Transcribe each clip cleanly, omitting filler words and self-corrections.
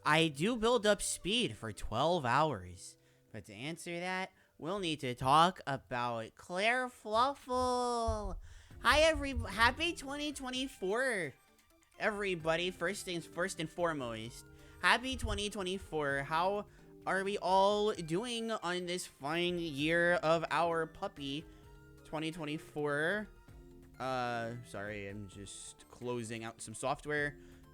I do build up speed for 12 hours. But to answer that, we'll need to talk about Claire Fluffle. Hi, happy 2024, everybody. First and foremost, happy 2024. How are we all doing on this fine year of our puppy, 2024? Sorry, I'm just closing out some software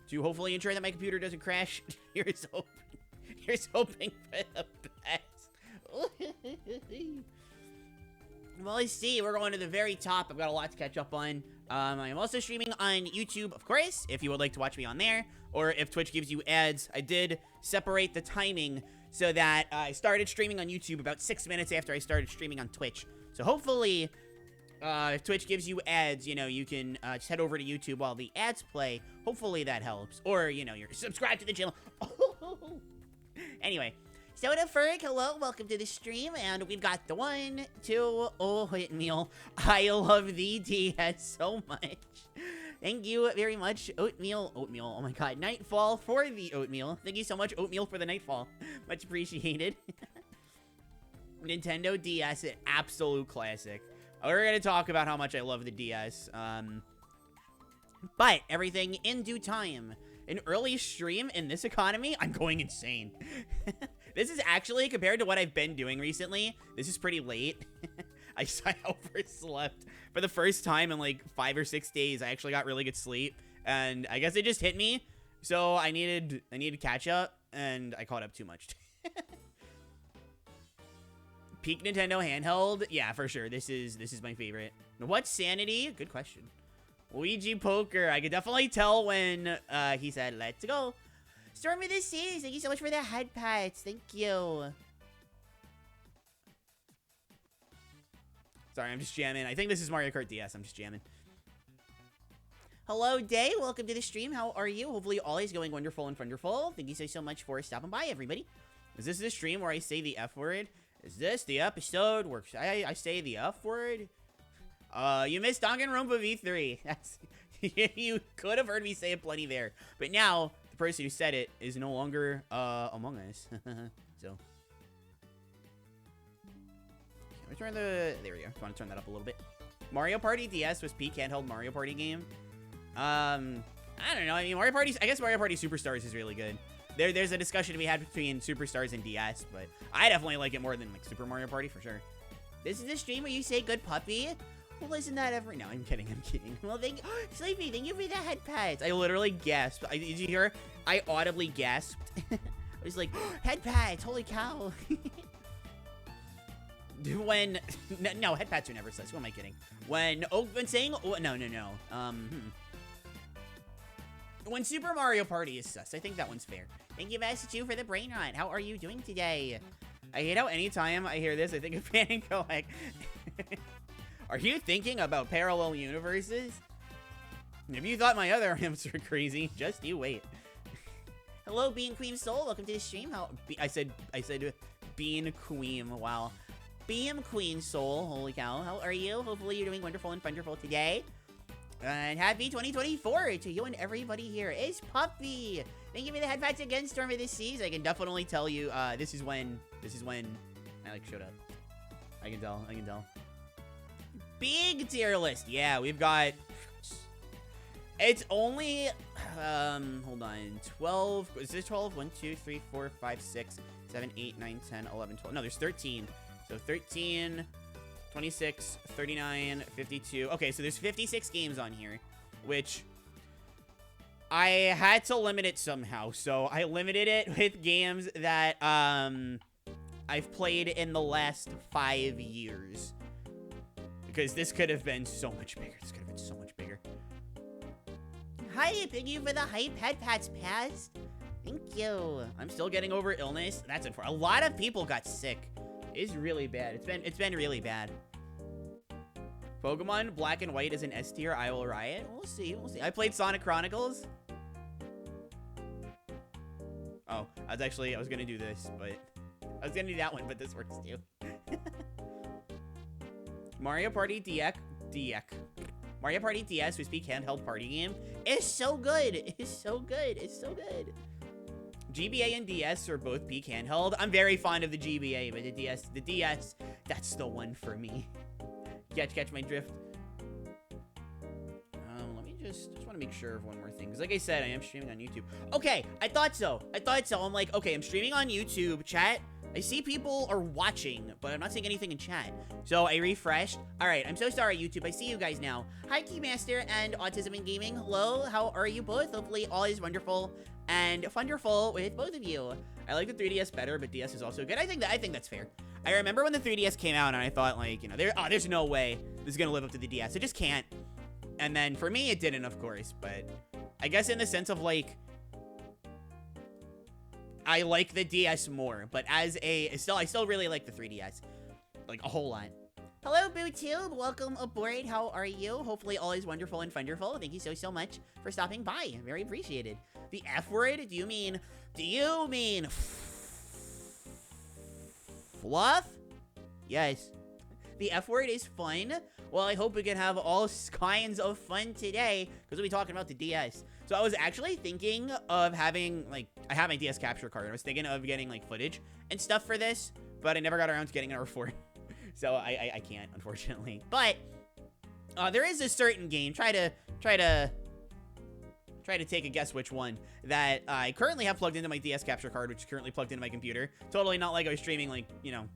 to hopefully ensure that my computer doesn't crash. Here's hoping for the best. Well, let's see. We're going to the very top. I've got a lot to catch up on. I am also streaming on YouTube, of course, if you would like to watch me on there, or if Twitch gives you ads. I did separate the timing so that I started streaming on YouTube about 6 minutes after I started streaming on Twitch. So hopefully, if Twitch gives you ads, you know, you can just head over to YouTube while the ads play. Hopefully that helps. Or, you know, you're subscribed to the channel. Anyway, Soda Ferg, hello, welcome to the stream. And we've got the 1, 2, Oatmeal. I love the DS so much. Thank you very much, Oatmeal. Oh my god, Nightfall for the Oatmeal. Thank you so much, Oatmeal, for the Nightfall. Much appreciated. Nintendo DS, an absolute classic. We're going to talk about how much I love the DS. But everything in due time. An early stream in this economy, I'm going insane. This is actually, compared to what I've been doing recently, this is pretty late. I overslept for the first time in like 5 or 6 days. I actually got really good sleep, and I guess it just hit me. So I needed catch up, and I caught up too much. Peak Nintendo handheld? Yeah, for sure. This is my favorite. What's Sanity? Good question. Luigi Poker. I could definitely tell when he said, let's go. Storm of the Seas. Thank you so much for the head pats. Thank you. Sorry, I'm just jamming. I think this is Mario Kart DS. I'm just jamming. Hello, Day. Welcome to the stream. How are you? Hopefully all is going wonderful and wonderful. Thank you so much for stopping by, everybody. Is this the stream where I say the F word? Is this the episode where I say the F word? You missed Danganronpa V3. That's you could have heard me say it plenty there. But now, the person who said it is no longer among us. So. Let me turn there we go. I want to turn that up a little bit. Mario Party DS was peak handheld Mario Party game. I don't know. I mean, Mario Party, I guess Mario Party Superstars is really good. There's a discussion to be had between Superstars and DS, but I definitely like it more than like Super Mario Party for sure. This is the stream where you say good puppy? Well, isn't that every... No, I'm kidding. Well, thank you. Sleepy, thank you for the head pads. I literally gasped. Did you hear? I audibly gasped. I was like, head pads, holy cow. when no, head pats are never sus. Who am I kidding? When saying no. When Super Mario Party is sus, I think that one's fair. Thank you, Master2, for the brain rot. How are you doing today? I hate how anytime I hear this, I think of Panic like, are you thinking about parallel universes? If you thought my other amps were crazy, just you wait. Hello, Bean Queen Soul. Welcome to the stream. I said Bean Queen. Wow. Beam Queen Soul. Holy cow. How are you? Hopefully you're doing wonderful and wonderful today. And happy 2024 to you and everybody here. It's Puppy. Thank you for the head pats again, Storm of the Seas. I can definitely tell you, this is when I like showed up. I can tell. Big tier list. Yeah, we've got, it's only, hold on, 12, is this 12? 1, 2, 3, 4, 5, 6, 7, 8, 9, 10, 11, 12. No, there's 13. So 13, 26, 39, 52. Okay, so there's 56 games on here, which I had to limit it somehow. So I limited it with games that I've played in the last 5 years. Because this could have been so much bigger. Hi, thank you for the hype head pats, Paz. Thank you. I'm still getting over illness. That's unfortunate. A lot of people got sick. It's really bad. It's been really bad. Pokemon Black and White is an S tier. I will riot. We'll see. I played Sonic Chronicles. Oh, I was gonna do this, but I was gonna do that one, but this works too. Mario Party DX. Mario Party DS, who speak handheld party game, is so good. It's so good. GBA and DS are both peak handheld. I'm very fond of the GBA, but the DS, that's the one for me. Catch my drift. Let me just want to make sure of one more thing, because like I said, I am streaming on YouTube. Okay, I thought so. I'm like, okay, I'm streaming on YouTube. Chat, I see people are watching, but I'm not seeing anything in chat. So I refreshed. All right, I'm so sorry, YouTube. I see you guys now. Hi, Keymaster and Autism and Gaming. Hello, how are you both? Hopefully all is wonderful and wonderful with both of you. I like the 3DS better, but DS is also good. I think that's fair. I remember when the 3DS came out, and I thought, like, you know, there's no way this is gonna live up to the DS. It just can't. And then for me, it didn't, of course. But I guess in the sense of like, I like the DS more, but I still really like the 3DS, like a whole lot. Hello, BooTube. Welcome aboard. How are you? Hopefully all is wonderful and wonderful. Thank you so much for stopping by. Very appreciated. The F word? Do you mean fluff? Yes. The F word is fun. Well, I hope we can have all kinds of fun today, because we'll be talking about the DS. So I was actually thinking of having, like, I have my DS capture card. I was thinking of getting, like, footage and stuff for this, but I never got around to getting an R4. So I can't, unfortunately. But there is a certain game. Try to take a guess which one that I currently have plugged into my DS capture card, which is currently plugged into my computer. Totally not like I was streaming, like, you know,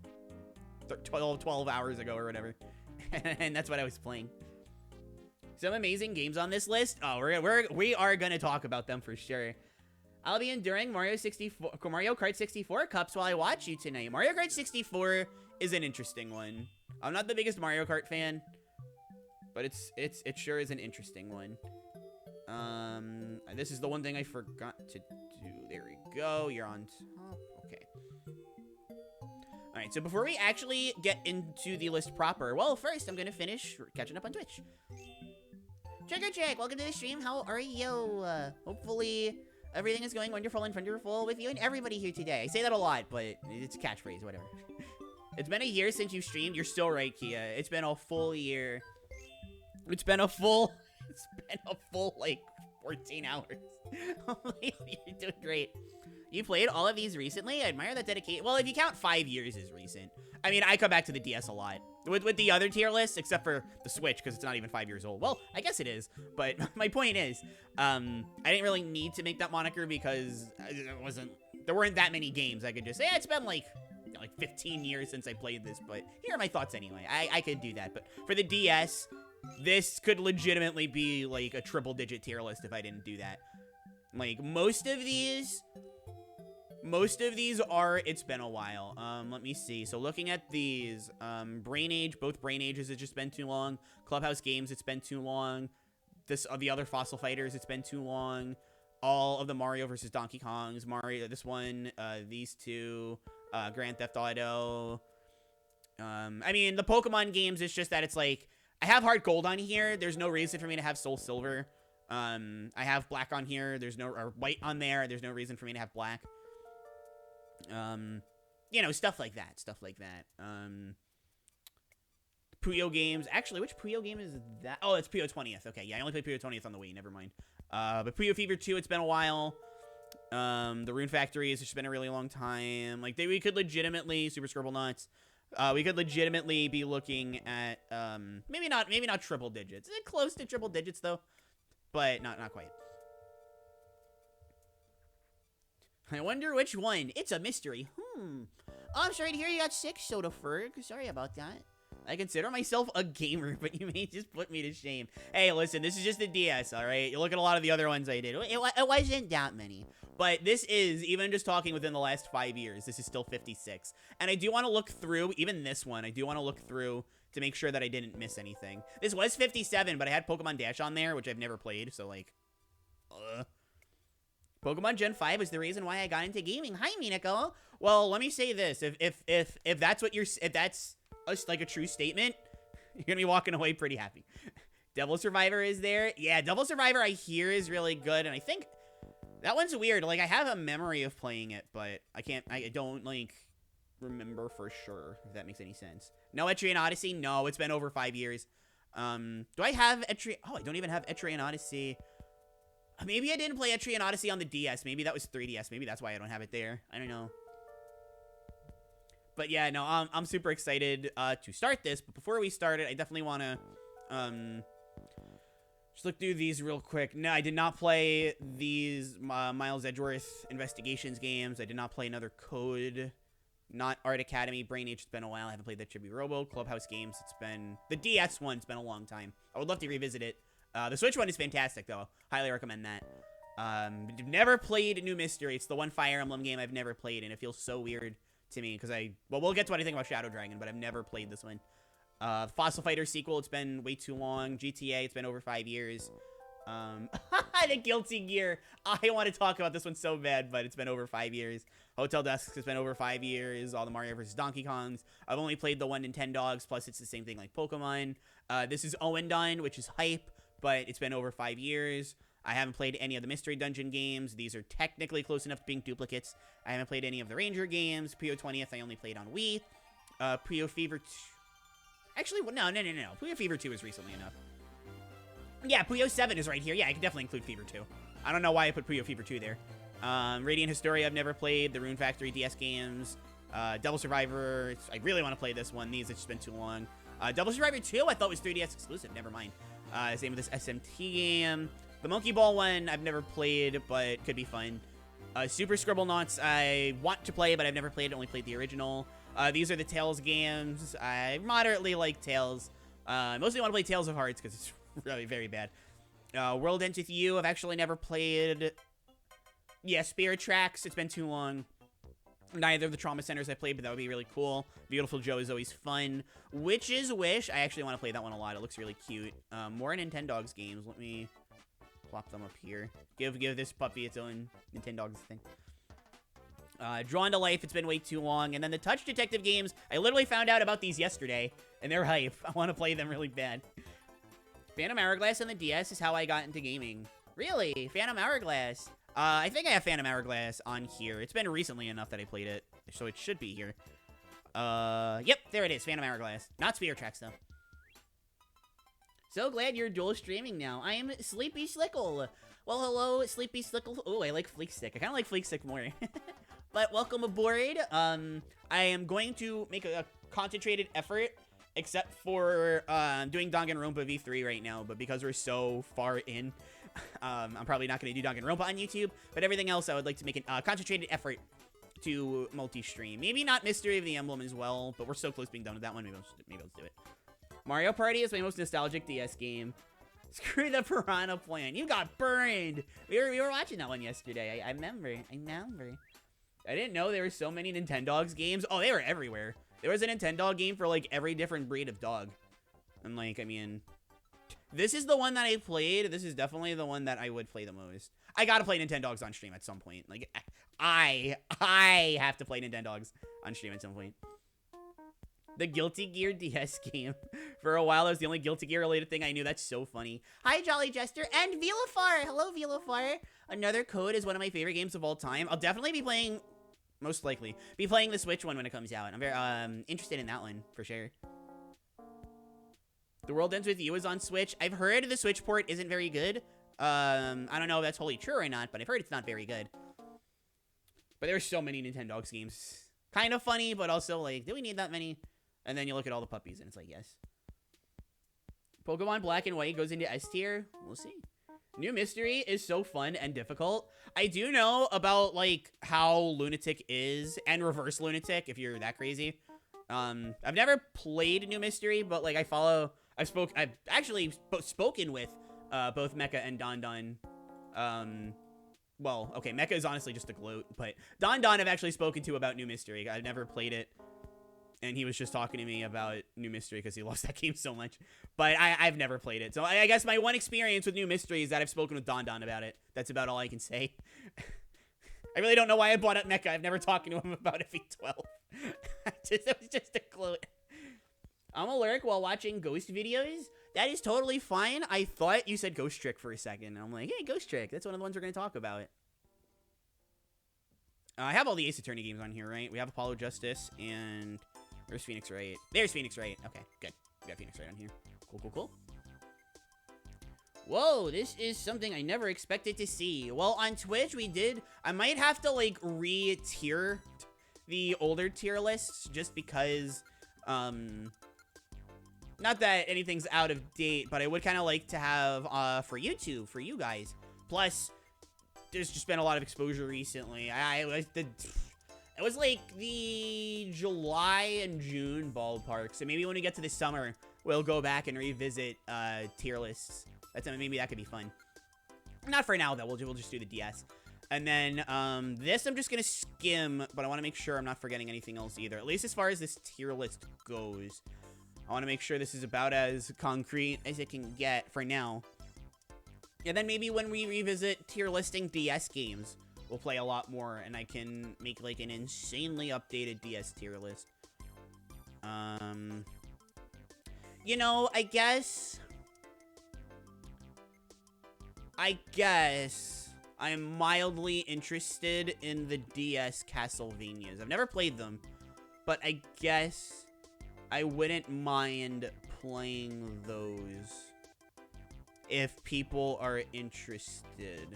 12 hours ago or whatever. And that's what I was playing. Some amazing games on this list. Oh, we are gonna talk about them for sure. I'll be enduring Mario Kart 64 cups while I watch you tonight. Mario Kart 64 is an interesting one. I'm not the biggest Mario Kart fan, but it sure is an interesting one. This is the one thing I forgot to do. There we go. You're on top. Okay. All right, so before we actually get into the list proper, well, first I'm gonna finish catching up on Twitch. Trigger Check, welcome to the stream. How are you? Hopefully everything is going wonderful and wonderful with you and everybody here today. I say that a lot, but it's a catchphrase, whatever. It's been a year since you've streamed. You're still right, Kia. It's been a full year. It's been a full like 14 hours. You're doing great. You played all of these recently? I admire that dedication. Well, if you count 5 years as recent. I mean, I come back to the DS a lot. With the other tier lists, except for the Switch, because it's not even 5 years old. Well, I guess it is. But my point is, I didn't really need to make that moniker because there weren't that many games. I could just say, it's been like 15 years since I played this. But here are my thoughts anyway. I could do that. But for the DS, this could legitimately be like a triple-digit tier list if I didn't do that. Like, most of these Most of these are, it's been a while. Let me see. So looking at these, Brain Age, both Brain Ages, it's just been too long. Clubhouse Games, it's been too long. The other Fossil Fighters, it's been too long. All of the Mario versus Donkey Kongs, Mario, this one, these two, Grand Theft Auto. I mean, the Pokemon games, it's just that it's like, I have Heart Gold on here. There's no reason for me to have Soul Silver. I have Black on here. Or White on there. There's no reason for me to have Black. You know, stuff like that. Puyo games. Actually, which Puyo game is that? Oh, it's Puyo 20th. Okay, yeah, I only played Puyo 20th on the Wii. Never mind. But Puyo Fever 2, it's been a while. The Rune Factory has just been a really long time. Like, we could legitimately, Super Scribble Nuts, we could legitimately be looking at, maybe not triple digits. Close to triple digits, though. But not quite. I wonder which one. It's a mystery. Oh, I'm sorry to hear you got sick, Soda Ferg. Sorry about that. I consider myself a gamer, but you may just put me to shame. Hey, listen, this is just a DS, all right? You look at a lot of the other ones I did. It wasn't that many. But this is, even just talking within the last 5 years, this is still 56. And I do want to look through, even this one, I do want to look through to make sure that I didn't miss anything. This was 57, but I had Pokemon Dash on there, which I've never played, so like... Pokemon Gen 5 is the reason why I got into gaming. Hi, Minako. Well, let me say this. If that's what you're... If that's like a true statement, you're gonna be walking away pretty happy. Devil Survivor is there. Yeah, Devil Survivor I hear is really good, and I think... That one's weird. Like, I have a memory of playing it, but I don't, like, remember for sure, if that makes any sense. No Etrian Odyssey? No, it's been over 5 years. Do I have Etrian... Oh, I don't even have Etrian Odyssey. Maybe I didn't play Etrian Odyssey on the DS. Maybe that was 3DS. Maybe that's why I don't have it there. I don't know. But yeah, no, I'm super excited to start this. But before we start it, I definitely want to just look through these real quick. No, I did not play these Miles Edgeworth Investigations games. I did not play another Code. Not Art Academy. Brain Age, it's been a while. I haven't played the Chibi Robo. Clubhouse games, it's been... The DS one's been a long time. I would love to revisit it. The Switch one is fantastic, though. Highly recommend that. Never played New Mystery. It's the one Fire Emblem game I've never played, and it feels so weird to me, because well, we'll get to what I think about Shadow Dragon, but I've never played this one. Fossil Fighter sequel, it's been way too long. GTA, it's been over 5 years. The Guilty Gear. I want to talk about this one so bad, but it's been over 5 years. Hotel Dusk has been over 5 years. All the Mario vs. Donkey Kongs. I've only played the one Nintendogs, plus it's the same thing like Pokemon. This is Owen Done, which is hype, but it's been over 5 years. I haven't played any of the Mystery Dungeon games. These are technically close enough to being duplicates. I haven't played any of the Ranger games. Puyo 20th I only played on Wii. Puyo Fever 2... Actually, no. Puyo Fever 2 is recently enough. Yeah, Puyo 7 is right here. Yeah, I can definitely include Fever 2. I don't know why I put Puyo Fever 2 there. Radiant Historia I've never played. The Rune Factory DS games. Devil Survivor. I really want to play this one. These have just been too long. Devil Survivor 2 I thought was 3DS exclusive. Never mind. Same with this SMT game. The Monkey Ball one I've never played, but could be fun. Super Scribble Knots I want to play, but I've never played it. Only played the original. These are the Tales games. I moderately like Tales. Mostly want to play Tales of Hearts because it's really very bad. World Ends With You I've actually never played. Yeah, Spirit Tracks. It's been too long. Neither of the Trauma Centers I played, but that would be really cool. Beautiful Joe is always fun. Witch's Wish. I actually want to play that one a lot. It looks really cute. More Nintendogs games. Let me plop them up here. Give this puppy its own Nintendogs thing. Drawn to Life, it's been way too long. And then the Touch Detective games, I literally found out about these yesterday, and they're hype. I want to play them really bad. Phantom Hourglass on the DS is how I got into gaming. Really? Phantom Hourglass? I think I have Phantom Hourglass on here. It's been recently enough that I played it, so it should be here. Yep, there it is, Phantom Hourglass. Not Spirit Tracks, though. So glad you're dual streaming now. I am Sleepy Slickle. Well, hello, Sleepy Slickle. Oh, I like Fleek Stick. I kind of like Fleek Stick more. But welcome aboard. I am going to make a concentrated effort, except for doing Danganronpa V3 right now. But because we're so far in, I'm probably not going to do Danganronpa on YouTube. But everything else, I would like to make a concentrated effort to multi-stream. Maybe not Mystery of the Emblem as well, but we're so close to being done with that one. Maybe let's do it. Mario Party is my most nostalgic DS game. Screw the Piranha Plant. You got burned. We were watching that one yesterday. I remember. I didn't know there were so many Nintendogs games. Oh, they were everywhere. There was a Nintendog game for, like, every different breed of dog. And, like, I mean, this is the one that I played. This is definitely the one that I would play the most. I gotta play Nintendogs on stream at some point. Like, I have to play Nintendogs on stream at some point. The Guilty Gear DS game. For a while, that was the only Guilty Gear related thing I knew. That's so funny. Hi, Jolly Jester and Vilafar. Hello, Vilafar. Another Code is one of my favorite games of all time. I'll definitely be playing, most likely, be playing the Switch one when it comes out. I'm very interested in that one, for sure. The World Ends With You is on Switch. I've heard the Switch port isn't very good. I don't know if that's wholly true or not, but I've heard it's not very good. But there's so many Nintendogs games. Kind of funny, but also, like, do we need that many? And then you look at all the puppies, and it's like, yes. Pokemon Black and White goes into S tier. We'll see. New Mystery is so fun and difficult. I do know about, like, how Lunatic is, and Reverse Lunatic, if you're that crazy. I've never played New Mystery, but, like, I've actually spoken with, both Mecha and Don Don. Well, okay, Mecha is honestly just a gloat, but Don Don I've actually spoken to about New Mystery. I've never played it. And he was just talking to me about New Mystery because he loves that game so much. But I've never played it. So I guess my one experience with New Mystery is that I've spoken with Don Don about it. That's about all I can say. I really don't know why I brought up Mecha. I've never talked to him about it V12. It was just a gloat. I'm allergic while watching Ghost videos. That is totally fine. I thought you said Ghost Trick for a second. I'm like, hey, Ghost Trick. That's one of the ones we're going to talk about. I have all the Ace Attorney games on here, right? We have Apollo Justice and... Where's Phoenix Wright? There's Phoenix Wright. Okay, good. We got Phoenix Wright on here. Cool, cool, cool. Whoa, this is something I never expected to see. Well, on Twitch, I might have to, like, re-tier the older tier lists just because, not that anything's out of date, but I would kind of like to have, for YouTube, for you guys. Plus, there's just been a lot of exposure recently. It was like the July and June ballpark. So maybe when we get to the summer, we'll go back and revisit tier lists. Maybe that could be fun. Not for now, though. We'll just do the DS. And then this I'm just going to skim, but I want to make sure I'm not forgetting anything else either. At least as far as this tier list goes. I want to make sure this is about as concrete as it can get for now. And then maybe when we revisit tier listing DS games, we'll play a lot more, and I can make, like, an insanely updated DS tier list. You know, I guess I'm mildly interested in the DS Castlevanias. I've never played them, but I guess I wouldn't mind playing those if people are interested.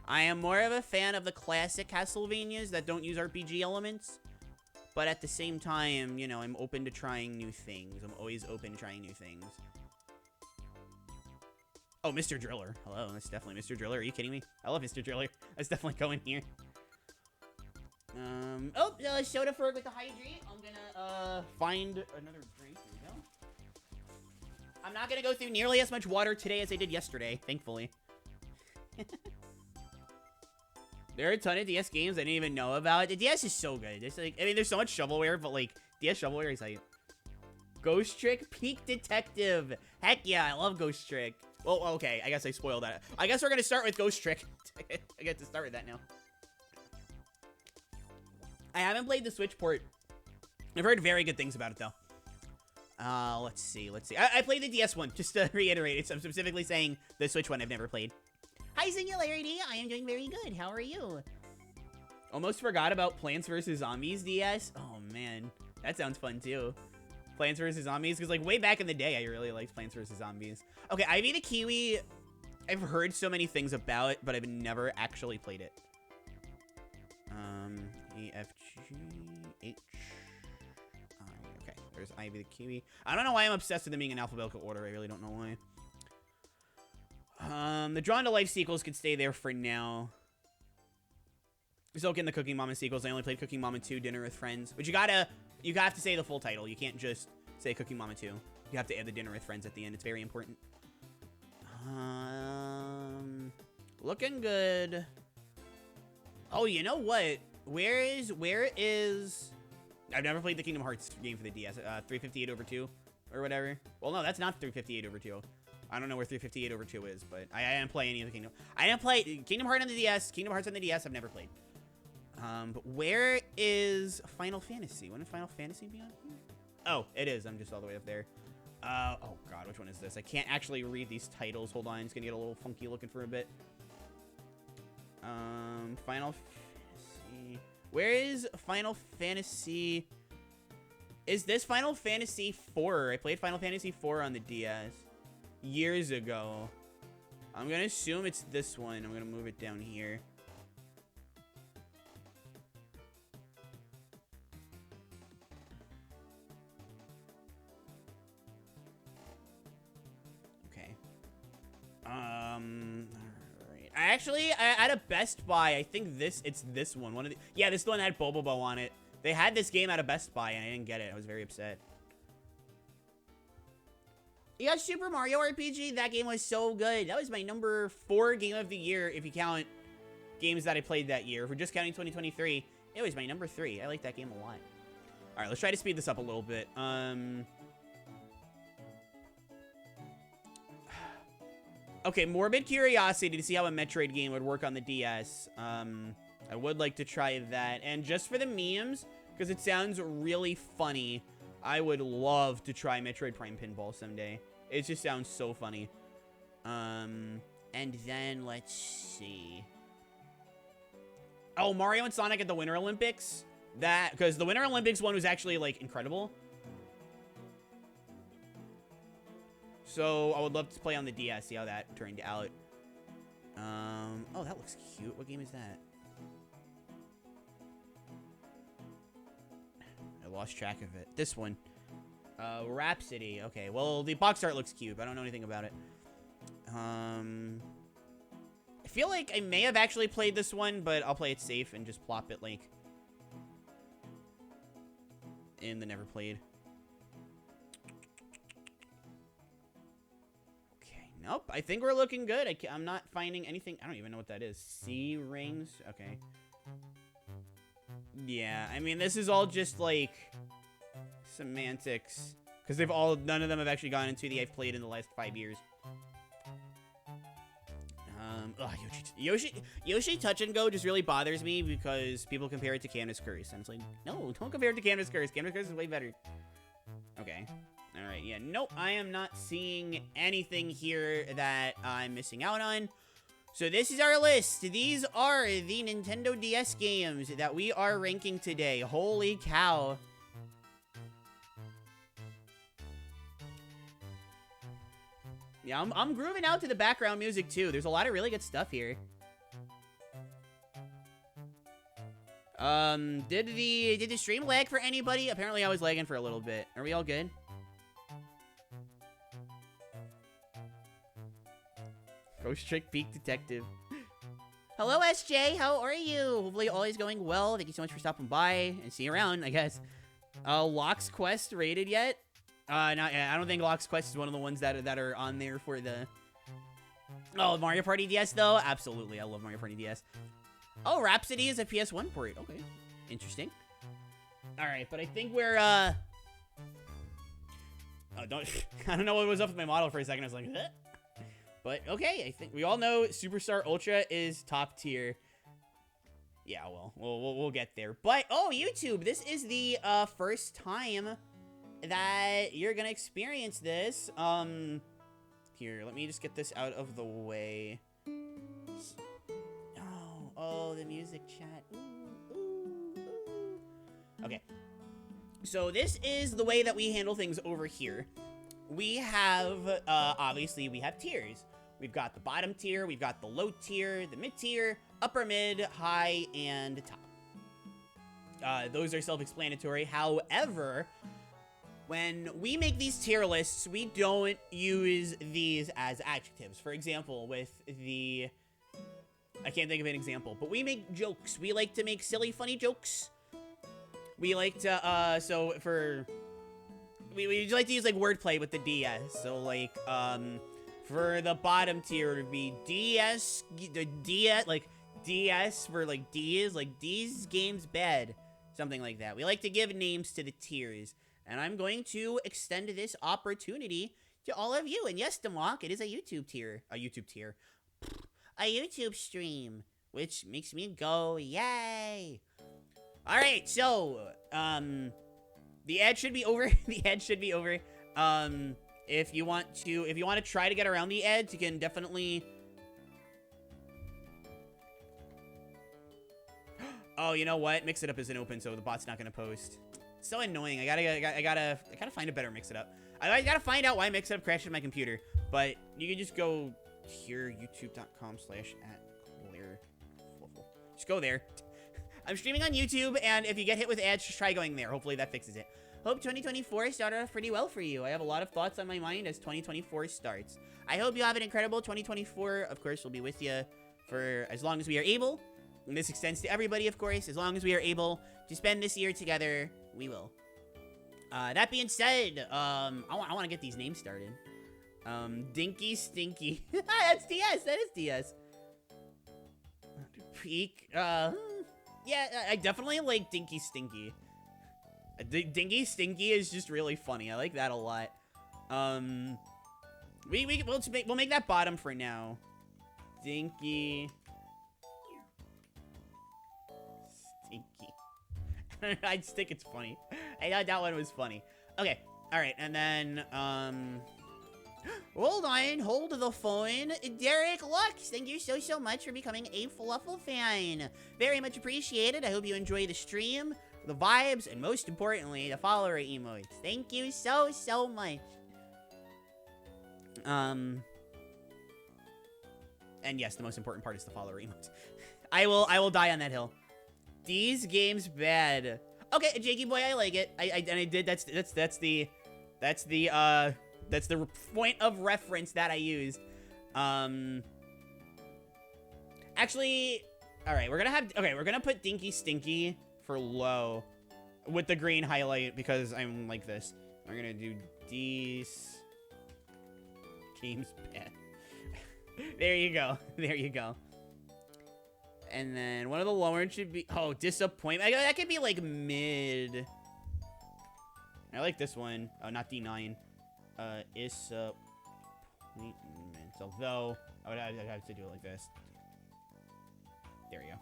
I am more of a fan of the classic Castlevanias that don't use RPG elements. But at the same time, you know, I'm open to trying new things. I'm always open to trying new things. Oh, Mr. Driller. Hello, that's definitely Mr. Driller. Are you kidding me? I love Mr. Driller. That's definitely going here. Soda Ferg with the hydrate. I'm gonna, find another drink. Here we go. I'm not gonna go through nearly as much water today as I did yesterday, thankfully. There are a ton of DS games I didn't even know about. The DS is so good. It's like, I mean, there's so much shovelware, but like, DS shovelware is like... Ghost Trick Peak Detective. Heck yeah, I love Ghost Trick. Well, okay, I guess I spoiled that. I guess we're gonna start with Ghost Trick. I get to start with that now. I haven't played the Switch port. I've heard very good things about it, though. Let's see. I played the DS one, just to reiterate it. So I'm specifically saying the Switch one I've never played. Hi, Singularity. I am doing very good. How are you? Almost forgot about Plants vs. Zombies DS. Oh, man. That sounds fun, too. Plants vs. Zombies, because, like, way back in the day, I really liked Plants vs. Zombies. Okay, Ivy the Kiwi, I've heard so many things about it, but I've never actually played it. E, F, G, H, I. Okay, there's Ivy the Kiwi. I don't know why I'm obsessed with them being in alphabetical order. I really don't know why. The Drawn to Life sequels could stay there for now. Still getting the Cooking Mama sequels. I only played Cooking Mama 2, Dinner with Friends. But you have to say the full title. You can't just say Cooking Mama 2. You have to add the Dinner with Friends at the end. It's very important. Looking good. Oh, you know what? Where is? I've never played the Kingdom Hearts game for the DS. 358 over 2 or whatever. Well, no, that's not 358 over 2. I don't know where 358 over 2 is, but I didn't play any of the Kingdom. I didn't play Kingdom Hearts on the DS. Kingdom Hearts on the DS, I've never played. But where is Final Fantasy? When did Final Fantasy be on? Oh, it is. I'm just all the way up there. Oh god, which one is this? I can't actually read these titles. Hold on, it's gonna get a little funky looking for a bit. Final Fantasy. Where is Final Fantasy? Is this Final Fantasy 4? I played Final Fantasy 4 on the DS years ago. I'm gonna assume it's this one. I'm gonna move it down here. Alright. Actually, at a Best Buy, I think it's this one. Yeah, this one had Bobobo on it. They had this game at a Best Buy, and I didn't get it. I was very upset. Yeah, Super Mario RPG, that game was so good. That was my number 4 game of the year, if you count games that I played that year. If we're just counting 2023, it was my number 3. I like that game a lot. Alright, let's try to speed this up a little bit. Okay, morbid curiosity to see how a Metroid game would work on the DS. I would like to try that. And just for the memes, because it sounds really funny, I would love to try Metroid Prime Pinball someday. It just sounds so funny. And then, let's see. Oh, Mario and Sonic at the Winter Olympics? Because the Winter Olympics one was actually, like, incredible. So, I would love to play on the DS, see how that turned out. Oh, that looks cute. What game is that? I lost track of it. This one. Rhapsody. Okay, well, the box art looks cute, but I don't know anything about it. I feel like I may have actually played this one, but I'll play it safe and just plop it, like, in the never played. Nope, I think we're looking good. I'm not finding anything. I don't even know what that is. Sea rings? Okay. Yeah, I mean, this is all just, like, semantics. Because none of them have actually gone into the I've played in the last 5 years. Yoshi Touch and Go just really bothers me because people compare it to Canvas Curse. And it's like, no, don't compare it to Canvas Curse. Canvas Curse is way better. Okay. Alright, yeah, nope, I am not seeing anything here that I'm missing out on. So this is our list. These are the Nintendo DS games that we are ranking today. Holy cow. Yeah, I'm grooving out to the background music, too. There's a lot of really good stuff here. Did the stream lag for anybody? Apparently I was lagging for a little bit. Are we all good? Ghost Trick Peak Detective. Hello, SJ. How are you? Hopefully all is going well. Thank you so much for stopping by and see you around, I guess. Lock's Quest rated yet? Not yet. I don't think Lock's Quest is one of the ones that are on there for the... Oh, Mario Party DS, though? Absolutely. I love Mario Party DS. Oh, Rhapsody is a PS1 port. Okay. Interesting. Alright, but I think we're, Oh, I don't know what was up with my model for a second. I was like, huh? But, okay, I think we all know Superstar Ultra is top tier. Yeah, well, we'll get there. But, oh, YouTube, this is the, first time that you're gonna experience this. Here, let me just get this out of the way. Oh, the music chat. Ooh, ooh, ooh. Okay. So, this is the way that we handle things over here. We have, obviously, we have tiers. We've got the bottom tier, we've got the low tier, the mid tier, upper mid, high, and top. Those are self-explanatory. However, when we make these tier lists, we don't use these as adjectives. For example, with the... I can't think of an example, but we make jokes. We like to make silly, funny jokes. We like to, so for... We like to use, like, wordplay with the DS. So, like, for the bottom tier, it would be DS, like, DS for like D's, like D's games bad, something like that. We like to give names to the tiers, and I'm going to extend this opportunity to all of you. And yes, Demok, it is a YouTube tier, a YouTube stream, which makes me go yay. All right, so the ad should be over. The ad should be over. If you want to try to get around the ads, you can definitely. Oh, you know what? Mix It Up isn't open, so the bot's not gonna post. It's so annoying. I gotta find a better Mix It Up. I gotta find out why Mix It Up crashed my computer. But you can just go here, youtube.com/@ClairFluffle. Just go there. I'm streaming on YouTube, and if you get hit with ads, just try going there. Hopefully that fixes it. Hope 2024 started off pretty well for you. I have a lot of thoughts on my mind as 2024 starts. I hope you have an incredible 2024. Of course, we'll be with you for as long as we are able. And this extends to everybody, of course. As long as we are able to spend this year together, we will. That being said, I want to get these names started. Dinky Stinky. That's DS. That is DS. Peak. Yeah, I definitely like Dinky Stinky. Dinky Stinky is just really funny. I like that a lot. We'll make that bottom for now. Dinky Stinky. I just think it's funny. I thought that one was funny. Okay, all right, and then hold on, hold the phone. Derek Lux, thank you so much for becoming a Fluffle fan. Very much appreciated. I hope you enjoy the stream, the vibes, and most importantly, the follower emotes. Thank you so much. And yes, the most important part is the follower emotes. I will die on that hill. These games bad. Okay, Jakey boy, I like it. I did. That's the point of reference that I used. Actually, all right, we're gonna put Dinky Stinky for low with the green highlight because I'm like this. We're gonna do these games bad. There you go. There you go. And then one of the lower should be, oh, disappointment. That could be like mid. I like this one. Oh, not D9. Disappointment. Although, I would have to do it like this. There we go.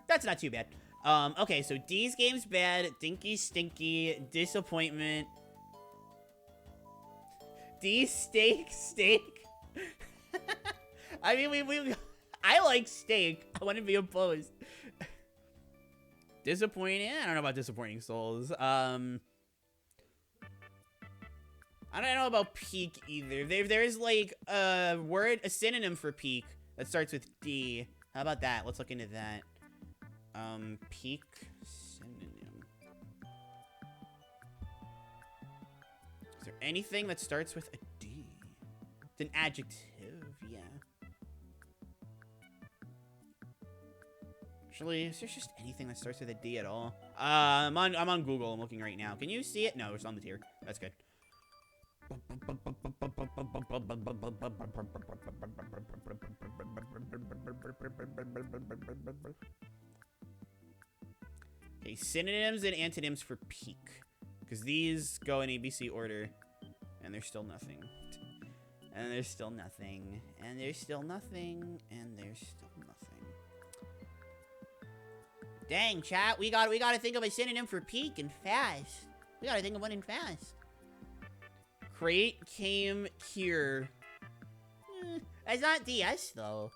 That's not too bad. Okay, so D's game's bad. Dinky Stinky. Disappointment. D steak. I mean, I like steak. I wouldn't be opposed. Disappointing? I don't know about Disappointing Souls. I don't know about peak either. There's like a synonym for peak that starts with D. How about that? Let's look into that. Peak synonym. Is there anything that starts with a D? It's an adjective, yeah. Actually, is there just anything that starts with a D at all? I'm on Google. I'm looking right now. Can you see it? No, it's on the tier. That's good. Okay, synonyms and antonyms for peak. Because these go in ABC order. And there's still nothing. And there's still nothing. And there's still nothing. And there's still nothing. Dang, chat, we gotta think of a synonym for peak and fast. We gotta think of one in fast. Crate came here. That's not DS though.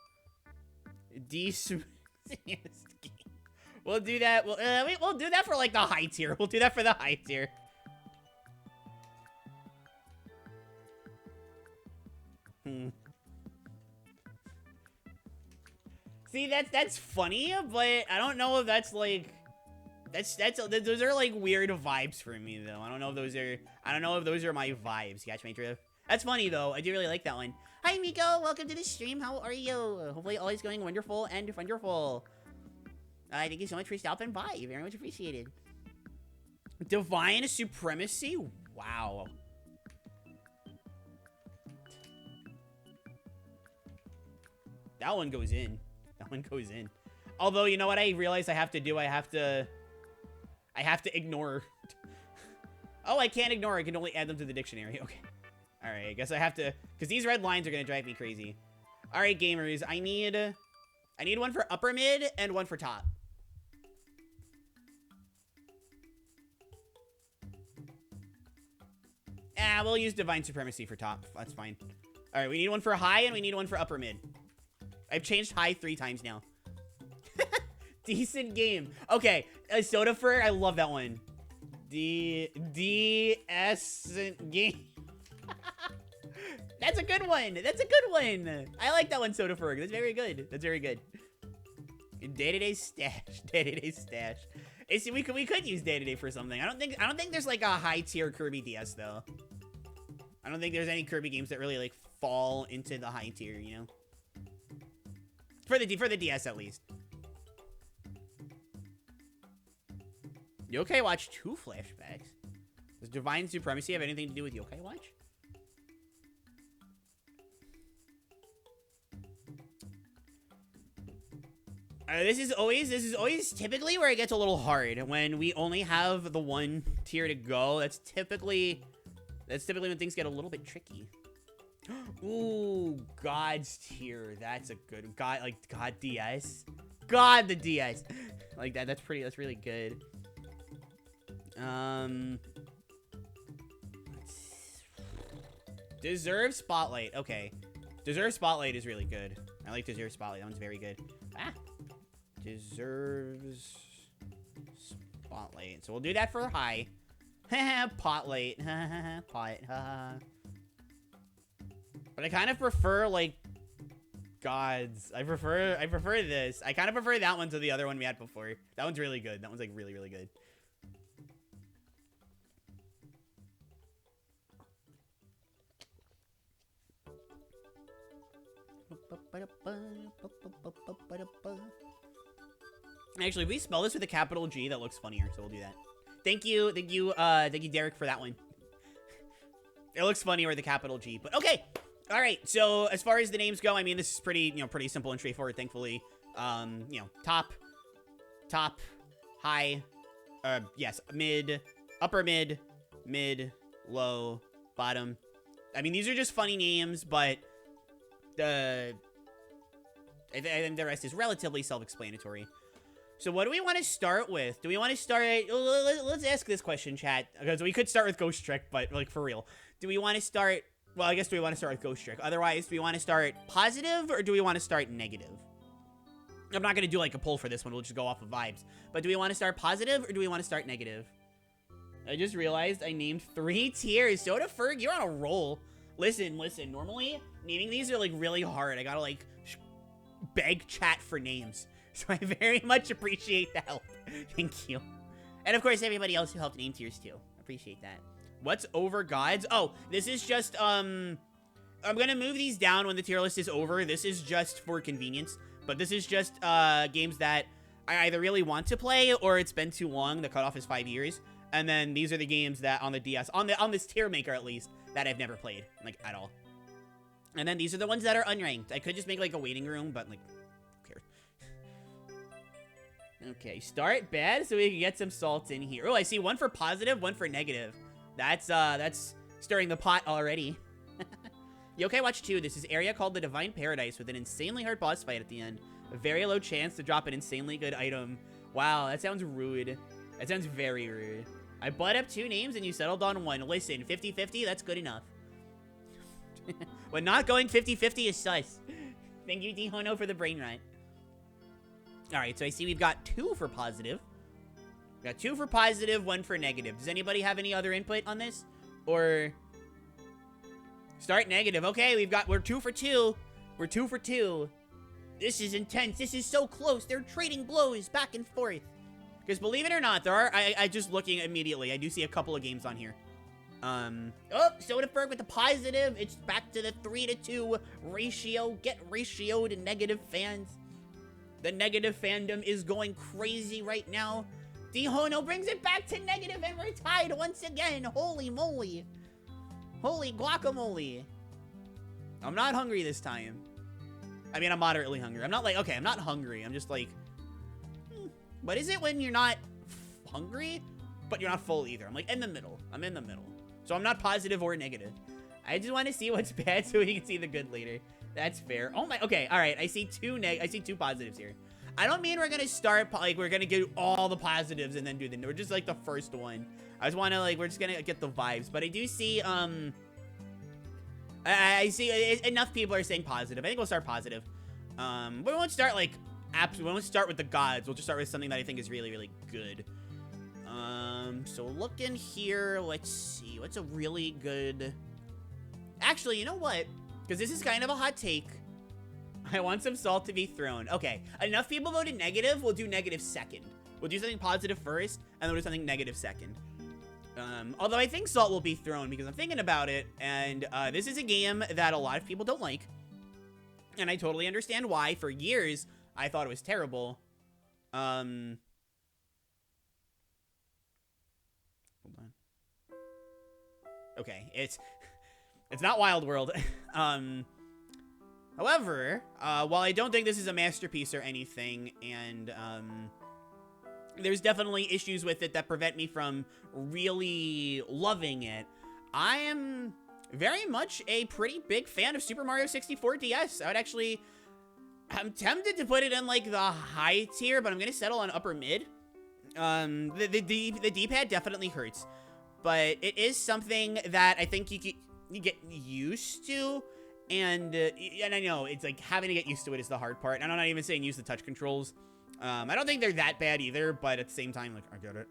We'll do that. We'll do that for like the high tier. We'll do that for the high tier. See, that's funny, but I don't know if that's like those are like weird vibes for me though. I don't know if those are my vibes. Catch my drift. That's funny though. I do really like that one. Hi Miko, welcome to the stream. How are you? Hopefully all is going wonderful and wonderful. Thank you so much for stopping by. Very much appreciated. Divine Supremacy? Wow. That one goes in. That one goes in. Although, you know what I realized I have to do? I have to ignore. Oh, I can't ignore. I can only add them to the dictionary. Okay. All right, I guess I have to, because these red lines are going to drive me crazy. All right, gamers, I need one for upper mid and one for top. We'll use Divine Supremacy for top. That's fine. All right, we need one for high and we need one for upper mid. I've changed high 3 times now. Decent game. Okay, Sodafer, I love that one. Decent game. That's a good one. That's a good one. I like that one, Sodafer. That's very good. That's very good. Day-to-day stash. Day-to-day stash. See, we could use day-to-day for something. I don't think there's like a high tier Kirby DS though. I don't think there's any Kirby games that really like fall into the high tier, you know. For the DS at least. Yokai Watch 2 flashbacks. Does Divine Supremacy have anything to do with Yokai Watch? This is always typically where it gets a little hard when we only have the one tier to go. That's typically when things get a little bit tricky. Ooh, God's tier. That's a good God, like God DS. God the DS. Like that. That's really good. Deserve Spotlight. Okay. Deserve Spotlight is really good. I like Deserve Spotlight. That one's very good. Deserves Spotlight. So we'll do that for high. Potlight. Pot. But I kind of prefer like Gods. I prefer this. I kind of prefer that one to the other one we had before. That one's really good. That one's like really good. Actually, if we spell this with a capital G, that looks funnier, so we'll do that. Thank you, Derek, for that one. It looks funnier with a capital G, but okay. All right, so as far as the names go, I mean, this is pretty simple and straightforward, thankfully. Top, high, yes, mid, upper mid, low, bottom. I mean, these are just funny names, but I think the rest is relatively self-explanatory. So what do we want to start with? Do we want to start... Let's ask this question, chat. Because we could start with Ghost Trick, but, like, for real. Do we want to start... Well, I guess do we want to start with Ghost Trick? Otherwise, do we want to start positive, or do we want to start negative? I'm not going to do, like, a poll for this one. We'll just go off of vibes. But do we want to start positive, or do we want to start negative? I just realized I named 3 tiers. Soda Ferg, you're on a roll. Listen. Normally, naming these are, like, really hard. I gotta, like, beg chat for names. So I very much appreciate the help. Thank you. And of course, everybody else who helped name tiers too. Appreciate that. What's over Gods? Oh, this is just, I'm gonna move these down when the tier list is over. This is just for convenience. But this is just, games that I either really want to play or it's been too long. The cutoff is 5 years. And then these are the games that on the DS, on this tier maker at least, that I've never played, like, at all. And then these are the ones that are unranked. I could just make, like, a waiting room, but, like, who cares? Okay, start bad so we can get some salt in here. Oh, I see one for positive, one for negative. That's stirring the pot already. Yokai Watch 2, this is area called the Divine Paradise with an insanely hard boss fight at the end. A very low chance to drop an insanely good item. Wow, that sounds rude. That sounds very rude. I bought up 2 names and you settled on 1. Listen, 50-50, that's good enough. When not going 50-50 is sus. Thank you, Dihono, for the brain rot. Alright, so I see we've got 2 for positive. We got 2 for positive, 1 for negative. Does anybody have any other input on this? Or... start negative. Okay, we're 2 for 2. We're 2 for 2. This is intense. This is so close. They're trading blows back and forth. Because believe it or not, there are... I just looking immediately. I do see a couple of games on here. Oh, Soderbergh with the positive. It's back to the 3-to-2 ratio. Get ratioed to negative fans. The negative fandom is going crazy right now. Dihono brings it back to negative and we're tied once again. Holy moly. Holy guacamole. I'm not hungry this time. I mean, I'm moderately hungry. I'm not like, okay, I'm not hungry. I'm just like, what is it when you're not hungry, but you're not full either? I'm like in the middle. I'm in the middle. So I'm not positive or negative. I just want to see what's bad so we can see the good later. That's fair. Oh my, okay, all right. I see two positives here. I don't mean we're gonna start, like, we're gonna get all the positives and then do we're just like the first one. I just wanna, like, we're just gonna get the vibes. But I do see, I see enough people are saying positive. I think we'll start positive. We won't start, like, we won't start with the gods. We'll just start with something that I think is really, really good. So looking here, let's see. What's a really good... Actually, you know what? Because this is kind of a hot take. I want some salt to be thrown. Okay, enough people voted negative. We'll do negative second. We'll do something positive first, and then we'll do something negative second. Although I think salt will be thrown because I'm thinking about it, and this is a game that a lot of people don't like. And I totally understand why. For years, I thought it was terrible. Hold on. Okay, it's not Wild World. However, while I don't think this is a masterpiece or anything, and there's definitely issues with it that prevent me from really loving it, I am very much a pretty big fan of Super Mario 64 DS. I'm tempted to put it in, like, the high tier, but I'm gonna settle on upper mid. The D-pad definitely hurts, but it is something that I think you get used to. And I know it's like having to get used to it is the hard part. And I'm not even saying use the touch controls. I don't think they're that bad either, but at the same time, like, I get it.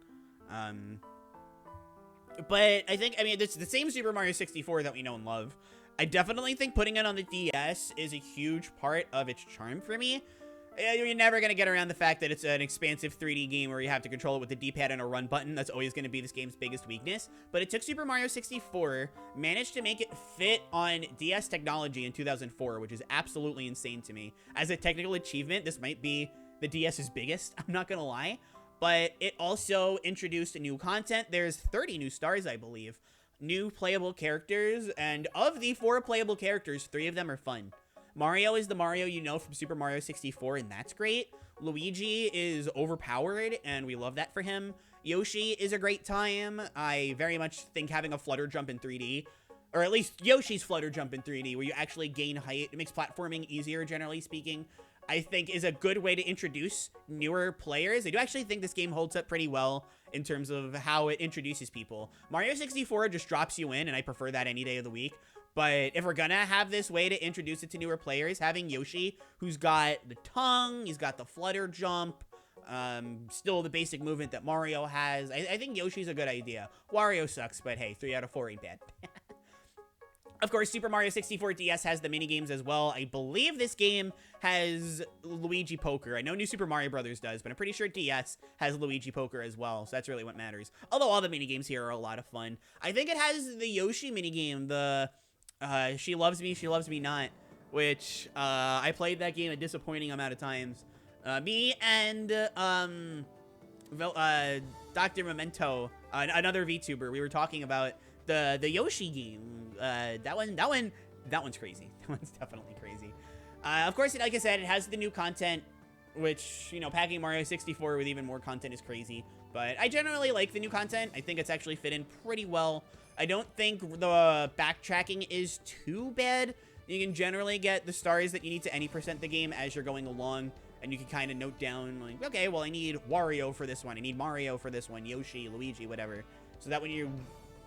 But I mean, it's the same Super Mario 64 that we know and love. I definitely think putting it on the DS is a huge part of its charm for me. You're never going to get around the fact that it's an expansive 3D game where you have to control it with the D-pad and a run button. That's always going to be this game's biggest weakness. But it took Super Mario 64, managed to make it fit on DS technology in 2004, which is absolutely insane to me. As a technical achievement, this might be the DS's biggest, I'm not going to lie. But it also introduced new content. There's 30 new stars, I believe. New playable characters, and of the 4 playable characters, 3 of them are fun. Mario is the Mario you know from Super Mario 64, and that's great. Luigi is overpowered, and we love that for him. Yoshi is a great time. I very much think having a flutter jump in 3D, or at least Yoshi's flutter jump in 3D, where you actually gain height, it makes platforming easier, generally speaking, I think is a good way to introduce newer players. I do actually think this game holds up pretty well in terms of how it introduces people. Mario 64 just drops you in, and I prefer that any day of the week. But if we're gonna have this way to introduce it to newer players, having Yoshi, who's got the tongue, he's got the flutter jump, still the basic movement that Mario has, I think Yoshi's a good idea. Wario sucks, but hey, 3 out of 4 ain't bad. Of course, Super Mario 64 DS has the minigames as well. I believe this game has Luigi Poker. I know New Super Mario Brothers does, but I'm pretty sure DS has Luigi Poker as well, so that's really what matters. Although all the minigames here are a lot of fun. I think it has the Yoshi minigame, the... She Loves Me, She Loves Me Not, which, I played that game a disappointing amount of times. Me and, Dr. Memento, another VTuber, we were talking about the Yoshi game. That one's crazy. That one's definitely crazy. Of course, like I said, it has the new content, which, you know, packing Mario 64 with even more content is crazy. But I generally like the new content. I think it's actually fit in pretty well. I don't think the backtracking is too bad. You can generally get the stars that you need to any % the game as you're going along, and you can kind of note down, like, okay, well, I need Wario for this one, I need Mario for this one, Yoshi, Luigi, whatever. So that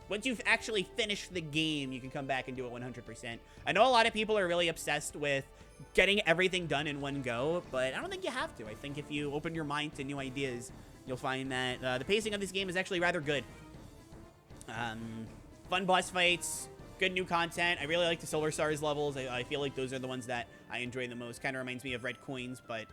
once you've actually finished the game, you can come back and do it 100%. I know a lot of people are really obsessed with getting everything done in one go, but I don't think you have to. I think if you open your mind to new ideas, you'll find that the pacing of this game is actually rather good. Fun boss fights, good new content. I really like the Silver Stars levels. I feel like those are the ones that I enjoy the most. Kind of reminds me of Red Coins, but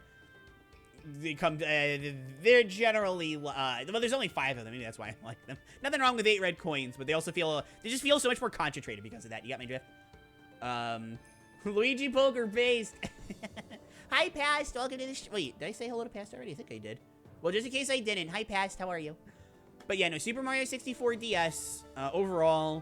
they come, they're generally, well, there's only 5 of them. Maybe that's why I like them. Nothing wrong with 8 Red Coins, but they also feel, they just feel so much more concentrated because of that. You got my drift? Luigi Poker based. Hi, Past. Welcome to the wait, did I say hello to Past already? I think I did. Well, just in case I didn't. Hi, Past. How are you? But yeah, no, Super Mario 64 DS, overall,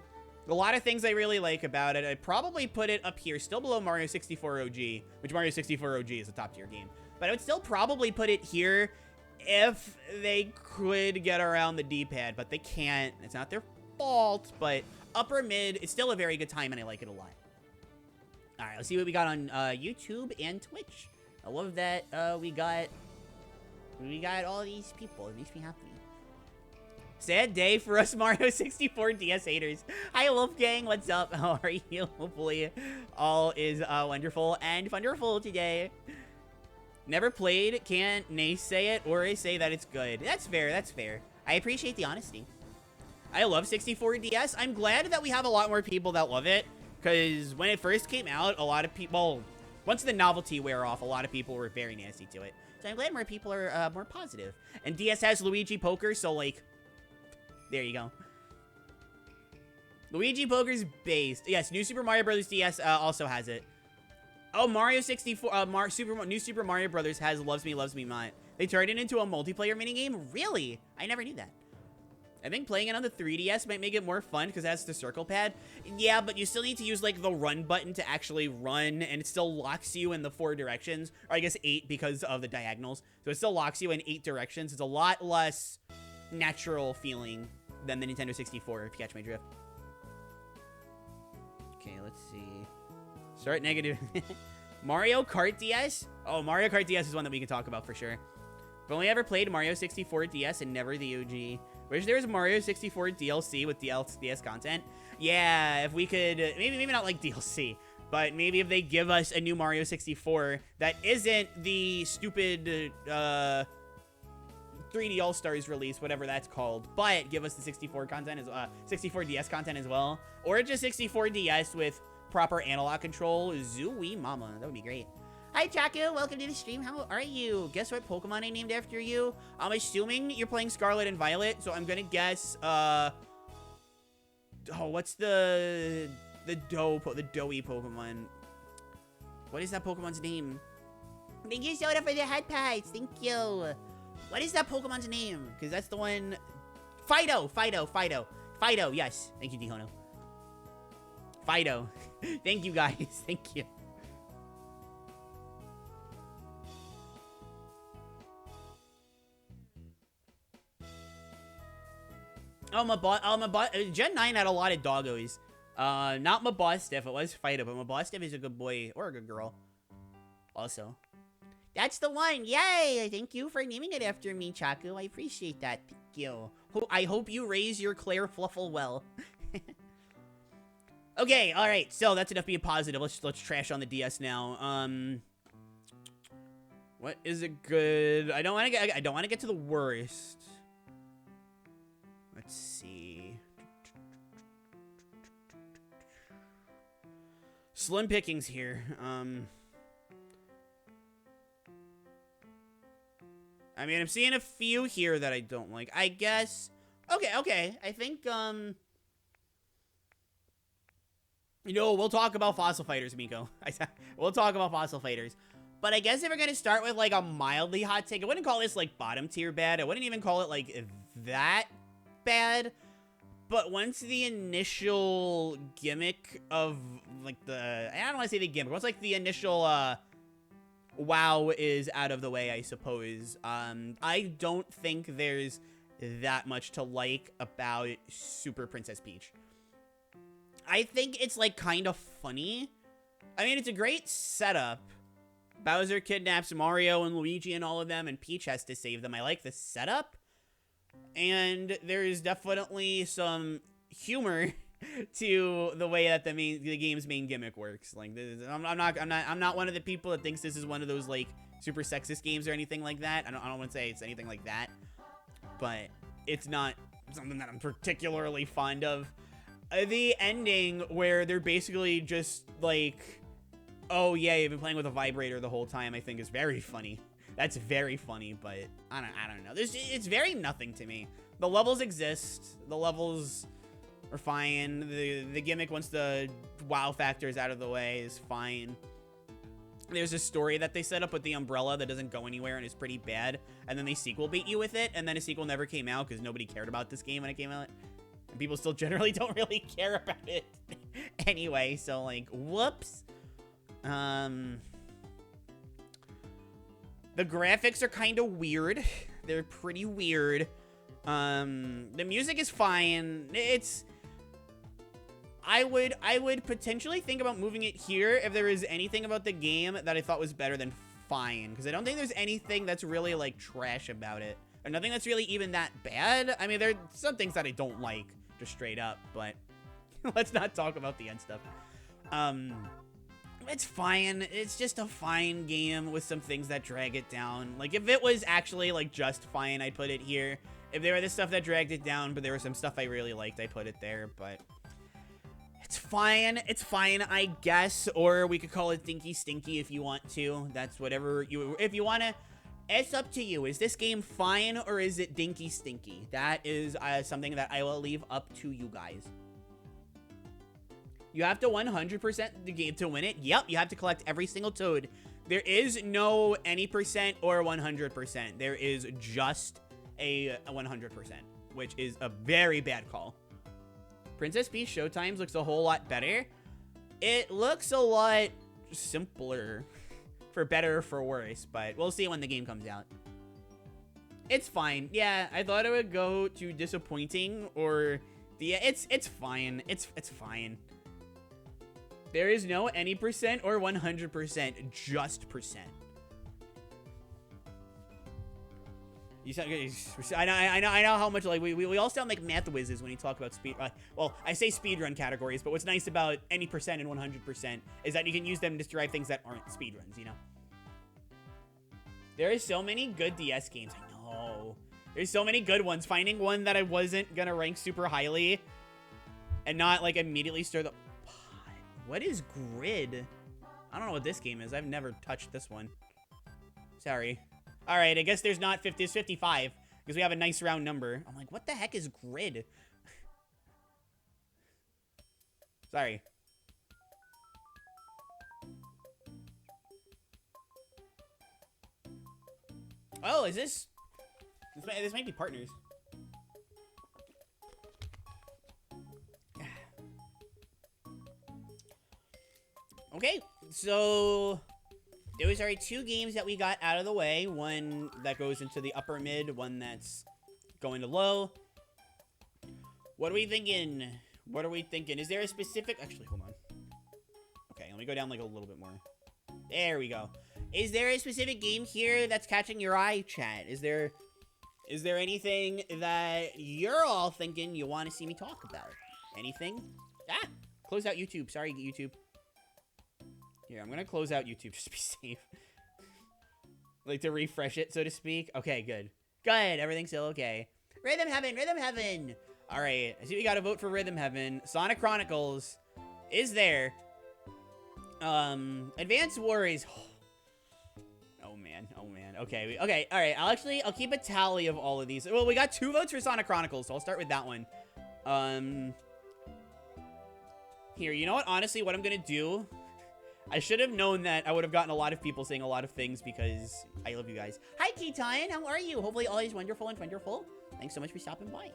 A lot of things I really like about it. I'd probably put it up here, still below Mario 64 OG, which Mario 64 OG is a top tier game. But I would still probably put it here if they could get around the D-pad, but they can't. It's not their fault, but upper mid, it's still a very good time, and I like it a lot. All right, let's see what we got on YouTube and Twitch. I love that we got all these people. It makes me happy. Sad day for us Mario 64 DS haters. Hi, Wolfgang. What's up? How are you? Hopefully all is wonderful and wonderful today. Never played. Can't naysay it or say that it's good. That's fair. That's fair. I appreciate the honesty. I love 64 DS. I'm glad that we have a lot more people that love it, because when it first came out, a lot of people, once the novelty wear off, a lot of people were very nasty to it. So I'm glad more people are more positive. And DS has Luigi Poker, so like, there you go. Luigi Poker's based. Yes, New Super Mario Bros. DS also has it. Oh, Mario 64, New Super Mario Bros. Has Loves Me, Loves Me Not. They turned it into a multiplayer minigame? Really? I never knew that. I think playing it on the 3DS might make it more fun because it has the circle pad. Yeah, but you still need to use like the run button to actually run, and it still locks you in the 4 directions, or I guess 8 because of the diagonals. So it still locks you in 8 directions. It's a lot less natural feeling than the Nintendo 64, if you catch my drift. Okay, let's see. Start negative. Mario Kart DS? Oh, Mario Kart DS is one that we can talk about for sure. I've only ever played Mario 64 DS and never the OG. Wish there was Mario 64 DLC with DS content. Yeah, if we could, maybe not like DLC, but maybe if they give us a new Mario 64 that isn't the stupid 3D All-Stars release, whatever that's called, but give us the 64 content as 64 DS content as well, or just 64 DS with proper analog control. Zooey mama, that would be great. Hi Chaku, welcome to the stream. How are you? Guess what Pokemon I named after you? I'm assuming you're playing Scarlet and Violet, so I'm gonna guess oh, what's the doughy Pokemon? What is that Pokemon's name? Thank you, Soda, for the head pats. Thank you. What is that Pokemon's name? Because that's the one. Fido. Yes. Thank you, Dihono. Fido. Thank you, guys. Thank you. Gen 9 had a lot of doggos. Not Mabostiff, it was Fido, but Mabostiff is a good boy, or a good girl. Also. That's the one! Yay! Thank you for naming it after me, Chaku. I appreciate that. Thank you. I hope you raise your Claire Fluffle well. Okay, alright, so that's enough being positive. Let's trash on the DS now. What is it good? I don't want to get to the worst. Let's see. Slim pickings here. I mean, I'm seeing a few here that I don't like. I guess. Okay. I think, you know, we'll talk about Fossil Fighters, Miko. We'll talk about Fossil Fighters. But I guess if we're going to start with, like, a mildly hot take, I wouldn't call this, like, bottom tier bad. I wouldn't even call it, like, that bad. But once the initial gimmick of, like, I don't want to say the gimmick. Once, like, the initial, WoW is out of the way, I suppose. I don't think there's that much to like about Super Princess Peach. I think it's, like, kind of funny. I mean, it's a great setup. Bowser kidnaps Mario and Luigi and all of them, and Peach has to save them. I like the setup. And there's definitely some humor to the way that the game's main gimmick works. Like, I'm not one of the people that thinks this is one of those, like, super sexist games or anything like that. I don't want to say it's anything like that, but it's not something that I'm particularly fond of. The ending where they're basically just like, oh yeah, you've been playing with a vibrator the whole time, I think is very funny. That's very funny, but I don't know. It's very nothing to me. The levels exist. The levels are fine. The gimmick, once the wow factor is out of the way, is fine. There's a story that they set up with the umbrella that doesn't go anywhere and is pretty bad. And then they sequel bait you with it, and then a sequel never came out because nobody cared about this game when it came out. And people still generally don't really care about it anyway, so, like, whoops. The graphics are kind of weird. They're pretty weird. The music is fine. I would potentially think about moving it here if there is anything about the game that I thought was better than fine, because I don't think there's anything that's really, like, trash about it, or nothing that's really even that bad. I mean, there are some things that I don't like, just straight up, but let's not talk about the end stuff. It's fine. It's just a fine game with some things that drag it down. Like, if it was actually, like, just fine, I'd put it here. If there were the stuff that dragged it down, but there was some stuff I really liked, I put it there, but it's fine. It's fine, I guess. Or we could call it Dinky Stinky if you want to. That's whatever you... If you want to... It's up to you. Is this game fine or is it Dinky Stinky? That is something that I will leave up to you guys. You have to 100% the game to win it. Yep, you have to collect every single toad. There is no any percent or 100%. There is just a 100%, which is a very bad call. Princess Peach Showtimes looks a whole lot better. It looks a lot simpler, for better or for worse, but we'll see when the game comes out. It's fine. Yeah, I thought it would go to disappointing or the it's fine. It's fine. There is no any percent or 100%, just percent. You sound, I know how much, like, we all sound like math whizzes when you talk about speed. Well, I say speedrun categories, but what's nice about any percent and 100% is that you can use them to derive things that aren't speedruns, you know? There is so many good DS games. I know. There's so many good ones. Finding one that I wasn't gonna rank super highly and not, like, immediately stir the... What is Grid? I don't know what this game is. I've never touched this one. Sorry. All right, I guess there's not 50, it's 55, because we have a nice round number. I'm like, what the heck is Grid? Sorry. Oh, is this... This might be partners. Okay, so... Those are 2 games that we got out of the way. One that goes into the upper mid, one that's going to low. What are we thinking? What are we thinking? Is there a specific... Actually, hold on. Okay, let me go down like a little bit more. There we go. Is there a specific game here that's catching your eye, chat? Is there anything that you're all thinking you want to see me talk about? Anything? Ah! Close out YouTube. Sorry, YouTube. Here, I'm gonna close out YouTube just to be safe. Like, to refresh it, so to speak. Okay, good. Good, everything's still okay. Rhythm Heaven, Rhythm Heaven! Alright, I see we gotta vote for Rhythm Heaven. Sonic Chronicles is there. Advance Wars. Oh man, oh man. Okay, okay, alright, I'll keep a tally of all of these. Well, we got 2 votes for Sonic Chronicles, so I'll start with that one. Here, you know what? Honestly, what I'm gonna do... I should have known that I would have gotten a lot of people saying a lot of things because I love you guys. Hi, Keaton. How are you? Hopefully all is wonderful and wonderful. Thanks so much for stopping by.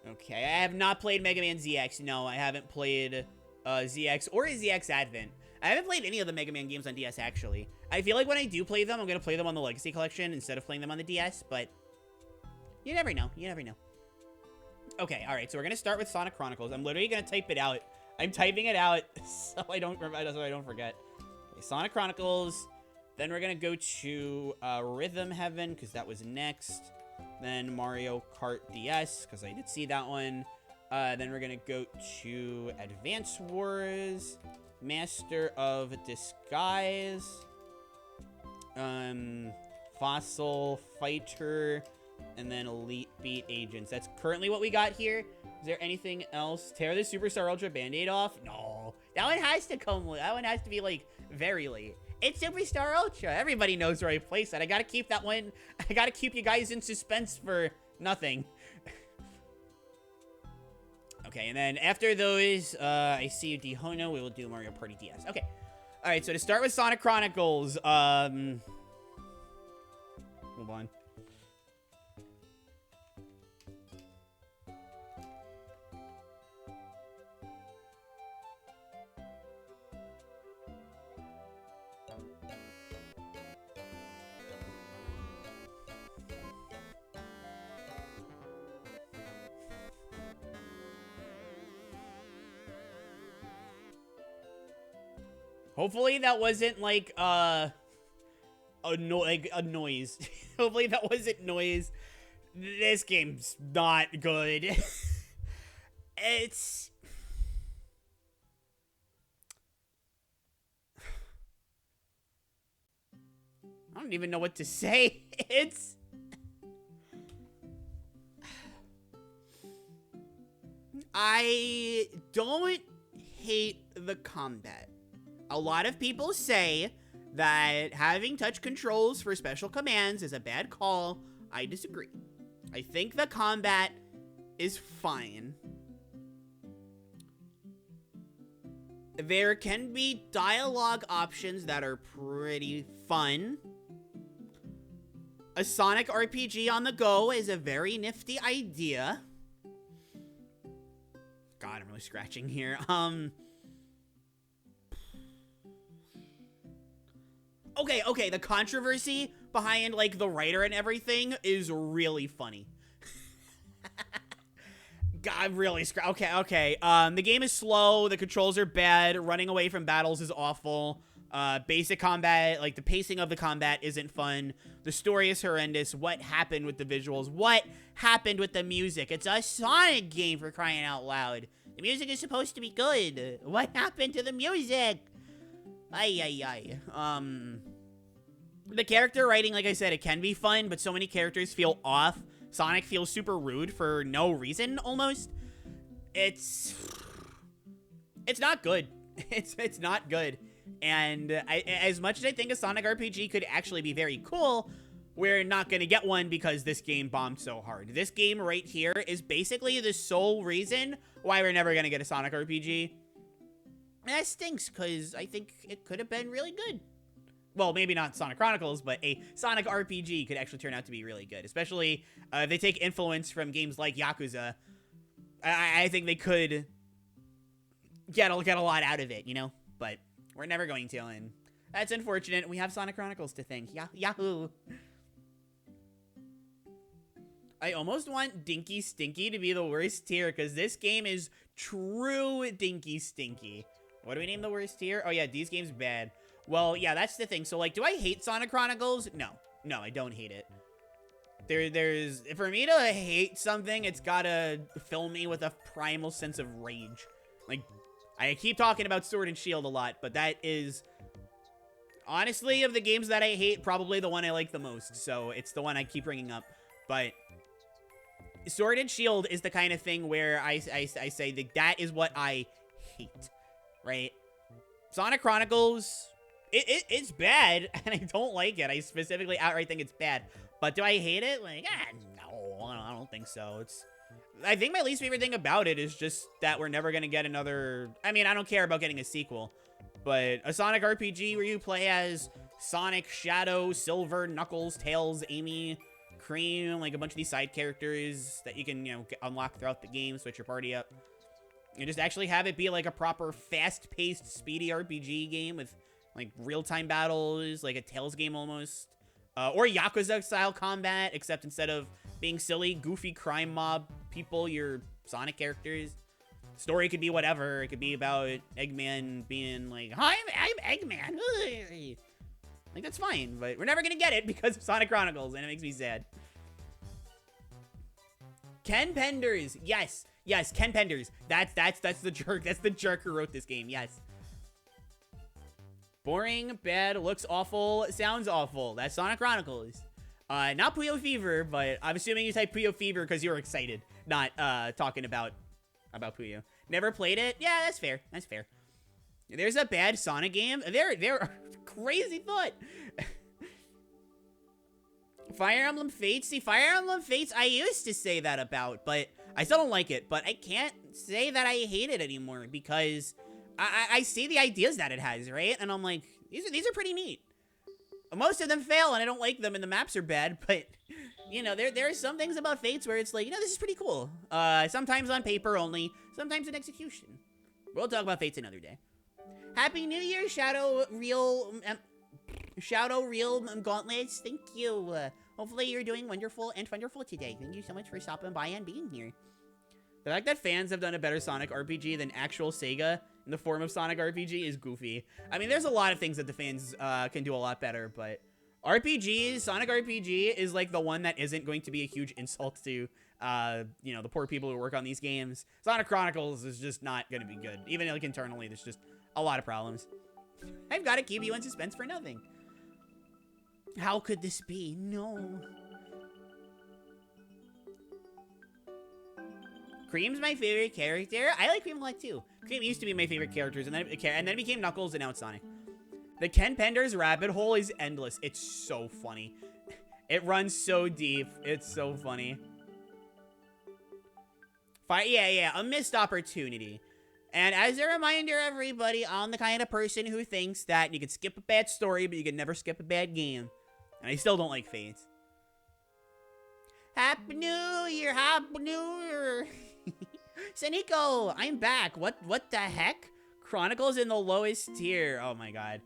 Okay, I have not played Mega Man ZX. No, I haven't played ZX or ZX Advent. I haven't played any of the Mega Man games on DS, actually. I feel like when I do play them, I'm going to play them on the Legacy Collection instead of playing them on the DS, but you never know. You never know. Okay, all right, so we're going to start with Sonic Chronicles. I'm literally going to type it out. I'm typing it out so I don't forget. Okay, Sonic Chronicles. Then we're gonna go to Rhythm Heaven because that was next. Then Mario Kart DS because I did see that one. Then we're gonna go to Advance Wars, Master of Disguise, Fossil Fighter, and then Elite Beat Agents. That's currently what we got here. Is there anything else? Tear the Superstar Ultra Band-Aid off? No. That one has to come late. That one has to be, like, very late. It's Superstar Ultra. Everybody knows where I place that. I gotta keep that one. I gotta keep you guys in suspense for nothing. Okay, and then after those, I see you, Dihono. We will do Mario Party DS. Okay. All right, so to start with Sonic Chronicles, hold on. Hopefully that wasn't like a noise. Hopefully that wasn't noise. This game's not good. It's I don't even know what to say. It's I don't hate the combat. A lot of people say that having touch controls for special commands is a bad call. I disagree. I think the combat is fine. There can be dialogue options that are pretty fun. A Sonic RPG on the go is a very nifty idea. God, I'm really scratching here. Okay, the controversy behind, like, the writer and everything is really funny. God, really okay. The game is slow, the controls are bad, running away from battles is awful. Basic combat, like, the pacing of the combat isn't fun. The story is horrendous. What happened with the visuals? What happened with the music? It's a Sonic game, for crying out loud. The music is supposed to be good. What happened to the music? Ay. The character writing, like I said, it can be fun, but so many characters feel off. Sonic feels super rude for no reason, almost. It's not good. It's not good. And as much as I think a Sonic RPG could actually be very cool, we're not going to get one because this game bombed so hard. This game right here is basically the sole reason why we're never going to get a Sonic RPG. And that stinks, because I think it could have been really good. Well, maybe not Sonic Chronicles, but a Sonic RPG could actually turn out to be really good. Especially if they take influence from games like Yakuza. I think they could get a lot out of it, you know? But we're never going to, and that's unfortunate. We have Sonic Chronicles to thank. Yahoo! I almost want Dinky Stinky to be the worst tier, because this game is true Dinky Stinky. What do we name the worst tier? Oh yeah, these games bad. Well, yeah, that's the thing. So, like, do I hate Sonic Chronicles? No, I don't hate it. There's for me to hate something, it's gotta fill me with a primal sense of rage. Like, I keep talking about Sword and Shield a lot, but that is, honestly, of the games that I hate, probably the one I like the most. So, it's the one I keep bringing up. But Sword and Shield is the kind of thing where I say that is what I hate, right? Sonic Chronicles, it's bad, and I don't like it. I specifically outright think it's bad. But do I hate it? Like, no, I don't think so. I think my least favorite thing about it is just that we're never going to get another... I mean, I don't care about getting a sequel, but a Sonic RPG where you play as Sonic, Shadow, Silver, Knuckles, Tails, Amy, Cream, like a bunch of these side characters that you can, you know, unlock throughout the game, switch your party up. And just actually have it be like a proper fast-paced, speedy RPG game with, like, real-time battles, like a Tails game almost. Or Yakuza-style combat, except instead of being silly, goofy crime mob people, you're Sonic characters. Story could be whatever. It could be about Eggman being like, "Hi, I'm Eggman." Like, that's fine, but we're never gonna get it because of Sonic Chronicles, and it makes me sad. Ken Penders, yes, Ken Penders. That's the jerk. That's the jerk who wrote this game. Yes. Boring, bad, looks awful, sounds awful. That's Sonic Chronicles. Not Puyo Fever, but I'm assuming you type Puyo Fever because you're excited, not talking about Puyo. Never played it? Yeah, that's fair. That's fair. There's a bad Sonic game. There crazy thought. Fire Emblem Fates. See, Fire Emblem Fates, I used to say that about, but I still don't like it. But I can't say that I hate it anymore because I see the ideas that it has, right? And I'm like, these are pretty neat. Most of them fail, and I don't like them, and the maps are bad, but, you know, there are some things about Fates where it's like, you know, this is pretty cool. Sometimes on paper only, sometimes in execution. We'll talk about Fates another day. Happy New Year, Shadow Real Gauntlets. Thank you. Hopefully you're doing wonderful and wonderful today. Thank you so much for stopping by and being here. The fact that fans have done a better Sonic RPG than actual Sega in the form of Sonic RPG is goofy. I mean, there's a lot of things that the fans can do a lot better, but Sonic RPG is like the one that isn't going to be a huge insult to, you know, the poor people who work on these games. Sonic Chronicles is just not going to be good. Even like internally, there's just a lot of problems. I've got to keep you in suspense for nothing. How could this be? No. Cream's my favorite character. I like Cream a lot too. Cream used to be my favorite characters, and then it became Knuckles, and now it's Sonic. The Ken Penders rabbit hole is endless. It's so funny. It runs so deep. It's so funny. Yeah, a missed opportunity. And as a reminder, everybody, I'm the kind of person who thinks that you can skip a bad story, but you can never skip a bad game. And I still don't like Fate. Happy New Year! Happy New Year! Saniko, I'm back. What the heck? Chronicles in the lowest tier. Oh my god.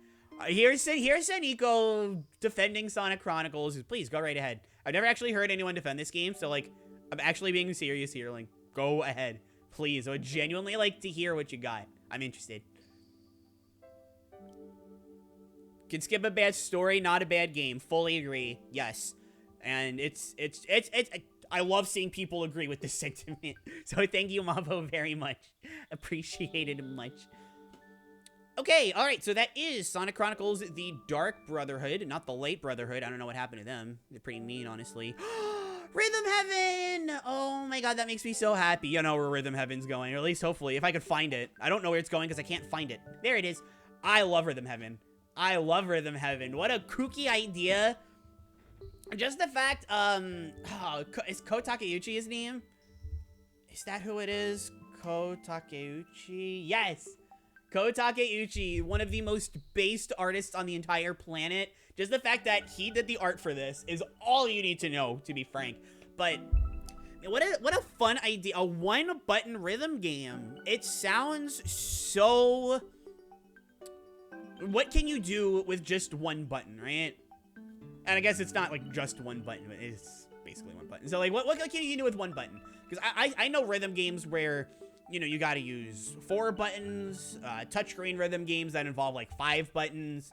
Here's Saniko defending Sonic Chronicles. Please, go right ahead. I've never actually heard anyone defend this game, so, like, I'm actually being serious here. Like, go ahead. Please, I would genuinely like to hear what you got. I'm interested. Can skip a bad story, not a bad game. Fully agree. Yes. And I love seeing people agree with this sentiment. So thank you, Mavo, very much. Appreciate it much. Okay, alright, so that is Sonic Chronicles The Dark Brotherhood, not the Late Brotherhood. I don't know what happened to them. They're pretty mean, honestly. Rhythm Heaven! Oh my god, that makes me so happy. You know where Rhythm Heaven's going, or at least hopefully, if I could find it. I don't know where it's going because I can't find it. There it is. I love Rhythm Heaven. I love Rhythm Heaven. What a kooky idea. Just the fact, is Ko Takeuchi his name? Is that who it is? Ko Takeuchi? Yes! Ko Takeuchi, one of the most based artists on the entire planet. Just the fact that he did the art for this is all you need to know, to be frank. But what a fun idea. A one-button rhythm game. It sounds so... What can you do with just one button, right? And I guess it's not like just one button, but it's basically one button. So like, what can you do with one button? Because I know rhythm games where, you know, you got to use 4 buttons, touchscreen rhythm games that involve like 5 buttons,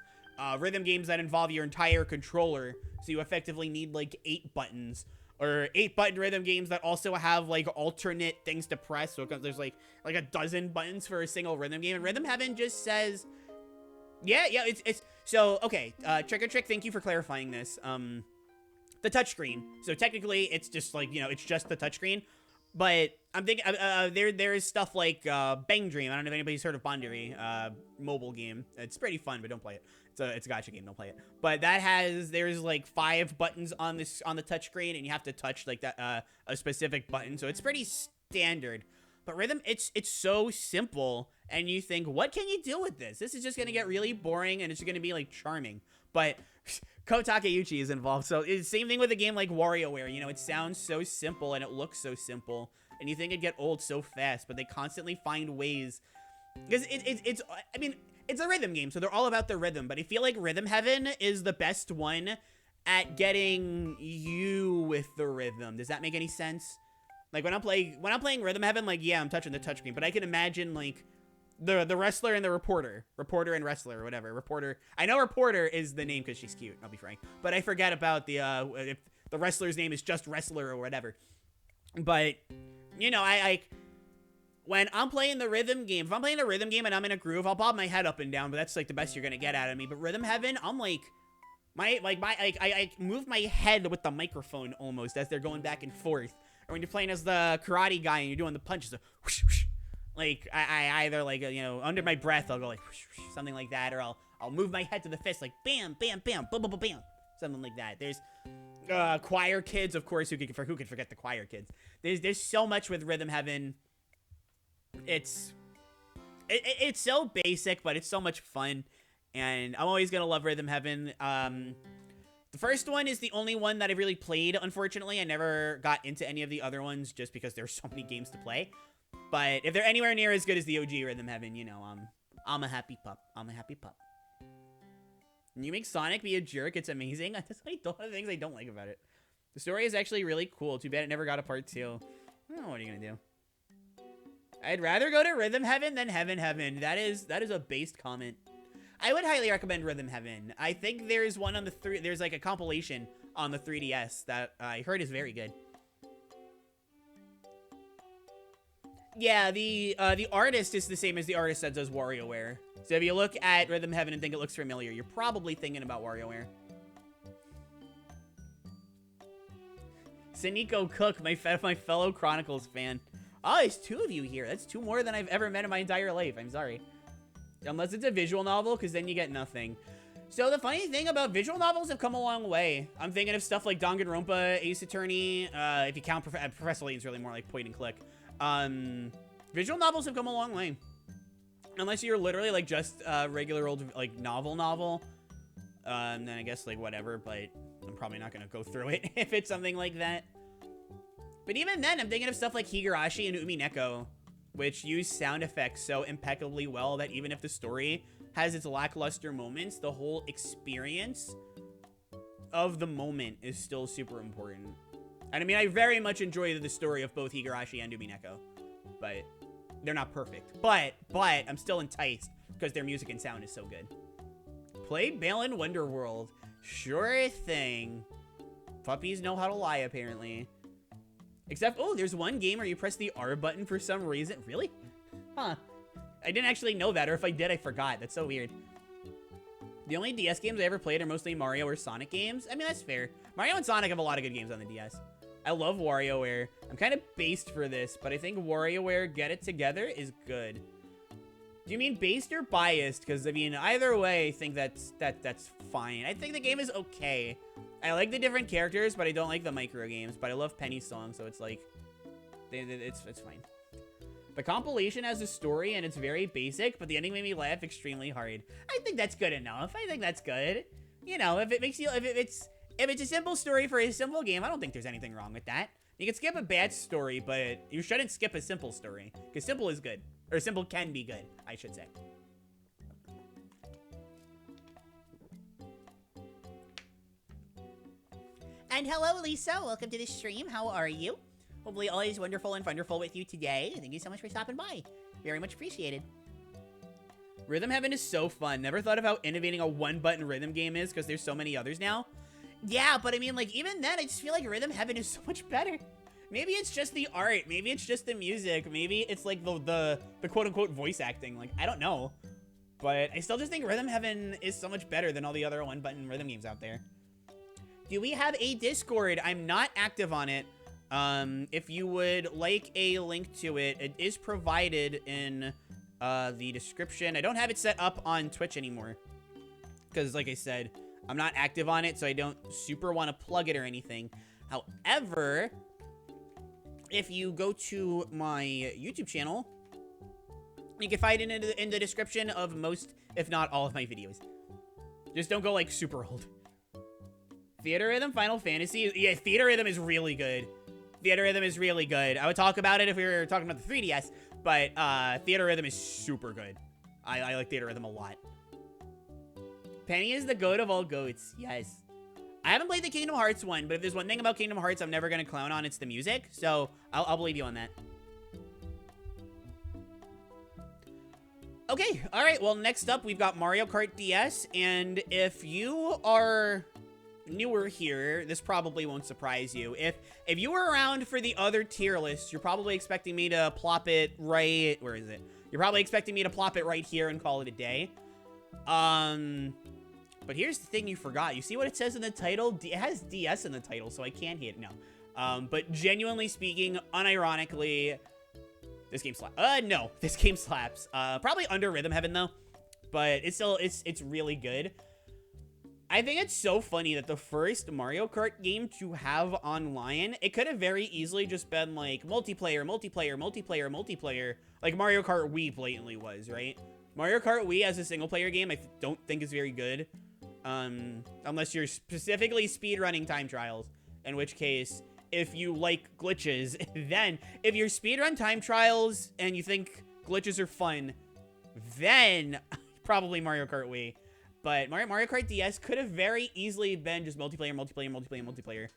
rhythm games that involve your entire controller, so you effectively need like 8 buttons, or 8-button rhythm games that also have like alternate things to press. So there's like a dozen buttons for a single rhythm game. And Rhythm Heaven just says, yeah, it's so okay. Trick or Trick, thank you for clarifying this. The touchscreen. So technically, it's just like, you know, it's just the touchscreen. But I'm thinking there is stuff like Bang Dream. I don't know if anybody's heard of Bandiri, mobile game. It's pretty fun, but don't play it. It's a gacha game. Don't play it. But that there's like 5 buttons on the touchscreen, and you have to touch like that a specific button. So it's pretty standard. But Rhythm, it's so simple, and you think, what can you do with this? This is just gonna get really boring, and it's gonna be like charming. But Ko Takeuchi is involved, so it's the same thing with a game like WarioWare. You know, it sounds so simple and it looks so simple, and you think it'd get old so fast, but they constantly find ways. Because I mean, it's a rhythm game, so they're all about the rhythm. But I feel like Rhythm Heaven is the best one at getting you with the rhythm. Does that make any sense? Like when I'm playing Rhythm Heaven, like, yeah, I'm touching the touchscreen, but I can imagine like the wrestler and the reporter and wrestler or whatever. Reporter, I know Reporter is the name because she's cute, I'll be frank, but I forget about the if the wrestler's name is just Wrestler or whatever. But you know, when I'm playing the rhythm game, if I'm playing the rhythm game and I'm in a groove, I'll bob my head up and down, but that's like the best you're gonna get out of me. But Rhythm Heaven, I'm like, I move my head with the microphone almost as they're going back and forth. Or when you're playing as the karate guy and you're doing the punches, so whoosh, whoosh. Like I either like, you know, under my breath I'll go like whoosh, whoosh, something like that, or I'll move my head to the fist like bam, bam, bam, bam, bam, bam, bam, something like that. There's choir kids, of course. Who could forget the choir kids? There's so much with Rhythm Heaven. It's so basic, but it's so much fun, and I'm always gonna love Rhythm Heaven. The first one is the only one that I really played, unfortunately. I never got into any of the other ones just because there's so many games to play. But if they're anywhere near as good as the OG Rhythm Heaven, you know, I'm a happy pup. I'm a happy pup. And you make Sonic be a jerk, it's amazing. That's like one of the things I don't like about it. The story is actually really cool. Too bad it never got a part 2. I don't know, what are you gonna do? I'd rather go to Rhythm Heaven than Heaven Heaven. That is a based comment. I would highly recommend Rhythm Heaven. I think there's one on the there's like a compilation on the 3DS that I heard is very good. Yeah, the artist is the same as the artist that does WarioWare. So if you look at Rhythm Heaven and think it looks familiar, you're probably thinking about WarioWare. Siniko Cook, my fellow Chronicles fan. Oh, there's 2 of you here. That's 2 more than I've ever met in my entire life. I'm sorry. Unless it's a visual novel, because then you get nothing. So the funny thing about visual novels have come a long way. I'm thinking of stuff like Danganronpa, Ace Attorney. If you count Professor Layton's really more like point and click. Visual novels have come a long way. Unless you're literally like just a regular old like novel. Then I guess like whatever, but I'm probably not gonna go through it if it's something like that. But even then, I'm thinking of stuff like Higurashi and Umineko, which use sound effects so impeccably well that even if the story has its lackluster moments, the whole experience of the moment is still super important. And I mean, I very much enjoy the story of both Higurashi and Umineko, but they're not perfect. But I'm still enticed because their music and sound is so good. Play Balan Wonderworld. Sure thing. Puppies know how to lie, apparently. Except, oh, there's one game where you press the R button for some reason. Really? Huh. I didn't actually know that, or if I did, I forgot. That's so weird. The only DS games I ever played are mostly Mario or Sonic games. I mean, that's fair. Mario and Sonic have a lot of good games on the DS. I love WarioWare. I'm kind of based for this, but I think WarioWare Get It Together is good. Do you mean based or biased? Because, I mean, either way, I think that's fine. I think the game is okay. I like the different characters, but I don't like the micro games. But I love Penny's song, so it's like, it's fine. The compilation has a story, and it's very basic, but the ending made me laugh extremely hard. I think that's good enough. I think that's good. You know, if it's a simple story for a simple game, I don't think there's anything wrong with that. You can skip a bad story, but you shouldn't skip a simple story, because simple is good. Or simple can be good, I should say. And hello, Lisa. Welcome to the stream. How are you? Hopefully all is wonderful and wonderful with you today. Thank you so much for stopping by. Very much appreciated. Rhythm Heaven is so fun. Never thought of how innovating a one-button rhythm game is because there's so many others now. Yeah, but I mean, like, even then, I just feel like Rhythm Heaven is so much better. Maybe it's just the art. Maybe it's just the music. Maybe it's, like, the quote-unquote voice acting. Like, I don't know. But I still just think Rhythm Heaven is so much better than all the other one-button rhythm games out there. Do we have a Discord? I'm not active on it. If you would like a link to it, it is provided in the description. I don't have it set up on Twitch anymore because, like I said, I'm not active on it, so I don't super want to plug it or anything. However, if you go to my YouTube channel, you can find it in the description of most, if not all, of my videos. Just don't go, like, super old. Theatrhythm Final Fantasy? Yeah, Theatrhythm is really good. Theatrhythm is really good. I would talk about it if we were talking about the 3DS, but Theatrhythm is super good. I like Theatrhythm a lot. Penny is the goat of all goats. Yes. I haven't played the Kingdom Hearts one, but if there's one thing about Kingdom Hearts I'm never going to clown on, it's the music. So I'll believe you on that. Okay, all right. Well, next up, we've got Mario Kart DS. And if you are newer here, this probably won't surprise you. If you were around for the other tier list, you're probably expecting me to plop it right... Where is it? You're probably expecting me to plop it right here and call it a day. But here's the thing you forgot. You see what it says in the title? It has DS in the title, so I can't hit no. But genuinely speaking, unironically, this game slaps. No, this game slaps. Probably under Rhythm Heaven though, but it's still it's really good. I think it's so funny that the first Mario Kart game to have online, it could have very easily just been like multiplayer, like Mario Kart Wii blatantly was, right? Mario Kart Wii as a single player game, I don't think is very good. Unless you're specifically speedrunning time trials, in which case, if you like glitches, then if you're speedrun time trials and you think glitches are fun, then probably Mario Kart Wii. But Mario Kart DS could have very easily been just multiplayer.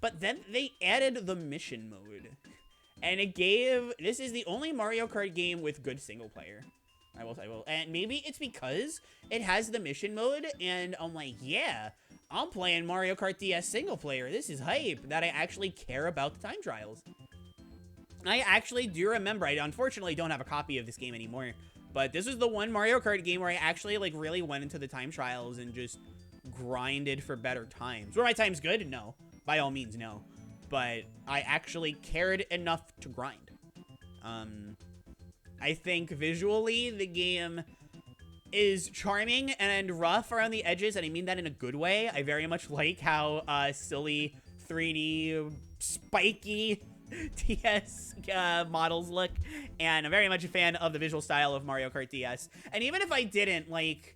But then they added the mission mode. And this is the only Mario Kart game with good single player. I will. And maybe it's because it has the mission mode, and I'm like, yeah, I'm playing Mario Kart DS single player. This is hype, that I actually care about the time trials. I actually do remember, I unfortunately don't have a copy of this game anymore, but this was the one Mario Kart game where I actually, like, really went into the time trials and just grinded for better times. Were my times good? No. By all means, no. But I actually cared enough to grind. I think visually the game is charming and rough around the edges, and I mean that in a good way. I very much like how silly 3D spiky DS models look, and I'm very much a fan of the visual style of Mario Kart DS. And even if I didn't, like...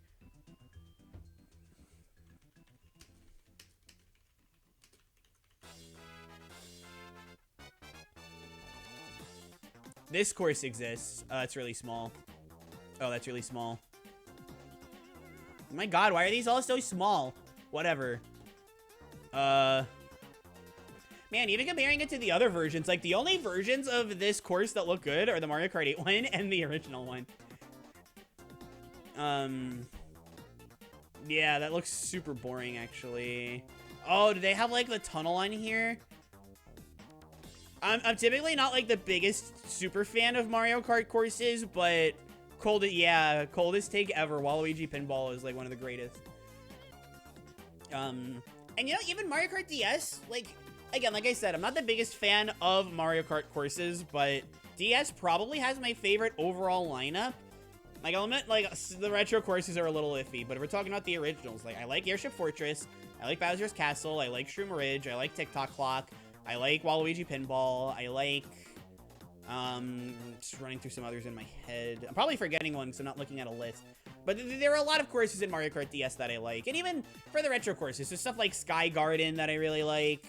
This course exists. It's really small. Oh, that's really small. Oh my god, why are these all so small? Whatever. Man, even comparing it to the other versions, like, the only versions of this course that look good are the Mario Kart 8 one and the original one. Yeah, that looks super boring, actually. Oh, do they have, like, the tunnel on here? I'm typically not, like, the biggest super fan of Mario Kart courses, but coldest take ever. Waluigi Pinball is, like, one of the greatest. And, you know, even Mario Kart DS, like, again, like I said, I'm not the biggest fan of Mario Kart courses, but DS probably has my favorite overall lineup. Like, I'll admit, like, the retro courses are a little iffy, but if we're talking about the originals, like, I like Airship Fortress, I like Bowser's Castle, I like Shroom Ridge, I like TikTok Clock, I like Waluigi Pinball, I like, just running through some others in my head. I'm probably forgetting one because I'm not looking at a list. But there are a lot of courses in Mario Kart DS that I like. And even for the retro courses, there's stuff like Sky Garden that I really like.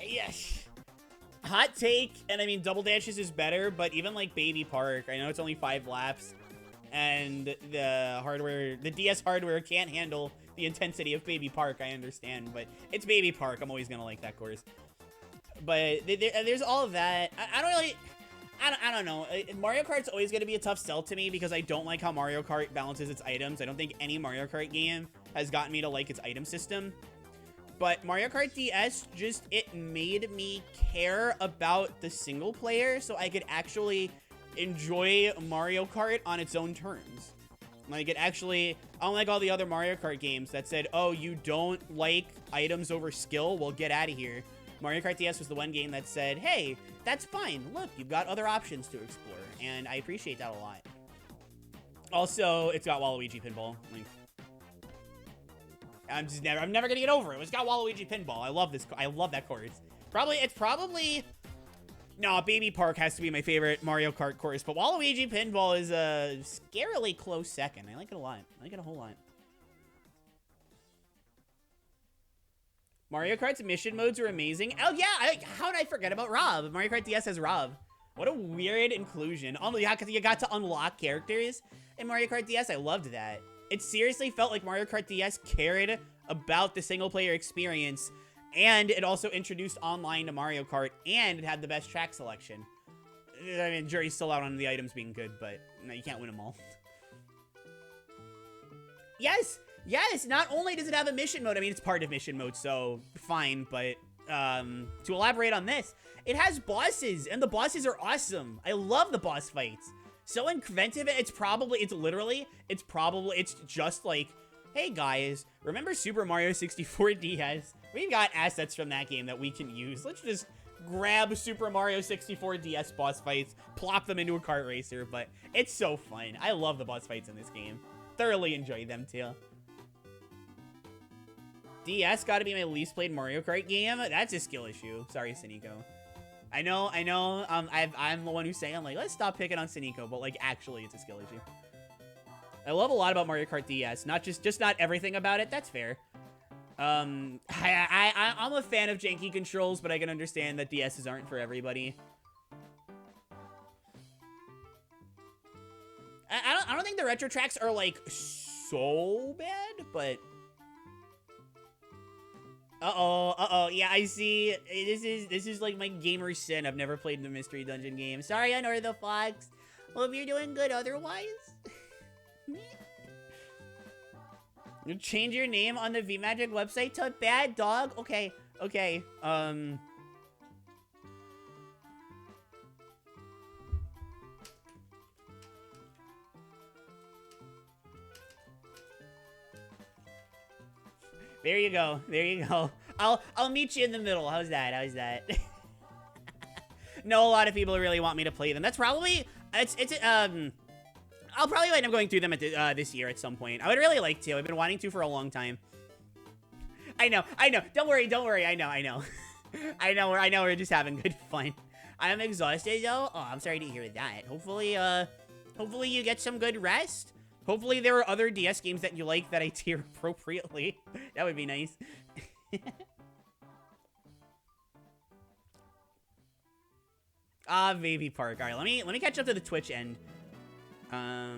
Yes. Hot take, and I mean, Double Dashes is better, but even like Baby Park, I know it's only 5 laps. And the DS hardware can't handle the intensity of Baby Park, I understand, but it's Baby Park, I'm always gonna like that course. But there's all of that. I don't know. Mario Kart's always gonna be a tough sell to me because I don't like how Mario Kart balances its items. I don't think any Mario Kart game has gotten me to like its item system. But Mario Kart DS, it made me care about the single player so I could actually enjoy Mario Kart on its own terms. Like, it actually, unlike all the other Mario Kart games that said, oh, you don't like items over skill, well, get out of here. Mario Kart DS was the one game that said, hey, that's fine. Look, you've got other options to explore. And I appreciate that a lot. Also, it's got Waluigi Pinball. Like, I'm never gonna get over it. It's got Waluigi Pinball. I love that course. It's probably... No, Baby Park has to be my favorite Mario Kart course, but Waluigi Pinball is a scarily close second. I like it a lot. I like it a whole lot. Mario Kart's mission modes are amazing. Oh, yeah. How did I forget about Rob? Mario Kart DS has Rob. What a weird inclusion. Oh, yeah, because you got to unlock characters in Mario Kart DS. I loved that. It seriously felt like Mario Kart DS cared about the single-player experience, and it also introduced online to Mario Kart, and it had the best track selection. I mean, jury's still out on the items being good, but no, you can't win them all. Yes! Yes! Not only does it have a mission mode, I mean, it's part of mission mode, so fine, but to elaborate on this, it has bosses, and the bosses are awesome. I love the boss fights. So inventive, it's just like, hey guys, remember Super Mario 64 DS? We've got assets from that game that we can use. Let's just grab Super Mario 64 DS boss fights, plop them into a kart racer, but it's so fun. I love the boss fights in this game. Thoroughly enjoy them too. DS gotta be my least played Mario Kart game. That's a skill issue. Sorry, Sinico. I know, I'm the one who's saying, like, let's stop picking on Sinico, but, like, actually, it's a skill issue. I love a lot about Mario Kart DS, just not everything about it, that's fair. I'm a fan of janky controls, but I can understand that DSs aren't for everybody. I don't think the retro tracks are, like, so bad, but... Yeah, I see. This is like my gamer sin. I've never played the Mystery Dungeon game. Sorry, Unorthofox. Hope you're doing good otherwise. You change your name on the VMagic website to Bad Dog? Okay, okay. There you go. There you go. I'll meet you in the middle. How's that? How's that? No, a lot of people really want me to play them. That's probably I'll probably end up going through them at this year at some point. I would really like to. I've been wanting to for a long time. I know. Don't worry. I know. I know. We're just having good fun. I'm exhausted though. Oh, I'm sorry to hear that. Hopefully you get some good rest. Hopefully there are other DS games that you like that I tier appropriately. That would be nice. Baby Park. All right, let me catch up to the Twitch end. Yeah.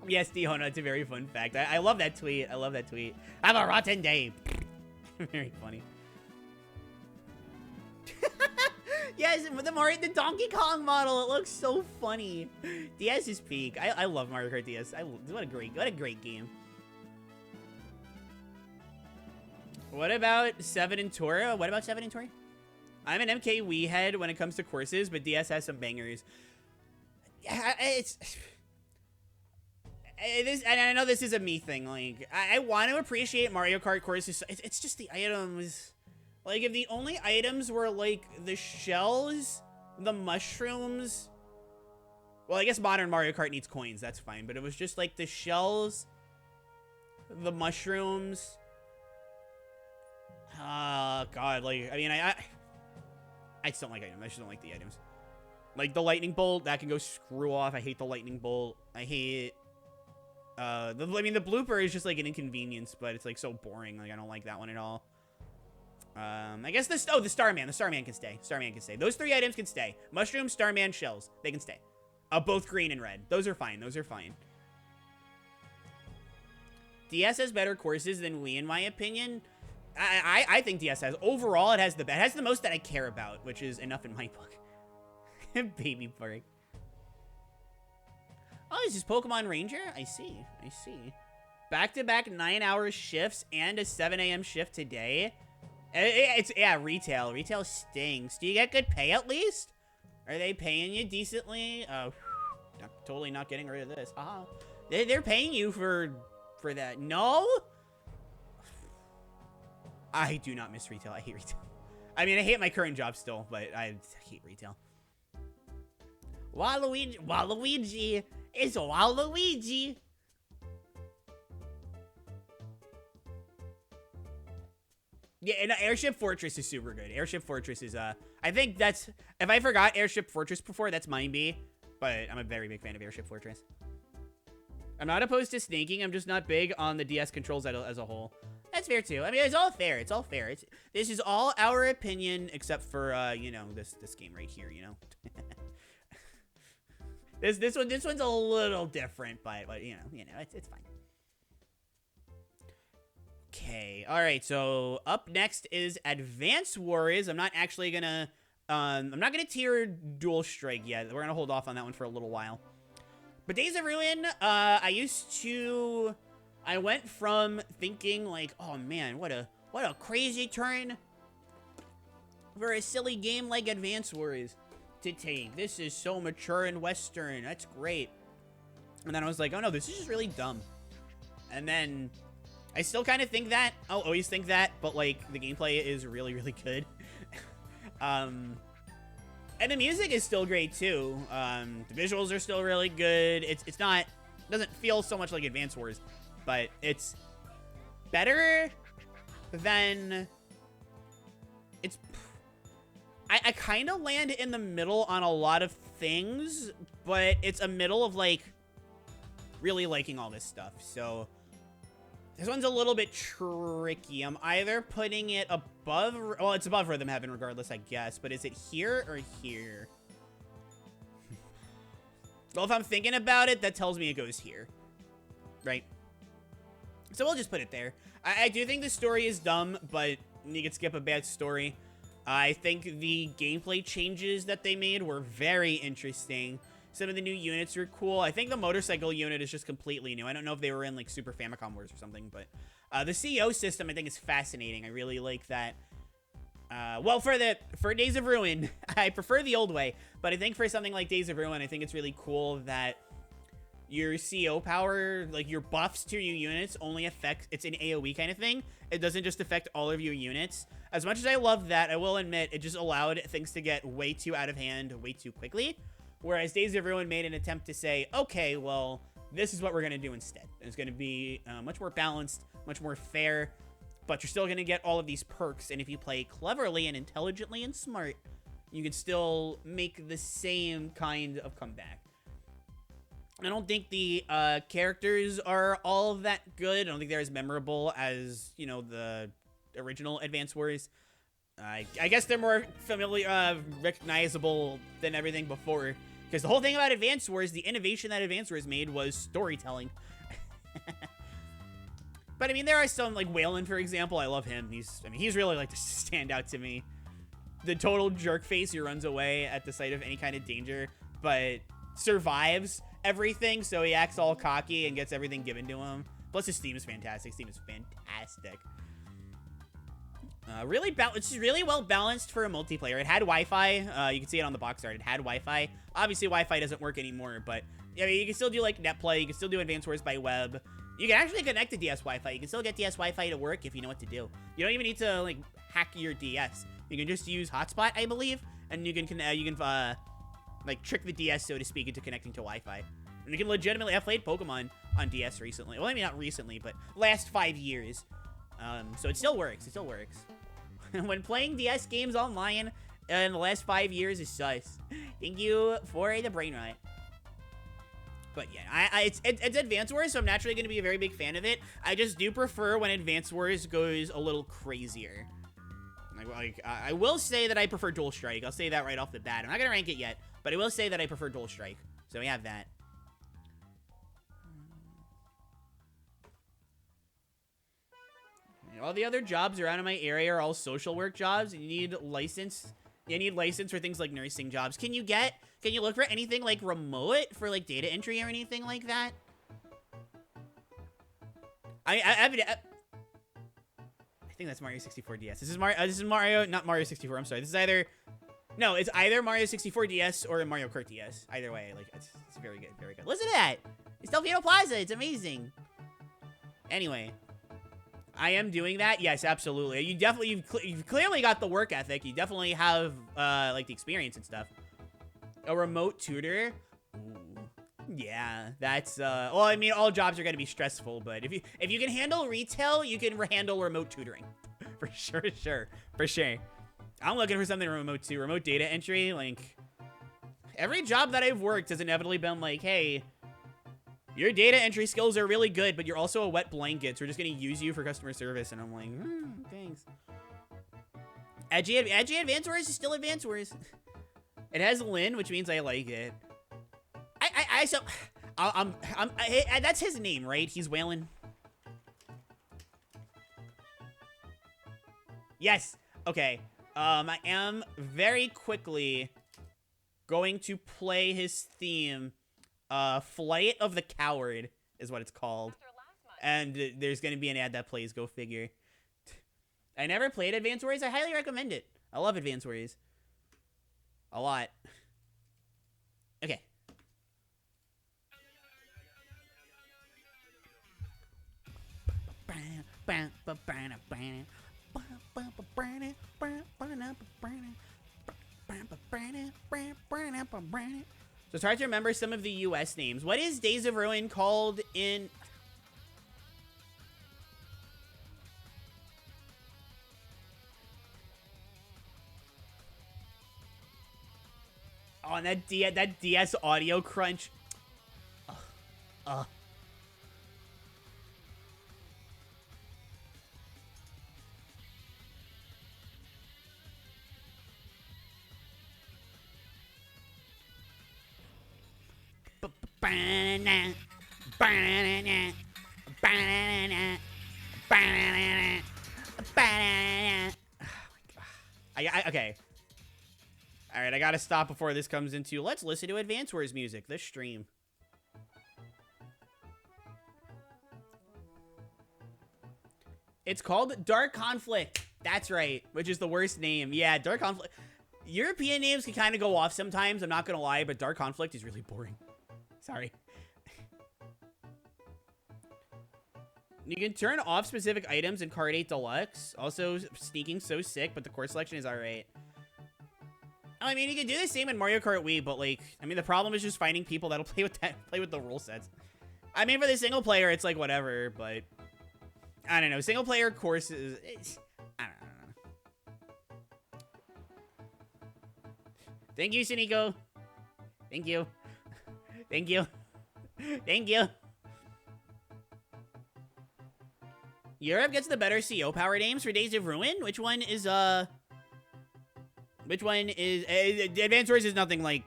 Yes, Dihona, it's a very fun fact. I love that tweet. I love that tweet. Have a rotten day. Very funny. Yes, the Donkey Kong model. It looks so funny. DS is peak. I love Mario Kart DS. What a great game. What about 7 and Tori? What about 7 and Tori? I'm an MK Wii head when it comes to courses, but DS has some bangers. And I know this is a me thing. Like, I want to appreciate Mario Kart courses. It's just the items. Like, if the only items were, like, the shells, the mushrooms... Well, I guess modern Mario Kart needs coins. That's fine. But it was just, like, the shells, the mushrooms... God, like, I mean, I just don't like items. I just don't like the items. Like, the lightning bolt, that can go screw off. I hate the lightning bolt. I hate... I mean, the blooper is just, like, an inconvenience, but it's, like, so boring. Like, I don't like that one at all. I guess the Starman. The Starman can stay. Starman can stay. Those 3 items can stay. Mushroom, Starman, shells. They can stay. Both green and red. Those are fine. Those are fine. DS has better courses than Wii, in my opinion. I think DS has. Overall, it has the most that I care about, which is enough in my book. Baby Park. Oh, is this Pokemon Ranger? I see. Back-to-back 9-hour shifts and a 7 a.m. shift today. Yeah, retail. Retail stinks. Do you get good pay at least? Are they paying you decently? Oh, totally not getting rid of this. They're paying you for that. No? I do not miss retail. I hate retail. I mean, I hate my current job still, but I hate retail. Waluigi. It's Waluigi. Yeah, and Airship Fortress is super good. Airship Fortress is, I think that's, if I forgot Airship Fortress before, that's mine be. But I'm a very big fan of Airship Fortress. I'm not opposed to snaking. I'm just not big on the DS controls as a whole. That's fair too. I mean, it's all fair. It's all fair. This is all our opinion, except for you know, this game right here. You know, this one's a little different, but you know, it's fine. Okay. All right. So up next is Advance Wars. I'm not actually gonna tier Dual Strike yet. We're gonna hold off on that one for a little while. But Days of Ruin, I went from thinking like, oh man, what a crazy turn for a silly game like Advance Wars to take. This is so mature and Western. That's great. And then I was like, oh no, this is just really dumb. And then I still kind of think that. I'll always think that, but like the gameplay is really, really good. And the music is still great too. The visuals are still really good. It doesn't feel so much like Advance Wars, but it's better than I kind of land in the middle on a lot of things, but it's a middle of like really liking all this stuff. So this one's a little bit tricky. I'm either putting it above, well, it's above Rhythm Heaven regardless, I guess, but is it here or here? Well, if I'm thinking about it, that tells me it goes here. Right? So we'll just put it there. I do think the story is dumb, but you could skip a bad story. I think the gameplay changes that they made were very interesting. Some of the new units are cool. I think the motorcycle unit is just completely new. I don't know if they were in like Super Famicom Wars or something, but the CO system I think is fascinating. I really like that. Well, for Days of Ruin, I prefer the old way, but I think for something like Days of Ruin, I think it's really cool that your CO power, like your buffs to your units, only affect, it's an AoE kind of thing. It doesn't just affect all of your units. As much as I love that, I will admit, it just allowed things to get way too out of hand way too quickly. Whereas Days of Ruin made an attempt to say, okay, well, this is what we're going to do instead. It's going to be much more balanced, much more fair, but you're still going to get all of these perks. And if you play cleverly and intelligently and smart, you can still make the same kind of comeback. I don't think the characters are all that good. I don't think they're as memorable as, you know, the original Advance Wars. I guess they're more familiar, recognizable than everything before. Because the whole thing about Advance Wars, the innovation that Advance Wars made was storytelling. But I mean, there are some, like Waylon, for example. I love him. He's really like the standout to me. The total jerk face who runs away at the sight of any kind of danger, but survives everything, so he acts all cocky and gets everything given to him. Plus his theme is fantastic. His theme is fantastic. It's really well balanced for a multiplayer. It had Wi-Fi. You can see it on the box art. It had Wi-Fi. Obviously, Wi-Fi doesn't work anymore, but I mean, you can still do like NetPlay. You can still do Advance Wars by web. You can actually connect to DS Wi-Fi. You can still get DS Wi-Fi to work if you know what to do. You don't even need to like hack your DS. You can just use hotspot, I believe, and you can like trick the DS, so to speak, into connecting to Wi-Fi. And you can legitimately. I've played Pokemon on DS recently. Well, I mean not recently, but last 5 years. So it still works. It still works. When playing DS games online in the last 5 years is sus. Thank you for the brain rot. But yeah, it's Advance Wars, so I'm naturally going to be a very big fan of it. I just do prefer when Advance Wars goes a little crazier. I will say that I prefer Dual Strike. I'll say that right off the bat. I'm not going to rank it yet, but I will say that I prefer Dual Strike. So we have that. All the other jobs around in my area are all social work jobs. You need license. You need license for things like nursing jobs. Can you look for anything like remote for like data entry or anything like that? I think that's Mario 64 DS. This is Mario, not Mario 64. I'm sorry. This is either, no, it's either Mario 64 DS or Mario Kart DS. Either way, like it's very good, very good. Listen to that. It's Delfino Plaza. It's amazing. Anyway. I am doing that. Yes, absolutely. You've clearly got the work ethic. You definitely have like the experience and stuff. A remote tutor. Ooh. Yeah, that's well, I mean, all jobs are going to be stressful, but if you can handle retail, you can handle remote tutoring. For sure. I'm looking for something remote too. Remote data entry, like every job that I've worked has inevitably been like, "Hey, your data entry skills are really good, but you're also a wet blanket, so we're just going to use you for customer service." And I'm like, thanks. Edgy Advance Wars is still Advance Wars. It has Lynn, which means I like it. That's his name, right? He's Waylon. Yes. Okay. I am very quickly going to play his theme. Flight of the Coward is what it's called. And there's going to be an ad that plays, go figure. I never played Advance Wars. I highly recommend it. I love Advance Wars. A lot. Okay. So it's hard to remember some of the US names. What is Days of Ruin called in... Oh, and that DS audio crunch. Banana, banana, banana, banana, banana. Okay. All right, I gotta stop before this comes into. Let's listen to Advance Wars music. This stream. It's called Dark Conflict. That's right, which is the worst name. Yeah, Dark Conflict. European names can kind of go off sometimes, I'm not gonna lie, but Dark Conflict is really boring. Sorry. You can turn off specific items in Card 8 Deluxe. Also, sneaking so sick, but the core selection is alright. I mean, you can do the same in Mario Kart Wii, but like, I mean, the problem is just finding people that'll play with the rule sets. I mean, for the single player, it's like whatever, but I don't know. Single player courses, I don't know. Thank you, Shiniko. Thank you. Thank you. Thank you. Europe gets the better CO power names for Days of Ruin. Which one is Advance Wars is nothing like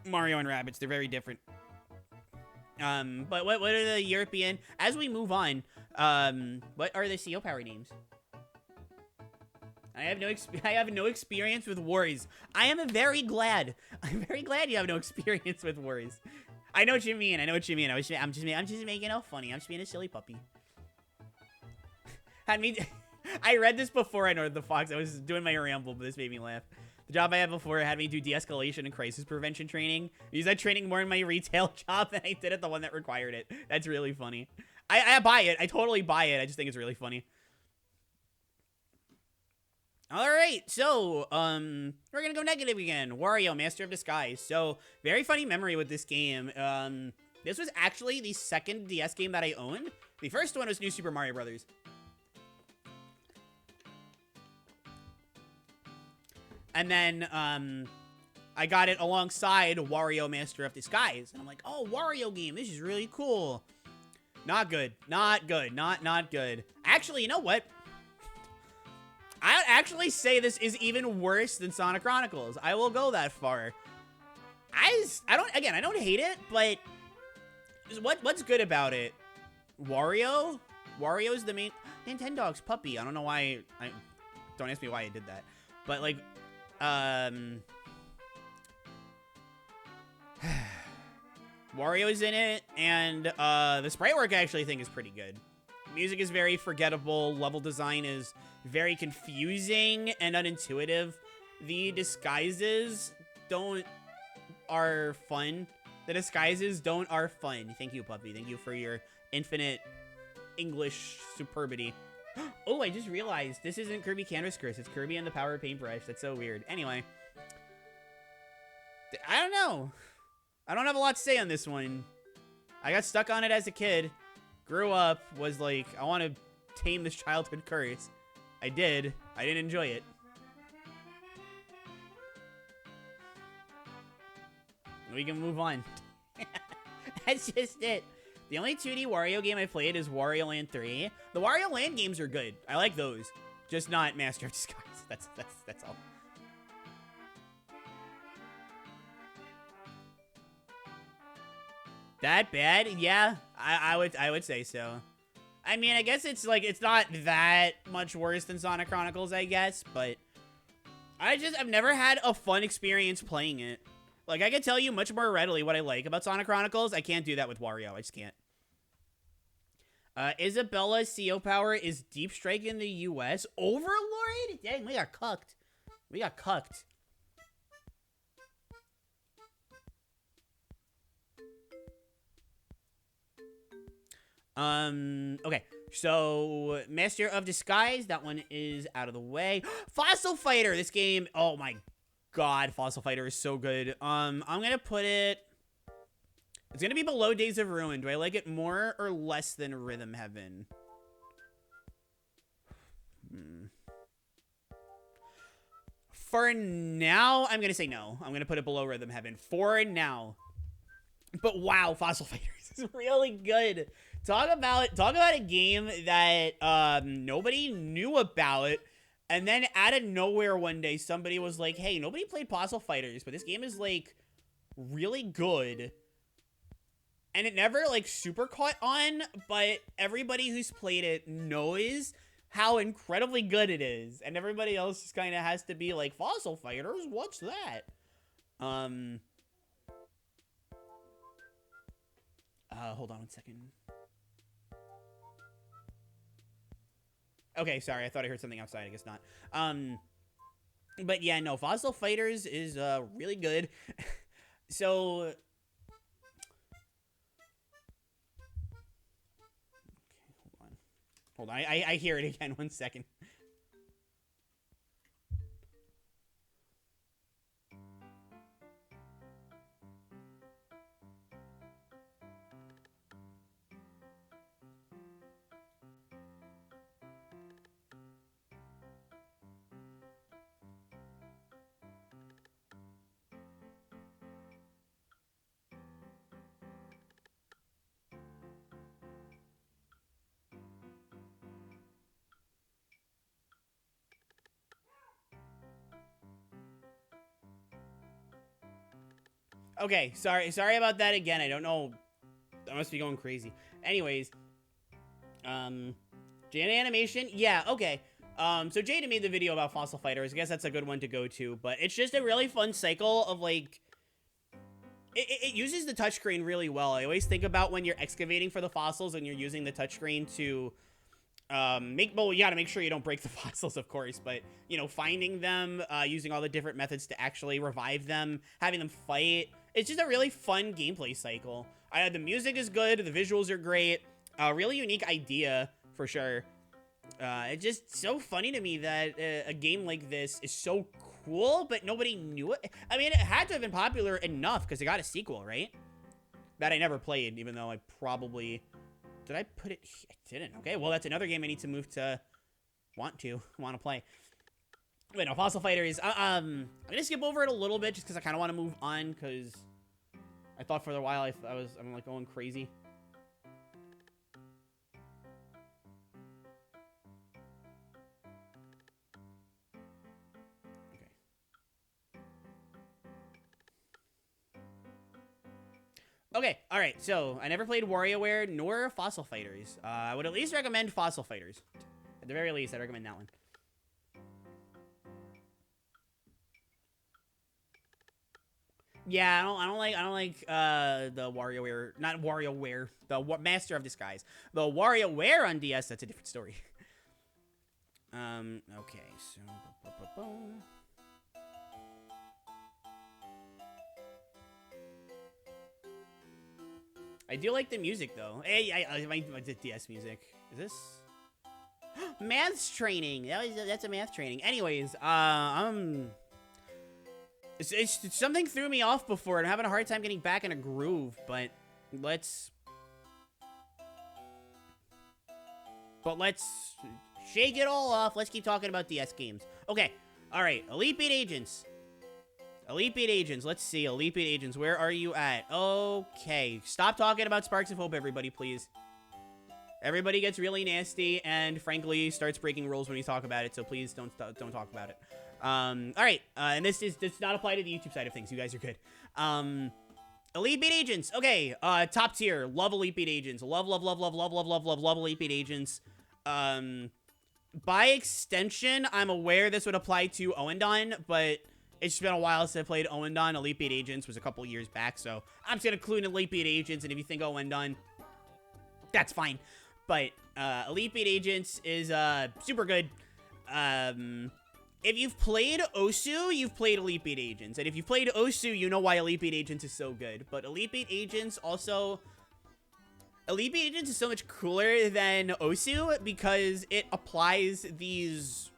Mario and Rabbids. They're very different. But what are the European? As we move on, what are the CO power names? I have no experience with Wars. I'm very glad you have no experience with Wars. I know what you mean. I'm just making it funny. I'm just being a silly puppy. I read this before I know the Fox. I was doing my ramble, but this made me laugh. The job I had before had me do de-escalation and crisis prevention training. I used that training more in my retail job than I did at the one that required it. That's really funny. I buy it. I totally buy it. I just think it's really funny. All right, so we're gonna go negative again. Wario, Master of Disguise. So very funny memory with this game. This was actually the second DS game that I owned. The first one was New Super Mario Brothers. And then I got it alongside Wario Master of Disguise. And I'm like, oh, Wario game. This is really cool. Not good. Not good. Not good. Actually, you know what? I would actually say this is even worse than Sonic Chronicles. I will go that far. I don't hate it, but what's good about it? Wario? Wario's the main... Nintendo's puppy. I don't know why... Don't ask me why I did that. But, like... Wario's in it, and the sprite work I actually think is pretty good. Music is very forgettable. Level design is very confusing and unintuitive. The disguises are fun. The disguises are fun. Thank you, puppy. Thank you for your infinite English superbity. Oh, I just realized this isn't Kirby Canvas Curse. It's Kirby and the Power of Paintbrush. That's so weird. Anyway. I don't know. I don't have a lot to say on this one. I got stuck on it as a kid. Grew up, was like, I want to tame this childhood curse. I did. I didn't enjoy it. We can move on. That's just it. The only 2D Wario game I played is Wario Land 3. The Wario Land games are good. I like those. Just not Master of Disguise. That's all. That bad? Yeah, I would say so. I mean, I guess it's like, it's not that much worse than Sonic Chronicles, I guess, but I've never had a fun experience playing it. Like, I can tell you much more readily what I like about Sonic Chronicles. I can't do that with Wario. I just can't. Isabella's CO power is Deep Strike in the US. Overlord? Dang, we got cucked. We got cucked. Okay, so Master of Disguise, that one is out of the way. Fossil Fighter, this game, oh my god, Fossil Fighter is so good. I'm gonna put it, it's gonna be below Days of Ruin. Do I like it more or less than Rhythm Heaven? For now, I'm gonna say no. I'm gonna put it below Rhythm Heaven for now. But wow, Fossil Fighters is really good. Talk about a game that nobody knew about, and then out of nowhere one day somebody was like, "Hey, nobody played Fossil Fighters, but this game is like really good." and it never like super caught on, but everybody who's played it knows how incredibly good it is, and everybody else just kind of has to be like, Fossil Fighters, what's that? Hold on one second. Okay, sorry, I thought I heard something outside, I guess not. But yeah, no, Fossil Fighters is really good. So hold on, I hear it again. 1 second. Okay, sorry about that again. I don't know. I must be going crazy. Anyways, Jada Animation, yeah, okay. So Jada made the video about Fossil Fighters. I guess that's a good one to go to, but it's just a really fun cycle of like, it uses the touchscreen really well. I always think about when you're excavating for the fossils and you're using the touchscreen to well, you gotta make sure you don't break the fossils, of course, but, you know, finding them, using all the different methods to actually revive them, having them fight. It's just a really fun gameplay cycle. The music is good, the visuals are great, really unique idea, for sure. It's just so funny to me that a game like this is so cool, but nobody knew it. I mean, it had to have been popular enough, because it got a sequel, right? That I never played, even though I probably... Did I put it? I didn't. Okay, well, that's another game I need to move to want to play. Wait, no, Fossil Fighters. I'm gonna skip over it a little bit just because I kind of want to move on, because I thought for a while I'm like going crazy. Okay, alright, so I never played WarioWare nor Fossil Fighters. I would at least recommend Fossil Fighters. At the very least, I recommend that one. Yeah, I don't like the WarioWare, not WarioWare, the Master of Disguise. The WarioWare on DS, that's a different story. Okay, so I do like the music though. Hey, my DS music. Is this maths training? That's a math training. Anyways, it's something threw me off before, and I'm having a hard time getting back in a groove. But let's shake it all off. Let's keep talking about DS games. Okay, all right. Elite Beat Agents. Elite Beat Agents. Let's see. Elite Beat Agents. Where are you at? Okay. Stop talking about Sparks of Hope, everybody, please. Everybody gets really nasty and, frankly, starts breaking rules when you talk about it, so please don't talk about it. Alright. And this does not apply to the YouTube side of things. You guys are good. Elite Beat Agents. Okay. Top tier. Love Elite Beat Agents. Love Elite Beat Agents. By extension, I'm aware this would apply to Ouendan, but... It's been a while since I played Ouendan. Elite Beat Agents was a couple years back, so I'm just gonna include Elite Beat Agents, and if you think Ouendan, that's fine. But Elite Beat Agents is super good. If you've played Osu, you've played Elite Beat Agents, and if you've played Osu, you know why Elite Beat Agents is so good. But Elite Beat Agents also... Elite Beat Agents is so much cooler than Osu because it applies these...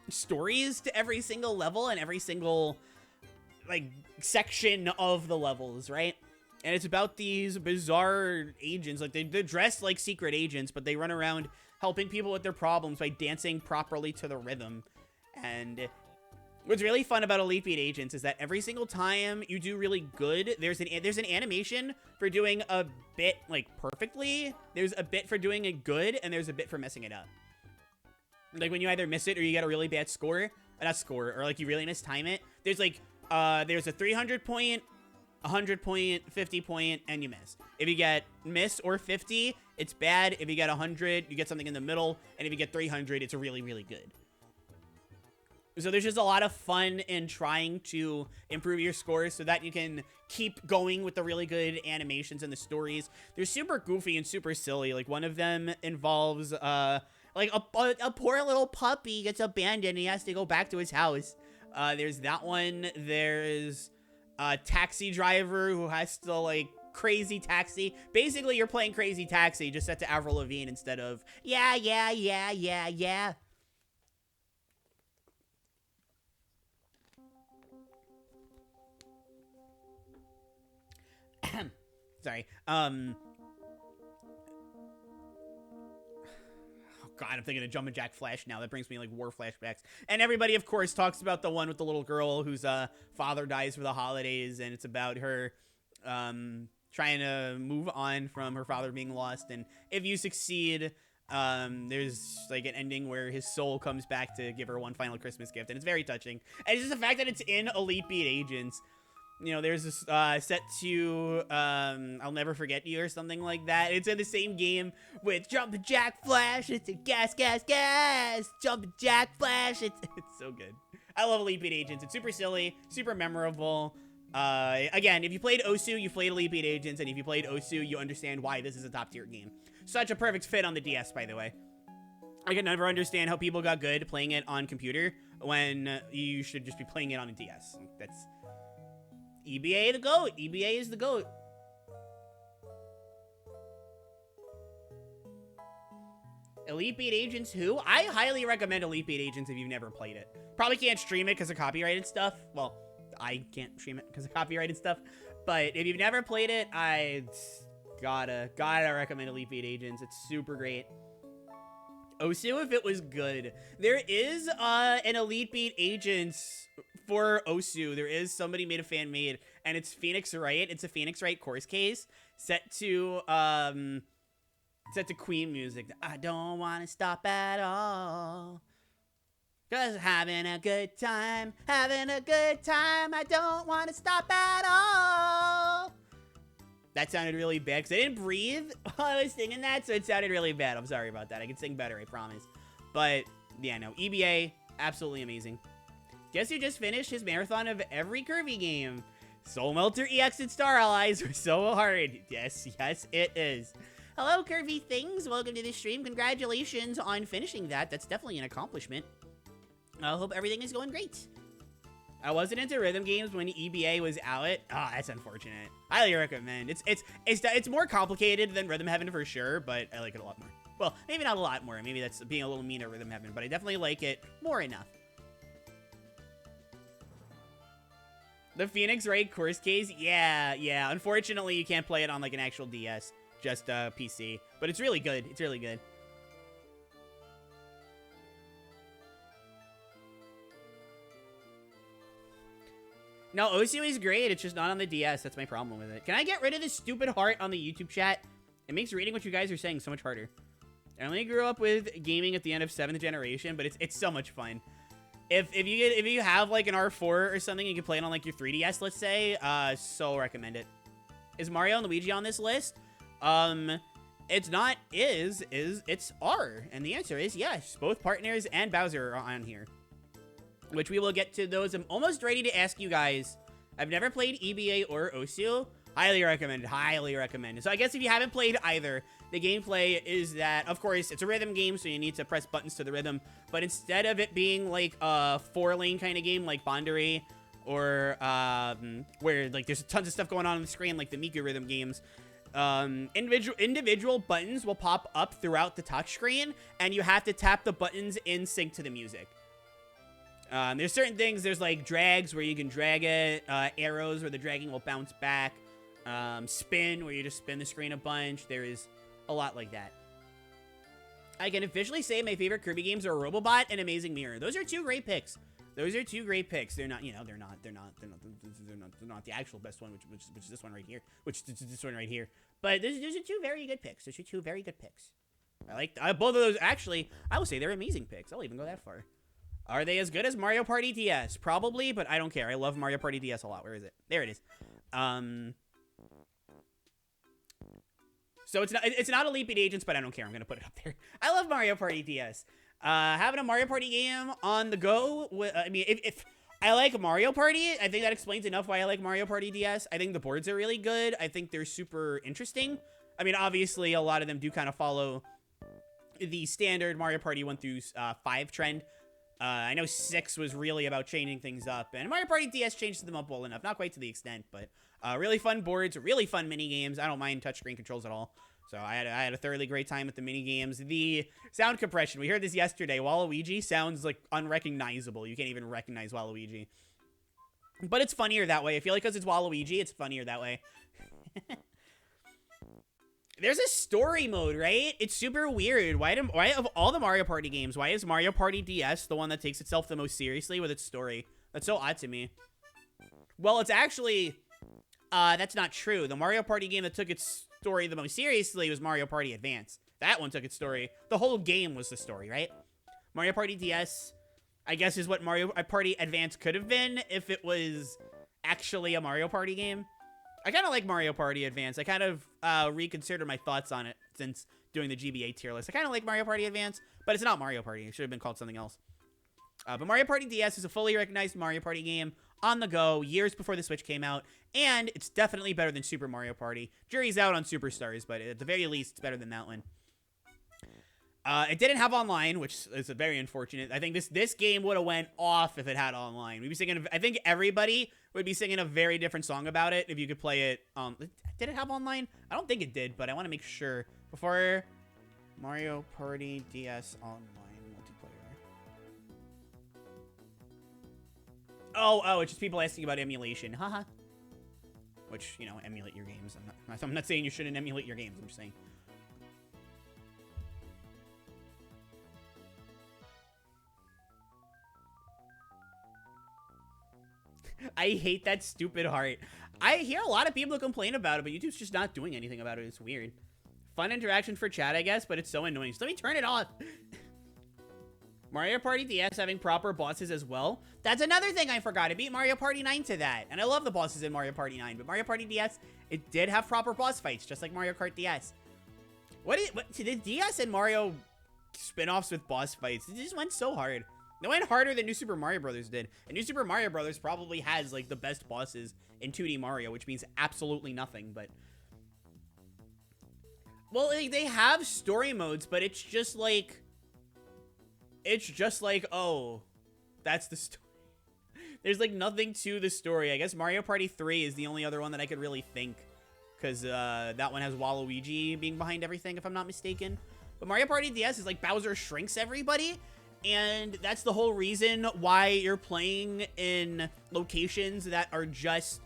stories to every single level and every single like section of the levels, right? And it's about these bizarre agents. Like they're dressed like secret agents, but they run around helping people with their problems by dancing properly to the rhythm. And what's really fun about Elite Beat Agents is that every single time you do really good, there's an animation for doing a bit like perfectly, there's a bit for doing it good, and there's a bit for messing it up. Like when you either miss it or you get a really bad score, not score, or like you really mistime it. There's like, there's a 300 point 100 point, 50 point, and you miss. If you get miss or 50, it's bad. If you get 100, you get something in the middle. And if you get 300, it's really, really good. So there's just a lot of fun in trying to improve your scores so that you can keep going with the really good animations and the stories. They're super goofy and super silly. Like, one of them involves, like, a poor little puppy gets abandoned and he has to go back to his house. There's that one. There's a taxi driver who has to, like, crazy taxi. Basically, you're playing Crazy Taxi, just set to Avril Lavigne instead of, yeah, yeah, yeah, yeah, yeah. Sorry. Oh God, I'm thinking of Jumpin' Jack Flash now. That brings me like war flashbacks. And everybody, of course, talks about the one with the little girl whose father dies for the holidays, and it's about her trying to move on from her father being lost. And if you succeed, there's like an ending where his soul comes back to give her one final Christmas gift, and it's very touching. And it's just the fact that it's in Elite Beat Agents. You know, there's this set to I'll Never Forget You or something like that. It's in the same game with Jumpin' Jack Flash. It's a gas, gas, gas. Jumpin' Jack Flash. It's so good. I love Elite Beat Agents. It's super silly, super memorable. Again, if you played Osu, you played Elite Beat Agents, and if you played Osu, you understand why this is a top tier game. Such a perfect fit on the DS, by the way. I can never understand how people got good playing it on computer when you should just be playing it on a DS. That's EBA the GOAT. EBA is the GOAT. Elite Beat Agents who? I highly recommend Elite Beat Agents if you've never played it. Probably can't stream it because of copyrighted stuff. Well, I can't stream it because of copyrighted stuff. But if you've never played it, I gotta recommend Elite Beat Agents. It's super great. Osu if it was good. There is an Elite Beat Agents for Osu. There is somebody made a fan made, and it's Phoenix Wright. It's a Phoenix Wright course case set to Queen music. I don't want to stop at all. 'Cause having a good time, I don't want to stop at all. That sounded really bad because I didn't breathe while I was singing that, so it sounded really bad. I'm sorry about that. I can sing better, I promise. But, yeah, no. EBA, absolutely amazing. Guess who just finished his marathon of every Kirby game? Soul Melter EX and Star Allies were so hard. Yes, yes, it is. Hello, Kirby Things. Welcome to the stream. Congratulations on finishing that. That's definitely an accomplishment. I hope everything is going great. I wasn't into rhythm games when EBA was out. Ah, that's unfortunate. Highly recommend. It's more complicated than Rhythm Heaven for sure, but I like it a lot more. Well, maybe not a lot more. Maybe that's being a little mean at Rhythm Heaven, but I definitely like it more enough. The Phoenix Wright course case? Yeah. Unfortunately, you can't play it on like an actual DS, just PC. But it's really good. It's really good. No, Osu is great. It's just not on the DS. That's my problem with it. Can I get rid of this stupid heart on the YouTube chat? It makes reading what you guys are saying so much harder. I only grew up with gaming at the end of 7th generation, but it's so much fun. If you have like an R4 or something, you can play it on like your 3DS, let's say. So recommend it. Is Mario and Luigi on this list? It's not it's R. And the answer is yes. Both partners and Bowser are on here. Which we will get to those. I'm almost ready to ask you guys. I've never played EBA or Osu. Highly recommended. Highly recommended. So I guess if you haven't played either, the gameplay is that, of course, it's a rhythm game, so you need to press buttons to the rhythm. But instead of it being like a 4-lane kind of game like Bondary, or where like there's tons of stuff going on the screen like the Miku rhythm games, individual buttons will pop up throughout the touchscreen, and you have to tap the buttons in sync to the music. There's certain things, there's like drags where you can drag it, arrows where the dragging will bounce back, spin where you just spin the screen a bunch. There is a lot like that. I can officially say my favorite Kirby games are Robobot and Amazing Mirror. Those are two great picks. Those are two great picks. They're not, you know, they're not the actual best one, which is this one right here, this one right here. But those are two very good picks. Those are two very good picks. I like both of those. Actually, I will say they're amazing picks. I'll even go that far. Are they as good as Mario Party DS? Probably, but I don't care. I love Mario Party DS a lot. Where is it? There it is. Um, so it's not Elite Beat Agents, but I don't care. I'm gonna put it up there. I love Mario Party DS. Having a Mario Party game on the go. I mean, if I like Mario Party, I think that explains enough why I like Mario Party DS. I think the boards are really good. I think they're super interesting. I mean, obviously, a lot of them do kind of follow the standard Mario Party 1 through 5 trend. I know 6 was really about changing things up, and Mario Party DS changed them up well enough. Not quite to the extent, but really fun boards, really fun mini games. I don't mind touchscreen controls at all. So I had a thoroughly great time with the mini games. The sound compression, we heard this yesterday. Waluigi sounds like unrecognizable. You can't even recognize Waluigi. But it's funnier that way. I feel like because it's Waluigi, it's funnier that way. There's a story mode, right? It's super weird. Why of all the Mario Party games, why is Mario Party DS the one that takes itself the most seriously with its story? That's so odd to me. Well, it's actually, that's not true. The Mario Party game that took its story the most seriously was Mario Party Advance. That one took its story. The whole game was the story, right? Mario Party DS, I guess, is what Mario Party Advance could have been if it was actually a Mario Party game. I kind of like Mario Party Advance. I kind of reconsidered my thoughts on it since doing the GBA tier list. I kind of like Mario Party Advance, but it's not Mario Party. It should have been called something else. But Mario Party DS is a fully recognized Mario Party game on the go years before the Switch came out, and it's definitely better than Super Mario Party. Jury's out on Superstars, but at the very least, it's better than that one. It didn't have online, which is very unfortunate. I think this game would have went off if it had online. We'd be singing. I think everybody would be singing a very different song about it if you could play it. Did it have online? I don't think it did, but I want to make sure before Mario Party DS online multiplayer. Oh, it's just people asking about emulation. Haha. Which, you know, emulate your games. I'm not saying you shouldn't emulate your games. I'm just saying. I hate that stupid heart. I hear a lot of people complain about it, but YouTube's just not doing anything about it. It's weird. Fun interaction for chat, I guess, but it's so annoying. So let me turn it off. Mario Party DS having proper bosses as well. That's another thing I forgot. I beat Mario Party 9 to that. And I love the bosses in Mario Party 9. But Mario Party DS, it did have proper boss fights, just like Mario Kart DS. What did DS and Mario spin-offs with boss fights? It just went so hard. They went harder than New Super Mario Bros. Did. And New Super Mario Bros. Probably has, like, the best bosses in 2D Mario, which means absolutely nothing, but... Well, like, they have story modes, but it's just like... oh, that's the story. There's, like, nothing to the story. I guess Mario Party 3 is the only other one that I could really think. Because, that one has Waluigi being behind everything, if I'm not mistaken. But Mario Party DS is, like, Bowser shrinks everybody. And that's the whole reason why you're playing in locations that are just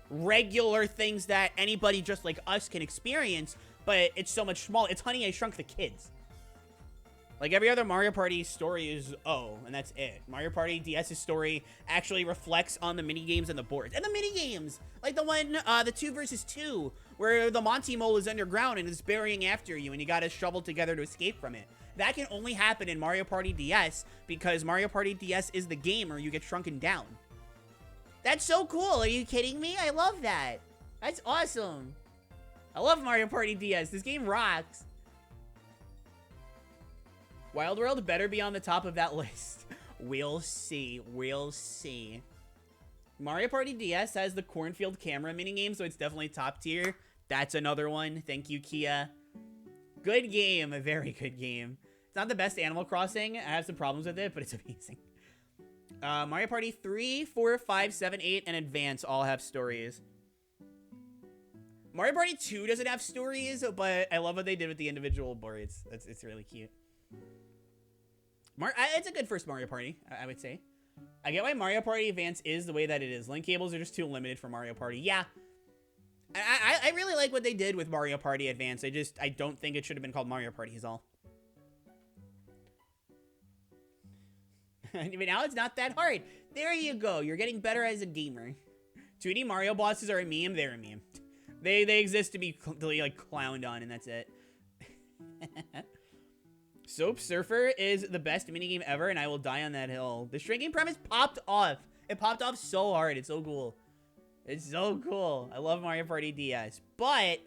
regular things that anybody just like us can experience, but it's so much smaller. It's Honey, I Shrunk the Kids. Like every other Mario Party story is, oh, and that's it. Mario Party DS's story actually reflects on the minigames and the boards. And the minigames! Like the one, the 2 versus 2, where the Monty Mole is underground and is burying after you and you gotta shovel together to escape from it. That can only happen in Mario Party DS because Mario Party DS is the game or you get shrunken down. That's so cool. Are you kidding me? I love that. That's awesome. I love Mario Party DS. This game rocks. Wild World better be on the top of that list. We'll see. We'll see. Mario Party DS has the cornfield camera minigame, so it's definitely top tier. That's another one. Thank you, Kia. Good game. A very good game. It's not the best Animal Crossing. I have some problems with it, but it's amazing. Mario Party 3, 4, 5, 7, 8, and Advance all have stories. Mario Party 2 doesn't have stories, but I love what they did with the individual boards. It's really cute. It's a good first Mario Party, I would say. I get why Mario Party Advance is the way that it is. Link cables are just too limited for Mario Party. Yeah. I really like what they did with Mario Party Advance. I don't think it should have been called Mario Party is all. I mean, now it's not that hard. There you go. You're getting better as a gamer. 2D Mario bosses are a meme. They're a meme. They exist to be like clowned on, and that's it. Soap Surfer is the best minigame ever, and I will die on that hill. The shrinking premise popped off. It popped off so hard. It's so cool. It's so cool. I love Mario Party DS. But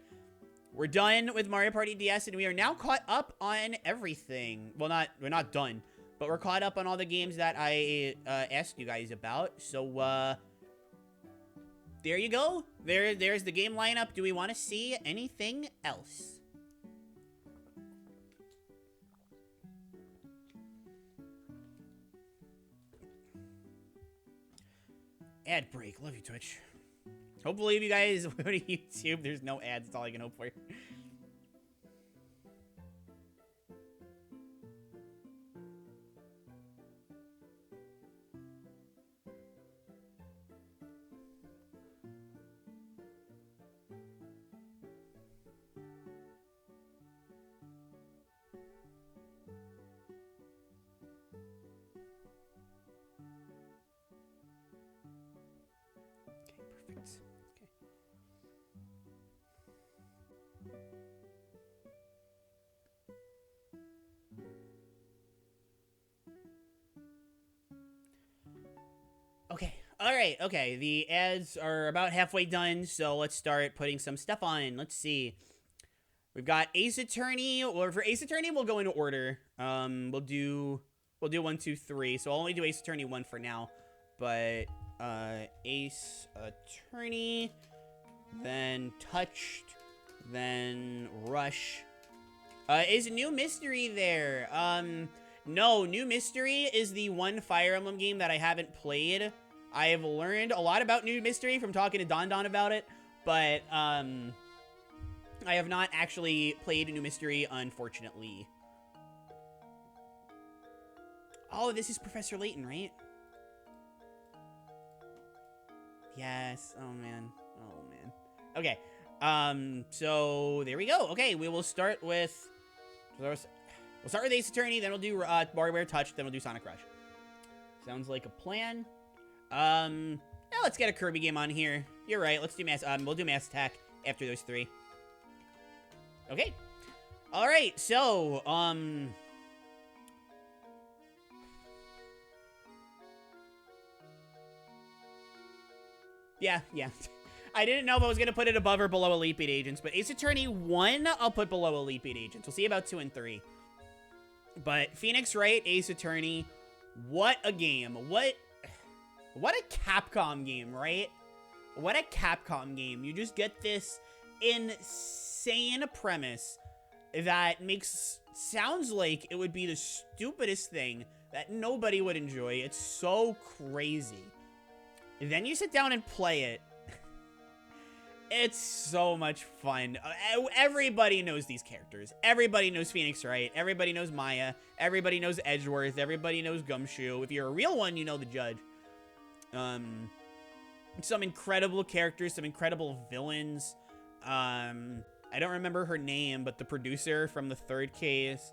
we're done with Mario Party DS, and we are now caught up on everything. Well, we're not done, but we're caught up on all the games that I asked you guys about. So, there you go. There's the game lineup. Do we want to see anything else? Ad break. Love you, Twitch. Hopefully, if you guys go to YouTube, there's no ads. That's all I can hope for. Okay. All right. Okay. The ads are about halfway done, so let's start putting some stuff on. Let's see. We've got Ace Attorney, or for Ace Attorney, we'll go in order. We'll do 1, 2, 3. So I'll only do Ace Attorney 1 for now. But Ace Attorney, then Touched, then Rush. Is New Mystery there? No, New Mystery is the one Fire Emblem game that I haven't played. I have learned a lot about New Mystery from talking to Don about it, but I have not actually played New Mystery, unfortunately. Oh, this is Professor Layton, right? Yes. Oh, man. Oh, man. Okay. So there we go. Okay, we will start with... We'll start with Ace Attorney, then we'll do WarioWare Touch, then we'll do Sonic Rush. Sounds like a plan. Now let's get a Kirby game on here. You're right. Let's do we'll do Mass Attack after those 3. Okay. All right. So, yeah. I didn't know if I was going to put it above or below Elite Beat Agents, but Ace Attorney 1, I'll put below Elite Beat Agents. We'll see about 2 and 3. But Phoenix Wright, Ace Attorney, what a game. What a Capcom game, right? What a Capcom game. You just get this insane premise that sounds like it would be the stupidest thing that nobody would enjoy. It's so crazy. And then you sit down and play it. It's so much fun. Everybody knows these characters. Everybody knows Phoenix Wright. Everybody knows Maya. Everybody knows Edgeworth. Everybody knows Gumshoe. If you're a real one, you know the judge. Some incredible characters, some incredible villains. I don't remember her name, but the producer from the 3rd case.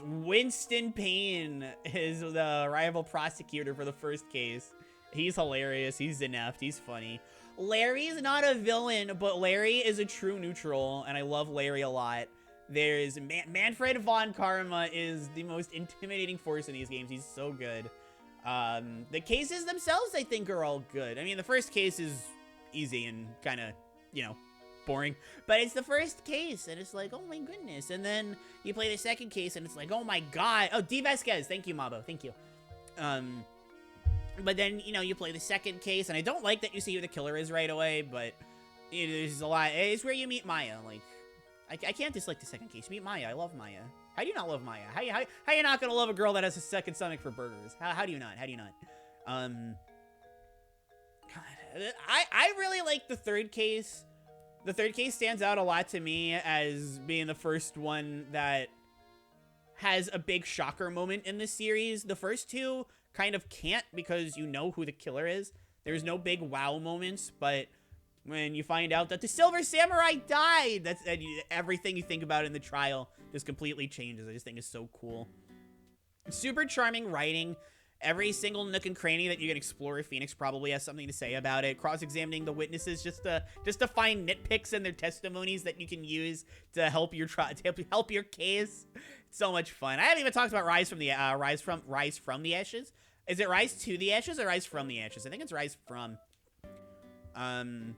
Winston Payne is the rival prosecutor for the 1st case. He's hilarious. He's inept. He's funny. Larry's not a villain, but Larry is a true neutral, and I love Larry a lot. There's Manfred von Karma is the most intimidating force in these games. He's so good. The cases themselves, I think, are all good. I mean, the 1st case is easy and kind of, boring. But it's the 1st case, and it's like, oh my goodness. And then you play the 2nd case, and it's like, oh my god. Oh, D. Vasquez. Thank you, Mabo. Thank you. But then, you play the 2nd case, and I don't like that you see who the killer is right away, but there's a lot. It's where you meet Maya. Like, I can't dislike the 2nd case. Meet Maya. I love Maya. How do you not love Maya? How you not gonna love a girl that has a second stomach for burgers? How do you not? How do you not? God, I really like the 3rd case. The 3rd case stands out a lot to me as being the first one that has a big shocker moment in this series. The first 2 kind of can't because you know who the killer is. There's no big wow moments, but when you find out that the Silver Samurai died, that's everything you think about in the trial just completely changes. I just think it's so cool. Super charming writing. Every single nook and cranny that you can explore, Phoenix probably has something to say about it. Cross-examining the witnesses just to find nitpicks in their testimonies that you can use to help your help your case. It's so much fun. I haven't even talked about Rise from the Ashes. Is it Rise to the Ashes or Rise from the Ashes? I think it's Rise from. God,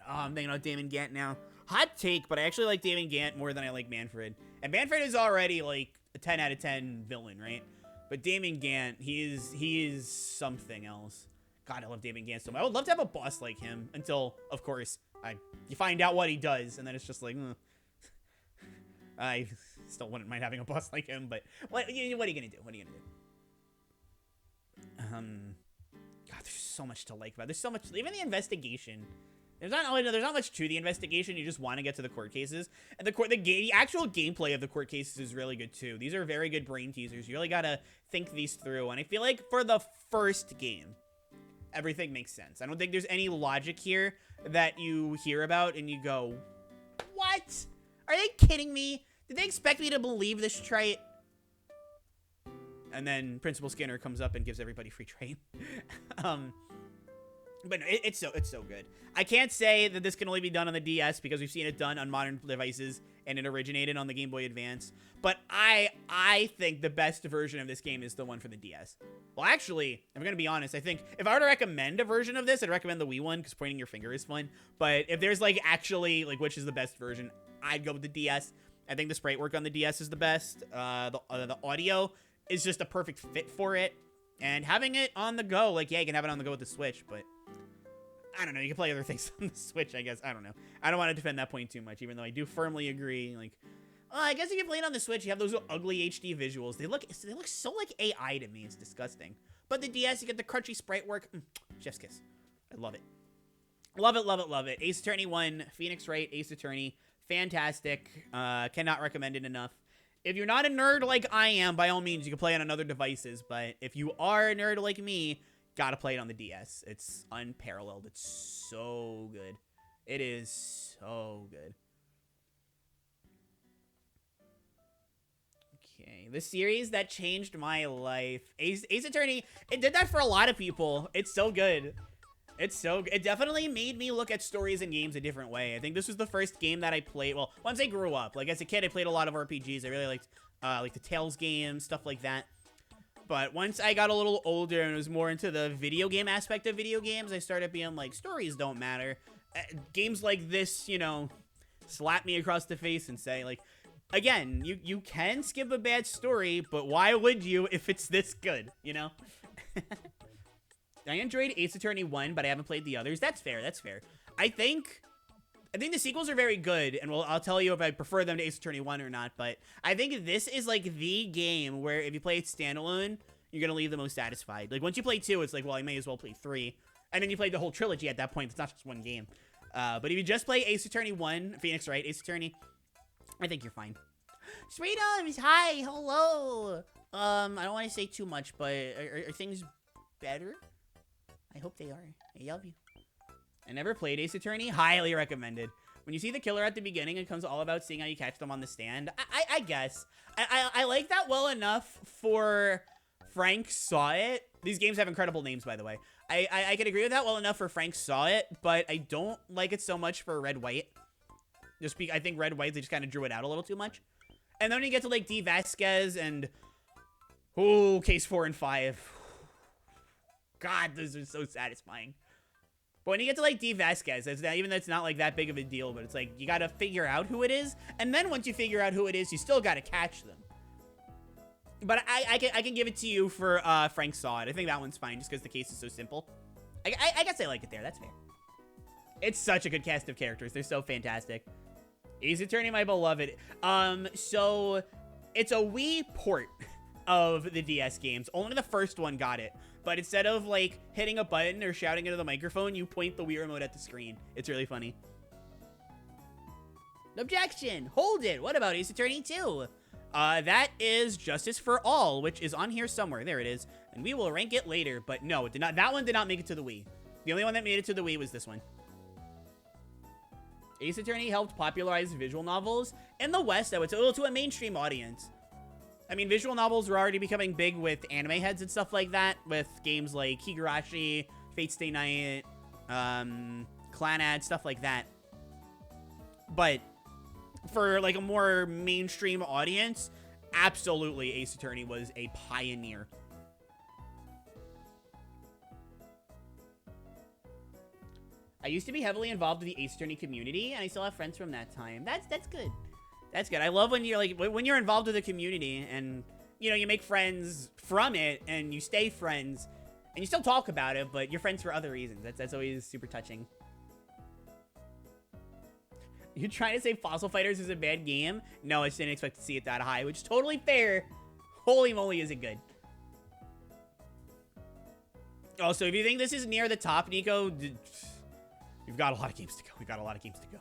I'm thinking about Damon Gant now. Hot take, but I actually like Damon Gant more than I like Manfred. And Manfred is already like a 10 out of 10 villain, right? But Damon Gant, he is something else. God, I love Damon Gant so much. I would love to have a boss like him until, of course, you find out what he does, and then it's just like, I still wouldn't mind having a boss like him, but what are you gonna do? What are you gonna do? God, there's so much to like about it. There's so much, even the investigation. There's not much to the investigation. You just want to get to the court cases, and the actual gameplay of the court cases is really good too. These are very good brain teasers. You really gotta think these through, and I feel like for the first game, everything makes sense. I don't think there's any logic here that you hear about and you go, what? Are they kidding me? Did they expect me to believe this trait? And then Principal Skinner comes up and gives everybody free train. But no, it's so good. I can't say that this can only be done on the DS because we've seen it done on modern devices and it originated on the Game Boy Advance. But I think the best version of this game is the one for the DS. Well, actually, if I'm gonna be honest, I think if I were to recommend a version of this, I'd recommend the Wii one because pointing your finger is fun. But if there's like actually like which is the best version, I'd go with the DS. I think the sprite work on the DS is the best. The audio is just a perfect fit for it. And having it on the go, like, yeah, you can have it on the go with the Switch, but I don't know. You can play other things on the Switch, I guess. I don't know. I don't want to defend that point too much, even though I do firmly agree. Like, I guess if you play it on the Switch, you have those ugly HD visuals. They look so like AI to me. It's disgusting. But the DS, you get the crunchy sprite work. Chef's kiss. I love it. Love it, love it, love it. Ace Attorney 1, Phoenix Wright, Ace Attorney. Fantastic. Cannot recommend it enough. If you're not a nerd like I am, by all means, you can play it on other devices. But if you are a nerd like me, gotta play it on the DS. It's unparalleled. It's so good. It is so good. Okay, the series that changed my life. Ace Attorney, it did that for a lot of people. It's so good. It definitely made me look at stories and games a different way. I think this was the first game that I played, well, once I grew up. Like, as a kid, I played a lot of RPGs. I really liked the Tales games, stuff like that. But once I got a little older and was more into the video game aspect of video games, I started being like, stories don't matter. Games like this, you know, slap me across the face and say, like, again, you can skip a bad story, but why would you if it's this good, you know? I enjoyed Ace Attorney 1, but I haven't played the others. That's fair, that's fair. I think the sequels are very good, and I'll tell you if I prefer them to Ace Attorney 1 or not, but I think this is, like, the game where if you play it standalone, you're gonna leave the most satisfied. Like, once you play 2, it's like, well, I may as well play 3. And then you play the whole trilogy at that point. It's not just one game. But if you just play Ace Attorney 1, Phoenix Wright, Ace Attorney, I think you're fine. Sweetums, hi, hello. I don't want to say too much, but are things better? I hope they are. I love you. I never played Ace Attorney. Highly recommended. When you see the killer at the beginning, it comes all about seeing how you catch them on the stand. I guess. I like that well enough for Frank Saw It. These games have incredible names, by the way. I can agree with that well enough for Frank Saw It, but I don't like it so much for Red White. I think Red White, they just kind of drew it out a little too much. And then when you get to, like, D. Vasquez and... oh, Case 4 and 5. God, those are so satisfying. But when you get to, like, D. Vasquez, even though it's not, like, that big of a deal, but it's like, you gotta figure out who it is, and then once you figure out who it is, you still gotta catch them. But I can give it to you for Frank Saw It. I think that one's fine, just because the case is so simple. I guess I like it there, that's fair. It's such a good cast of characters, they're so fantastic. Ace Attorney, my beloved. So, it's a Wii port of the DS games. Only the first one got it. But instead of, like, hitting a button or shouting into the microphone, you point the Wii remote at the screen. It's really funny. Objection! Hold it! What about Ace Attorney 2? That is Justice for All, which is on here somewhere. There it is. And we will rank it later. But no, it did not. That one did not make it to the Wii. The only one that made it to the Wii was this one. Ace Attorney helped popularize visual novels in the West, I would say, to a mainstream audience. I mean, visual novels were already becoming big with anime heads and stuff like that, with games like Higurashi, Fate Stay Night, Clannad, stuff like that. But for, like, a more mainstream audience, absolutely Ace Attorney was a pioneer. I used to be heavily involved with the Ace Attorney community, and I still have friends from that time. That's good. That's good. I love when you're like when you're involved with the community, and you know you make friends from it, and you stay friends, and you still talk about it, but you're friends for other reasons. That's always super touching. You're trying to say Fossil Fighters is a bad game? No, I just didn't expect to see it that high, which is totally fair. Holy moly, is it good. Also, if you think this is near the top, Nico, we've got a lot of games to go. We've got a lot of games to go.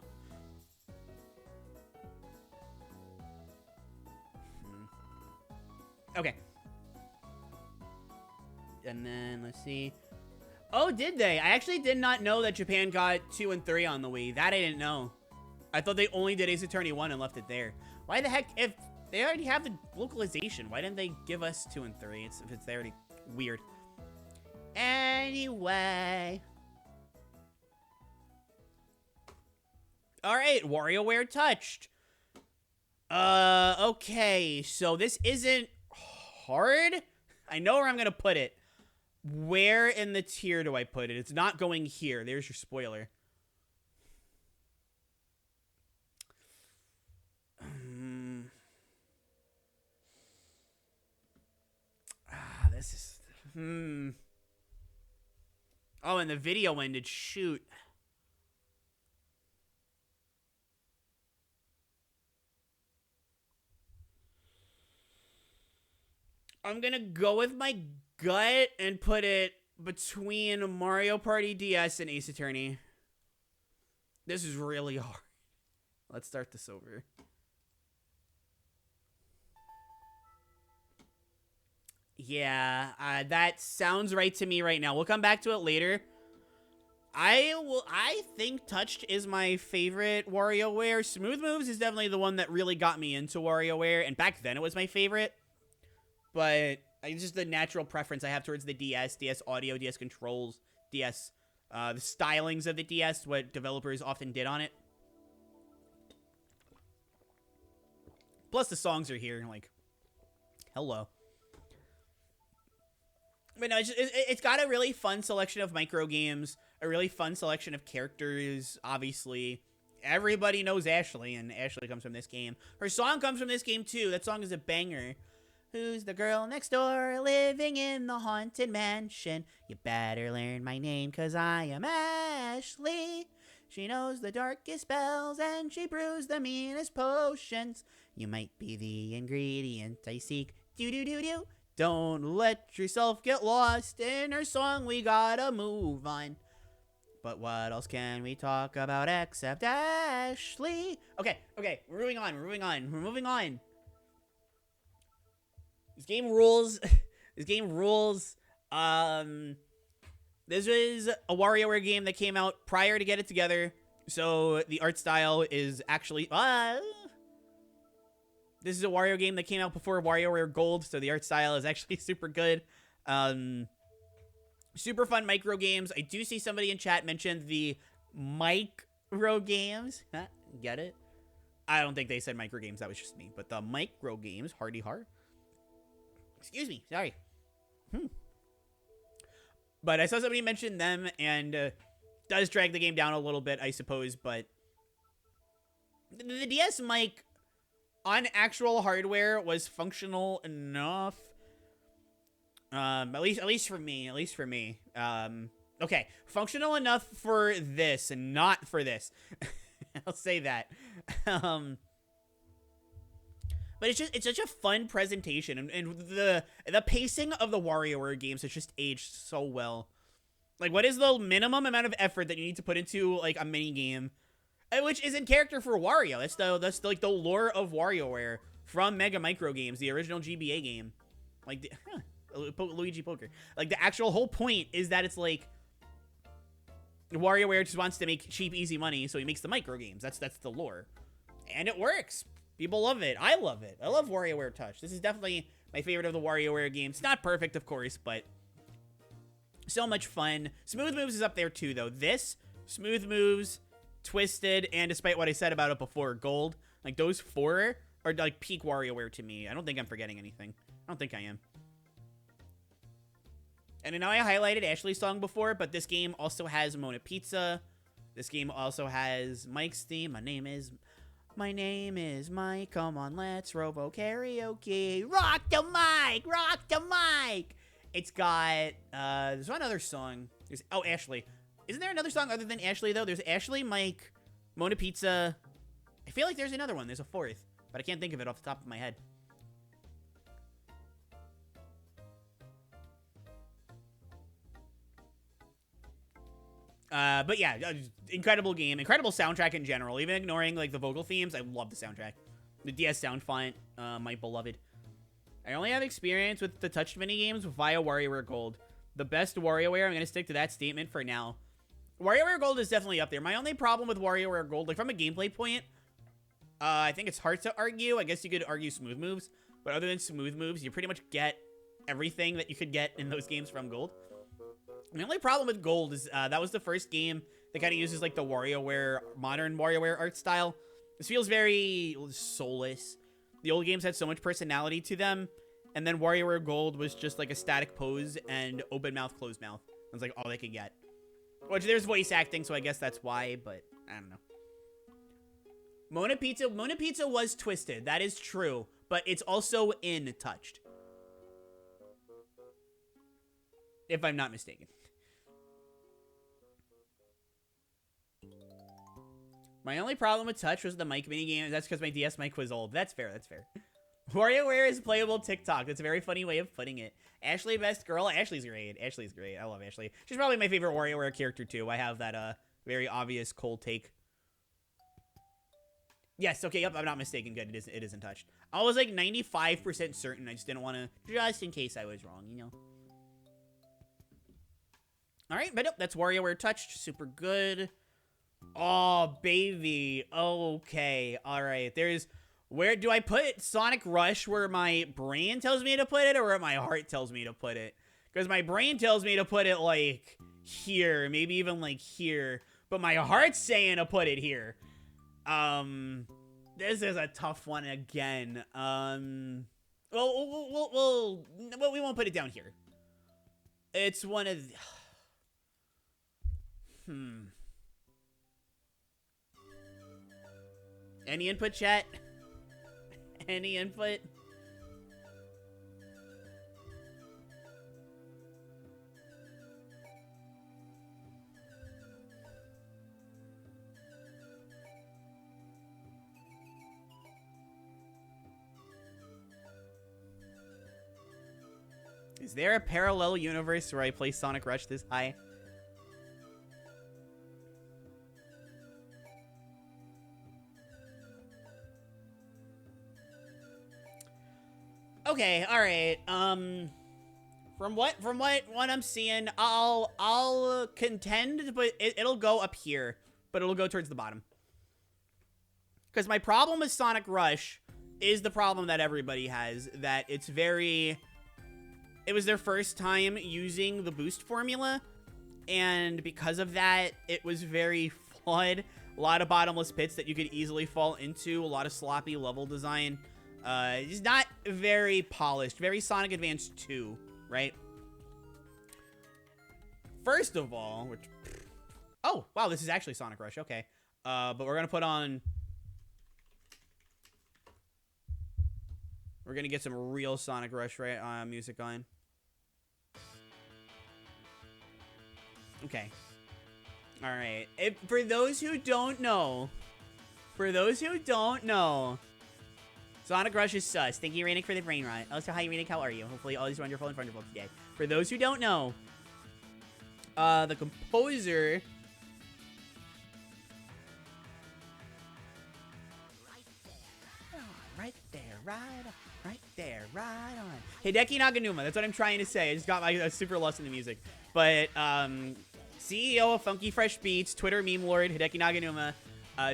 Okay. And then, let's see. Oh, did they? I actually did not know that Japan got 2 and 3 on the Wii. That I didn't know. I thought they only did Ace Attorney 1 and left it there. Why the heck, if they already have the localization, why didn't they give us 2 and 3? If it's already weird. Anyway. Alright, WarioWare touched. Okay, so this isn't hard. I know where I'm gonna put it. Where in the tier do I put it? It's not going here. There's your spoiler. This is... Oh, and the video ended. Shoot. I'm gonna go with my gut and put it between Mario Party DS and Ace Attorney. This is really hard. Let's start this over. Yeah, that sounds right to me right now. We'll come back to it later. I think Touched is my favorite WarioWare. Smooth Moves is definitely the one that really got me into WarioWare, and back then it was my favorite. But it's just the natural preference I have towards the DS, DS audio, DS controls, DS, the stylings of the DS, what developers often did on it. Plus the songs are here, like, hello. But no, it's got a really fun selection of micro games, a really fun selection of characters, obviously. Everybody knows Ashley, and Ashley comes from this game. Her song comes from this game, too. That song is a banger. Who's the girl next door living in the haunted mansion? You better learn my name, 'cause I am Ashley. She knows the darkest spells, and she brews the meanest potions. You might be the ingredient I seek. Do-do-do-do. Don't let yourself get lost in her song, we gotta move on. But what else can we talk about except Ashley? Okay, we're moving on. This game rules. This was a WarioWare game that came out prior to Get It Together, so the art style is actually... This is a Wario game that came out before WarioWare Gold, so the art style is actually super good. Super fun micro games. I do see somebody in chat mention the micro games. Huh? Get it? I don't think they said micro games. That was just me. But the micro games, Hardy Heart. Excuse me. Sorry. But I saw somebody mention them, and does drag the game down a little bit, I suppose. But the DS mic on actual hardware was functional enough. At least for me. Okay, functional enough for this and not for this. I'll say that. But it's such a fun presentation, and the pacing of the WarioWare games has just aged so well. Like, what is the minimum amount of effort that you need to put into like a mini game, which is in character for Wario? That's like the lore of WarioWare from Mega Micro Games, the original GBA game, like Luigi Poker. Like, the actual whole point is that it's like WarioWare just wants to make cheap, easy money, so he makes the micro games. That's the lore, and it works. People love it. I love it. I love WarioWare Touch. This is definitely my favorite of the WarioWare games. It's not perfect, of course, but so much fun. Smooth Moves is up there too, though. This, Smooth Moves, Twisted, and despite what I said about it before, Gold, like those four are like peak WarioWare to me. I don't think I'm forgetting anything. I don't think I am. And I know I highlighted Ashley's song before, but this game also has Mona Pizza, This game also has Mike's theme. My name is Mike. Come on, let's robo karaoke. Rock the mic, rock the mic. It's got there's one other song. Oh, Ashley. Isn't there another song other than Ashley though? There's Ashley, Mike, Mona Pizza. I feel like there's another one. There's a fourth, but I can't think of it off the top of my head. But yeah, incredible game, incredible soundtrack in general. Even ignoring like the vocal themes, I love the soundtrack. The DS sound font, my beloved. I only have experience with the touched mini games via WarioWare Gold. The best WarioWare. I'm gonna stick to that statement for now. WarioWare Gold is definitely up there. My only problem with WarioWare Gold, like from a gameplay point, I think it's hard to argue. I guess you could argue smooth moves, but other than smooth moves, you pretty much get everything that you could get in those games from Gold. The only problem with Gold is that was the first game that kind of uses like the WarioWare, modern WarioWare art style. This feels very soulless. The old games had so much personality to them, and then WarioWare Gold was just like a static pose and open mouth, closed mouth. That's like all they could get. Which there's voice acting, so I guess that's why, but I don't know. Mona Pizza was twisted. That is true, but it's also in touched. If I'm not mistaken. My only problem with touch was the mic minigame. That's because my DS mic was old. That's fair, that's fair. WarioWare is playable TikTok. That's a very funny way of putting it. Ashley, best girl. Ashley's great. Ashley's great. I love Ashley. She's probably my favorite WarioWare character, too. I have that very obvious cold take. Yes, okay, yep, I'm not mistaken. Good, it isn't touched. I was like 95% certain. I just didn't want to, just in case I was wrong, you know. All right, but nope, that's WarioWare touched. Super good. Oh, baby. Okay. All right. Where do I put Sonic Rush? Where my brain tells me to put it, or where my heart tells me to put it? Because my brain tells me to put it like here, maybe even like here, but my heart's saying to put it here. This is a tough one again. Well, we won't put it down here. It's one of Any input, chat? Any input? Is there a parallel universe where I play Sonic Rush this high? Okay, all right. From what I'm seeing, I'll contend, but it'll go up here, but it'll go towards the bottom. Because my problem with Sonic Rush is the problem that everybody has, that it was their first time using the boost formula, and because of that, it was very flawed. A lot of bottomless pits that you could easily fall into, a lot of sloppy level design. It's not very polished, very Sonic Advance 2, right? First of all, oh, wow, this is actually Sonic Rush, okay. But we're gonna put on, we're gonna get some real Sonic Rush music on. Okay. All right. For those who don't know, Sonic Rush is sus. Thank you, Ranick, for the brain rot. Also, hi, Ranick, how are you? Hopefully all is wonderful and wonderful today. For those who don't know, the composer... Right there, right on. Hideki Naganuma, that's what I'm trying to say. I just got my super lost in the music. But, CEO of Funky Fresh Beats, Twitter meme lord, Hideki Naganuma,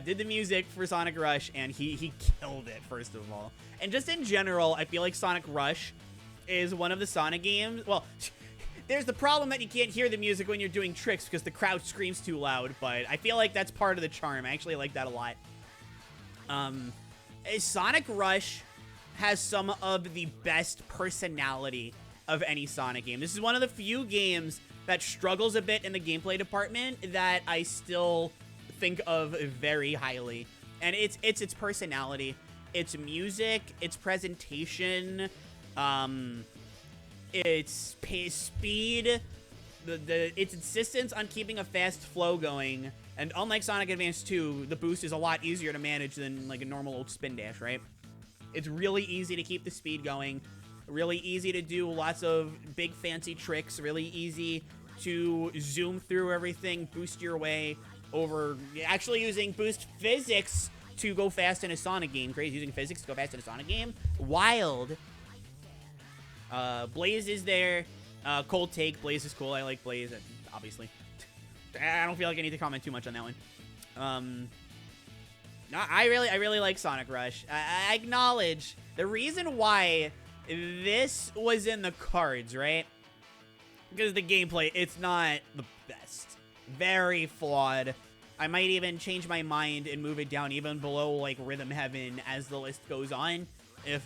did the music for Sonic Rush, and he killed it, first of all. And just in general, I feel like Sonic Rush is one of the Sonic games. Well, there's the problem that you can't hear the music when you're doing tricks because the crowd screams too loud, but I feel like that's part of the charm. I actually like that a lot. Sonic Rush has some of the best personality of any Sonic game. This is one of the few games that struggles a bit in the gameplay department that I still think of very highly. And it's its personality, its music, its presentation, its pace, speed, its insistence on keeping a fast flow going. And unlike Sonic Advance 2, the boost is a lot easier to manage than like a normal old spin dash, right? It's really easy to keep the speed going, really easy to do lots of big fancy tricks, really easy to zoom through everything, boost your way over, actually using boost physics to go fast in a Sonic game. Crazy, using physics to go fast in a Sonic game. Wild. Blaze is there. Cold take. Blaze is cool. I like Blaze, obviously. I don't feel like I need to comment too much on that one. No, I really like Sonic Rush. I acknowledge the reason why this was in the cards, right? Because the gameplay, it's not the best. Very flawed. I might even change my mind and move it down even below, like, Rhythm Heaven as the list goes on, if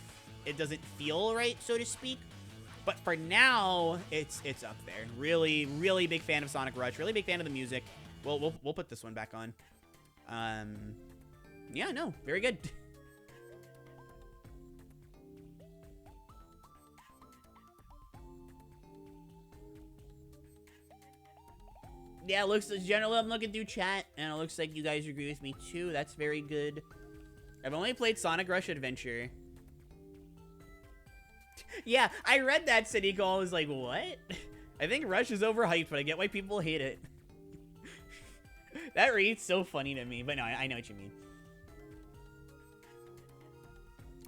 it doesn't feel right, so to speak. But for now, it's up there. Really, really big fan of Sonic Rush. Really big fan of the music. We'll put this one back on. Yeah, no, very good. Yeah, it looks, generally I'm looking through chat, and it looks like you guys agree with me too. That's very good. I've only played Sonic Rush Adventure. Yeah, I read that, Sidiko. I was like, what? I think Rush is overhyped, but I get why people hate it. That reads so funny to me, but no, I know what you mean.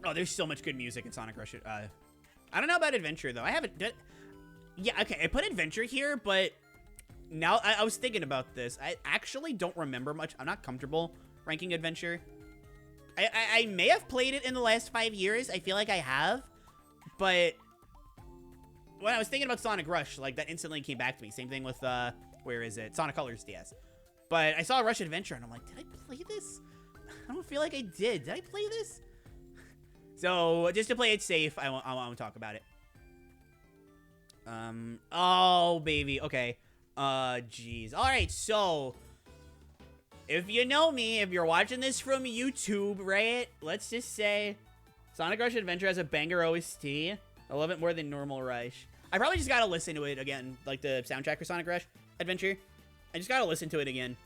Oh, there's so much good music in Sonic Rush. I don't know about Adventure, though. I haven't... Yeah, okay, I put Adventure here, but... Now, I was thinking about this. I actually don't remember much. I'm not comfortable ranking Adventure. I may have played it in the last 5 years. I feel like I have. But when I was thinking about Sonic Rush, like, that instantly came back to me. Same thing with, where is it? Sonic Colors DS. But I saw Rush Adventure, and I'm like, did I play this? I don't feel like I did. Did I play this? So, just to play it safe, I won't talk about it. Oh, baby. Okay. Jeez. Alright, so, if you know me, if you're watching this from YouTube, right, let's just say Sonic Rush Adventure has a banger OST. I love it more than normal Rush. I probably just gotta listen to it again, like the soundtrack for Sonic Rush Adventure. I just gotta listen to it again,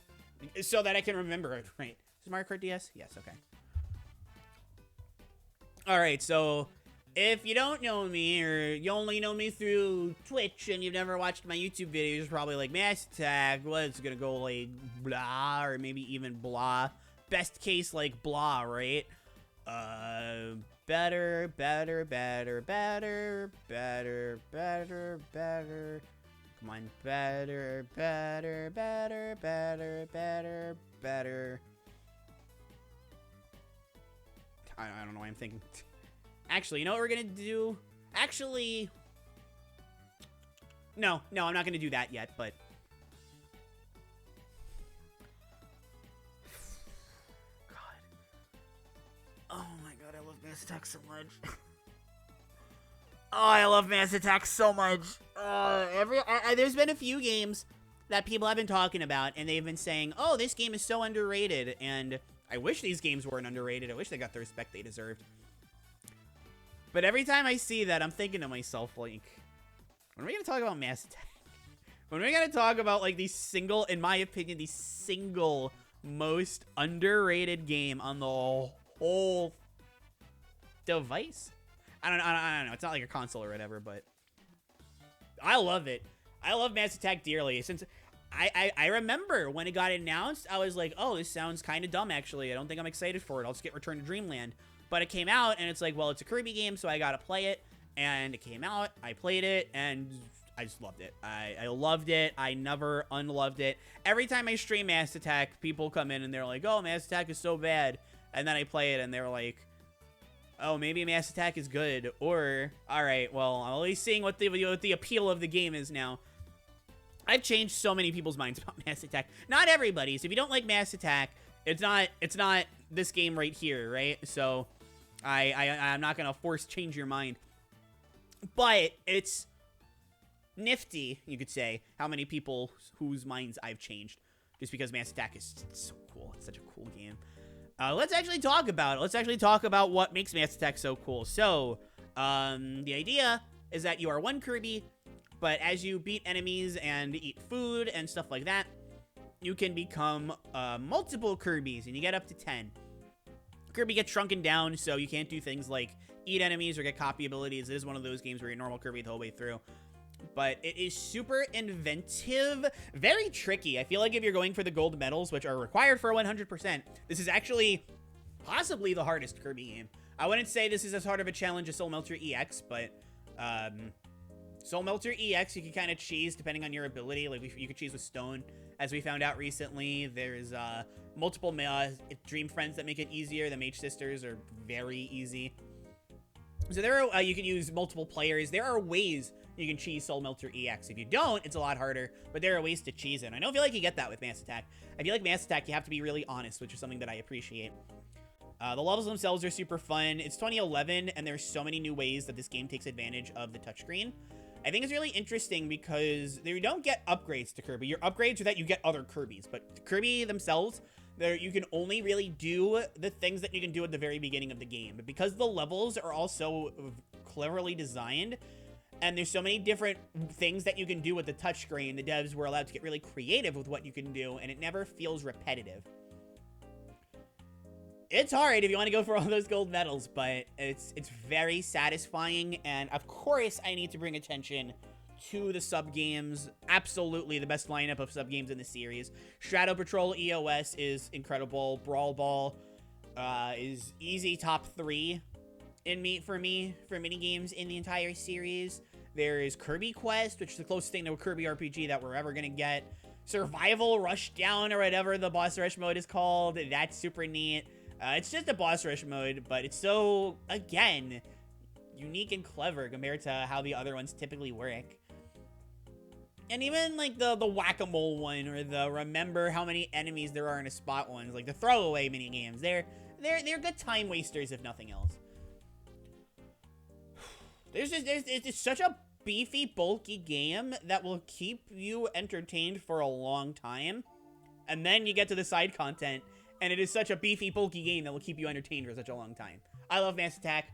so that I can remember it, right? Is Mario Kart DS? Yes, okay. Alright, so... if you don't know me, or you only know me through Twitch, and you've never watched my YouTube videos, you're probably like, Mass Attack, what's gonna go like, blah, or maybe even blah. Best case, like, blah, right? Better. Come on, better. I don't know why I'm thinking... Actually, you know what we're gonna do? Actually... No, I'm not gonna do that yet, but... God. Oh my god, I love Mass Attack so much. Oh, I love Mass Attack so much. There's been a few games that people have been talking about, and they've been saying, oh, this game is so underrated, and I wish these games weren't underrated. I wish they got the respect they deserved. But every time I see that, I'm thinking to myself, like, when are we going to talk about Mass Attack? When are we going to talk about, like, the single, in my opinion, the single most underrated game on the whole device? I don't know. It's not like a console or whatever, but I love it. I love Mass Attack dearly. Since I remember when it got announced, I was like, oh, this sounds kind of dumb, actually. I don't think I'm excited for it. I'll just get Return to Dreamland. But it came out, and it's like, well, it's a Kirby game, so I gotta play it. And it came out, I played it, and I just loved it. I loved it. I never unloved it. Every time I stream Mass Attack, people come in, and they're like, oh, Mass Attack is so bad. And then I play it, and they're like, oh, maybe Mass Attack is good. Or, alright, well, I'm at least seeing what the appeal of the game is now. I've changed so many people's minds about Mass Attack. Not everybody's. If you don't like Mass Attack, it's not this game right here, right? So... I'm not gonna force change your mind, but it's nifty, you could say, how many people whose minds I've changed. just because Mass Attack is so cool. It's such a cool game. Let's actually talk about it. Let's actually talk about what makes Mass Attack so cool. So, the idea is that you are one Kirby, but as you beat enemies and eat food and stuff like that, you can become multiple Kirbys, and you get up to 10. Kirby gets shrunken down, so you can't do things like eat enemies or get copy abilities. It is one of those games where you're normal Kirby the whole way through. But it is super inventive, very tricky. I feel like if you're going for the gold medals, which are required for 100%, this is actually possibly the hardest Kirby game. I wouldn't say this is as hard of a challenge as Soul Melter EX, but Soul Melter EX you can kind of cheese depending on your ability. Like you could cheese with Stone, as we found out recently. There's multiple Dream Friends that make it easier. The Mage Sisters are very easy. So there are, you can use multiple players. There are ways you can cheese Soul Melter EX. If you don't, it's a lot harder, but there are ways to cheese it. I don't feel like you get that with Mass Attack. I feel like Mass Attack, you have to be really honest, which is something that I appreciate. The levels themselves are super fun. It's 2011, and there's so many new ways that this game takes advantage of the touchscreen. I think it's really interesting because you don't get upgrades to Kirby. Your upgrades are that you get other Kirbys, but Kirby themselves, you can only really do the things that you can do at the very beginning of the game. But because the levels are all so cleverly designed, and there's so many different things that you can do with the touchscreen, the devs were allowed to get really creative with what you can do, and it never feels repetitive. It's hard if you want to go for all those gold medals, but it's very satisfying, and of course I need to bring attention to the sub-games. Absolutely the best lineup of sub-games in the series. Shadow Patrol EOS is incredible. Brawl Ball is easy top 3 for mini games in the entire series. There is Kirby Quest, which is the closest thing to a Kirby RPG that we're ever gonna get. Survival Rushdown, or whatever the boss rush mode is called. That's super neat. It's just a boss rush mode, but it's so, again, unique and clever compared to how the other ones typically work. And even like the whack-a-mole one, or the remember how many enemies there are in a spot ones, like the throwaway mini games, they're good time wasters if nothing else. It's such a beefy, bulky game that will keep you entertained for a long time, and then you get to the side content, and it is such a beefy, bulky game that will keep you entertained for such a long time. I love Mass Attack.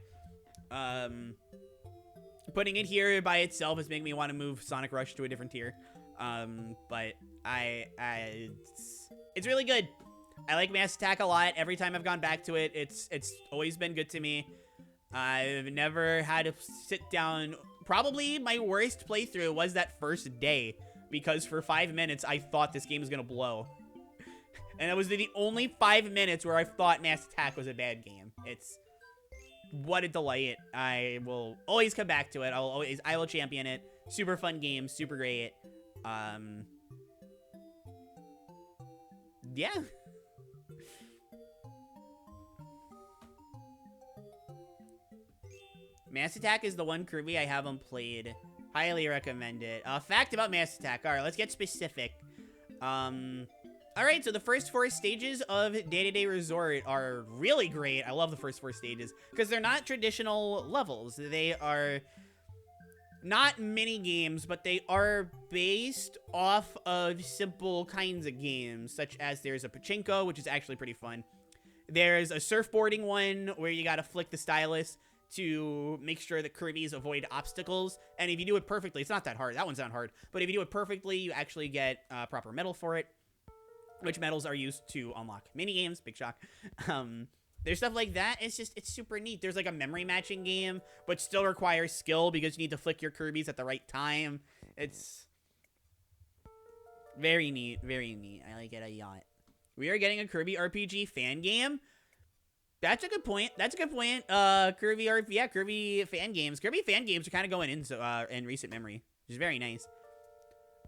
Putting it here by itself is making me want to move Sonic Rush to a different tier. But it's really good. I like Mass Attack a lot. Every time I've gone back to it, it's always been good to me. I've never had to sit down. Probably my worst playthrough was that first day, because for 5 minutes I thought this game was gonna blow. And that was the only 5 minutes where I thought Mass Attack was a bad game. It's what a delight. I will always come back to it. I will champion it. Super fun game, super great. Yeah. Mass Attack is the one Kirby I haven't played. Highly recommend it. Fact about Mass Attack. All right, let's get specific. All right, so the first 4 stages of Day-to-Day Resort are really great. I love the first 4 stages because they're not traditional levels. They are not mini games, but they are based off of simple kinds of games, such as there's a Pachinko, which is actually pretty fun. There's a surfboarding one where you gotta flick the stylus to make sure that Kirbys avoid obstacles. And if you do it perfectly, it's not that hard. That one's not hard. But if you do it perfectly, you actually get proper medal for it, which medals are used to unlock mini games. Big shock. There's stuff like that. It's super neat. There's like a memory matching game, but still requires skill because you need to flick your Kirbys at the right time. It's very neat. Very neat. I like it a lot. We are getting a Kirby RPG fan game. That's a good point. Kirby fan games. Kirby fan games are kind of going in recent memory, which is very nice.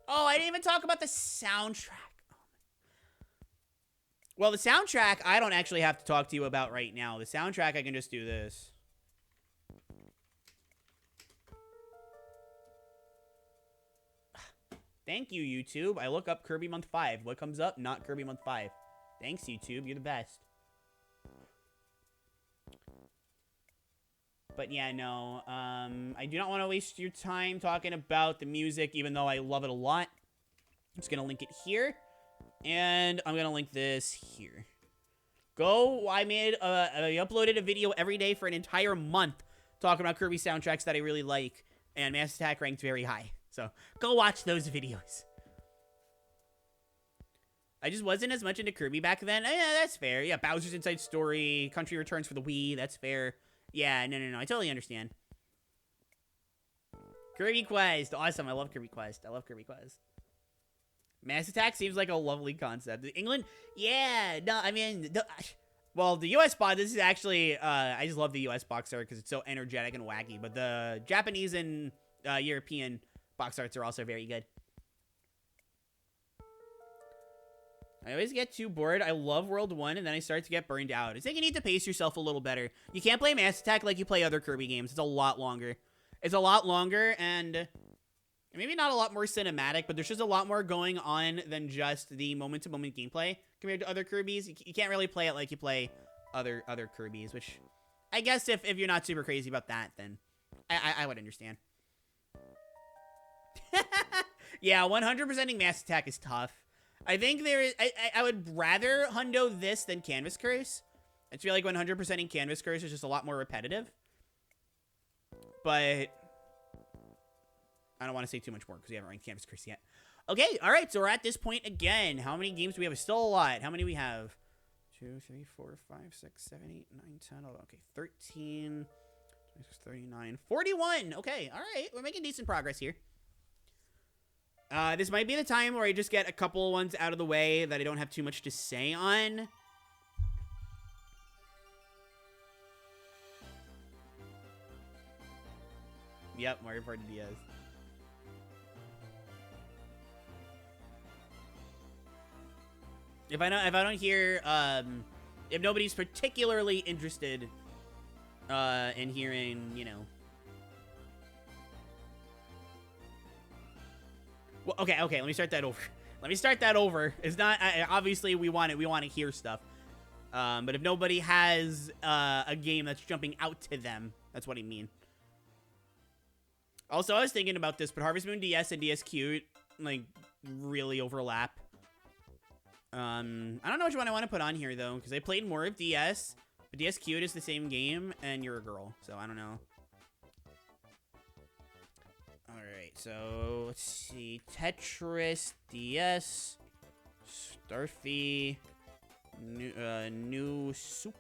Oh, I didn't even talk about the soundtrack. Well, the soundtrack, I don't actually have to talk to you about right now. The soundtrack, I can just do this. Thank you, YouTube. I look up Kirby Month 5. What comes up? Not Kirby Month 5. Thanks, YouTube. You're the best. But yeah, no. I do not want to waste your time talking about the music, even though I love it a lot. I'm just going to link it here. And I'm gonna link this here. Go, I uploaded a video every day for an entire month talking about Kirby soundtracks that I really like, and Mass Attack ranked very high. So, go watch those videos. I just wasn't as much into Kirby back then. Yeah, that's fair. Yeah, Bowser's Inside Story, Country Returns for the Wii, that's fair. Yeah, no, I totally understand. Kirby Quest, awesome. I love Kirby Quest. Mass Attack seems like a lovely concept. England, yeah, no, I mean, well, the US box, this is actually, I just love the US box art because it's so energetic and wacky, but the Japanese and European box arts are also very good. I always get too bored. I love World 1, and then I start to get burned out. It's like you need to pace yourself a little better. You can't play Mass Attack like you play other Kirby games. It's a lot longer. And maybe not a lot more cinematic, but there's just a lot more going on than just the moment-to-moment gameplay compared to other Kirbys. You can't really play it like you play other Kirbys, which I guess if you're not super crazy about that, then I would understand. Yeah, 100%ing Mass Attack is tough. I think I would rather hundo this than Canvas Curse. I feel like 100%ing Canvas Curse is just a lot more repetitive. But I don't want to say too much more because we haven't ranked Canvas Curse yet. Okay, all right, so we're at this point again. How many games do we have? It's still a lot. How many we have? 2, 3, 4, 5, 6, 7, 8, 9, 10. Okay, 13, 26, 39, 41. Okay, all right. We're making decent progress here. This might be the time where I just get a couple ones out of the way that I don't have too much to say on. Yep, Mario Party DS. If I don't hear, if nobody's particularly interested, in hearing, you know. Well, okay, let me start that over. It's not, obviously we want to hear stuff. But if nobody has, a game that's jumping out to them, that's what I mean. Also, I was thinking about this, but Harvest Moon DS and DS Cute, like, really overlap. I don't know which one I want to put on here, though, because I played more of DS, but DS Cute is the same game, and you're a girl, so I don't know. Alright, so, let's see. Tetris, DS, Starfy, New Soup.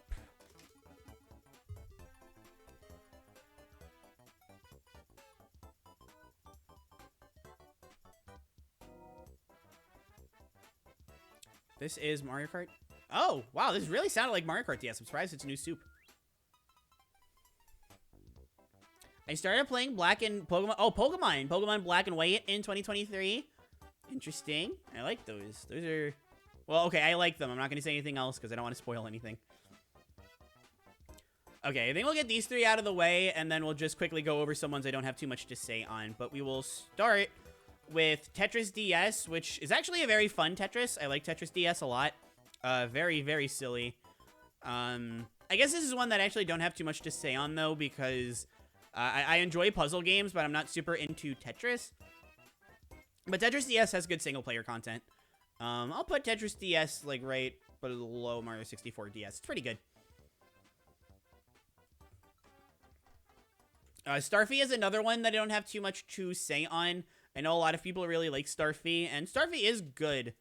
This is Mario Kart. Oh, wow, this really sounded like Mario Kart DS. I'm surprised it's New Soup. I started playing Black and Pokemon. Oh, Pokemon Black and White in 2023. Interesting. I like those. Those are... Well, okay, I like them. I'm not going to say anything else because I don't want to spoil anything. Okay, I think we'll get these three out of the way, and then we'll just quickly go over some ones I don't have too much to say on. But we will start with Tetris DS, which is actually a very fun Tetris. I like Tetris DS a lot. Very, very silly. I guess this is one that I actually don't have too much to say on, though, because I enjoy puzzle games, but I'm not super into Tetris. But Tetris DS has good single-player content. I'll put Tetris DS, like, right below Mario 64 DS. It's pretty good. Starfy is another one that I don't have too much to say on. I know a lot of people really like Starfy, and Starfy is good.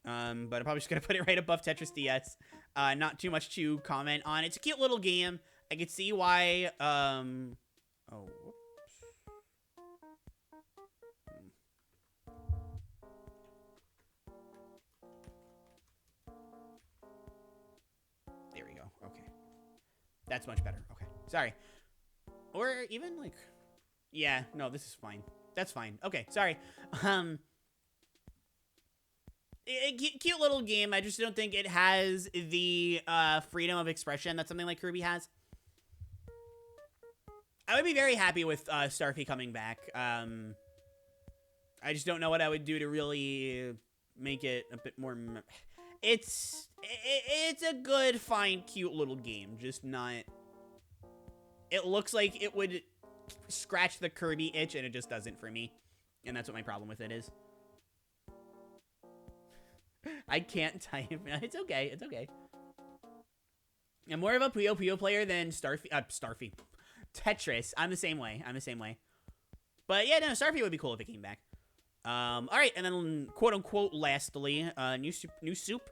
But I'm probably just going to put it right above Tetris DS. Not too much to comment on. It's a cute little game. I could see why, oh, whoops. There we go. Okay. That's much better. Okay. Sorry. Or even, like... Yeah, no, this is fine. That's fine. Okay, sorry. Cute little game. I just don't think it has the freedom of expression that something like Kirby has. I would be very happy with Starfy coming back. I just don't know what I would do to really make it a bit more... It's a good, fine, cute little game. Just not... It looks like it would scratch the Kirby itch, and it just doesn't for me. And that's what my problem with it is. I can't type. It's okay. It's okay. I'm more of a Puyo Puyo player than Starfy. Tetris. I'm the same way. But yeah, no, Starfy would be cool if it came back. All right, and then quote unquote lastly, new soup.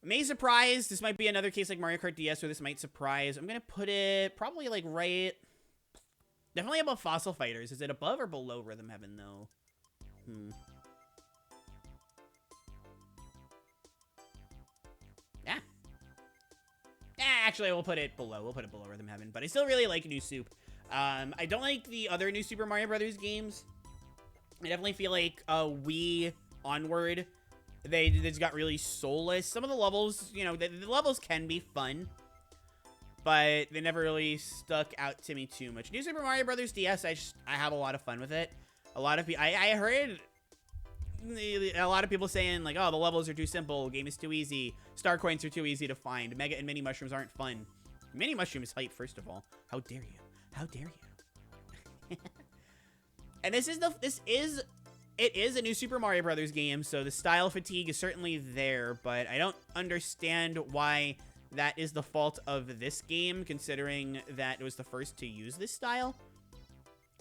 May surprise. This might be another case like Mario Kart DS where this might surprise. I'm gonna put it probably like right, definitely above Fossil Fighters. Is it above or below Rhythm Heaven though? Yeah. Actually, we'll put it below. We'll put it below Rhythm Heaven, but I still really like New Soup. I don't like the other New Super Mario Brothers games. I definitely feel like Wii onward, they just got really soulless. Some of the levels, you know, the levels can be fun, but they never really stuck out to me too much. New Super Mario Brothers DS, I have a lot of fun with it. A lot of people, I heard a lot of people saying like, oh, the levels are too simple, game is too easy, star coins are too easy to find, Mega and Mini Mushrooms aren't fun. Mini Mushroom is hype, first of all. How dare you? How dare you? And it is a New Super Mario Brothers game, so the style fatigue is certainly there, but I don't understand why that is the fault of this game, considering that it was the first to use this style.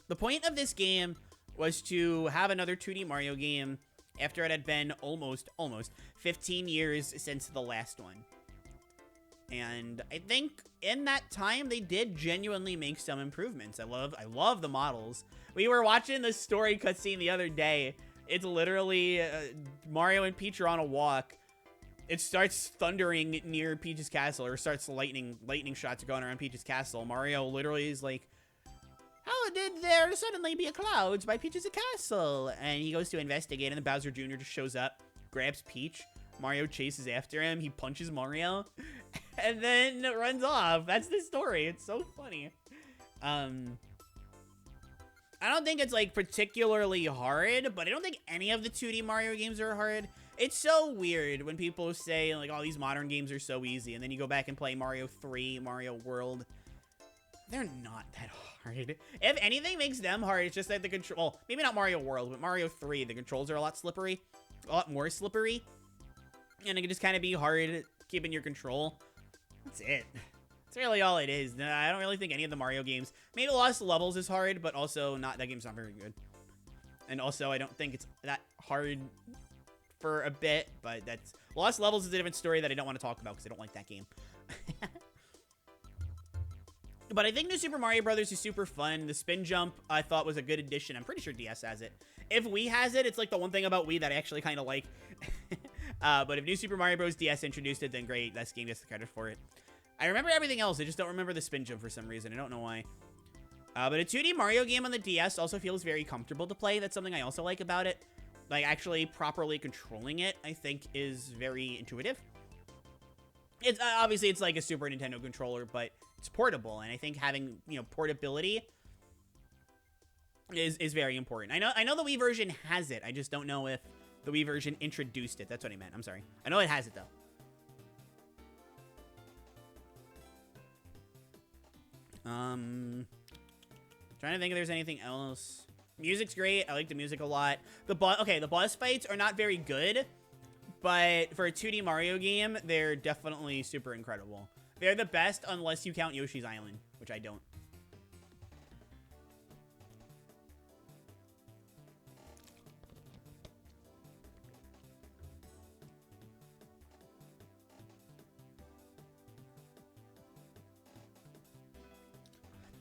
The point of this game was to have another 2D Mario game after it had been almost 15 years since the last one. And I think in that time, they did genuinely make some improvements. I love the models. We were watching the story cutscene the other day. It's literally Mario and Peach are on a walk. It starts thundering near Peach's castle, or starts lightning shots are going around Peach's castle. Mario literally is like, how did there suddenly be a clouds by Peach's castle? And he goes to investigate, and then Bowser Jr. just shows up, grabs Peach. Mario chases after him. He punches Mario, and then runs off. That's the story. It's so funny. I don't think it's like particularly hard, but I don't think any of the 2D Mario games are hard. It's so weird when people say like, oh, these modern games are so easy, and then you go back and play Mario 3, Mario World. They're not that hard. If anything makes them hard, it's just that the control, well, maybe not Mario World, but Mario 3, the controls are a lot more slippery. And it can just kind of be hard keeping your control. That's it. That's really all it is. I don't really think any of the Mario games, maybe Lost Levels is hard, but also that game's not very good. And also, I don't think it's that hard for a bit, but Lost Levels is a different story that I don't want to talk about because I don't like that game. But I think New Super Mario Brothers is super fun. The spin jump I thought was a good addition. I'm pretty sure DS has it. If Wii has it, it's like the one thing about Wii that I actually kind of like. But if New Super Mario Bros. DS introduced it, then great. This game gets the credit for it. I remember everything else. I just don't remember the spin jump for some reason. I don't know why. But a 2D Mario game on the DS also feels very comfortable to play. That's something I also like about it. Like, actually properly controlling it, I think, is very intuitive. It's obviously, it's like a Super Nintendo controller, but it's portable. And I think having, you know, portability is very important. I know the Wii version has it. I just don't know if the Wii version introduced it. That's what I meant. I'm sorry. I know it has it, though. Trying to think if there's anything else. Music's great. I like the music a lot. The boss fights are not very good, but for a 2D Mario game, they're definitely super incredible. They're the best unless you count Yoshi's Island, which I don't.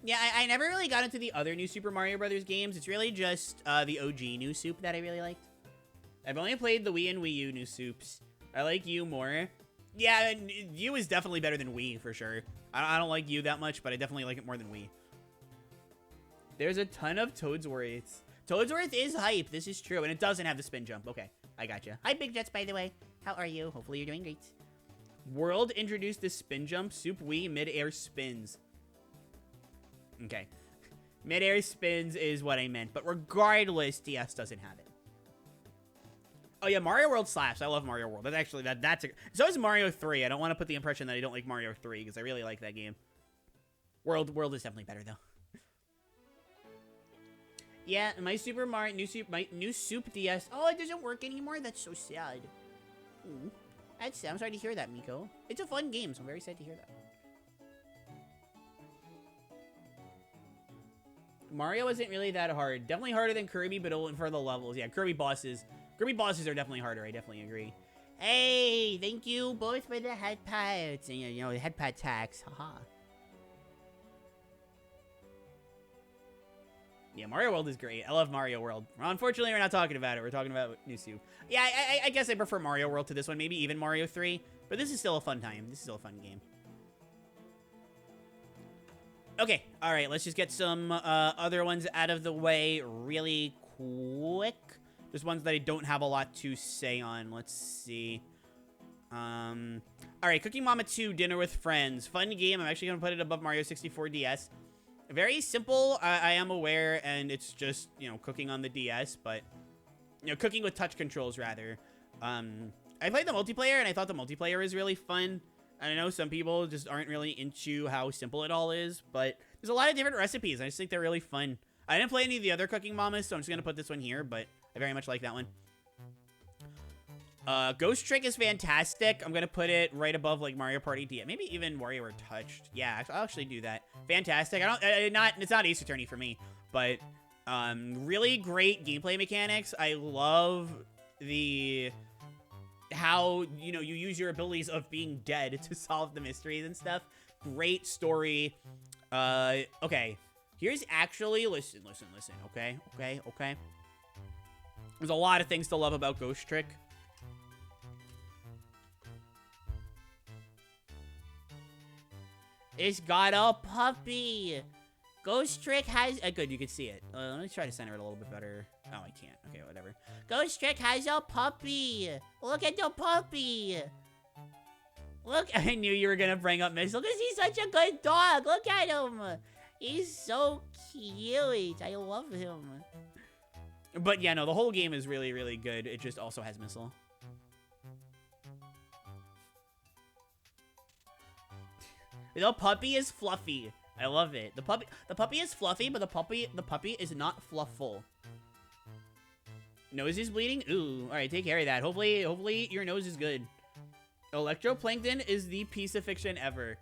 Yeah, I never really got into the other New Super Mario Brothers games. It's really just the OG New Soup that I really liked. I've only played the Wii and Wii U New Soups. I like U more. Yeah, U is definitely better than Wii, for sure. I don't like U that much, but I definitely like it more than Wii. There's a ton of Toadsworth. Toadsworth is hype. This is true, and it doesn't have the spin jump. Okay, I gotcha. Hi, Big Jets, by the way. How are you? Hopefully you're doing great. World introduced the spin jump. Soup Wii mid-air spins. Okay. Mid-air spins is what I meant. But regardless, DS doesn't have it. Oh, yeah, Mario World slaps. I love Mario World. That's actually, that's a... So is Mario 3. I don't want to put the impression that I don't like Mario 3, because I really like that game. World is definitely better, though. Yeah, my Super Mario, my new Soup DS. Oh, it doesn't work anymore? That's so sad. Ooh. I'm sorry to hear that, Miko. It's a fun game, so I'm very sad to hear that. Mario isn't really that hard. Definitely harder than Kirby, but only for the levels. Yeah, Kirby bosses are definitely harder. I definitely agree. Hey, thank you both for the head pats. And, you know, the head pat tax. Haha. Yeah, Mario World is great. I love Mario World. Well, unfortunately, we're not talking about it. We're talking about New Soup. Yeah, I guess I prefer Mario World to this one. Maybe even Mario 3. But this is still a fun time. This is still a fun game. Okay, all right. Let's just get some other ones out of the way really quick. There's ones that I don't have a lot to say on. Let's see. All right, Cooking Mama 2, Dinner with Friends. Fun game. I'm actually going to put it above Mario 64 DS. Very simple, I am aware, and it's just, you know, cooking on the DS, but, you know, cooking with touch controls, rather. I played the multiplayer, and I thought the multiplayer is really fun. I know some people just aren't really into how simple it all is, but there's a lot of different recipes. I just think they're really fun. I didn't play any of the other Cooking Mamas, so I'm just going to put this one here, but I very much like that one. Ghost Trick is fantastic. I'm gonna put it right above like Mario Party DS, maybe even WarioWare Touched. Yeah, I'll actually do that. Fantastic. It's not Ace Attorney for me, but really great gameplay mechanics. I love how you know you use your abilities of being dead to solve the mysteries and stuff. Great story. Okay. Here's actually listen. Okay. There's a lot of things to love about Ghost Trick. It's got a puppy. Ghost Trick has... good, you can see it. Let me try to center it a little bit better. Oh, I can't. Okay, whatever. Ghost Trick has a puppy. Look at the puppy. Look, I knew you were going to bring up Missile because he's such a good dog. Look at him. He's so cute. I love him. But yeah, no, the whole game is really, really good. It just also has Missile. The puppy is fluffy. I love it. The puppy is fluffy, but the puppy is not flufful. Nose is bleeding? Ooh. All right, take care of that. Hopefully your nose is good. Electroplankton is the piece of fiction ever.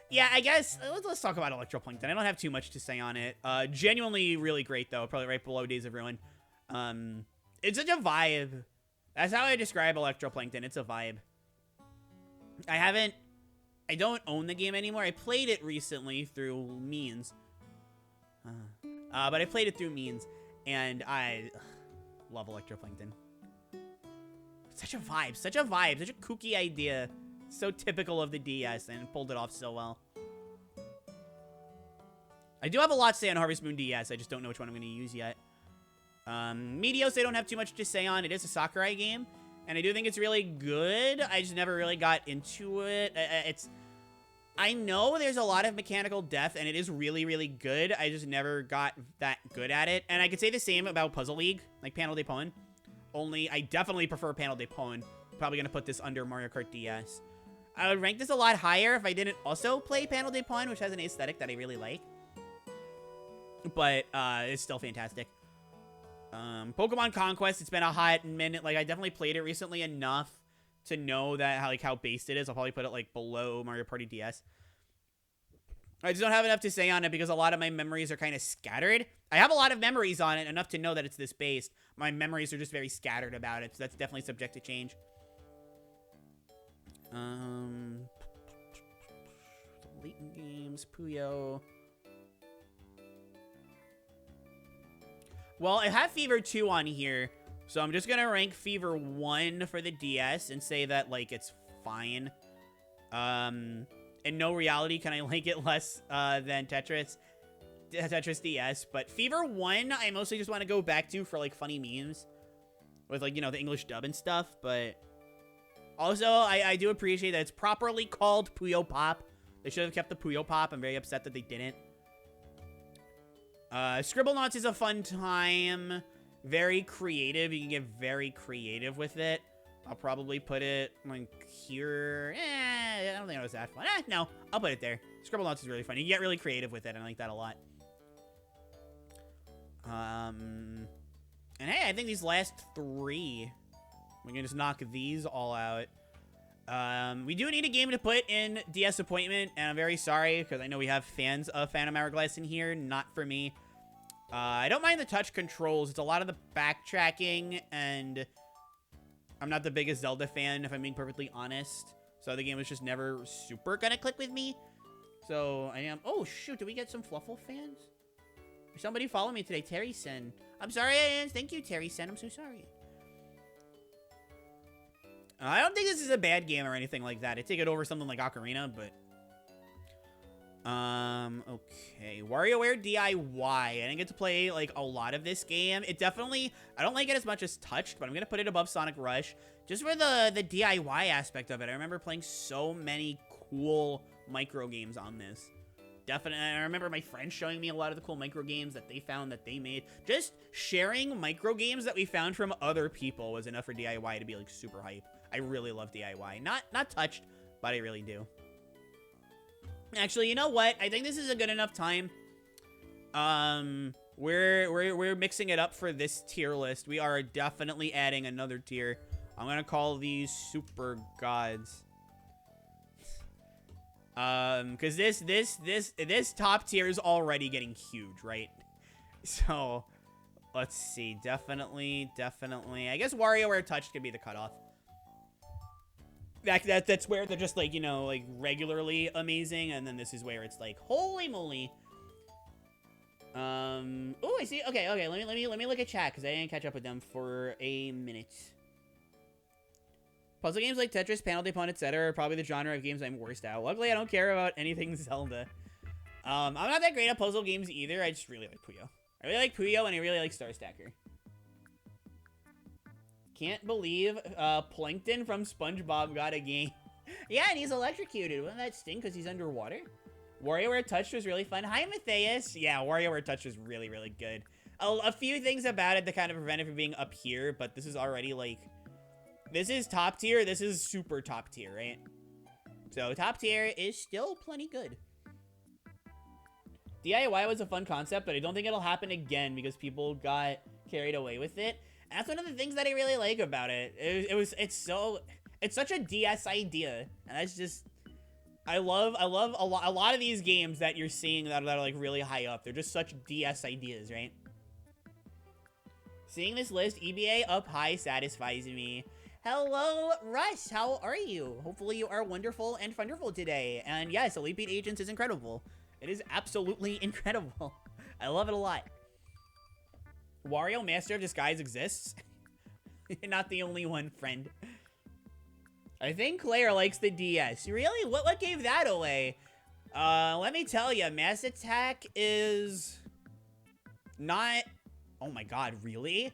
Yeah, I guess let's talk about Electroplankton. I don't have too much to say on it. Genuinely really great though. Probably right below Days of Ruin. It's such a vibe. That's how I describe Electroplankton. It's a vibe. I don't own the game anymore. I played it recently through Means. But I played it through Means, and I love Electroplankton. Such a vibe, such a kooky idea. So typical of the DS, and pulled it off so well. I do have a lot to say on Harvest Moon DS. I just don't know which one I'm going to use yet. Meteos, I don't have too much to say on. It is a Sakurai game, and I do think it's really good. I just never really got into it. I know there's a lot of mechanical depth, and it is really, really good. I just never got that good at it. And I could say the same about Puzzle League, like Panel de Pon. Only, I definitely prefer Panel de Pon. Probably going to put this under Mario Kart DS. I would rank this a lot higher if I didn't also play Panel de Pon, which has an aesthetic that I really like. But it's still fantastic. Pokemon Conquest, it's been a hot minute. Like, I definitely played it recently enough to know that how based it is. I'll probably put it like below Mario Party DS. I just don't have enough to say on it because a lot of my memories are kind of scattered. I have a lot of memories on it, enough to know that it's this based. My memories are just very scattered about it, so that's definitely subject to change. Latent games, Puyo. Well, I have Fever 2 on here, so I'm just gonna rank Fever 1 for the DS and say that, like, it's fine. In no reality can I like it less than Tetris DS, but Fever 1 I mostly just want to go back to for, like, funny memes with, like, you know, the English dub and stuff, but also I do appreciate that it's properly called Puyo Pop. They should have kept the Puyo Pop. I'm very upset that they didn't. Scribblenauts is a fun time. Very creative. You can get very creative with it. I'll probably put it, like, here. I don't think it was that fun. No, I'll put it there. Scribblenauts is really fun. You get really creative with it. I like that a lot. And hey, I think these last 3, we can just knock these all out. We do need a game to put in DS Appointment, and I'm very sorry, because I know we have fans of Phantom Hourglass in here, not for me. I don't mind the touch controls. It's a lot of the backtracking, and I'm not the biggest Zelda fan, if I'm being perfectly honest. So the game was just never super gonna click with me. So I am... Oh, shoot, did we get some Fluffle fans? Somebody follow me today, Terry Sen. I'm sorry, thank you, Terry Sen. I'm so sorry. I don't think this is a bad game or anything like that. I'd take it over something like Ocarina, but... Okay. WarioWare DIY. I didn't get to play, like, a lot of this game. It definitely... I don't like it as much as Touched, but I'm gonna put it above Sonic Rush. Just for the DIY aspect of it. I remember playing so many cool micro games on this. Definitely. I remember my friends showing me a lot of the cool micro games that they found that they made. Just sharing micro games that we found from other people was enough for DIY to be, like, super hype. I really love DIY. Not Touched, but I really do. Actually, you know what? I think this is a good enough time. We're mixing it up for this tier list. We are definitely adding another tier. I'm gonna call these Super Gods. Because this top tier is already getting huge, right? So, let's see. Definitely. I guess WarioWare Touched could be the cutoff. That's where they're just, like, you know, like, regularly amazing, and then this is where it's like, holy moly. Oh, I see. Okay. Let me look at chat, because I didn't catch up with them for a minute. Puzzle games like Tetris, Panel de Pon, etc. are probably the genre of games I'm worst at. Luckily, I don't care about anything Zelda. I'm not that great at puzzle games either. I just really like Puyo. I really like Puyo, and I really like Star Stacker. Can't believe Plankton from SpongeBob got a game. Yeah, and he's electrocuted. Wouldn't that sting because he's underwater? WarioWare Touched was really fun. Hi, Matthias. Yeah, WarioWare Touched was really, really good. A few things about it that kind of prevent it from being up here, but this is already, like... This is top tier. This is super top tier, right? So, top tier is still plenty good. DIY was a fun concept, but I don't think it'll happen again because people got carried away with it. And that's one of the things that I really like about it. It's such a DS idea, and that's just, I love a lot of these games that you're seeing that are like really high up. They're just such DS ideas, right? Seeing this list, EBA up high satisfies me. Hello, Russ. How are you? Hopefully you are wonderful and wonderful today. And yes, Elite Beat Agents is incredible. It is absolutely incredible. I love it a lot. Wario Master of Disguise exists. You're not the only one, friend. I think Claire likes the DS. Really? What gave that away? Let me tell you, Mass Attack is not... Oh my god, really?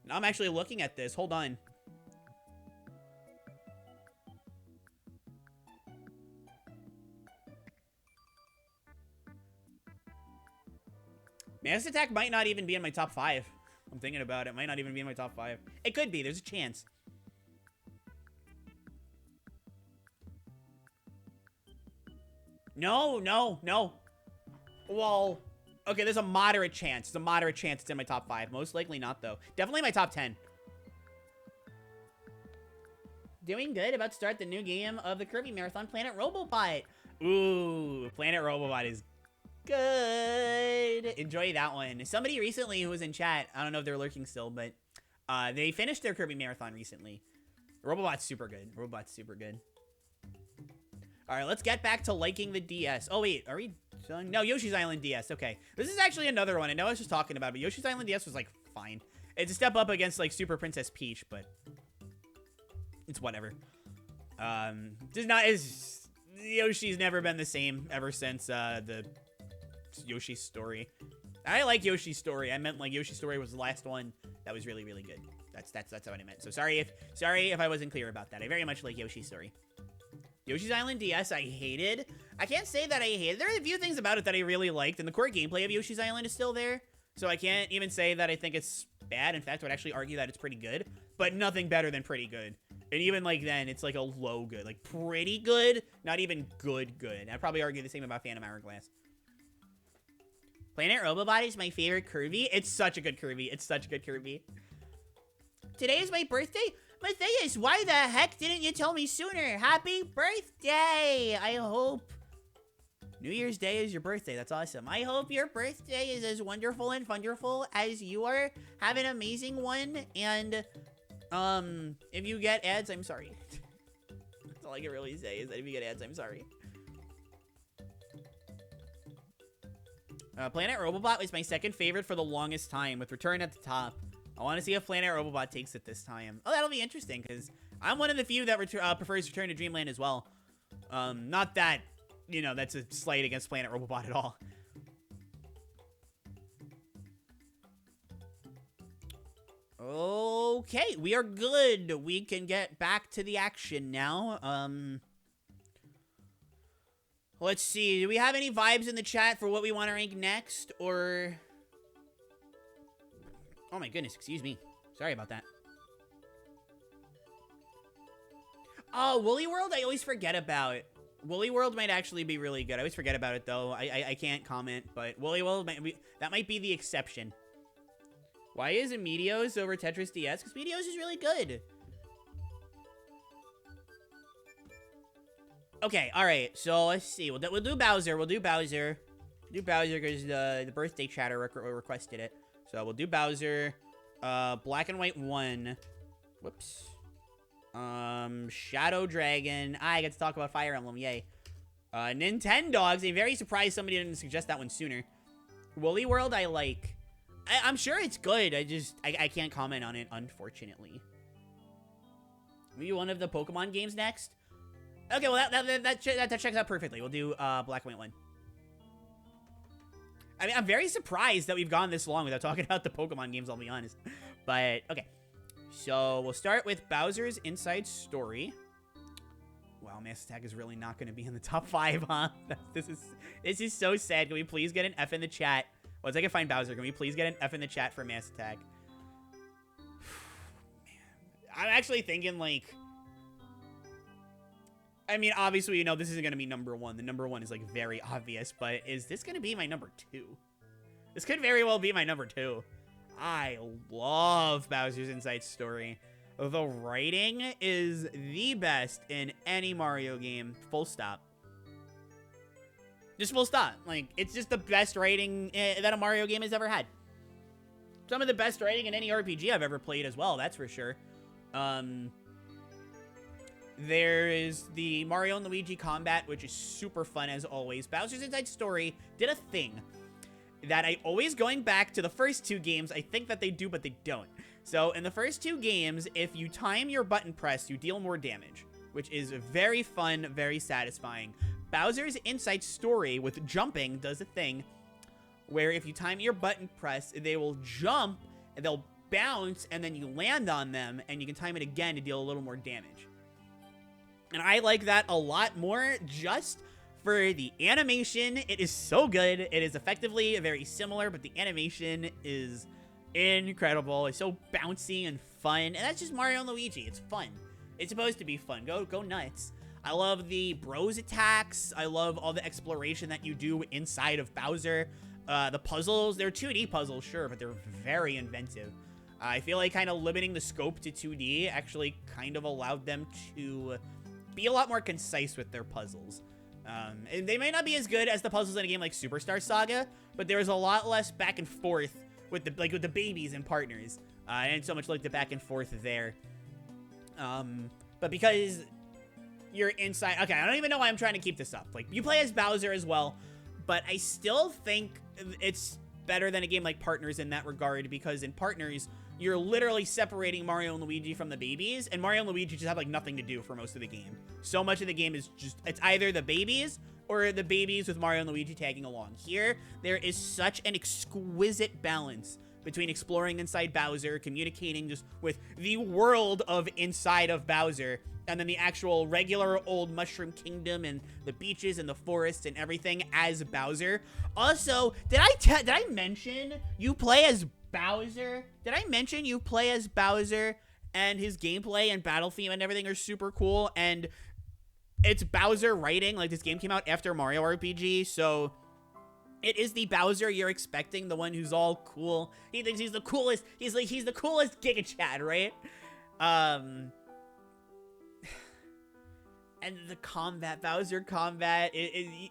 Now I'm actually looking at this. Hold on. Mass Attack might not even be in my top 5. I'm thinking about it. Might not even be in my top 5. It could be. There's a chance. No. Well, okay, there's a moderate chance. There's a moderate chance it's in my top 5. Most likely not, though. Definitely my top 10. Doing good. About to start the new game of the Kirby Marathon, Planet Robobot. Ooh, Planet Robobot is good. Enjoy that one. Somebody recently who was in chat, I don't know if they're lurking still, but they finished their Kirby Marathon recently. Robobot's super good. Robobot's super good. All right, let's get back to liking the DS. Oh, wait, are we done? No, Yoshi's Island DS. Okay, this is actually another one. I know I was just talking about it, but Yoshi's Island DS was, like, fine. It's a step up against, like, Super Princess Peach, but it's whatever. Yoshi's never been the same ever since the Yoshi's Story. I like Yoshi's Story. I meant, like, Yoshi's Story was the last one that was really, really good. That's what I meant. So sorry if I wasn't clear about that. I very much like Yoshi's Story. Yoshi's Island DS, I hated. I can't say that I hated. There are a few things about it that I really liked, and the core gameplay of Yoshi's Island is still there. So I can't even say that I think it's bad. In fact, I would actually argue that it's pretty good, but nothing better than pretty good. And even like then, it's like a low good. Like pretty good, not even good. I'd probably argue the same about Phantom Hourglass. Planet Robobot is my favorite Kirby. It's such a good Kirby. It's such a good Kirby. Today is my birthday? Matthias, why the heck didn't you tell me sooner? Happy birthday! I hope New Year's Day is your birthday. That's awesome. I hope your birthday is as wonderful and wonderful as you are. Have an amazing one. And, if you get ads, I'm sorry. That's all I can really say is that if you get ads, I'm sorry. Planet Robobot was my second favorite for the longest time, with Return at the top. I want to see if Planet Robobot takes it this time. Oh, that'll be interesting, because I'm one of the few that prefers Return to Dreamland as well. Not that, you know, that's a slight against Planet Robobot at all. Okay, we are good. We can get back to the action now. Let's see. Do we have any vibes in the chat for what we want to rank next, or... Oh my goodness, excuse me. Sorry about that. Oh, Woolly World I always forget about. Woolly World might actually be really good. I always forget about it, though. I can't comment, but Woolly World, that might be the exception. Why is it Meteos over Tetris DS? Because Meteos is really good. Okay, alright, so let's see. We'll do Bowser. We'll do Bowser. Do Bowser because the birthday chatter requested it. So we'll do Bowser. Black and White 1. Whoops. Shadow Dragon. I get to talk about Fire Emblem, yay. Nintendogs. I'm very surprised somebody didn't suggest that one sooner. Woolly World I like. I'm sure it's good. I can't comment on it, unfortunately. Maybe one of the Pokemon games next? Okay, well, that checks out perfectly. We'll do Black and White 1. I mean, I'm very surprised that we've gone this long without talking about the Pokemon games, I'll be honest. But, okay. So, we'll start with Bowser's Inside Story. Wow, Mass Attack is really not going to be in the top 5, huh? This is so sad. Can we please get an F in the chat? Once I can find Bowser, can we please get an F in the chat for Mass Attack? Man. I'm actually thinking, like... I mean, obviously, you know, this isn't going to be number 1. The number 1 is, like, very obvious. But is this going to be my number 2? This could very well be my number 2. I love Bowser's Inside Story. The writing is the best in any Mario game. Full stop. Just full stop. Like, it's just the best writing that a Mario game has ever had. Some of the best writing in any RPG I've ever played as well, that's for sure. There is the Mario and Luigi combat, which is super fun as always. Bowser's Inside Story did a thing that I always, going back to the first 2 games, I think that they do, but they don't. So in the first 2 games, if you time your button press, you deal more damage, which is very fun, very satisfying. Bowser's Inside Story with jumping does a thing where if you time your button press, they will jump, and they'll bounce, and then you land on them, and you can time it again to deal a little more damage. And I like that a lot more just for the animation. It is so good. It is effectively very similar, but the animation is incredible. It's so bouncy and fun. And that's just Mario and Luigi. It's fun. It's supposed to be fun. Go nuts. I love the bros attacks. I love all the exploration that you do inside of Bowser. The puzzles, they're 2D puzzles, sure, but they're very inventive. I feel like kind of limiting the scope to 2D actually kind of allowed them to be a lot more concise with their puzzles. And they may not be as good as the puzzles in a game like Superstar Saga, but there's a lot less back and forth with the babies and partners. And so much like the back and forth there. But because you're inside... Okay, I don't even know why I'm trying to keep this up. Like, you play as Bowser as well, but I still think it's better than a game like Partners in that regard, because in Partners, you're literally separating Mario and Luigi from the babies, and Mario and Luigi just have, like, nothing to do for most of the game. So much of the game is just, it's either the babies or the babies with Mario and Luigi tagging along. Here, there is such an exquisite balance between exploring inside Bowser, communicating just with the world of inside of Bowser, and then the actual regular old Mushroom Kingdom and the beaches and the forests and everything as Bowser. Also, did I mention you play as Bowser? Did I mention you play as Bowser and his gameplay and battle theme and everything are super cool, and it's Bowser writing? Like, this game came out after Mario RPG, so It is the Bowser you're expecting, the one who's all cool. He thinks he's the coolest. He's the coolest Giga Chad, right? And the combat, Bowser combat,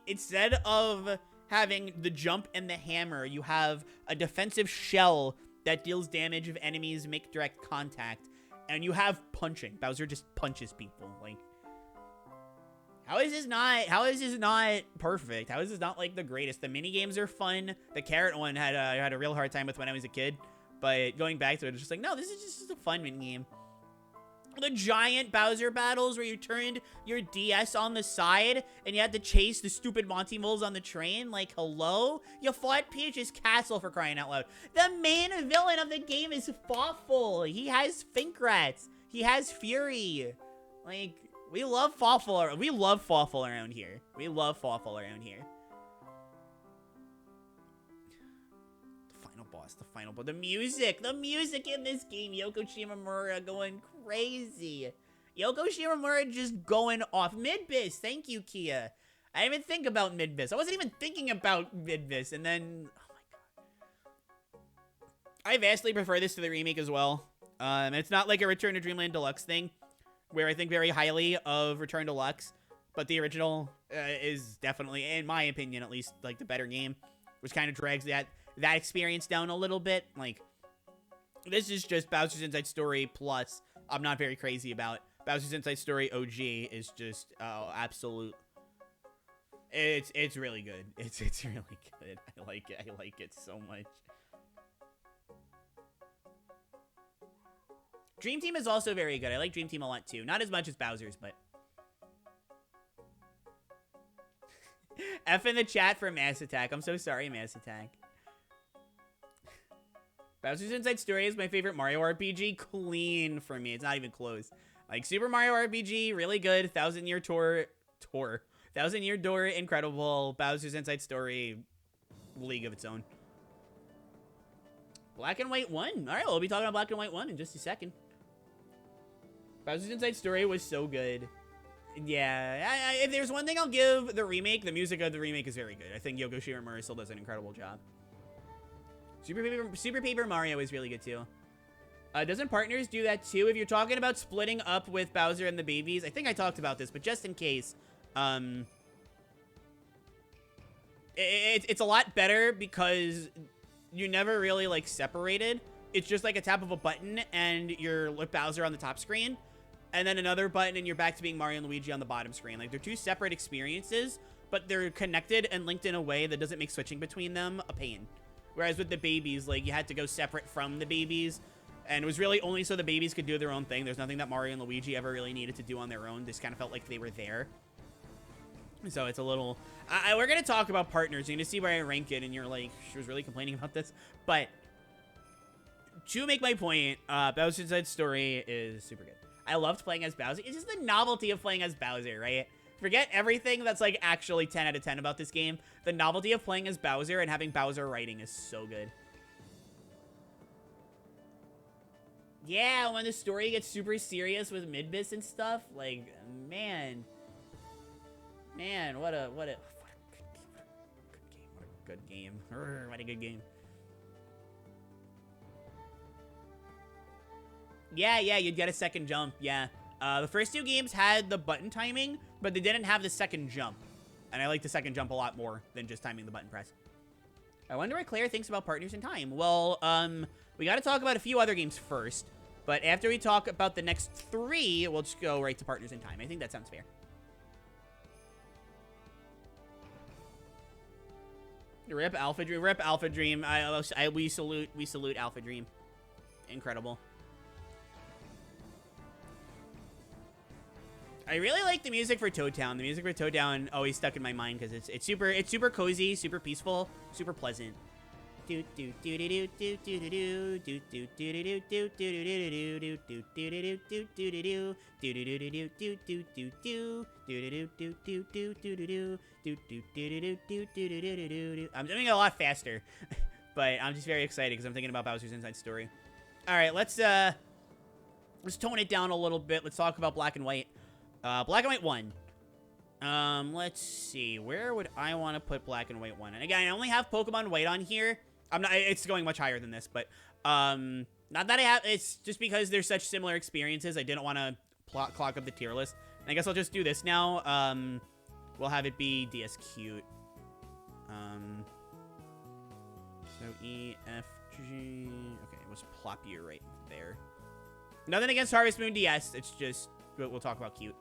instead of having the jump and the hammer, you have a defensive shell that deals damage if enemies make direct contact, and you have punching. Bowser just punches people. Like, how is this not perfect? How is this not like the greatest? The mini games are fun. The carrot one had a real hard time with when I was a kid, but going back to it, it's just like, no, this is just a fun mini game. The giant Bowser battles where you turned your DS on the side and you had to chase the stupid Monty moles on the train. Like, hello? You fought Peach's castle, for crying out loud. The main villain of the game is Fawful. He has Finkrats. He has Fury. Like, we love Fawful. We love Fawful around here. We love Fawful around here. The final boss. The music in this game. Yoko Shimomura going crazy. Yoko Shimomura just going off. Midbiss, thank you, Kia. I didn't even think about Midbiss. I wasn't even thinking about Midbiss, and then, oh my god. I vastly prefer this to the remake as well. It's not like a Return to Dreamland Deluxe thing, where I think very highly of Return Deluxe, but the original is definitely, in my opinion at least, like the better game, which kind of drags that experience down a little bit. Like, this is just Bowser's Inside Story plus I'm not very crazy about. Bowser's Inside Story OG is just absolute. It's really good. It's really good. I like it. I like it so much. Dream Team is also very good. I like Dream Team a lot too. Not as much as Bowser's, but F in the chat for Mass Attack. I'm so sorry, Mass Attack. Bowser's Inside Story is my favorite Mario RPG. Clean for me. It's not even close. Like, Super Mario RPG, really good. Thousand Year Door, incredible. Bowser's Inside Story, league of its own. Black and White 1. All right, we'll be talking about Black and White 1 in just a second. Bowser's Inside Story was so good. Yeah, if there's one thing I'll give the remake, the music of the remake is very good. I think Yoko Shimomura still does an incredible job. Super Paper Mario is really good too. Doesn't Partners do that too? If you're talking about splitting up with Bowser and the babies, I think I talked about this, but just in case, it's a lot better because you never really like separated. It's just like a tap of a button and you're with Bowser on the top screen, and then another button and you're back to being Mario and Luigi on the bottom screen. Like, they're two separate experiences, but they're connected and linked in a way that doesn't make switching between them a pain. Whereas with the babies, like, you had to go separate from the babies, and it was really only so the babies could do their own thing. There's nothing that Mario and Luigi ever really needed to do on their own. This kind of felt like they were there. So it's a little... we're going to talk about Partners. You're going to see where I rank it, and you're like, she was really complaining about this. But to make my point, Bowser's Inside Story is super good. I loved playing as Bowser. It's just the novelty of playing as Bowser, right? Forget everything that's, like, actually 10 out of 10 about this game. The novelty of playing as Bowser and having Bowser writing is so good. Yeah, when the story gets super serious with Midbiss and stuff, like, man. Man, what a good game. What a good game. Yeah, you'd get a second jump, yeah. The first two games had the button timing, but they didn't have the second jump. And I like the second jump a lot more than just timing the button press. I wonder what Claire thinks about Partners in Time. Well, we got to talk about a few other games first. But after we talk about the next three, we'll just go right to Partners in Time. I think that sounds fair. Rip Alpha Dream. Rip Alpha Dream. We salute Alpha Dream. Incredible. I really like the music for Toad Town. The music for Toad Town always stuck in my mind because it's super cozy, super peaceful, super pleasant. I'm doing it a lot faster, but I'm just very excited because I'm thinking about Bowser's Inside Story. All right, let's tone it down a little bit. Let's talk about Black and White. Black and White 1. Let's see. Where would I want to put Black and White 1? And again, I only have Pokemon White on here. I'm not, it's going much higher than this, but, not that I have, it's just because there's such similar experiences. I didn't want to clog up the tier list. And I guess I'll just do this now. We'll have it be DS Cute. So E, F, G. Okay, let's plop you right there. Nothing against Harvest Moon DS. It's just, we'll talk about Cute.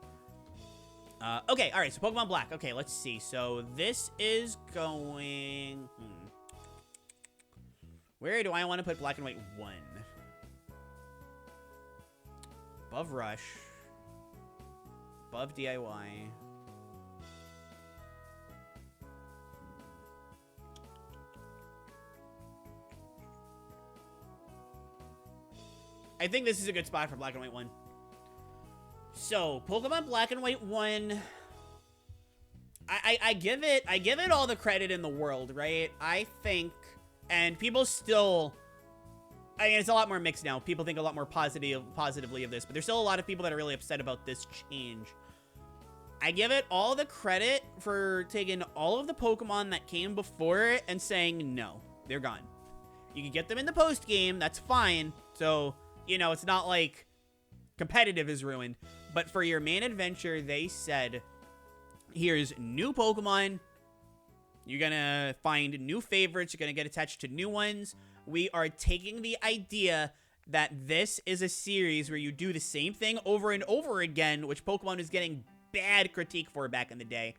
Okay, alright, so Pokemon Black. Okay, let's see. So this is going... Where do I want to put Black and White 1? Above Rush. Above DIY. I think this is a good spot for Black and White 1. So, Pokemon Black and White 1... I give it all the credit in the world, right? I think... And people still... I mean, it's a lot more mixed now. People think a lot more positively of this, but there's still a lot of people that are really upset about this change. I give it all the credit for taking all of the Pokemon that came before it and saying, no, they're gone. You can get them in the post-game, that's fine. So, you know, it's not like competitive is ruined. But for your main adventure, they said, here's new Pokemon. You're gonna find new favorites. You're gonna get attached to new ones. We are taking the idea that this is a series where you do the same thing over and over again, which Pokemon was getting bad critique for back in the day.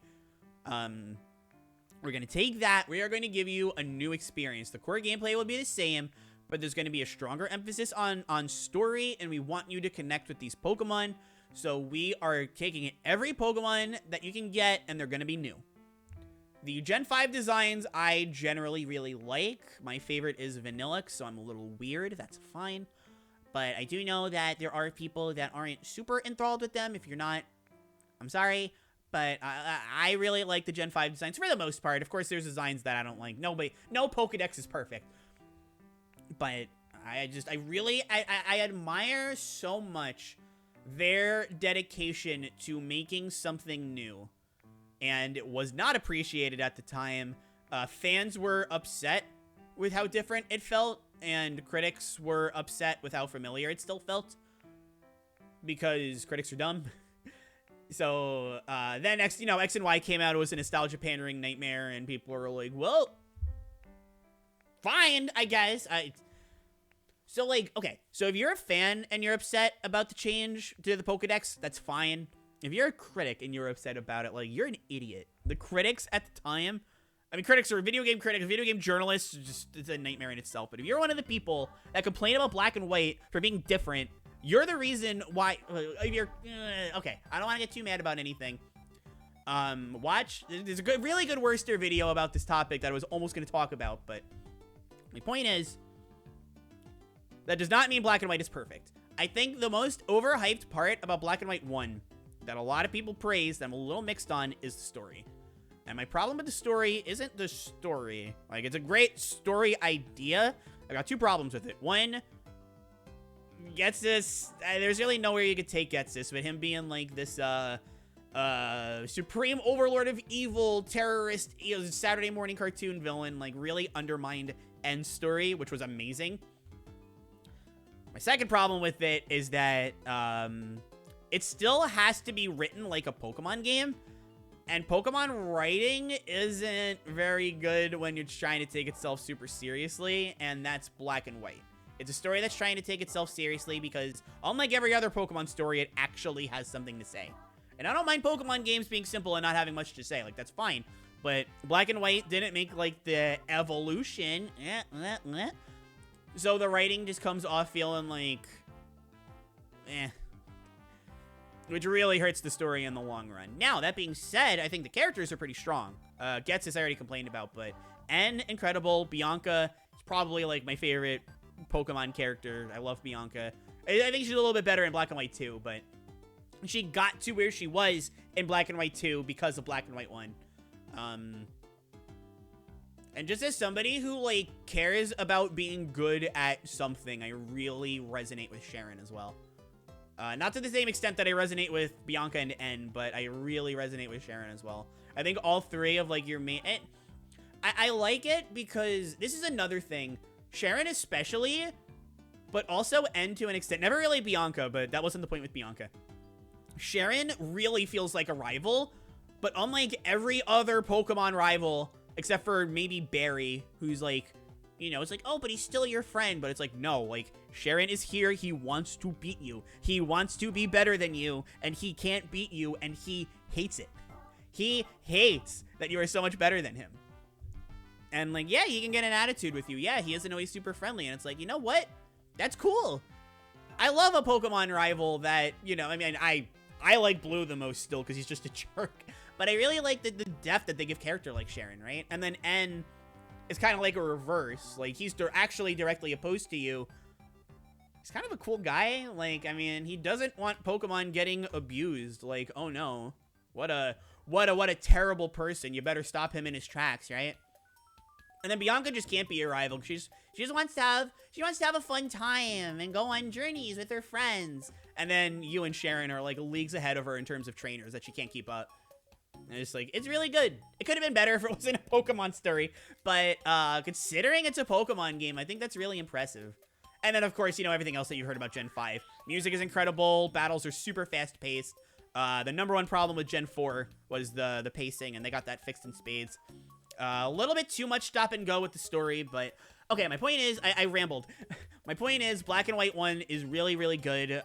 We're gonna take that. We are going to give you a new experience. The core gameplay will be the same, but there's gonna be a stronger emphasis on story, and we want you to connect with these Pokemon. So we are taking every Pokemon that you can get, and they're gonna be new. The Gen 5 designs I generally really like. My favorite is Vanillix, so I'm a little weird. That's fine. But I do know that there are people that aren't super enthralled with them. If you're not, I'm sorry. But I really like the Gen 5 designs for the most part. Of course, there's designs that I don't like. No Pokedex is perfect. But I admire so much their dedication to making something new. And it was not appreciated at the time. Fans were upset with how different it felt, and critics were upset with how familiar it still felt, because critics are dumb. So then X and Y came out. It was a nostalgia pandering nightmare, and people were like, well, fine, I guess. So, like, okay, so if you're a fan and you're upset about the change to the Pokedex, that's fine. If you're a critic and you're upset about it, like, you're an idiot. The critics at the time, I mean, critics are video game critics, video game journalists, just, it's a nightmare in itself. But if you're one of the people that complain about Black and White for being different, you're the reason why, if you're, okay, I don't want to get too mad about anything. There's a really good Worcester video about this topic that I was almost going to talk about, but my point is, that does not mean Black and White is perfect. I think the most overhyped part about Black and White 1 that a lot of people praise that I'm a little mixed on is the story. And my problem with the story isn't the story. Like, it's a great story idea. I got two problems with it. One, Ghetsis, there's really nowhere you could take Ghetsis, but him being like this supreme overlord of evil, terrorist, Saturday morning cartoon villain, like, really undermined End story, which was amazing. My second problem with it is that it still has to be written like a Pokemon game, and Pokemon writing isn't very good when you're trying to take itself super seriously, and that's Black and White. It's a story that's trying to take itself seriously because, unlike every other Pokemon story, it actually has something to say. And I don't mind Pokemon games being simple and not having much to say, like, that's fine. But Black and White didn't make, like, the evolution. So the writing just comes off feeling like, which really hurts the story in the long run. Now, that being said, I think the characters are pretty strong. Ghetsis I already complained about, but N, incredible. Bianca is probably, like, my favorite Pokemon character. I love Bianca. I think she's a little bit better in Black and White 2, but she got to where she was in Black and White 2 because of Black and White 1. And just as somebody who, like, cares about being good at something, I really resonate with Sharon as well. Not to the same extent that I resonate with Bianca and N, but I really resonate with Sharon as well. I think all three of, like, your main... I like it because this is another thing. Sharon especially, but also N to an extent. Never really Bianca, but that wasn't the point with Bianca. Sharon really feels like a rival, but unlike every other Pokemon rival, except for maybe Barry, who's like, you know, it's like, oh, but he's still your friend. But it's like, no, like, Sharon is here. He wants to beat you. He wants to be better than you, and he can't beat you, and he hates it. He hates that you are so much better than him. And, like, yeah, he can get an attitude with you. Yeah, he isn't always super friendly. And it's like, you know what? That's cool. I love a Pokemon rival that, you know, I mean, I like Blue the most still because he's just a jerk. But I really like the depth that they give character like Sharon, right? And then N is kind of like a reverse. Like, he's actually directly opposed to you. He's kind of a cool guy. Like, I mean, he doesn't want Pokemon getting abused. Like, oh no. What a terrible person. You better stop him in his tracks, right? And then Bianca just can't be a rival. She just wants to have a fun time and go on journeys with her friends. And then you and Sharon are like leagues ahead of her in terms of trainers that she can't keep up. And it's like, it's really good. It could have been better if it wasn't a Pokemon story, but considering it's a Pokemon game, I think that's really impressive. And then of course, you know, everything else that you've heard about Gen 5. Music is incredible. Battles are super fast paced. The number one problem with Gen 4 was the pacing, and they got that fixed in spades. A little bit too much stop and go with the story, but okay, my point is, I rambled. My point is, Black and White 1 is really, really good.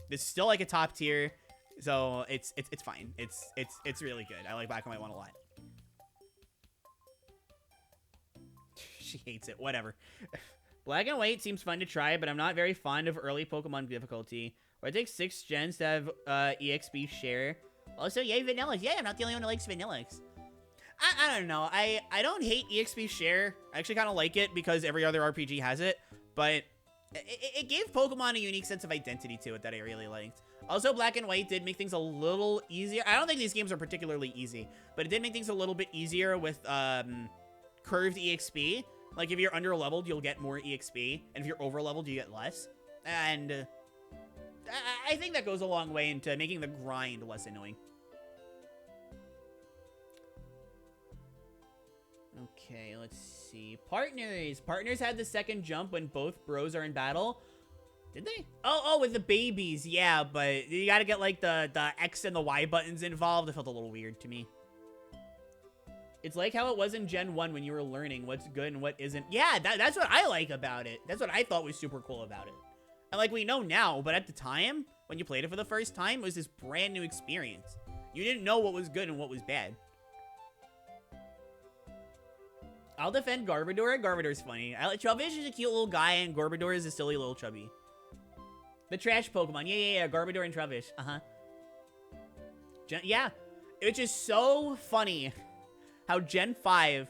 It's still like a top tier, so it's fine. It's really good. I like Black and White 1 a lot. She hates it. Whatever. Black and White seems fun to try, but I'm not very fond of early Pokemon difficulty. Where it takes 6 gens to have EXP share. Also, yay, Vanillix. Yeah, I'm not the only one who likes Vanillix. I don't know. I don't hate EXP share. I actually kind of like it because every other RPG has it. But it gave Pokemon a unique sense of identity to it that I really liked. Also, Black and White did make things a little easier. I don't think these games are particularly easy, but it did make things a little bit easier with curved EXP. Like, if you're under-leveled, you'll get more EXP. And if you're over-leveled, you get less. And I think that goes a long way into making the grind less annoying. Okay, let's see. Partners. Partners had the second jump when both bros are in battle. Did they? Oh, with the babies. Yeah, but you gotta get, like, the X and the Y buttons involved. It felt a little weird to me. It's like how it was in Gen 1 when you were learning what's good and what isn't. Yeah, that's what I like about it. That's what I thought was super cool about it. And, like, we know now, but at the time, when you played it for the first time, it was this brand new experience. You didn't know what was good and what was bad. I'll defend Garbodor. Garbodor's funny. Trubbish is a cute little guy, and Garbodor is a silly little chubby. The trash Pokemon. Yeah. Garbodor and Trubbish. Yeah. It's just so funny how Gen 5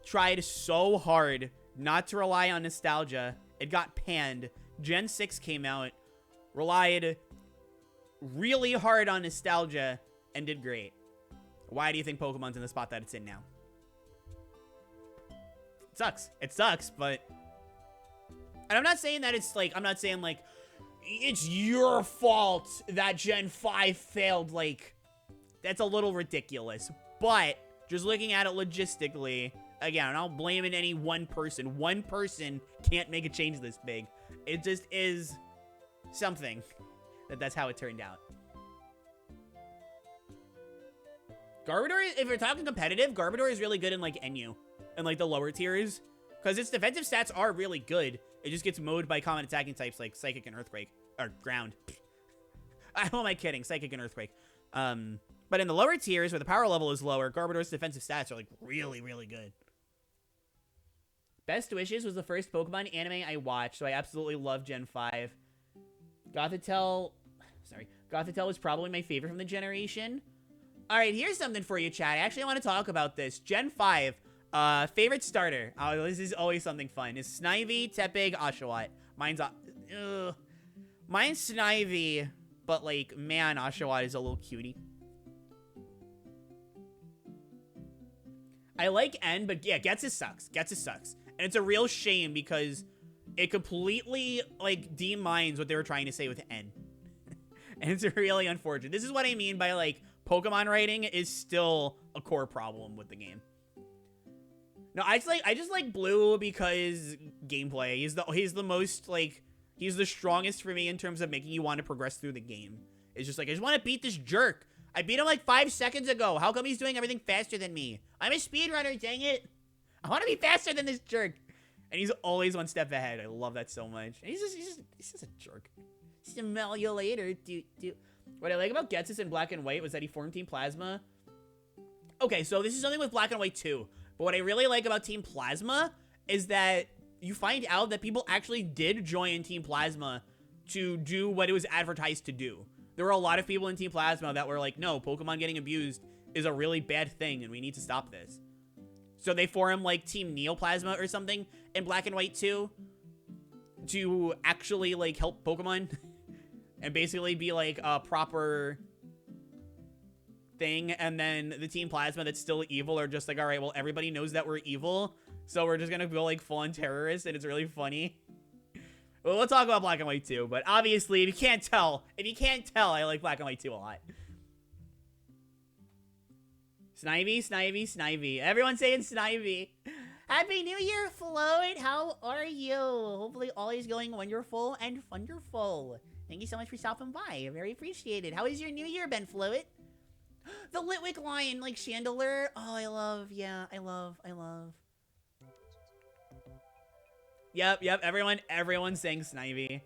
tried so hard not to rely on nostalgia. It got panned. Gen 6 came out, relied really hard on nostalgia, and did great. Why do you think Pokemon's in the spot that it's in now? It sucks, but... And I'm not saying that it's like... I'm not saying, like, it's your fault that Gen 5 failed. Like, that's a little ridiculous. But, just looking at it logistically... Again, I'm not blaming any one person. One person can't make a change this big. It just is something that's how it turned out. Garbodor, if you're talking competitive, Garbodor is really good in, like, NU. And, like, the lower tiers. Because its defensive stats are really good. It just gets mowed by common attacking types like Psychic and Earthquake. Or Ground. Who am I kidding? Psychic and Earthquake. But in the lower tiers, where the power level is lower, Garbodor's defensive stats are, like, really, really good. Best Wishes was the first Pokemon anime I watched, so I absolutely love Gen 5. Gothitelle was probably my favorite from the generation. Alright, here's something for you, chat. Actually, I want to talk about this. Gen 5, favorite starter. Oh, this is always something fun. Is Snivy, Tepig, Oshawott. Mine's Snivy, but, like, man, Oshawott is a little cutie. I like N, but yeah, Getsus sucks. Getsus sucks. And it's a real shame because it completely, like, demines what they were trying to say with N. And it's really unfortunate. This is what I mean by, like, Pokemon writing is still a core problem with the game. No, I just like Blue because gameplay. He's the most, like, he's the strongest for me in terms of making you want to progress through the game. It's just like, I just want to beat this jerk. I beat him like 5 seconds ago. How come he's doing everything faster than me? I'm a speedrunner, dang it. I want to be faster than this jerk. And he's always one step ahead. I love that so much. And he's just a jerk. Smell you later, dude. What I like about Ghetsis in Black and White was that he formed Team Plasma. Okay, so this is something with Black and White too. But what I really like about Team Plasma is that you find out that people actually did join Team Plasma to do what it was advertised to do. There were a lot of people in Team Plasma that were like, no, Pokemon getting abused is a really bad thing and we need to stop this. So they form like Team Neoplasma or something in Black and White 2 to actually like help Pokemon and basically be like a proper thing. And then the Team Plasma that's still evil are just like, all right, well, everybody knows that we're evil, so we're just gonna go like full-on terrorists, and it's really funny. Well, we'll talk about Black and White 2, but obviously, if you can't tell, I like Black and White 2 a lot. Snivy. Everyone's saying Snivy. Happy New Year, Float. How are you? Hopefully all is going wonderful and wonderful. Thank you so much for stopping by. Very appreciated. How has your New Year been, Float? The Litwick line, like Chandelure. Oh, I love. Yep. Everyone's saying Snivy.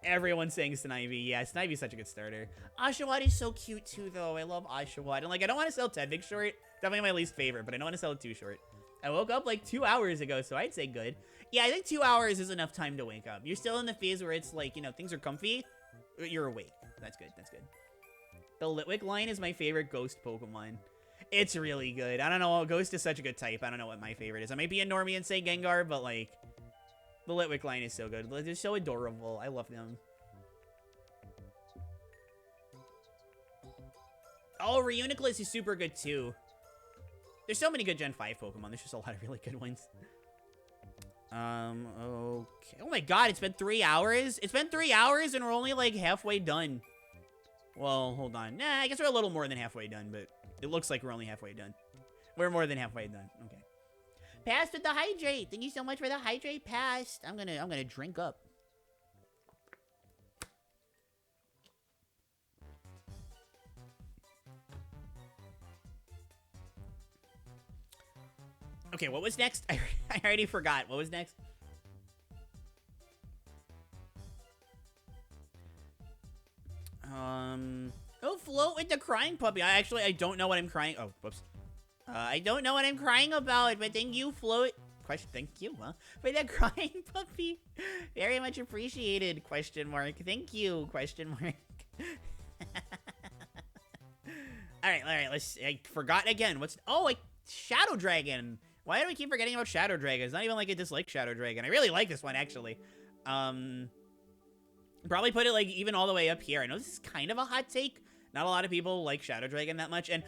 Everyone's saying Snivy. Yeah, Snivy's such a good starter. Oshawott is so cute too, though. I love Oshawott. And like, I don't want to sell Tedvig short. Definitely my least favorite, but I don't want to sell it too short. I woke up like 2 hours ago, so I'd say good. Yeah, I think 2 hours is enough time to wake up. You're still in the phase where it's like, you know, things are comfy. You're awake. That's good. The Litwick line is my favorite ghost Pokemon. It's really good. I don't know. Ghost is such a good type. I don't know what my favorite is. I might be a normie and say Gengar, but like, the Litwick line is so good. They're so adorable. I love them. Oh, Reuniclus is super good too. There's so many good Gen 5 Pokemon. There's just a lot of really good ones. Okay. Oh my god, it's been 3 hours? It's been 3 hours and we're only like halfway done. Well, hold on. Nah, I guess we're a little more than halfway done, but it looks like we're only halfway done. We're more than halfway done. Okay. Passed with the hydrate. Thank you so much for the hydrate, Passed. I'm gonna drink up. Okay, what was next? I already forgot. What was next? Oh, Float with the crying puppy. I don't know what I'm crying. Oh, whoops. I don't know what I'm crying about, but thank you, Float. Thank you, huh? For the crying puppy. Very much appreciated, question mark. Thank you, question mark. All right, I forgot again. Shadow Dragon. Why do we keep forgetting about Shadow Dragon? It's not even like I dislike Shadow Dragon. I really like this one, actually. Probably put it, like, even all the way up here. I know this is kind of a hot take. Not a lot of people like Shadow Dragon that much. And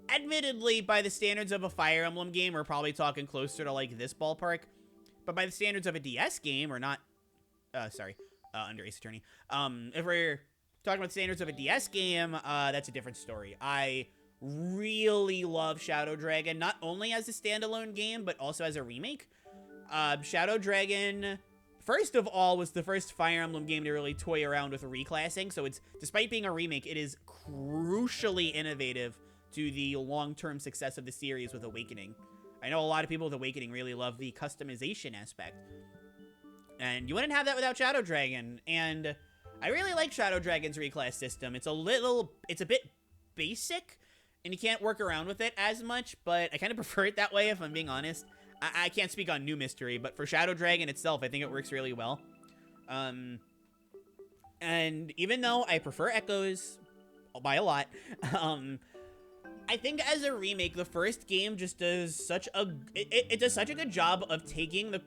admittedly, by the standards of a Fire Emblem game, we're probably talking closer to, like, this ballpark. But by the standards of a DS game, or not... under Ace Attorney. If we're talking about the standards of a DS game, that's a different story. I really love Shadow Dragon, not only as a standalone game, but also as a remake. Shadow Dragon, first of all, was the first Fire Emblem game to really toy around with reclassing, so it's, despite being a remake, it is crucially innovative to the long-term success of the series with Awakening. I know a lot of people with Awakening really love the customization aspect, and you wouldn't have that without Shadow Dragon, and I really like Shadow Dragon's reclass system. It's a bit basic, and you can't work around with it as much, but I kind of prefer it that way, if I'm being honest. I can't speak on New Mystery, but for Shadow Dragon itself, I think it works really well. And even though I prefer Echoes by a lot, I think as a remake, the first game just does such a... It does such a good job of taking the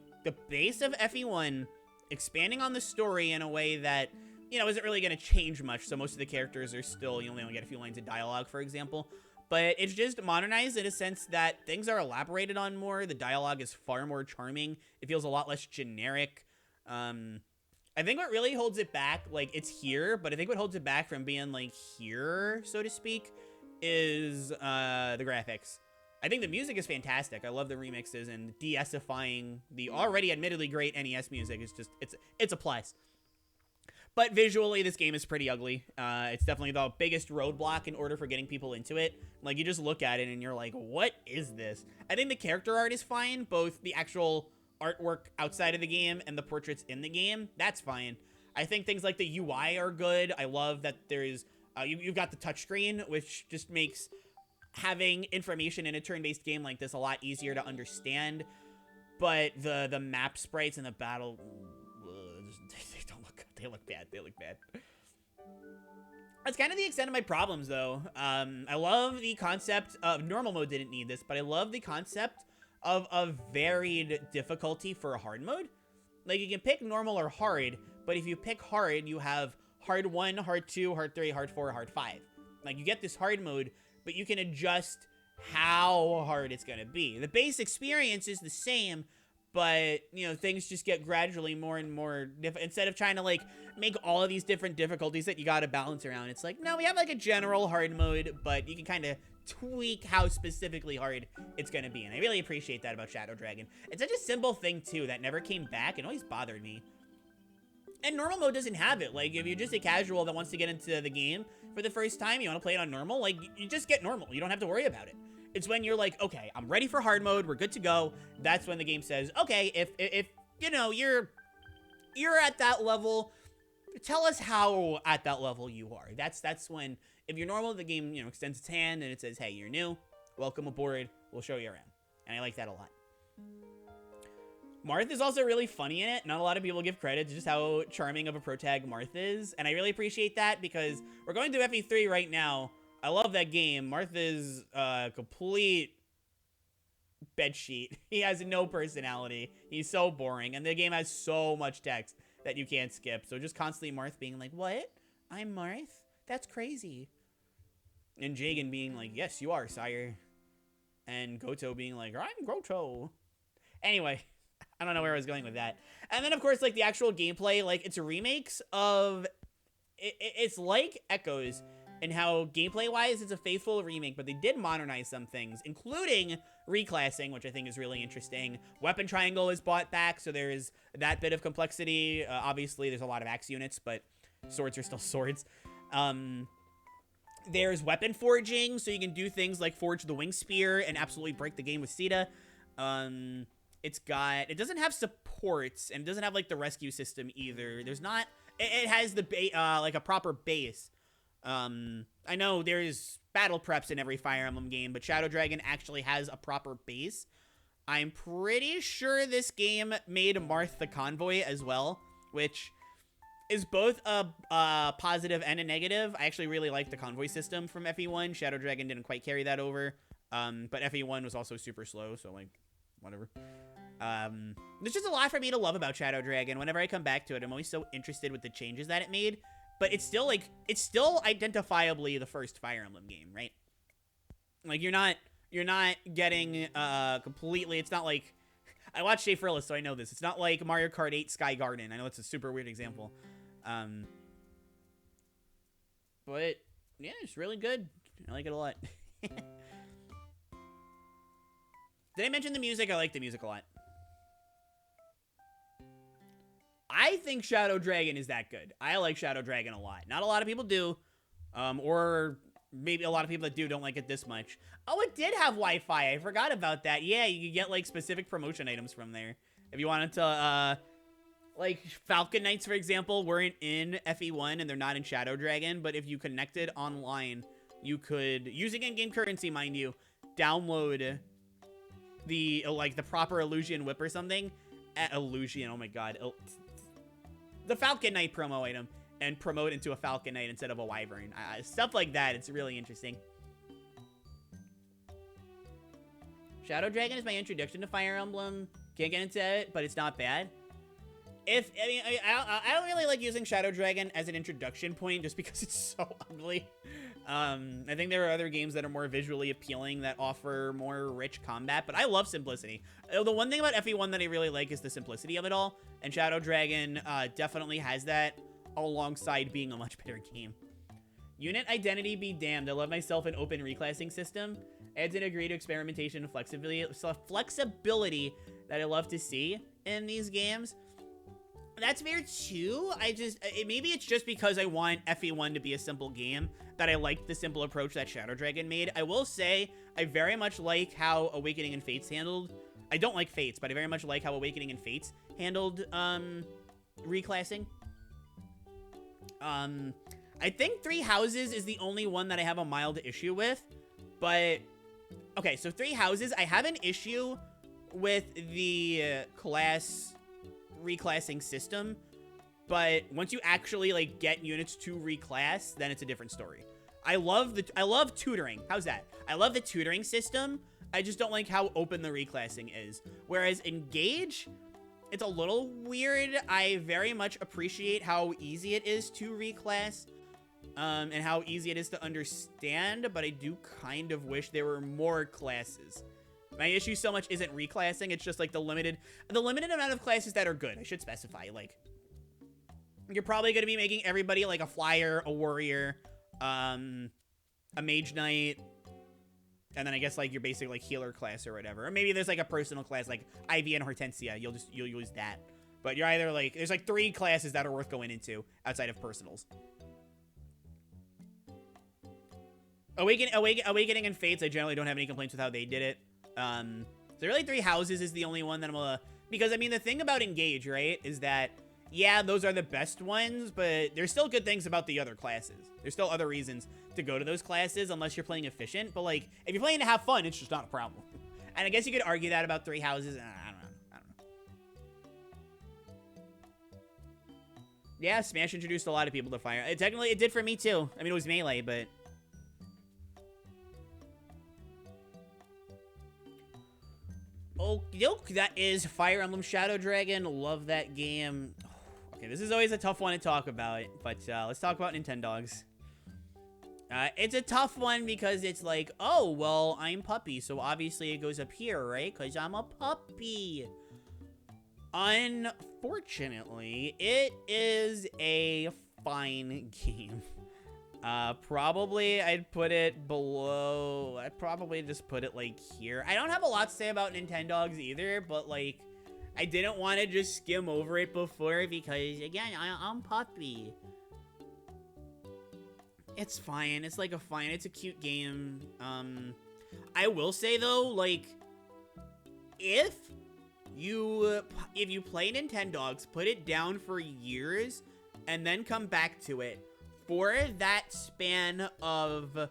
base of FE1, expanding on the story in a way that, you know, isn't really going to change much, so most of the characters are still... You only get a few lines of dialogue, for example. But it's just modernized in a sense that things are elaborated on more. The dialogue is far more charming. It feels a lot less generic. I think what really holds it back, like, it's here, but I think what holds it back from being, like, here, so to speak, is the graphics. I think the music is fantastic. I love the remixes, and de-esifying the already admittedly great NES music is just, it's a plus. But visually, this game is pretty ugly. It's definitely the biggest roadblock in order for getting people into it. Like, you just look at it and you're like, what is this? I think the character art is fine, both the actual artwork outside of the game and the portraits in the game. That's fine. I think things like the UI are good. I love that there's, you've got the touchscreen, which just makes having information in a turn-based game like this a lot easier to understand. But the map sprites and the battle, they don't look good. They look bad. They look bad. That's kind of the extent of my problems, though. I love the concept of normal mode. Didn't need this, but I love the concept of a varied difficulty for a hard mode. Like, you can pick normal or hard, but if you pick hard, you have hard 1, hard 2, hard 3, hard 4, hard 5. Like, you get this hard mode, but you can adjust how hard it's going to be. The base experience is the same, but, you know, things just get gradually more and more instead of trying to, like, make all of these different difficulties that you gotta balance around. It's like, no, we have, like, a general hard mode, but you can kind of tweak how specifically hard it's gonna be, and I really appreciate that about Shadow Dragon. It's such a simple thing, too, that never came back and always bothered me. And normal mode doesn't have it. Like, if you're just a casual that wants to get into the game for the first time, you want to play it on normal, like, you just get normal. You don't have to worry about it. It's when you're like, okay, I'm ready for hard mode, we're good to go. That's when the game says, okay, if you know, you're at that level, tell us how at that level you are. That's when, if you're normal, the game, you know, extends its hand and it says, hey, you're new, welcome aboard, we'll show you around. And I like that a lot. Marth is also really funny in it. Not a lot of people give credit to just how charming of a protag Marth is, and I really appreciate that because we're going through FE3 right now. I love that game. Marth is a complete bedsheet. He has no personality. He's so boring, and the game has so much text that you can't skip. So just constantly Marth being like, what? I'm Marth? That's crazy. And Jagan being like, yes, you are, sire. And Goto being like, I'm Goto. Anyway, I don't know where I was going with that. And then, of course, like, the actual gameplay, like, it's remakes of... It's like Echoes, and how gameplay-wise it's a faithful remake, but they did modernize some things, including reclassing, which I think is really interesting. Weapon triangle is brought back, so there's that bit of complexity. Obviously, there's a lot of axe units, but swords are still swords. There's weapon forging, so you can do things like forge the wing spear and absolutely break the game with Sita. It doesn't have supports, and it doesn't have, like, the rescue system either. There's not, it has the, like, a proper base. I know there's battle preps in every Fire Emblem game, but Shadow Dragon actually has a proper base. I'm pretty sure this game made Marth the Convoy as well, which is both a positive and a negative. I actually really like the convoy system from FE1. Shadow Dragon didn't quite carry that over, but FE1 was also super slow, so, like, whatever. There's just a lot for me to love about Shadow Dragon. Whenever I come back to it, I'm always so interested with the changes that it made. But it's still, like, it's still identifiably the first Fire Emblem game, right? Like, you're not getting, completely, it's not like, I watched Shea Frillis, so I know this. It's not like Mario Kart 8 Sky Garden. I know it's a super weird example. But, yeah, it's really good. I like it a lot. Did I mention the music? I like the music a lot. I think Shadow Dragon is that good. I like Shadow Dragon a lot. Not a lot of people do. Or maybe a lot of people that do don't like it this much. Oh, it did have Wi-Fi. I forgot about that. Yeah, you could get, like, specific promotion items from there. If you wanted to, like, Falcon Knights, for example, weren't in FE1 and they're not in Shadow Dragon. But if you connected online, you could, using in-game currency, mind you, download the, like, the proper Illusion Whip or something. Illusion, oh my god. The Falcon Knight promo item and promote into a Falcon Knight instead of a Wyvern. Stuff like that, it's really interesting. Shadow Dragon is my introduction to Fire Emblem. Can't get into it, but it's not bad. If I mean, I don't really like using Shadow Dragon as an introduction point just because it's so ugly. I think there are other games that are more visually appealing that offer more rich combat, but I love simplicity. The one thing about FE1 that I really like is the simplicity of it all, and Shadow Dragon definitely has that alongside being a much better game. Unit identity be damned. I love myself an open reclassing system. Adds a degree to experimentation and flexibility that I love to see in these games. That's fair too. Maybe it's just because I want FE1 to be a simple game that I like the simple approach that Shadow Dragon made. I will say I very much like how Awakening and Fates handled. I don't like Fates, but I very much like how Awakening and Fates handled reclassing. I think Three Houses is the only one that I have a mild issue with, but okay, so Three Houses, I have an issue with the class reclassing system, but once you actually like get units to reclass, then it's a different story. I love tutoring. How's that? I love the tutoring system. I just don't like how open the reclassing is. Whereas Engage, it's a little weird. I very much appreciate how easy it is to reclass, and how easy it is to understand, but I do kind of wish there were more classes. My issue so much isn't reclassing, it's just like the limited amount of classes that are good. I should specify, like, you're probably going to be making everybody like a flyer, a warrior, a mage knight, and then I guess like your basic like healer class or whatever. Or maybe there's like a personal class like Ivy and Hortensia. You'll use that. But you're either like, there's like 3 classes that are worth going into outside of personals. Awakening and Fates, I generally don't have any complaints with how they did it. So really Three Houses is the only one that I'm gonna, because I mean the thing about Engage, right, is that yeah, those are the best ones, but there's still good things about the other classes. There's still other reasons to go to those classes unless you're playing efficient, but like if you're playing to have fun, it's just not a problem. And I guess you could argue that about Three Houses. I don't know. Yeah, Smash introduced a lot of people to Fire. Technically, it did for me too. I mean, it was Melee, but okey-doke, that is Fire Emblem Shadow Dragon. Love that game. Okay, this is always a tough one to talk about, but let's talk about Nintendogs. It's a tough one because it's like, oh, well, I'm Puppy, so obviously it goes up here, right? Because I'm a puppy. Unfortunately, it is a fine game. Probably I'd put it below. I'd probably just put it like here. I don't have a lot to say about Nintendogs either, but like I didn't want to just skim over it before because again, I'm Puppy. It's fine. It's like it's a cute game. I will say though, like if you play Nintendogs, put it down for years and then come back to it. For that span of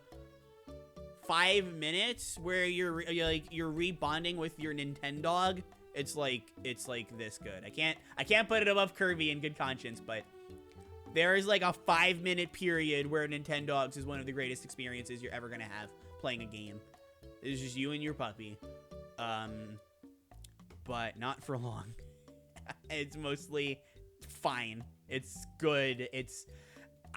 5 minutes where you're rebonding with your Nintendog, it's like this good. I can't put it above Kirby in good conscience, but there is like a 5-minute period where Nintendogs is one of the greatest experiences you're ever gonna have playing a game. It's just you and your puppy, but not for long. It's mostly fine. It's good.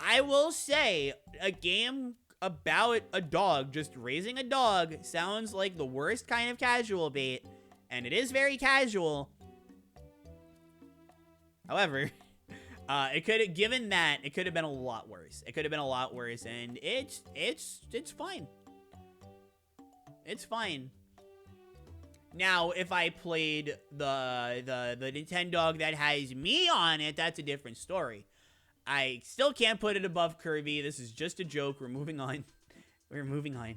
I will say, a game about a dog, just raising a dog, sounds like the worst kind of casual bait, and it is very casual. However, it could have, given that, it could have been a lot worse. It could have been a lot worse, and it's fine. It's fine. Now, if I played the Nintendog that has me on it, that's a different story. I still can't put it above Kirby. This is just a joke. We're moving on. We're moving on.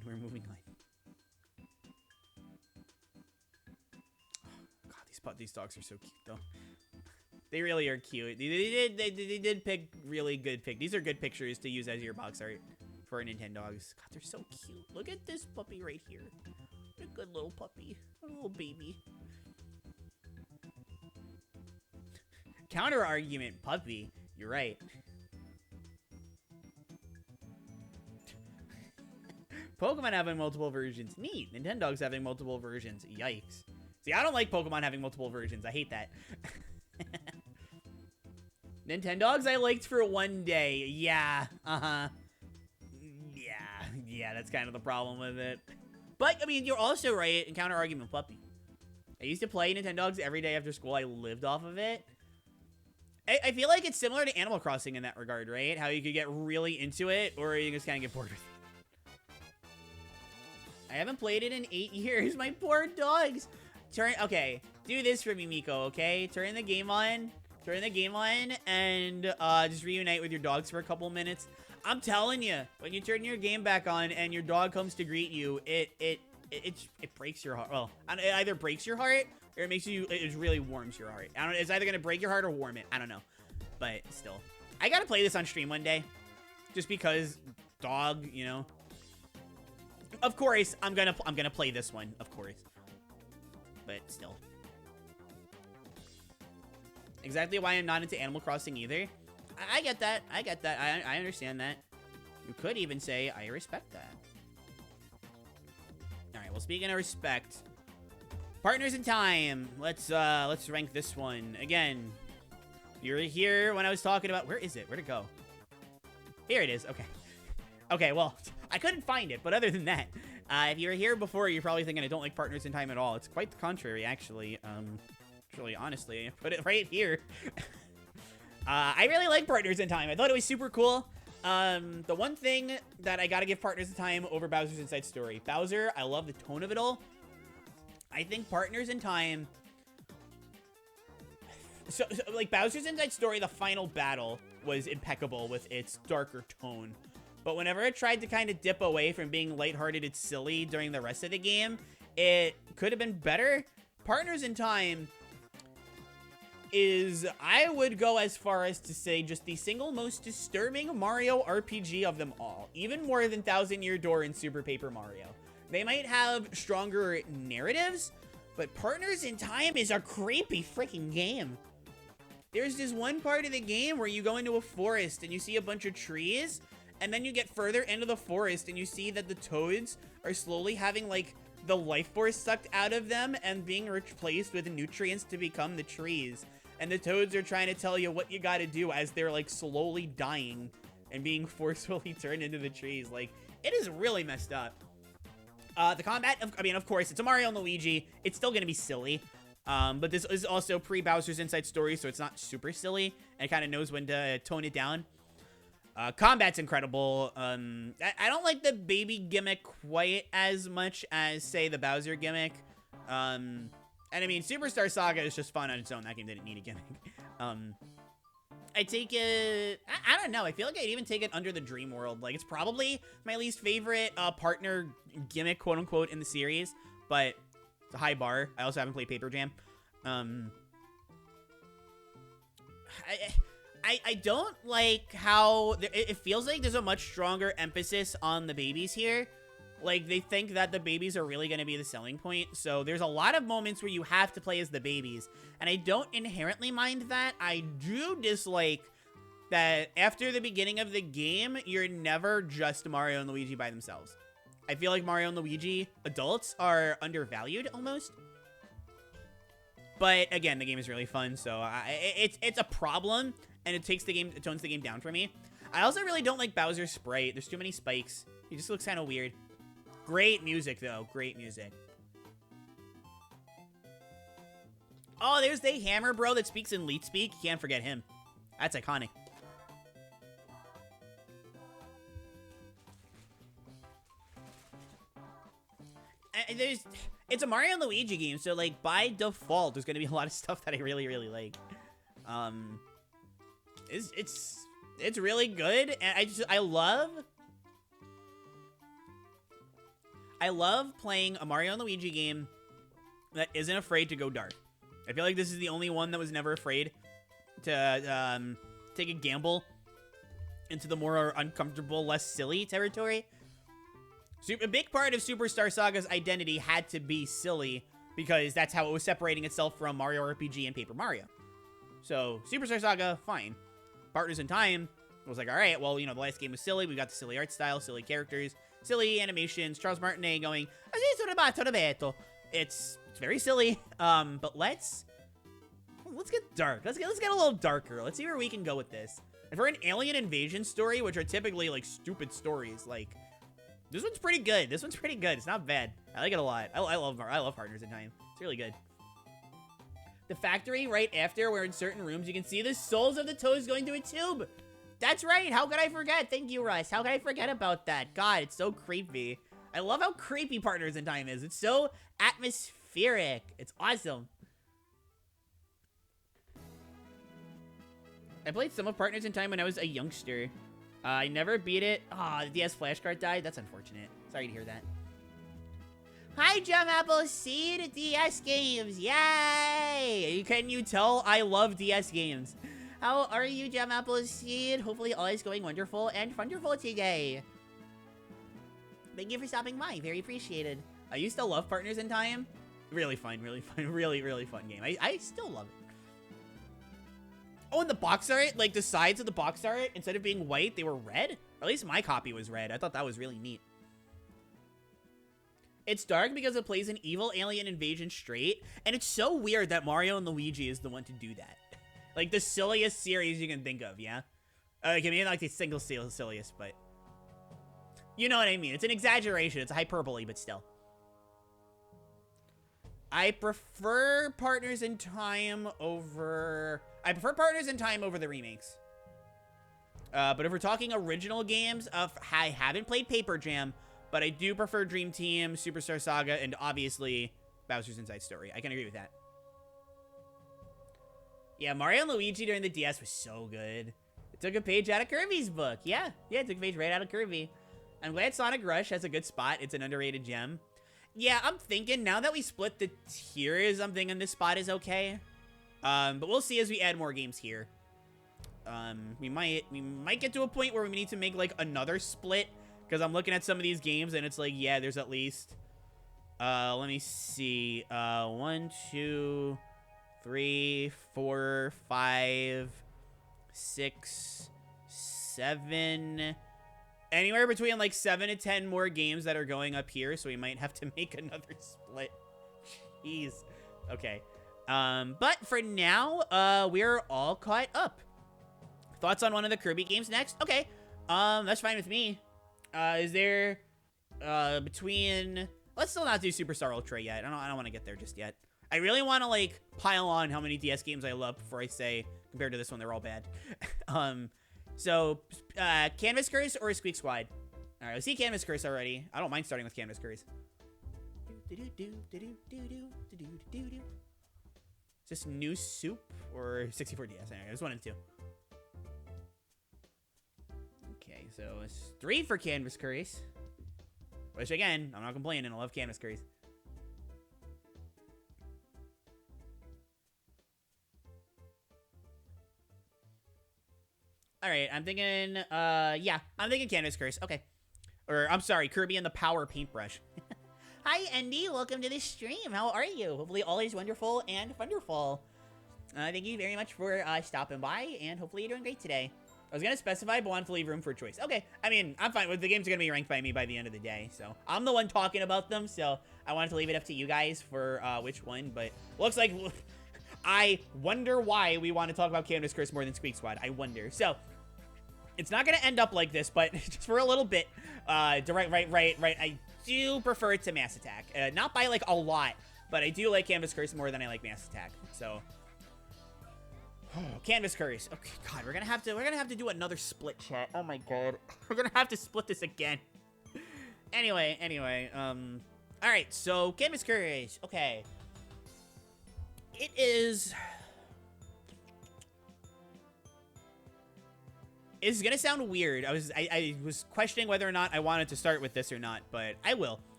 God, these dogs are so cute, though. They really are cute. They did pick really good pick. These are good pictures to use as your box art for Nintendogs. God, they're so cute. Look at this puppy right here. What a good little puppy. A little baby. Counter argument, puppy. You're right. Pokemon having multiple versions. Neat. Nintendogs having multiple versions. Yikes. See, I don't like Pokemon having multiple versions. I hate that. Nintendogs I liked for one day. Yeah, yeah, that's kind of the problem with it. But, I mean, you're also right in Counter Argument Puppy. I used to play Nintendogs every day after school. I lived off of it. I feel like it's similar to Animal Crossing in that regard, right? How you could get really into it, or you just kind of get bored with it. I haven't played it in 8 years. My poor dogs. Okay, do this for me, Miko, okay? Turn the game on. And just reunite with your dogs for a couple minutes. I'm telling you, when you turn your game back on and your dog comes to greet you, it breaks your heart. Well, it either breaks your heart or it really warms your heart. I don't know. It's either gonna break your heart or warm it. I don't know, but still, I gotta play this on stream one day, just because dog, you know. Of course, I'm gonna play this one, of course, but still. Exactly why I'm not into Animal Crossing either. I get that. I understand that. You could even say I respect that. All right. Well, speaking of respect, Partners in Time. Let's rank this one again. You're here when I was talking about. Where is it? Where'd it go? Here it is. Okay. Okay. Well, I couldn't find it, but other than that, if you were here before, you're probably thinking I don't like Partners in Time at all. It's quite the contrary, actually. Actually, honestly, I put it right here. I really like Partners in Time. I thought it was super cool. The one thing that I gotta give Partners in Time over Bowser's Inside Story. Bowser, I love the tone of it all. I think Partners in Time... So, like, Bowser's Inside Story, the final battle was impeccable with its darker tone. But whenever it tried to kind of dip away from being lighthearted and silly during the rest of the game, it could have been better. Partners in Time is, I would go as far as to say, just the single most disturbing Mario RPG of them all. Even more than Thousand Year Door and Super Paper Mario. They might have stronger narratives, but Partners in Time is a creepy freaking game. There's this one part of the game where you go into a forest and you see a bunch of trees, and then you get further into the forest and you see that the toads are slowly having, like, the life force sucked out of them and being replaced with nutrients to become the trees. And the toads are trying to tell you what you gotta do as they're, like, slowly dying and being forcefully turned into the trees. Like, it is really messed up. The combat, I mean, of course, it's a Mario and Luigi. It's still gonna be silly. But this is also pre-Bowser's Inside Story, so it's not super silly. And it kind of knows when to tone it down. Combat's incredible. I don't like the baby gimmick quite as much as, say, the Bowser gimmick. And I mean, Superstar Saga is just fun on its own. That game didn't need a gimmick. I take it... I don't know. I feel like I'd even take it Under the Dream World. Like, it's probably my least favorite partner gimmick, quote-unquote, in the series. But it's a high bar. I also haven't played Paper Jam. I don't like how... It feels like there's a much stronger emphasis on the babies here. Like, they think that the babies are really going to be the selling point. So there's a lot of moments where you have to play as the babies. And I don't inherently mind that. I do dislike that after the beginning of the game, you're never just Mario and Luigi by themselves. I feel like Mario and Luigi adults are undervalued almost. But again, the game is really fun. So it's a problem. And it tones the game down for me. I also really don't like Bowser's sprite. There's too many spikes. He just looks kind of weird. Great music, though. Great music. Oh, there's the Hammer Bro that speaks in Leet Speak. Can't forget him. That's iconic. It's a Mario and Luigi game, so, like, by default, there's going to be a lot of stuff that I really, really like. It's really good, and I love playing a Mario and Luigi game that isn't afraid to go dark. I feel like this is the only one that was never afraid to take a gamble into the more uncomfortable, less silly territory. A big part of Superstar Saga's identity had to be silly because that's how it was separating itself from Mario RPG and Paper Mario. So, Superstar Saga, fine. Partners in Time was like, all right, well, you know, the last game was silly. We got the silly art style, silly characters, silly animations. Charles Martinet going, it's very silly. let's get dark. Let's get a little darker. Let's see where we can go with this. And for an alien invasion story, which are typically like stupid stories, like this one's pretty good. This one's pretty good. It's not bad. I like it a lot. I love Partners in Time. It's really good. The factory right after, where in certain rooms you can see the souls of the toads going through a tube. That's right. How could I forget? Thank you, Russ. How could I forget about that? God, it's so creepy. I love how creepy Partners in Time is. It's so atmospheric. It's awesome. I played some of Partners in Time when I was a youngster. I never beat it. Aw, the DS flashcard died. That's unfortunate. Sorry to hear that. Hi, Gem Apple Seed, DS games. Yay! Can you tell I love DS games? How are you, Gem Apple Seed? Hopefully all is going wonderful and wonderful today. Thank you for stopping by. Very appreciated. I used to love Partners in Time. Really fun, really fun game. I still love it. Oh, and the box art, like the sides of the box art, instead of being white, they were red. Or at least my copy was red. I thought that was really neat. It's dark because it plays an evil alien invasion straight, and it's so weird that Mario and Luigi is the one to do that. Like the silliest series you can think of, yeah? I mean, like the single silliest, but you know what I mean. It's an exaggeration. It's a hyperbole, but still. I prefer Partners in Time over the remakes. But if we're talking original games, I haven't played Paper Jam, but I do prefer Dream Team, Superstar Saga, and obviously Bowser's Inside Story. I can agree with that. Yeah, Mario and Luigi during the DS was so good. It took a page out of Kirby's book. Yeah, it took a page right out of Kirby. I'm glad Sonic Rush has a good spot. It's an underrated gem. Yeah, I'm thinking, now that we split the tiers, I'm thinking this spot is okay. But we'll see as we add more games here. We might get to a point where we need to make, like, another split. Because I'm looking at some of these games, and it's like, yeah, there's at least... let me see. 1, 2, 3, 4, 5, 6, 7... Anywhere between like 7 to 10 more games that are going up here, so we might have to make another split. Jeez. Okay. But for now, we're all caught up. Thoughts on one of the Kirby games next? Okay. That's fine with me. Is there between... Let's still not do Superstar Ultra yet. I don't want to get there just yet. I really want to like pile on how many DS games I love before I say compared to this one they're all bad. So, Canvas Curse or Squeak Squad? All right, let's see Canvas Curse already. I don't mind starting with Canvas Curse. Is this new soup or 64 DS? Anyway, there's 1 and 2. Okay, so it's 3 for Canvas Curse. Which again, I'm not complaining. I love Canvas Curse. All right, I'm thinking, yeah, I'm thinking Canvas Curse. Okay. Or, I'm sorry, Kirby and the Power Paintbrush. Hi, Andy. Welcome to the stream. How are you? Hopefully all is wonderful and wonderful. Thank you very much for stopping by, and hopefully you're doing great today. I was going to specify, but wanted to leave room for choice. Okay, I mean, I'm fine with the games are going to be ranked by me by the end of the day, so I'm the one talking about them, so I wanted to leave it up to you guys for which one, but looks like I wonder why we want to talk about Canvas Curse more than Squeak Squad. I wonder. So, it's not going to end up like this, but just for a little bit, right. I do prefer it to Mass Attack. Not by, like, a lot, but I do like Canvas Curse more than I like Mass Attack. So, Canvas Curse. Okay, God, we're gonna have to do another split, chat. Oh my God, we're gonna have to split this again. Anyway, all right. So, Canvas Curse. Okay, it is. It's gonna sound weird. I was questioning whether or not I wanted to start with this or not, but I will.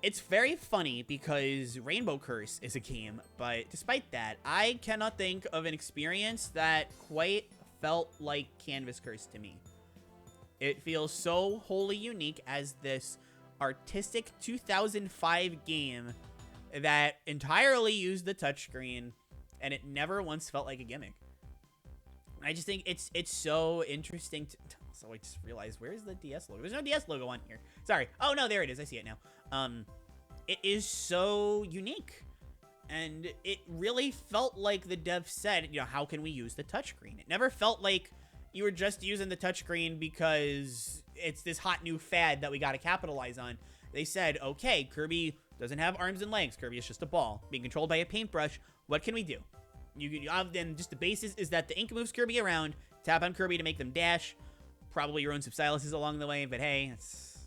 It's very funny because Rainbow Curse is a game, but despite that, I cannot think of an experience that quite felt like Canvas Curse to me. It feels so wholly unique as this artistic 2005 game that entirely used the touchscreen, and it never once felt like a gimmick. I just think it's so interesting to... So I just realized, where's the DS logo? There's no DS logo on here. Sorry. Oh, no, there it is. I see it now. It is so unique. And it really felt like the devs said, you know, how can we use the touchscreen? It never felt like you were just using the touchscreen because it's this hot new fad that we got to capitalize on. They said, okay, Kirby doesn't have arms and legs. Kirby is just a ball being controlled by a paintbrush. What can we do? Then just the basis is that the ink moves Kirby around. Tap on Kirby to make them dash. Probably your own substyluses along the way, but hey, that's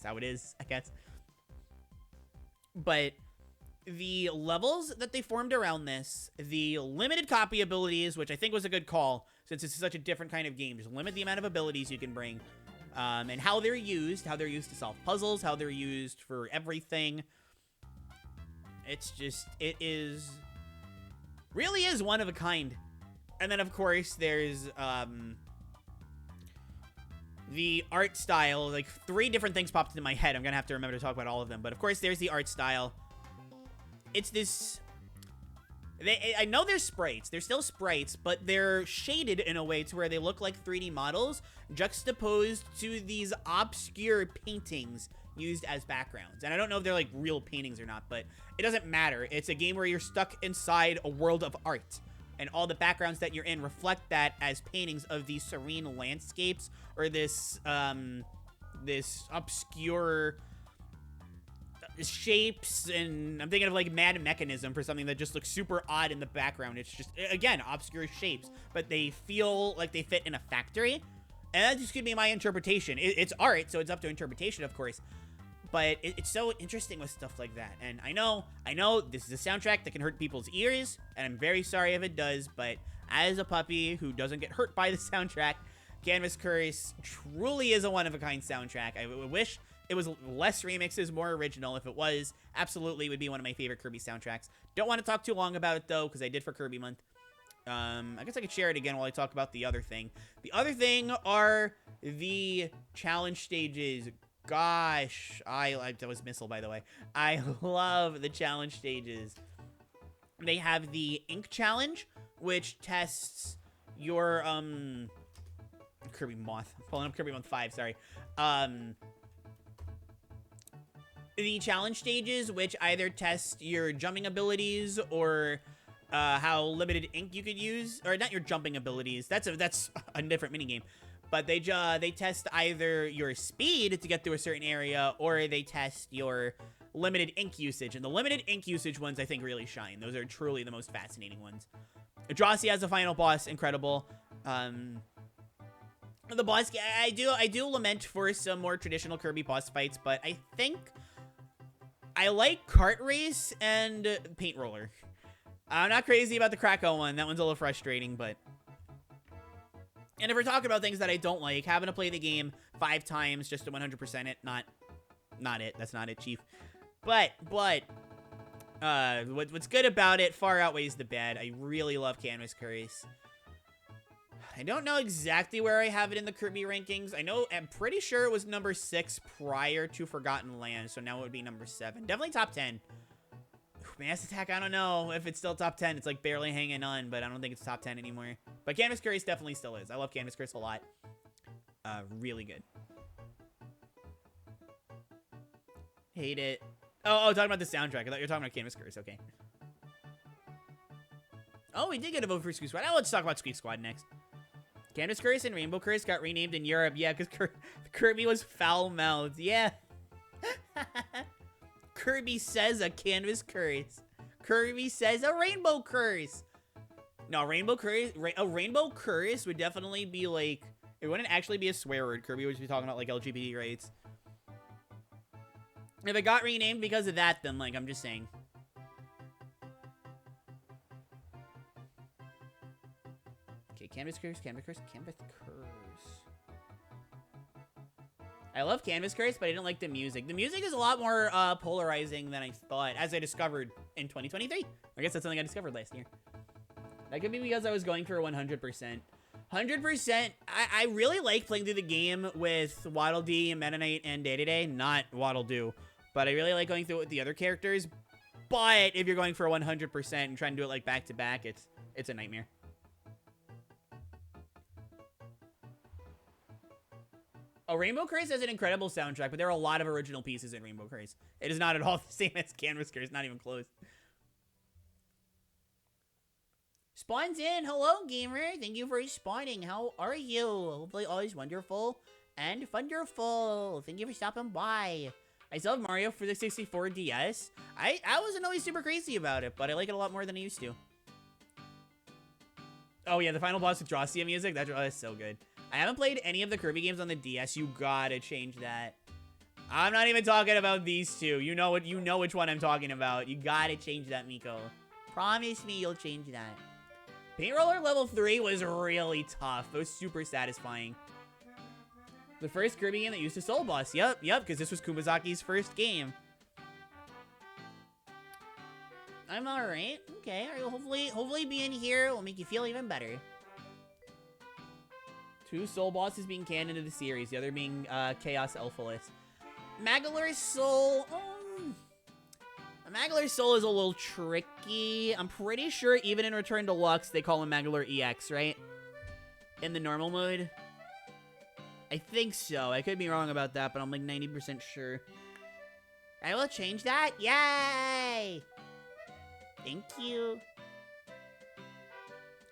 how it is, I guess. But the levels that they formed around this, the limited copy abilities, which I think was a good call, since it's such a different kind of game. Just limit the amount of abilities you can bring, and how they're used to solve puzzles, how they're used for everything. Really is one of a kind. And then, of course, there's the art style. Like, 3 different things popped into my head. I'm gonna have to remember to talk about all of them. But, of course, there's the art style. It's this... I know they're sprites. They're still sprites, but they're shaded in a way to where they look like 3D models juxtaposed to these obscure paintings used as backgrounds. And I don't know if they're, like, real paintings or not, but it doesn't matter. It's a game where you're stuck inside a world of art. And all the backgrounds that you're in reflect that as paintings of these serene landscapes or this obscure shapes. And I'm thinking of like Mad Mechanism for something that just looks super odd in the background. It's just, again, obscure shapes, but they feel like they fit in a factory. And that just could be my interpretation. It's art, so it's up to interpretation, of course. But it's so interesting with stuff like that. And I know this is a soundtrack that can hurt people's ears, and I'm very sorry if it does, but as a puppy who doesn't get hurt by the soundtrack, Canvas Curse truly is a one-of-a-kind soundtrack. I wish it was less remixes, more original. If it was, absolutely would be one of my favorite Kirby soundtracks. Don't want to talk too long about it, though, because I did for Kirby Month. I guess I could share it again while I talk about the other thing. The other thing are the challenge stages. Gosh, that was Missile, by the way. I love the challenge stages. They have the Ink Challenge, which tests your, Kirby Moth. I'm pulling up Kirby Month 5, sorry. The challenge stages, which either test your jumping abilities or how limited ink you could use. Or not your jumping abilities. That's a different minigame. But they test either your speed to get through a certain area, or they test your limited ink usage. And the limited ink usage ones, I think, really shine. Those are truly the most fascinating ones. Eldrazi as the final boss, incredible. The boss, I do lament for some more traditional Kirby boss fights, but I think I like Kart Race and Paint Roller. I'm not crazy about the Krakow one. That one's a little frustrating, but... And if we're talking about things that I don't like, having to play the game 5 times just to 100% it, not it. That's not it, Chief. But what's good about it far outweighs the bad. I really love Canvas Curse. I don't know exactly where I have it in the Kirby rankings. I'm pretty sure it was number 6 prior to Forgotten Land, so now it would be number 7. Definitely top 10. Mass Attack, I don't know if it's still top 10. It's like barely hanging on, but I don't think it's top 10 anymore. But Canvas Curse definitely still is. I love Canvas Curse a lot. Really good. Hate it. Oh, talking about the soundtrack. I thought you were talking about Canvas Curse. Okay. Oh, we did get a vote for Squeak Squad. Let's talk about Squeak Squad next. Canvas Curse and Rainbow Curse got renamed in Europe. Yeah, because Kirby was foul-mouthed. Yeah. Kirby says a Canvas Curse. Kirby says a Rainbow Curse. No, a Rainbow Curse would definitely be like... It wouldn't actually be a swear word. Kirby would be talking about, like, LGBT rights. If it got renamed because of that, then, like, I'm just saying. Okay, Canvas Curse. I love Canvas Curse, but I didn't like the music. The music is a lot more polarizing than I thought, as I discovered in 2023. I guess that's something I discovered last year. That could be because I was going for 100%. 100%, I really like playing through the game with Waddle Dee, Meta Knight, and Day to Day. Not Waddle Doo, but I really like going through it with the other characters. But if you're going for 100% and trying to do it like back to back, it's a nightmare. Oh, Rainbow Curse has an incredible soundtrack, but there are a lot of original pieces in Rainbow Curse. It is not at all the same as Canvas Curse, not even close. Spawns in. Hello, gamer. Thank you for spawning. How are you? Hopefully always wonderful and wonderful. Thank you for stopping by. I still have Mario for the 64 DS. I wasn't always super crazy about it, but I like it a lot more than I used to. Oh yeah, the final boss with Drossia music, that's so good. I haven't played any of the Kirby games on the DS. You gotta change that. I'm not even talking about these two. You know which one I'm talking about. You gotta change that, Miko. Promise me you'll change that. Paint Roller level 3 was really tough. It was super satisfying. The first Kirby game that used a soul boss. Yep, because this was Kumazaki's first game. I'm alright. Okay, hopefully being here will make you feel even better. 2 soul bosses being canon to the series, the other being Chaos Elphalus. Magolor's Soul. Magolor's Soul is a little tricky. I'm pretty sure even in Return Deluxe, they call him Magolor EX, right? In the normal mode. I think so. I could be wrong about that, but I'm like 90% sure. I will change that. Yay! Thank you.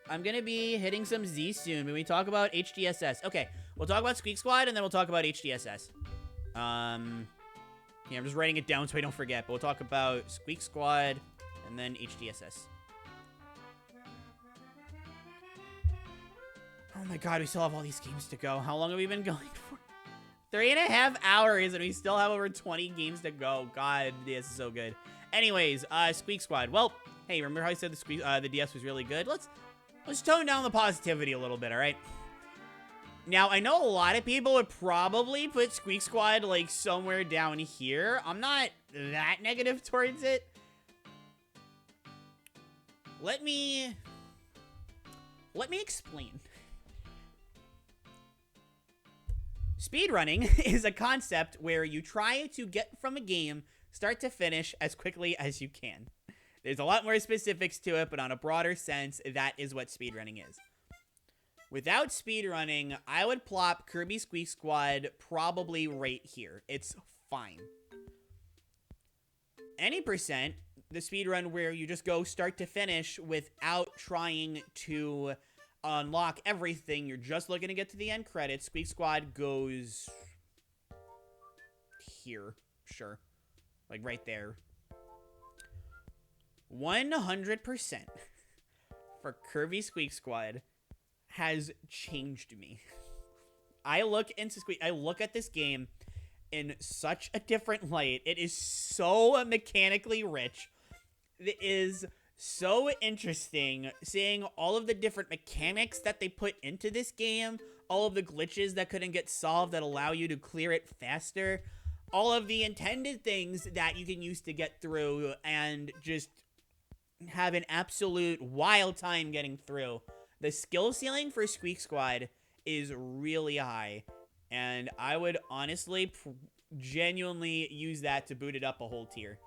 I'm gonna be hitting some Z soon when we talk about HDSS. Okay, we'll talk about Squeak Squad, and then we'll talk about HDSS. Yeah, I'm just writing it down so I don't forget, but we'll talk about Squeak Squad, and then HDSS. Oh my god, we still have all these games to go. How long have we been going for? 3.5 hours, and we still have over 20 games to go. God, this is so good. Anyways, Squeak Squad. Well, hey, remember how I said the DS was really good? Let's tone down the positivity a little bit, all right? Now, I know a lot of people would probably put Squeak Squad, like, somewhere down here. I'm not that negative towards it. Let me explain. Speedrunning is a concept where you try to get from a game start to finish as quickly as you can. There's a lot more specifics to it, but on a broader sense, that is what speedrunning is. Without speedrunning, I would plop Kirby Squeak Squad probably right here. It's fine. Any percent, the speedrun where you just go start to finish without trying to unlock everything, you're just looking to get to the end credits, Squeak Squad goes here. Sure. Like right there. 100% for Kirby Squeak Squad has changed me. I look at this game in such a different light. It is so mechanically rich. It is so interesting seeing all of the different mechanics that they put into this game, all of the glitches that couldn't get solved that allow you to clear it faster, all of the intended things that you can use to get through and just have an absolute wild time getting through. The skill ceiling for Squeak Squad is really high, and I would honestly genuinely use that to boot it up a whole tier.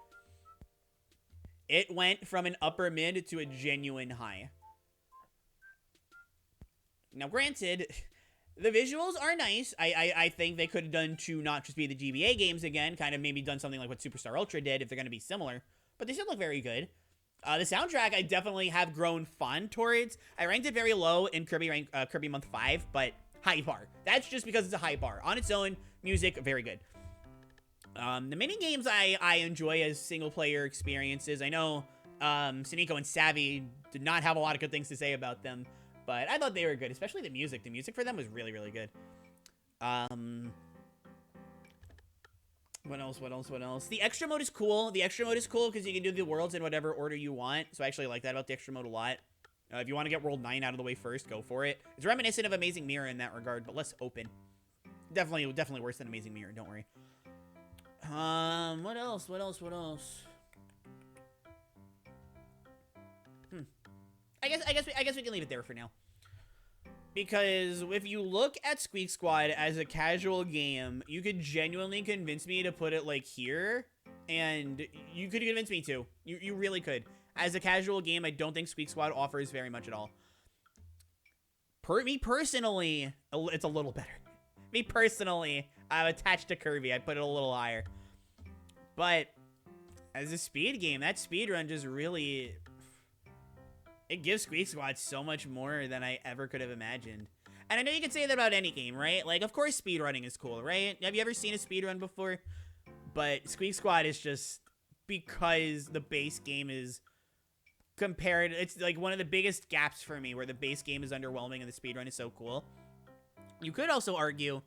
It went from an upper mid to a genuine high. Now, granted, the visuals are nice. I think they could have done to not just be the GBA games again, kind of maybe done something like what Superstar Ultra did if they're going to be similar, but they still look very good. The soundtrack I definitely have grown fond towards. I ranked it very low in Kirby Month 5, but high bar. That's just because it's a high bar. On its own, music, very good. The mini games I enjoy as single-player experiences. I know Siniko and Savvy did not have a lot of good things to say about them, but I thought they were good, especially the music. The music for them was really, really good. What else? The extra mode is cool. The extra mode is cool because you can do the worlds in whatever order you want. So I actually like that about the extra mode a lot. If you want to get World 9 out of the way first, go for it. It's reminiscent of Amazing Mirror in that regard, but less open. Definitely worse than Amazing Mirror, don't worry. What else? I guess we can leave it there for now. Because if you look at Squeak Squad as a casual game, you could genuinely convince me to put it like here, and you could convince me too. You really could. As a casual game, I don't think Squeak Squad offers very much at all. Me personally, it's a little better. Me personally, I'm attached to Kirby. I put it a little higher. But as a speed game, that speedrun just really... It gives Squeak Squad so much more than I ever could have imagined. And I know you can say that about any game, right? Like, of course speedrunning is cool, right? Have you ever seen a speedrun before? But Squeak Squad is just because the base game is compared. It's like one of the biggest gaps for me where the base game is underwhelming and the speedrun is so cool. You could also argue,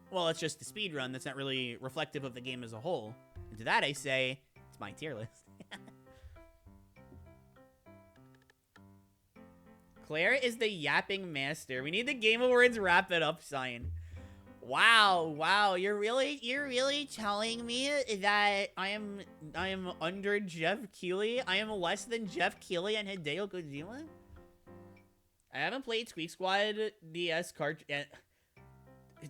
well, it's just the speedrun that's not really reflective of the game as a whole. And to that I say, it's my tier list. Claire is the yapping master. We need the Game Awards wrap it up sign. Wow, you're really telling me that I am under Jeff Keighley? I am less than Jeff Keighley and Hideo Kojima? I haven't played Squeak Squad DS cartridge.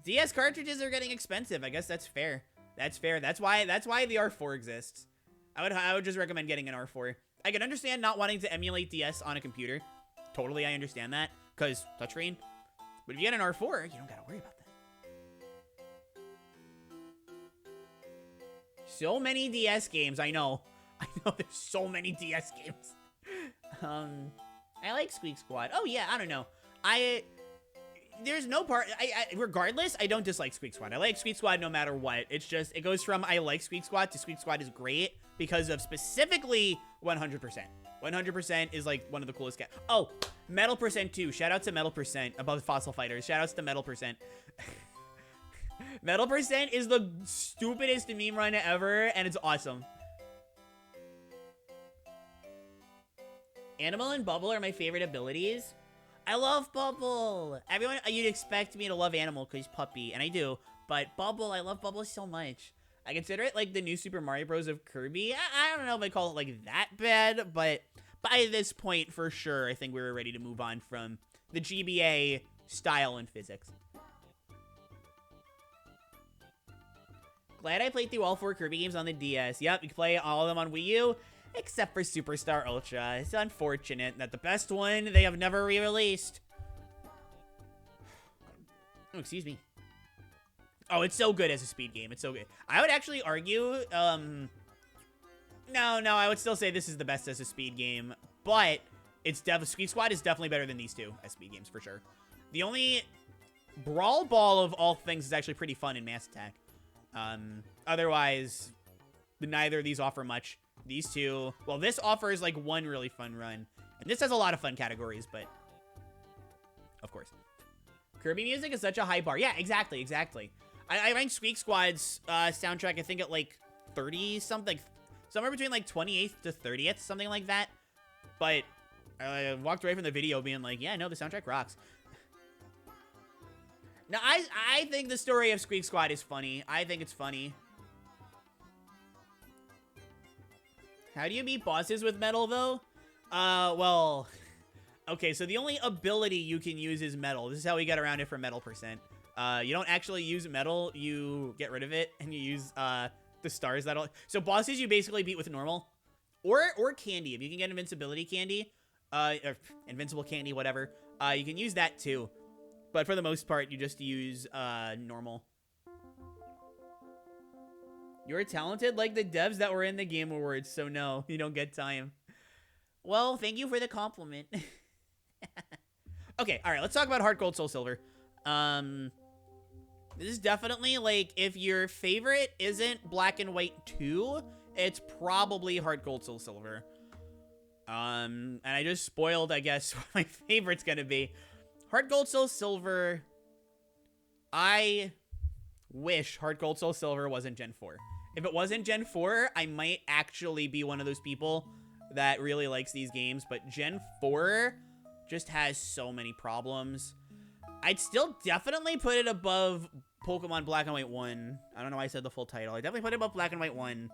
DS cartridges are getting expensive. I guess that's fair. That's fair. That's why the R4 exists. I would just recommend getting an R4. I can understand not wanting to emulate DS on a computer. Totally, I understand that, because touchscreen. But if you get an R4, you don't gotta worry about that. So many DS games, I know. I know there's so many DS games. I like Squeak Squad. Oh yeah, I don't know. There's no part, regardless, I don't dislike Squeak Squad. I like Squeak Squad no matter what. It's just, it goes from I like Squeak Squad to Squeak Squad is great because of specifically 100%. 100% is like one of the coolest guys. Oh, Metal Percent 2. Shout out to Metal Percent about Fossil Fighters. Shout outs to Metal Percent. Metal Percent is the stupidest meme run ever, and it's awesome. Animal and Bubble are my favorite abilities. I love Bubble. Everyone, you'd expect me to love Animal because he's puppy, and I do. But Bubble, I love Bubble so much. I consider it like the new Super Mario Bros. Of Kirby. I don't know if I call it like that bad, but by this point, for sure, I think we were ready to move on from the GBA style and physics. Glad I played through all 4 Kirby games on the DS. Yep, you can play all of them on Wii U, except for Superstar Ultra. It's unfortunate that the best one they have never re-released. Oh, excuse me. Oh, it's so good as a speed game. It's so good. I would actually argue, no, I would still say this is the best as a speed game, but it's Squeak Squad is definitely better than these two as speed games for sure. The only Brawl Ball of all things is actually pretty fun in Mass Attack. Otherwise, neither of these offer much. These two, well, this offers like one really fun run, and this has a lot of fun categories, but of course. Kirby music is such a high bar. Yeah, exactly. I ranked Squeak Squad's soundtrack, I think, at like 30-something. Somewhere between like 28th to 30th, something like that. But I walked away from the video being like, yeah, no, the soundtrack rocks. Now, I think the story of Squeak Squad is funny. I think it's funny. How do you beat bosses with metal, though? Well... Okay, so the only ability you can use is metal. This is how we get around it for Metal Percent. You don't actually use metal, you get rid of it, and you use, the stars that'll... So bosses you basically beat with normal. Or candy. If you can get invincibility candy, or invincible candy, whatever, you can use that too. But for the most part, you just use, normal. You're talented like the devs that were in the Game Awards, so no, you don't get time. Well, thank you for the compliment. Okay, alright, let's talk about Heart Gold Soul Silver. This is definitely, like, if your favorite isn't Black and White 2, it's probably Heart Gold Soul Silver. And I just spoiled, I guess, what my favorite's gonna be. Heart Gold Soul Silver, I wish Heart Gold Soul Silver wasn't Gen 4. If it wasn't Gen 4, I might actually be one of those people that really likes these games, but Gen 4 just has so many problems. I'd still definitely put it above Pokemon Black and White 1. I don't know why I said the full title. I definitely put it above Black and White 1.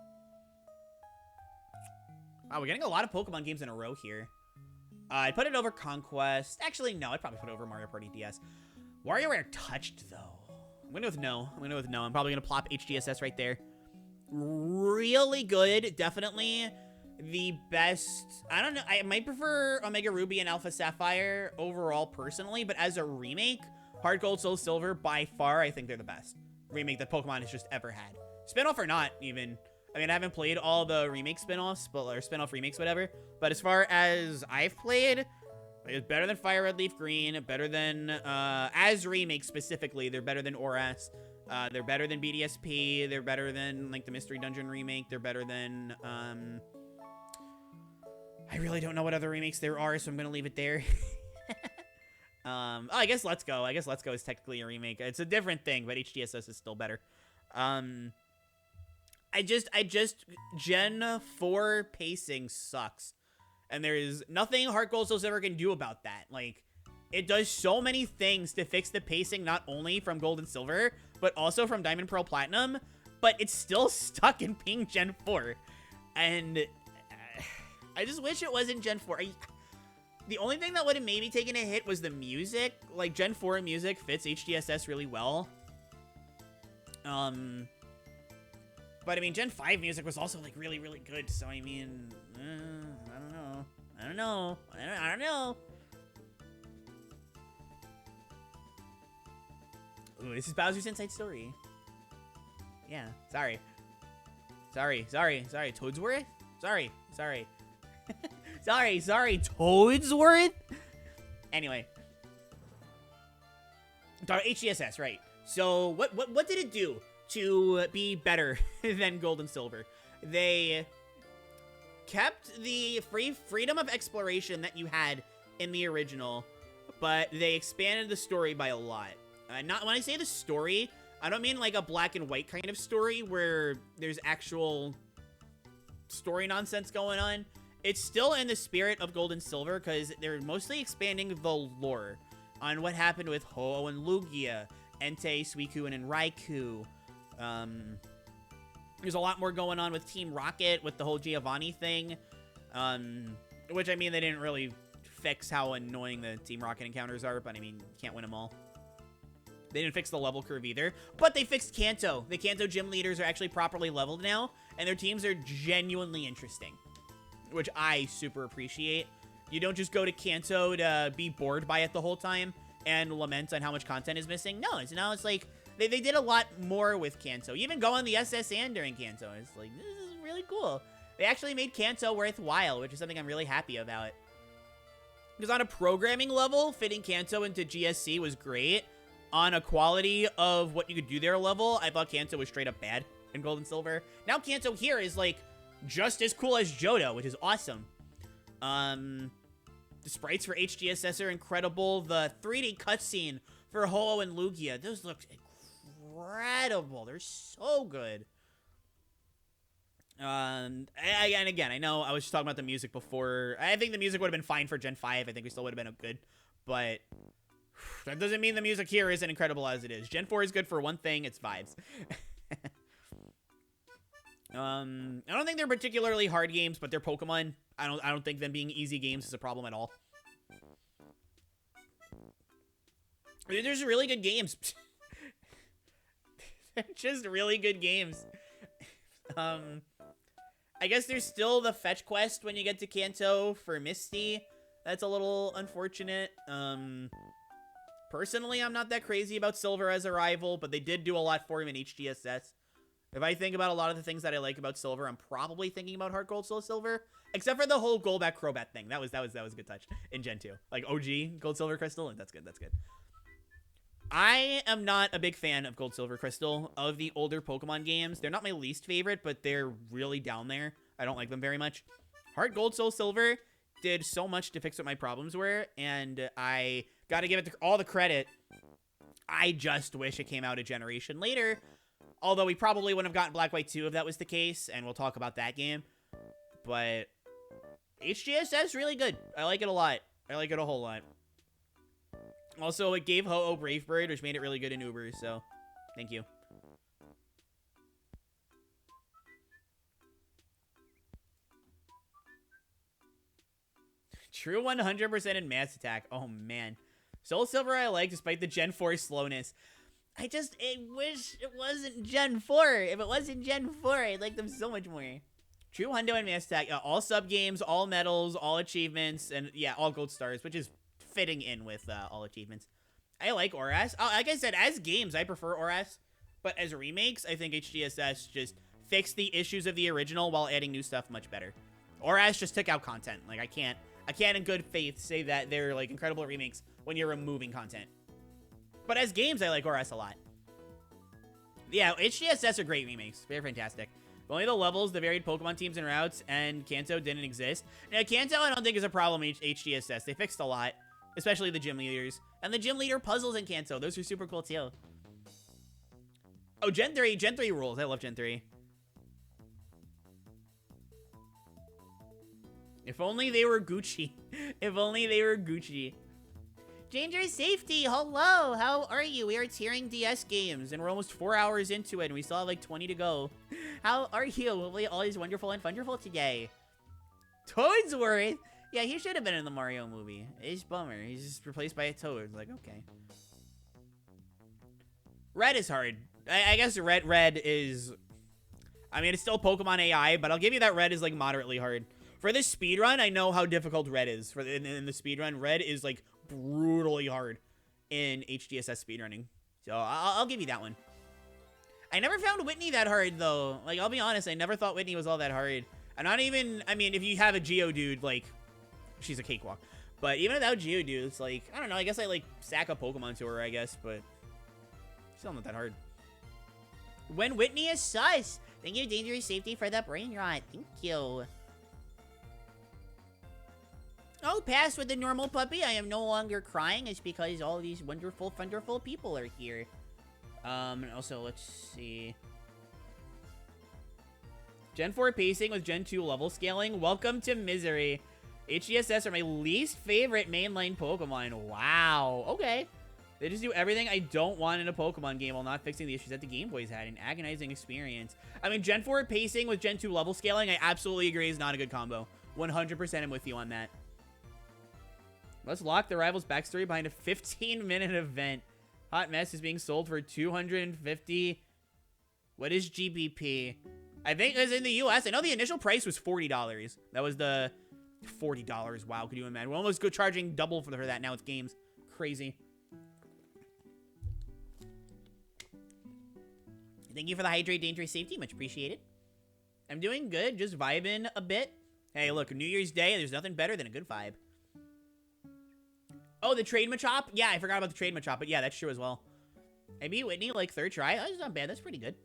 Wow, we're getting a lot of Pokemon games in a row here. I'd put it over Conquest. Actually, no, I'd probably put it over Mario Party DS. WarioWare Touched, though. I'm going to go with no. I'm probably going to plop HDSS right there. Really good. Definitely the best. I don't know. I might prefer Omega Ruby and Alpha Sapphire overall personally, but as a remake, Heart Gold Soul Silver, by far, I think they're the best remake that Pokemon has just ever had. Spinoff or not, even. I mean, I haven't played all the remake spinoffs, or spinoff remakes, whatever. But as far as I've played, It's better than Fire Red Leaf Green, better than, as remakes specifically, they're better than ORAS. They're better than BDSP, they're better than, like, the Mystery Dungeon remake, they're better than, I really don't know what other remakes there are, so I'm gonna leave it there. Oh, I guess Let's Go. I guess Let's Go is technically a remake. It's a different thing, but HDSS is still better. I just, Gen 4 pacing sucks. And there is nothing Heart Gold Soul Silver can do about that. Like, it does so many things to fix the pacing, not only from Gold and Silver, but also from Diamond, Pearl, Platinum. But it's still stuck in being Gen 4. And I just wish it wasn't Gen 4. The only thing that would have maybe taken a hit was the music. Like, Gen 4 music fits HDSS really well. But I mean, Gen 5 music was also, like, really, really good. So, I mean, I don't know. I don't know. I don't know. Ooh, this is Bowser's Inside Story. Yeah, sorry. Sorry. Toadsworth? Sorry. sorry, Toadsworth? Anyway. HDSS, right. So, what did it do to be better than Gold and Silver? They kept the freedom of exploration that you had in the original, but they expanded the story by a lot. Not when I say the story, I don't mean like a black and white kind of story where there's actual story nonsense going on. It's still in the spirit of Gold and Silver because they're mostly expanding the lore on what happened with Ho-Oh and Lugia, Entei, Suicune, and Raikou. There's a lot more going on with Team Rocket with the whole Giovanni thing, which, I mean, they didn't really fix how annoying the Team Rocket encounters are, but, I mean, you can't win them all. They didn't fix the level curve either, but they fixed Kanto. The Kanto gym leaders are actually properly leveled now, and their teams are genuinely interesting, which I super appreciate. You don't just go to Kanto to be bored by it the whole time and lament on how much content is missing. No, it's like, they did a lot more with Kanto. Even go on the SS and during Kanto. It's like, this is really cool. They actually made Kanto worthwhile, which is something I'm really happy about. Because on a programming level, fitting Kanto into GSC was great. On a quality of what you could do there level, I thought Kanto was straight up bad in Gold and Silver. Now Kanto here is, like, just as cool as Johto, which is awesome. The sprites for HDSS are incredible. The 3D cutscene for Ho-Oh and Lugia, those look incredible. They're so good. And again, I know I was just talking about the music before. I think the music would have been fine for Gen 5. I think we still would have been good. But that doesn't mean the music here isn't incredible as it is. Gen 4 is good for one thing. It's vibes. I don't think they're particularly hard games, but they're Pokemon. I don't think them being easy games is a problem at all. There's really good games. They're just really good games. I guess there's still the fetch quest when you get to Kanto for Misty. That's a little unfortunate. Personally, I'm not that crazy about Silver as a rival, but they did do a lot for him in HDSS. If I think about a lot of the things that I like about Silver, I'm probably thinking about Heart Gold Soul Silver, except for the whole Golbat Crobat thing. That was a good touch in Gen 2. Like OG Gold Silver Crystal, and that's good. I am not a big fan of Gold Silver Crystal, of the older Pokemon games. They're not my least favorite, but they're really down there. I don't like them very much. Heart Gold Soul Silver did so much to fix what my problems were, and I gotta give it all the credit. I just wish it came out a generation later, although we probably wouldn't have gotten Black White 2 if that was the case, and we'll talk about that game. But HGSS really good. I like it a lot. I like it a whole lot. Also, it gave Ho-Oh Brave Bird, which made it really good in Uber, so thank you. True 100% in Mass Attack. Oh, man. Soul Silver I like, despite the Gen 4 slowness. I wish it wasn't Gen 4. If it wasn't Gen 4, I'd like them so much more. True Hundo and Mass Attack. All sub-games, all medals, all achievements, and yeah, all gold stars, which is fitting in with all achievements. I like ORAS. Like I said, as games, I prefer ORAS. But as remakes, I think HDSS just fixed the issues of the original while adding new stuff much better. ORAS just took out content. Like, I can't I can't in good faith say that they're like incredible remakes when you're removing content. But as games, I like ORS a lot. Yeah, HDSS are great remakes. They're fantastic. But only the levels, the varied Pokemon teams and routes, and Kanto didn't exist. Now, Kanto I don't think is a problem in HDSS. They fixed a lot, especially the gym leaders. And the gym leader puzzles in Kanto. Those are super cool too. Oh, Gen 3. Gen 3 rules. I love Gen 3. If only they were Gucci. If only they were Gucci. Danger Safety, hello. How are you? We are tearing DS games, and we're almost 4 hours into it, and we still have like 20 to go. How are you? Hopefully all is wonderful and wonderful today. Toadsworth? Yeah, he should have been in the Mario movie. It's a bummer. He's just replaced by a Toad. Like, okay. Red is hard. I guess red is... I mean, it's still Pokemon AI, but I'll give you that red is like moderately hard. For this speedrun, I know how difficult red is. In the speedrun, red is like brutally hard in HDSS speedrunning. So I'll give you that one. I never found Whitney that hard though. Like, I'll be honest, I never thought Whitney was all that hard. And not even, I mean, if you have a Geodude, like, she's a cakewalk. But even without Geodude, it's like, I don't know, I guess I like sack a Pokemon to her, I guess, but still not that hard. When Whitney is sus. Thank you, Dangerous Safety, for that brain rot. Thank you. Oh, pass with the normal puppy. I am no longer crying. It's because all these wonderful, wonderful people are here. And also, let's see. Gen 4 pacing with Gen 2 level scaling. Welcome to misery. HDSS are my least favorite mainline Pokemon. Wow. Okay. They just do everything I don't want in a Pokemon game while not fixing the issues that the Game Boys had. An agonizing experience. I mean, Gen 4 pacing with Gen 2 level scaling, I absolutely agree is not a good combo. 100% I'm with you on that. Let's lock the rival's backstory behind a 15-minute event. Hot Mess is being sold for $250. What is GBP? I think it's in the US. I know the initial price was $40. That was the $40. Wow, could you imagine? We're almost charging double for that now. It's games. Crazy. Thank you for the Hydrate Dangerous Safety. Much appreciated. I'm doing good. Just vibing a bit. Hey, look, New Year's Day. There's nothing better than a good vibe. Oh, the trade Machop? Yeah, I forgot about the trade Machop, but yeah, that's true as well. I beat Whitney, like, third try. That's not bad. That's pretty good.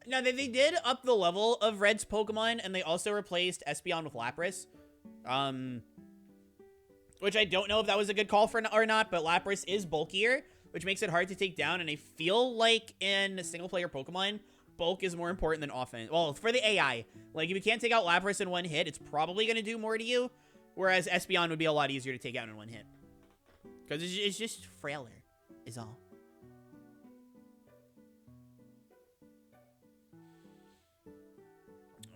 Now, they did up the level of Red's Pokemon, and they also replaced Espeon with Lapras. Which I don't know if that was a good call for or not, but Lapras is bulkier, which makes it hard to take down, and I feel like in single-player Pokemon, bulk is more important than offense. Well, for the AI. Like, if you can't take out Lapras in one hit, it's probably going to do more to you. Whereas Espeon would be a lot easier to take out in one hit. Because it's just frailer, is all.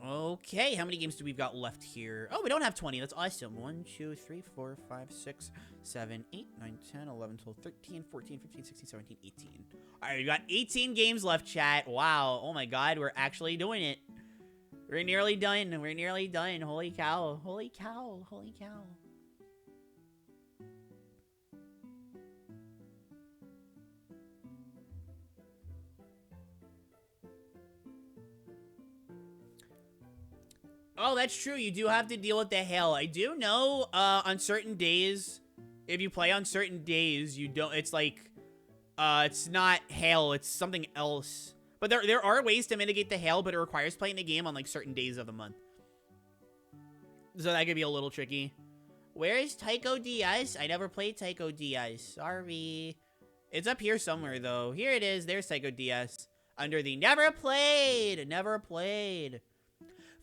Okay, how many games do we've got left here? Oh, we don't have 20. That's awesome. 1, 2, 3, 4, 5, 6, 7, 8, 9, 10, 11, 12, 13, 14, 15, 16, 17, 18. All right, we've got 18 games left, chat. Wow. Oh, my God. We're actually doing it. We're nearly done. We're nearly done. Holy cow. Holy cow. Holy cow. Oh, that's true. You do have to deal with the hail. I do know on certain days, if you play on certain days, you don't, it's like, it's not hail, it's something else. But there are ways to mitigate the hail, but it requires playing the game on like certain days of the month. So that could be a little tricky. Where is Tycho DS? I never played Tycho DS. Sorry. It's up here somewhere though. Here it is. There's Tycho DS. Under the never played. Never played.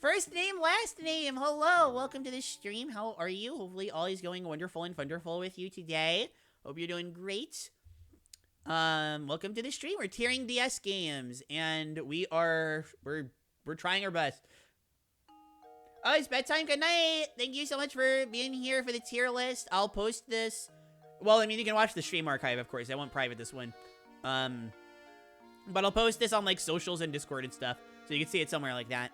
First name, last name. Hello. Welcome to the stream. How are you? Hopefully all is going wonderful and wonderful with you today. Hope you're doing great. Welcome to the stream. We're tearing DS games, and we're trying our best. Oh, it's bedtime. Good night. Thank you so much for being here for the tier list. I'll post this. Well, I mean, you can watch the stream archive, of course. I won't private this one. But I'll post this on like socials and Discord and stuff, so you can see it somewhere like that.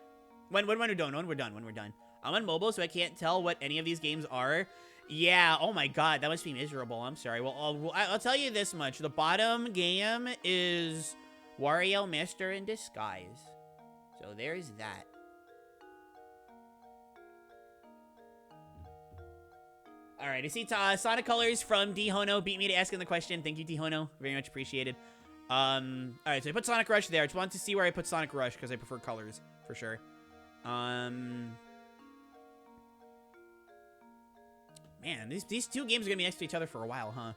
When we're done. I'm on mobile, so I can't tell what any of these games are. Yeah, oh my God, that must be miserable. I'm sorry. Well, I'll tell you this much. The bottom game is Wario Master in Disguise. So there's that. All right, I see Sonic Colors from D Hono beat me to asking the question. Thank you, D Hono. Very much appreciated. All right, so I put Sonic Rush there. I just wanted to see where I put Sonic Rush because I prefer Colors for sure. Man, these two games are gonna be next to each other for a while, huh?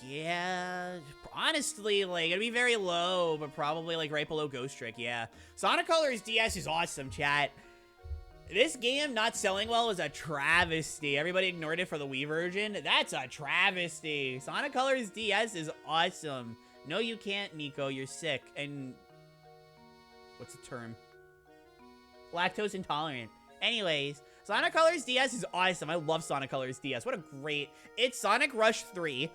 Yeah, honestly, like, it'd be very low, but probably, like, right below Ghost Trick, yeah. Sonic Colors DS is awesome, chat. This game not selling well is a travesty. Everybody ignored it for the Wii version. That's a travesty. Sonic Colors DS is awesome. No, you can't, Nico. You're sick. And what's the term? Lactose intolerant. Anyways, Sonic Colors DS is awesome. I love Sonic Colors DS. What a great... It's Sonic Rush 3.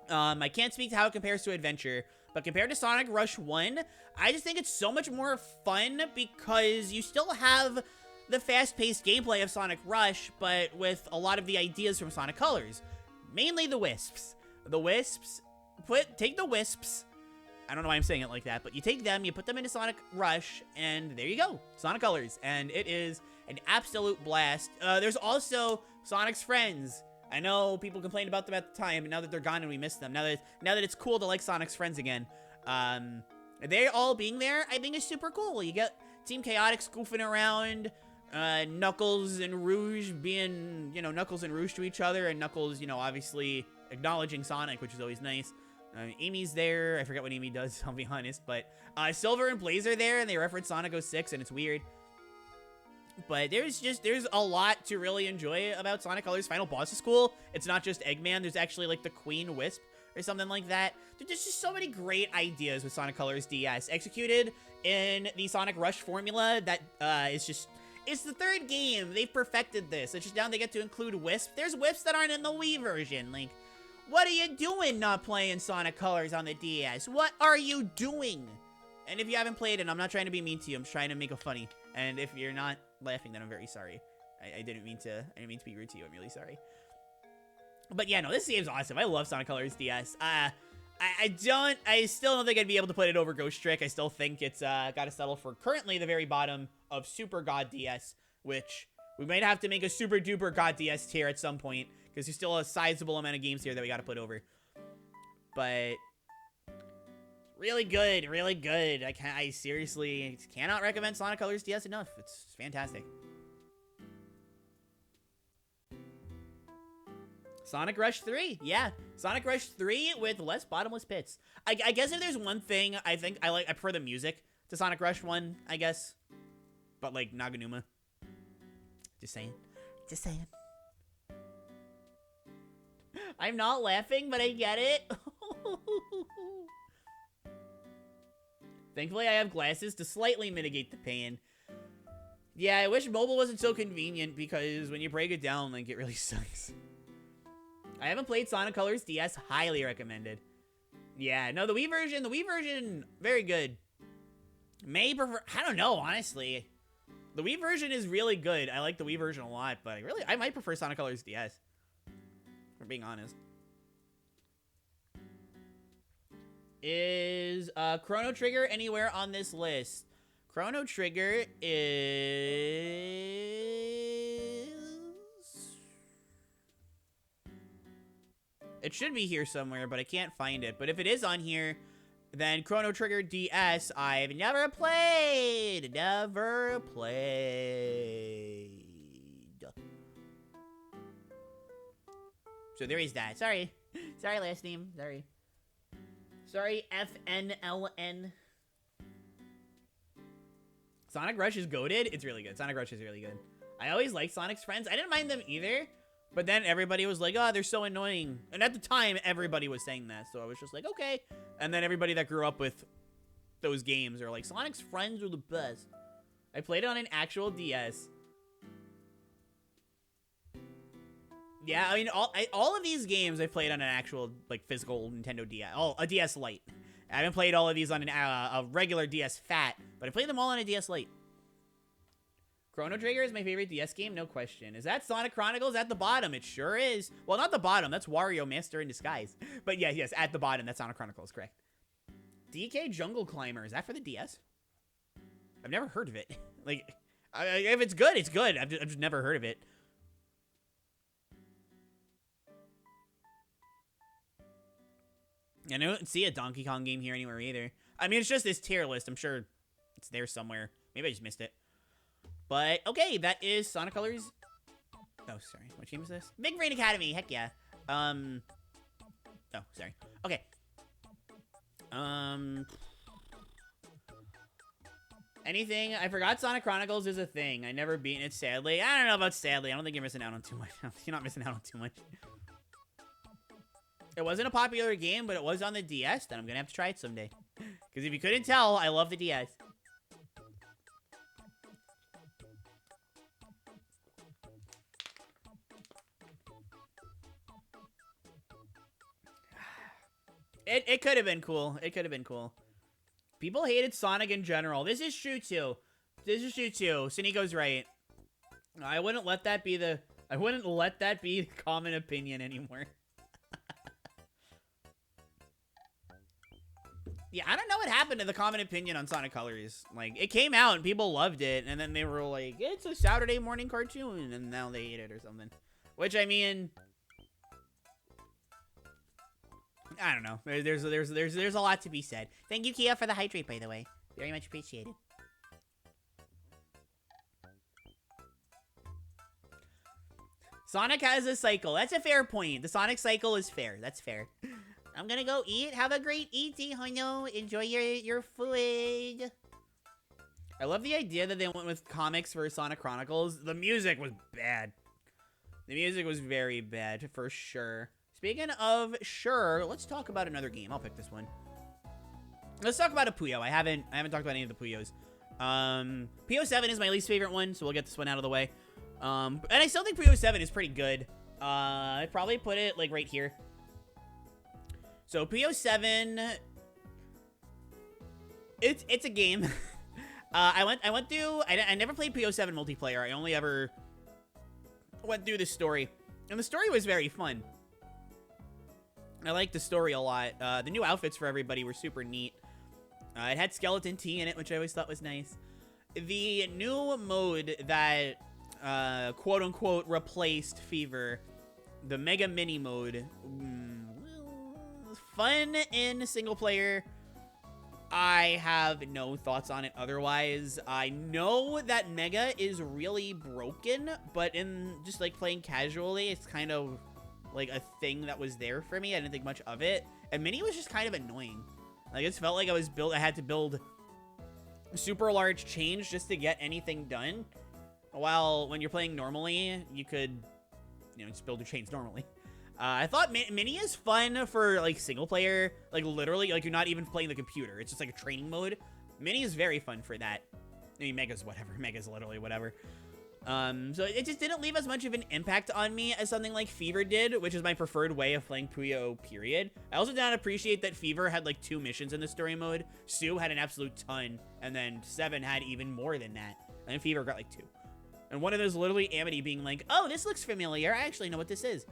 I can't speak to how it compares to Adventure, but compared to Sonic Rush 1, I just think it's so much more fun because you still have the fast-paced gameplay of Sonic Rush, but with a lot of the ideas from Sonic Colors. Mainly the Wisps. The Wisps, take the Wisps, I don't know why I'm saying it like that, but you take them, you put them into Sonic Rush, and there you go, Sonic Colors, and it is an absolute blast. There's also Sonic's Friends. I know people complained about them at the time, and now that they're gone and we miss them, now that it's cool to like Sonic's Friends again, they all being there, I think is super cool. You get Team Chaotix goofing around, Knuckles and Rouge being, you know, Knuckles and Rouge to each other, and Knuckles, you know, obviously acknowledging Sonic, which is always nice. Amy's there. I forget what Amy does, I'll be honest, but Silver and Blaze are there, and they reference Sonic 06, and it's weird. But there's a lot to really enjoy about Sonic Colors. Final boss is cool. It's not just Eggman. There's actually, like, the Queen Wisp or something like that. There's just so many great ideas with Sonic Colors DS executed in the Sonic Rush formula that is just... It's the third game. They've perfected this. It's just now they get to include Wisp. There's Wisps that aren't in the Wii version. Like, what are you doing not playing Sonic Colors on the DS? What are you doing? And if you haven't played it, I'm not trying to be mean to you. I'm just trying to make it funny. And if you're not laughing, then I'm very sorry. I didn't mean to be rude to you. I'm really sorry. But yeah, no, this game's awesome. I love Sonic Colors DS. I still don't think I'd be able to put it over Ghost Trick. I still think it's gotta settle for currently the very bottom of Super God DS, which we might have to make a super duper God DS tier at some point, because there's still a sizable amount of games here that we gotta put over. But really good, really good. I seriously cannot recommend Sonic Colors DS enough. It's fantastic. Sonic Rush 3, yeah. Sonic Rush 3 with less bottomless pits. I guess if there's one thing I prefer the music to Sonic Rush 1, I guess. But like Naganuma. Just saying. Just saying. I'm not laughing, but I get it. Thankfully, I have glasses to slightly mitigate the pain. Yeah, I wish mobile wasn't so convenient because when you break it down, like, it really sucks. I haven't played Sonic Colors DS. Highly recommended. Yeah, no, the Wii version, very good. May prefer, I don't know, honestly. The Wii version is really good. I like the Wii version a lot, but I might prefer Sonic Colors DS. For being honest. Is Chrono Trigger anywhere on this list? Chrono Trigger is... It should be here somewhere, but I can't find it. But if it is on here, then Chrono Trigger DS, I've never played. Never played. So there is that. Sorry. Sorry, last name. Sorry. Sorry, FNLN. Sonic Rush is goated. It's really good. Sonic Rush is really good. I always liked Sonic's Friends. I didn't mind them either. But then everybody was like, oh, they're so annoying. And at the time, everybody was saying that. So I was just like, okay. And then everybody that grew up with those games are like, Sonic's Friends are the best. I played it on an actual DS. Yeah, I mean, all of these games I played on an actual, like, physical Nintendo DS. Oh, a DS Lite. I haven't played all of these on a regular DS Fat, but I played them all on a DS Lite. Chrono Trigger is my favorite DS game, no question. Is that Sonic Chronicles at the bottom? It sure is. Well, not the bottom. That's Wario Master in Disguise. But yeah, yes, at the bottom, that's Sonic Chronicles, correct. DK Jungle Climber, is that for the DS? I've never heard of it. Like, if it's good, it's good. I've just never heard of it. And I don't see a Donkey Kong game here anywhere either. I mean, it's just this tier list. I'm sure it's there somewhere. Maybe I just missed it. But, okay, that is Sonic Colors. Oh, sorry. What game is this? Big Brain Academy. Heck yeah. Oh, sorry. Okay. Anything? I forgot Sonic Chronicles is a thing. I never beaten it, sadly. I don't know about sadly. I don't think you're missing out on too much. You're not missing out on too much. It wasn't a popular game, but it was on the DS. Then I'm going to have to try it someday. Because if you couldn't tell, I love the DS. It could have been cool. It could have been cool. People hated Sonic in general. This is true, too. This is true, too. Suniko's right. I wouldn't let that be the common opinion anymore. Yeah, I don't know what happened to the common opinion on Sonic Colors. Like, it came out and people loved it, and then they were like, it's a Saturday morning cartoon, and now they hate it or something. Which, I mean, I don't know. There's a lot to be said. Thank you, Kia, for the hydrate, by the way. Very much appreciated. Sonic has a cycle. That's a fair point. The Sonic cycle is fair. That's fair. I'm gonna go eat. Have a great eating, Hono. Enjoy your food. I love the idea that they went with comics for Sonic Chronicles. The music was bad. The music was very bad, for sure. Speaking of sure, let's talk about another game. I'll pick this one. Let's talk about a Puyo. I haven't talked about any of the Puyos. Puyo 7 is my least favorite one, so we'll get this one out of the way. And I still think Puyo 7 is pretty good. I'd probably put it like right here. So Puyo 7, it's a game. I never played Puyo 7 multiplayer. I only ever went through the story, and the story was very fun. I liked the story a lot. The new outfits for everybody were super neat. It had Skeleton Tea in it, which I always thought was nice. The new mode that quote-unquote replaced Fever, the Mega Mini mode, fun in single player. I have no thoughts on it otherwise. I know that Mega is really broken, but in just like playing casually, it's kind of like a thing that was there for me. I didn't think much of it. And Mini was just kind of annoying. Like, it felt like I had to build super large change just to get anything done. While when you're playing normally, you could, just build your chains normally. I thought Mini is fun for, like, single player. Like, literally, like, you're not even playing the computer. It's just, like, a training mode. Mini is very fun for that. I mean, Mega's whatever. Mega's literally whatever. So it just didn't leave as much of an impact on me as something like Fever did, which is my preferred way of playing Puyo, period. I also did not appreciate that Fever had, like, 2 missions in the story mode. Sue had an absolute ton, and then 7 had even more than that. And then Fever got, like, 2. And one of those literally Amity being like, oh, this looks familiar. I actually know what this is.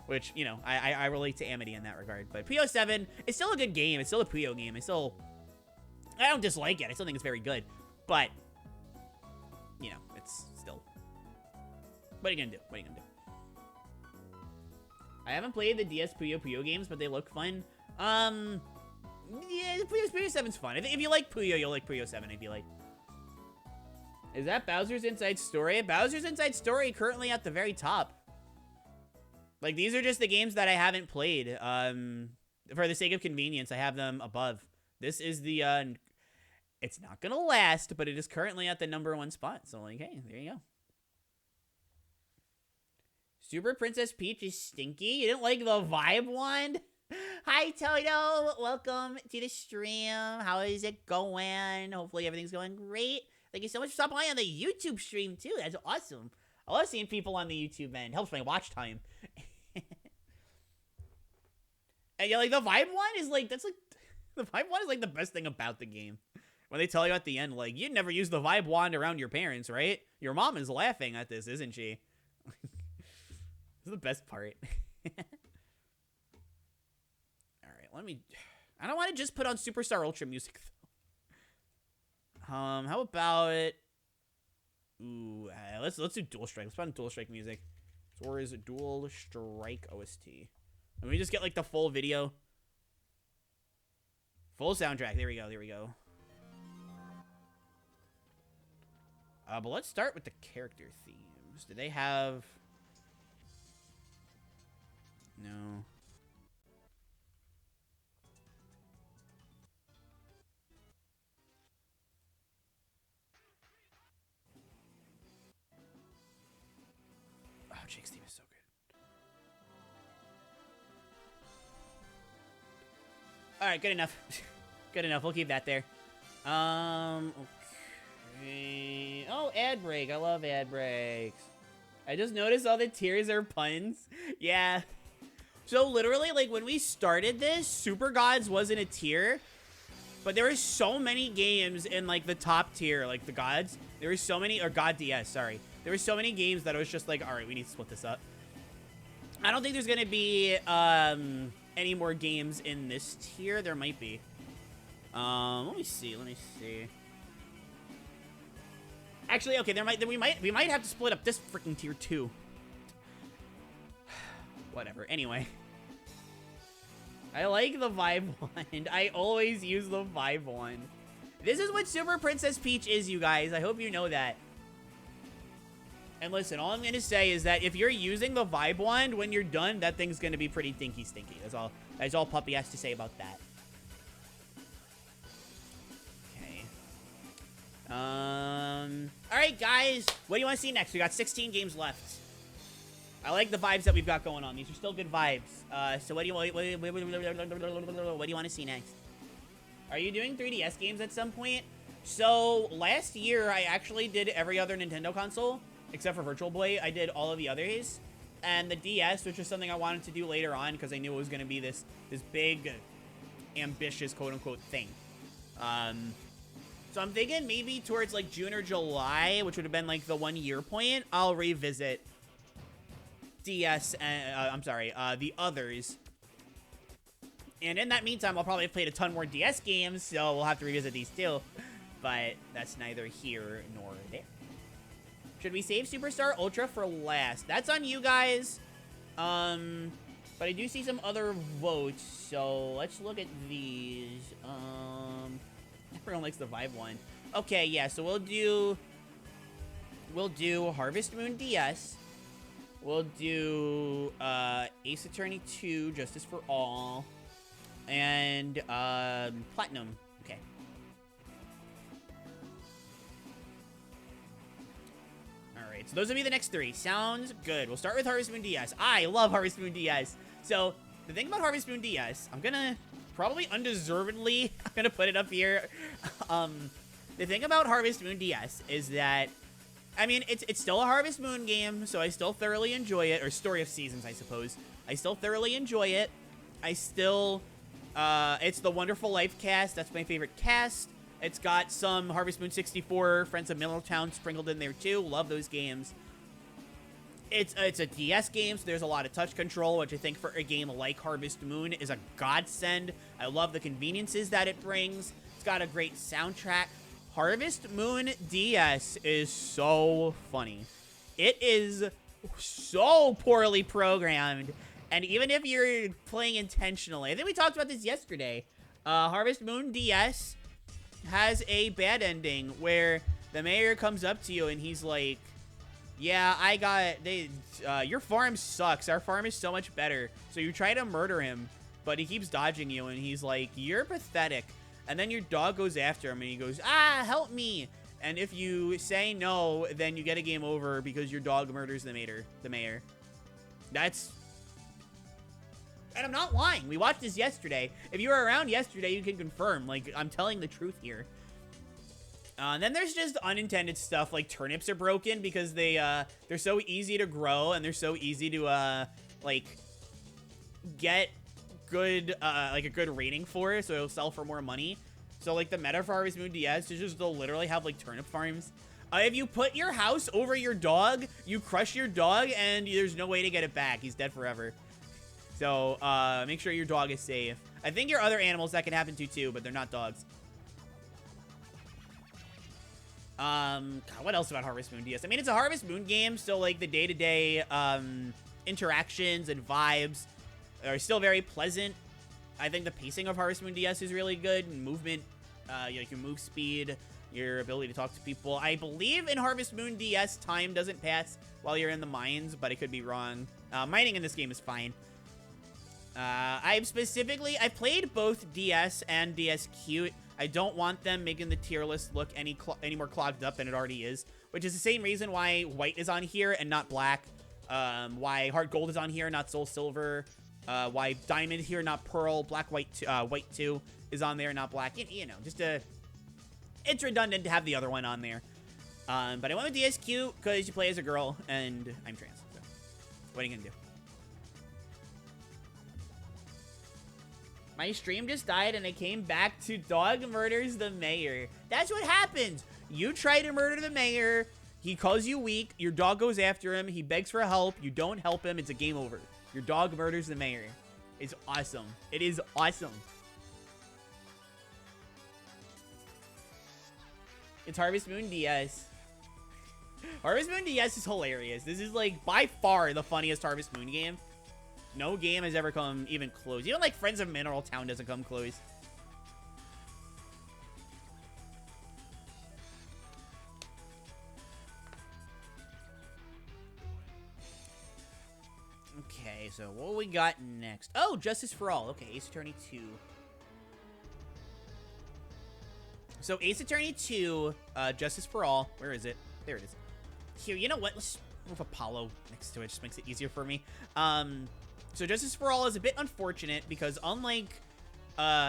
Which, I relate to Amity in that regard. But Puyo 7 is still a good game. It's still a Puyo game. I don't dislike it. I still think it's very good. But, it's still... What are you gonna do? What are you gonna do? I haven't played the DS Puyo games, but they look fun. Yeah, Puyo 7's fun. If you like Puyo, you'll like Puyo 7, I feel like. Is that Bowser's Inside Story? Bowser's Inside Story currently at the very top. Like, these are just the games that I haven't played. For the sake of convenience, I have them above. This is the, it's not gonna last, but it is currently at the #1 spot. So, like, hey, there you go. Super Princess Peach is stinky. You didn't like the Vibe Wand? Hi, Toto. Welcome to the stream. How is it going? Hopefully everything's going great. Thank you so much for stopping by on the YouTube stream, too. That's awesome. I love seeing people on the YouTube, man. It helps my watch time. And yeah, like, the Vibe Wand is, like, the Vibe Wand is, like, the best thing about the game. When they tell you at the end, like, you'd never use the Vibe Wand around your parents, right? Your mom is laughing at this, isn't she? This is the best part. Alright, I don't want to just put on Superstar Ultra music, though. How about... Ooh, let's do Dual Strike. Let's put on Dual Strike music. Sora's Dual Strike OST. And we just get, like, the full video. Full soundtrack. There we go. There we go. But let's start with the character themes. Do they have... No. Oh, Jake's theme is so good. Alright, good enough. Good enough. We'll keep that there. Okay. Oh, ad break. I love ad breaks. I just noticed all the tiers are puns. Yeah. So literally, like, when we started this, Super Gods wasn't a tier. But there were so many games in, like, the top tier, like, the Gods. There were so many, or God DS, sorry. There were so many games that I was just like, alright, we need to split this up. I don't think there's gonna be, any more games in this tier. There might be. Let me see. Actually, okay, we might have to split up this freaking tier too. Whatever. Anyway. I like the Vibe Wand. I always use the Vibe Wand. This is what Super Princess Peach is, you guys. I hope you know that. And listen, all I'm going to say is that if you're using the Vibe Wand, when you're done, that thing's going to be pretty dinky stinky. That's all Puppy has to say about that. Okay. Alright, guys. What do you want to see next? We got 16 games left. I like the vibes that we've got going on. These are still good vibes. So what do you want to see next? Are you doing 3DS games at some point? So last year, I actually did every other Nintendo console except for Virtual Boy. I did all of the others, and the DS, which is something I wanted to do later on because I knew it was going to be this big, ambitious quote unquote thing. So I'm thinking maybe towards like June or July, which would have been like the 1 year point, I'll revisit DS and the others. And in that meantime, I'll probably have played a ton more DS games, so we'll have to revisit these too. But that's neither here nor there. Should we save Superstar Ultra for last? That's on you guys. But I do see some other votes, so let's look at these. Everyone likes the Vibe one. Okay, yeah, so we'll do Harvest Moon DS. We'll do Ace Attorney 2, Justice for All, and Platinum. Okay. Alright, so those will be the next three. Sounds good. We'll start with Harvest Moon DS. I love Harvest Moon DS. So, the thing about Harvest Moon DS, I'm gonna probably undeservedly, I'm gonna put it up here. The thing about Harvest Moon DS is that, I mean, it's still a Harvest Moon game, so I still thoroughly enjoy it. Or Story of Seasons, I suppose. I still thoroughly enjoy it. I still, it's the Wonderful Life cast. That's my favorite cast. It's got some Harvest Moon 64 Friends of Middletown sprinkled in there, too. Love those games. It's a DS game, so there's a lot of touch control, which I think for a game like Harvest Moon is a godsend. I love the conveniences that it brings. It's got a great soundtrack. Harvest Moon DS is so funny. It is so poorly programmed. And even if you're playing intentionally, I think we talked about this yesterday. Harvest Moon DS has a bad ending where the mayor comes up to you and he's like, yeah, your farm sucks. Our farm is so much better. So you try to murder him, but he keeps dodging you and he's like, you're pathetic. And then your dog goes after him and he goes, help me. And if you say no, then you get a game over because your dog murders the mayor. That's... And I'm not lying. We watched this yesterday. If you were around yesterday, you can confirm. Like, I'm telling the truth here. And then there's just unintended stuff, like turnips are broken because they're so easy to grow and they're so easy to, like, get good, like a good rating for it, so it'll sell for more money. So, like, the meta for Harvest Moon DS is just they'll literally have, like, turnip farms. If you put your house over your dog, you crush your dog, and there's no way to get it back. He's dead forever. So, make sure your dog is safe. I think your other animals that can happen to, too, but they're not dogs. God, what else about Harvest Moon DS? I mean, it's a Harvest Moon game, so, like, the day-to-day, interactions and vibes are still very pleasant. I think the pacing of Harvest Moon DS is really good. Movement, like your move speed, your ability to talk to people. I believe in Harvest Moon DS, time doesn't pass while you're in the mines, but I could be wrong. Mining in this game is fine. I've played both DS and DSQ. I don't want them making the tier list look any more clogged up than it already is, which is the same reason why White is on here and not Black, why Heart Gold is on here, not Soul Silver, why Diamond here, not Pearl, White 2 is on there, not Black. You know, just it's redundant to have the other one on there. But I went with DSQ because you play as a girl, and I'm trans, so what are you gonna do? My stream just died and I came back to Dog Murders the Mayor. That's what happens. You try to murder the mayor. He calls you weak. Your dog goes after him. He begs for help. You don't help him. It's a game over. Your dog murders the mayor. It's awesome. It is awesome. It's Harvest Moon DS. Harvest Moon DS is hilarious. This is like by far the funniest Harvest Moon game. No game has ever come even close. Even like Friends of Mineral Town doesn't come close. Okay, so what we got next? Oh, Justice for All. Okay, Ace Attorney 2. So Ace Attorney 2, Justice for All. Where is it? There it is. Here, you know what? Let's move Apollo next to it. Just makes it easier for me. So Justice for All is a bit unfortunate because unlike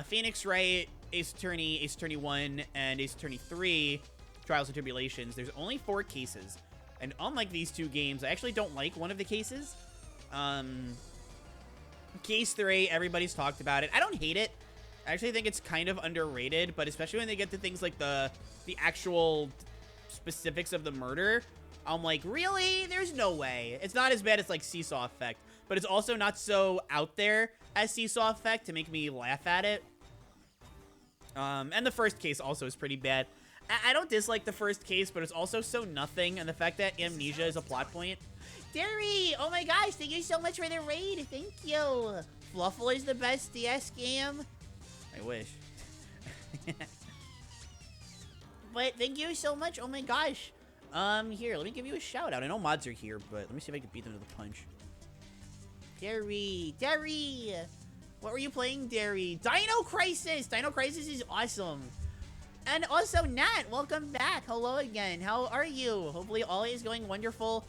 Phoenix Wright, Ace Attorney 1, and Ace Attorney 3, Trials and Tribulations, there's only 4 cases. And unlike these 2 games, I actually don't like one of the cases. Case 3, everybody's talked about it. I don't hate it. I actually think it's kind of underrated, but especially when they get to things like the actual specifics of the murder, I'm like, really? There's no way. It's not as bad as like Seesaw Effect, but it's also not so out there as Seesaw Effect to make me laugh at it. And the first case also is pretty bad. I don't dislike the first case, but it's also so nothing, and the fact that Amnesia is a plot point. Derry! Oh my gosh, thank you so much for the raid. Thank you. Fluffle is the best DS game. I wish. But thank you so much. Oh my gosh. Here, let me give you a shout out. I know mods are here, but let me see if I can beat them to the punch. Derry! What were you playing, Derry? Dino Crisis! Dino Crisis is awesome. And also, Nat, welcome back. Hello again. How are you? Hopefully all is going wonderful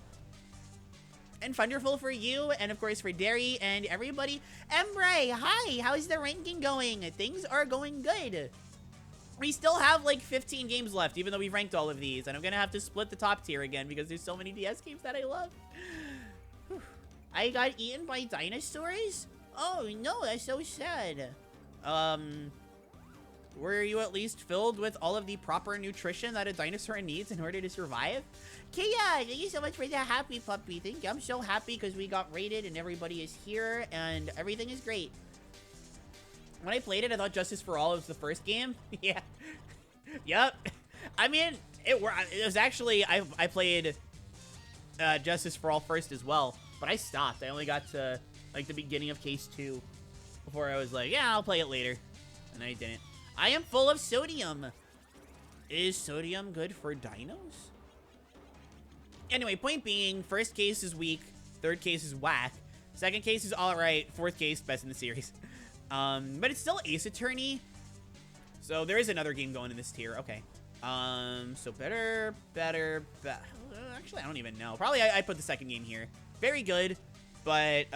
and wonderful for you, and of course for Derry and everybody. Embray, hi! How's the ranking going? Things are going good. We still have like 15 games left, even though we've ranked all of these, and I'm gonna have to split the top tier again because there's so many DS games that I love. I got eaten by dinosaurs? Oh no, that's so sad. Were you at least filled with all of the proper nutrition that a dinosaur needs in order to survive? Kia, thank you so much for the happy puppy. Thank you. I'm so happy because we got raided and everybody is here and everything is great. When I played it, I thought Justice for All was the first game. Yeah. Yep. I mean, it was actually, I played Justice for All first as well, but I stopped. I only got to like the beginning of Case 2 before I was like, yeah, I'll play it later. And I didn't. I am full of sodium. Is sodium good for dinos? Anyway, point being, first case is weak, third case is whack, second case is alright, fourth case, best in the series. But it's still Ace Attorney, so there is another game going in this tier. Okay. So better. Actually, I don't even know. Probably I put the second game here. Very good, but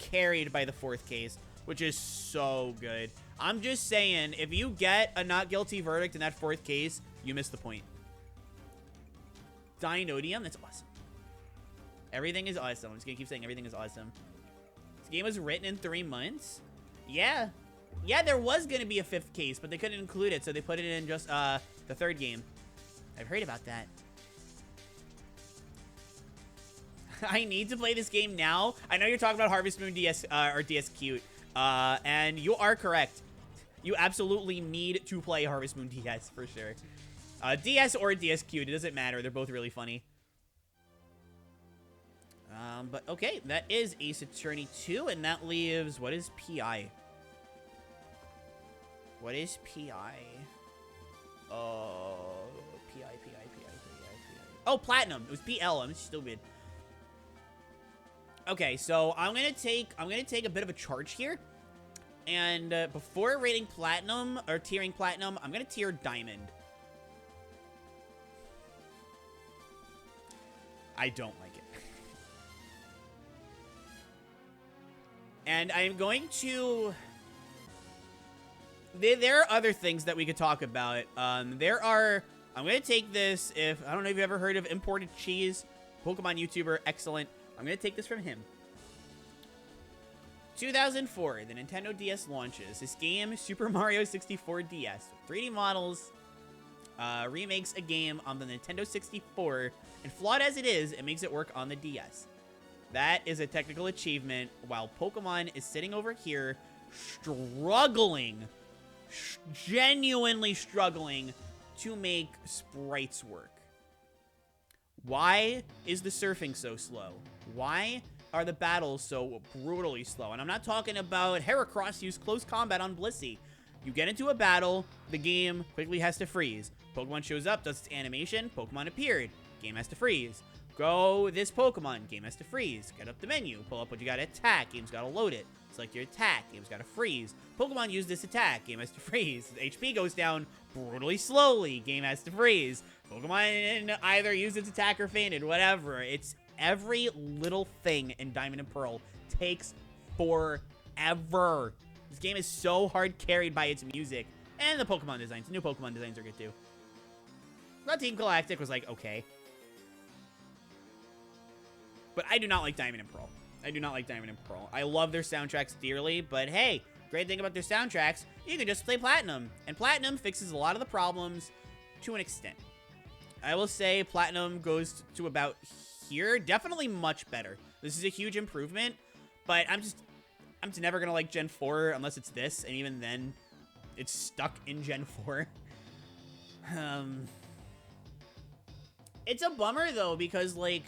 carried by the fourth case, which is so good. I'm just saying, if you get a not guilty verdict in that fourth case, you miss the point. Dinodium, that's awesome. Everything is awesome. I'm just gonna keep saying everything is awesome. This game was written in 3 months. Yeah. Yeah, there was gonna be a fifth case, but they couldn't include it, so they put it in just the third game. I've heard about that. I need to play this game now. I know you're talking about Harvest Moon DS or DSQ, and you are correct. You absolutely need to play Harvest Moon DS for sure. DS or DSQ, it doesn't matter. They're both really funny. But okay, that is Ace Attorney 2, and that leaves, what is PI? What is PI? PI. Oh, platinum. It was PL. I'm stupid. Okay, so I'm gonna take a bit of a charge here. And before rating platinum, or tiering platinum, I'm gonna tier diamond. I don't like it. And I'm going to... There are other things that we could talk about. I'm gonna take this, I don't know if you've ever heard of Imported Cheese. Pokemon YouTuber, excellent. I'm gonna take this from him. 2004, the Nintendo DS launches. This game, Super Mario 64 DS. 3D models, remakes a game on the Nintendo 64, and flawed as it is, it makes it work on the DS. That is a technical achievement, while Pokemon is sitting over here struggling, genuinely struggling to make sprites work. Why is the surfing so slow? Why are the battles so brutally slow? And I'm not talking about Heracross use close combat on Blissey. You get into a battle, the game quickly has to freeze. Pokemon shows up, does its animation, Pokemon appeared, game has to freeze. Go this Pokemon, game has to freeze. Get up the menu, pull up what you gotta attack, game's gotta load it. Select your attack, game's gotta freeze. Pokemon use this attack, game has to freeze. HP goes down brutally slowly, game has to freeze. Pokemon either used its attack or fainted, whatever. It's every little thing in Diamond and Pearl takes forever. This game is so hard carried by its music and the Pokemon designs. The new Pokemon designs are good too. But Team Galactic was like, okay. But I do not like Diamond and Pearl. I do not like Diamond and Pearl. I love their soundtracks dearly, but hey, great thing about their soundtracks, you can just play Platinum. And Platinum fixes a lot of the problems to an extent. I will say Platinum goes to about here. Definitely much better. This is a huge improvement, but I'm never gonna like Gen 4 unless it's this, and even then, it's stuck in Gen 4. It's a bummer though, because like,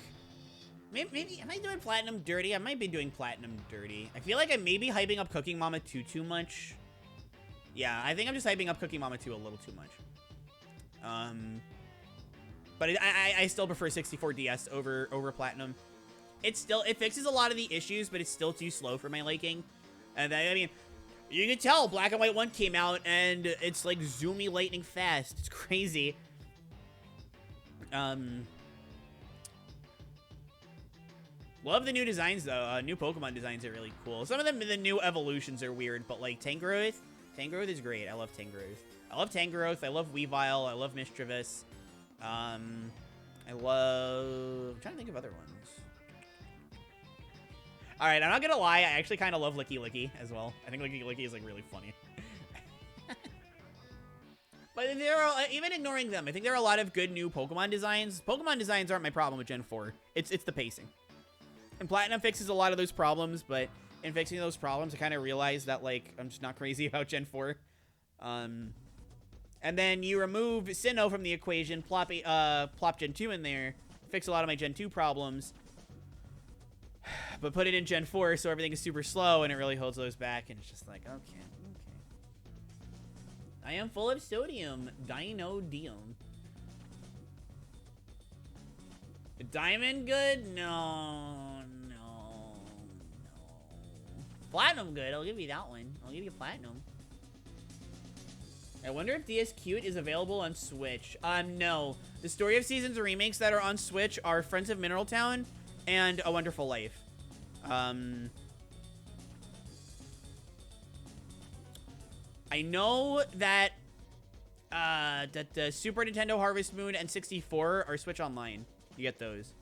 maybe, am I doing Platinum dirty? I might be doing Platinum dirty. I feel like I may be hyping up Cooking Mama 2 too much. Yeah, I think I'm just hyping up Cooking Mama 2 a little too much. But I still prefer 64 DS over Platinum. It fixes a lot of the issues, but it's still too slow for my liking. And I mean, you can tell Black and White 1 came out, and it's like zoomy lightning fast. It's crazy. Love the new designs, though. New Pokemon designs are really cool. Some of them, the new evolutions are weird, but like Tangrowth is great. I love Tangrowth. I love Weavile. I love Mischievous. I'm trying to think of other ones. Alright, I'm not gonna lie, I actually kind of love Licky Licky as well. I think Licky Licky is like really funny. But even ignoring them, I think there are a lot of good new Pokemon designs. Pokemon designs aren't my problem with Gen 4. It's the pacing. And Platinum fixes a lot of those problems, but in fixing those problems, I kind of realized that, like, I'm just not crazy about Gen 4. And then you remove Sinnoh from the equation, plop Gen 2 in there, fix a lot of my Gen 2 problems, but put it in Gen 4 so everything is super slow, and it really holds those back, and it's just like, okay. I am full of sodium. Dinodium. Diamond good? No. Platinum good. I'll give you that one. I'll give you Platinum. I wonder if DS Cute is available on Switch. No. The Story of Seasons remakes that are on Switch are Friends of Mineral Town and A Wonderful Life. I know that the Super Nintendo Harvest Moon and 64 are Switch Online. You get those.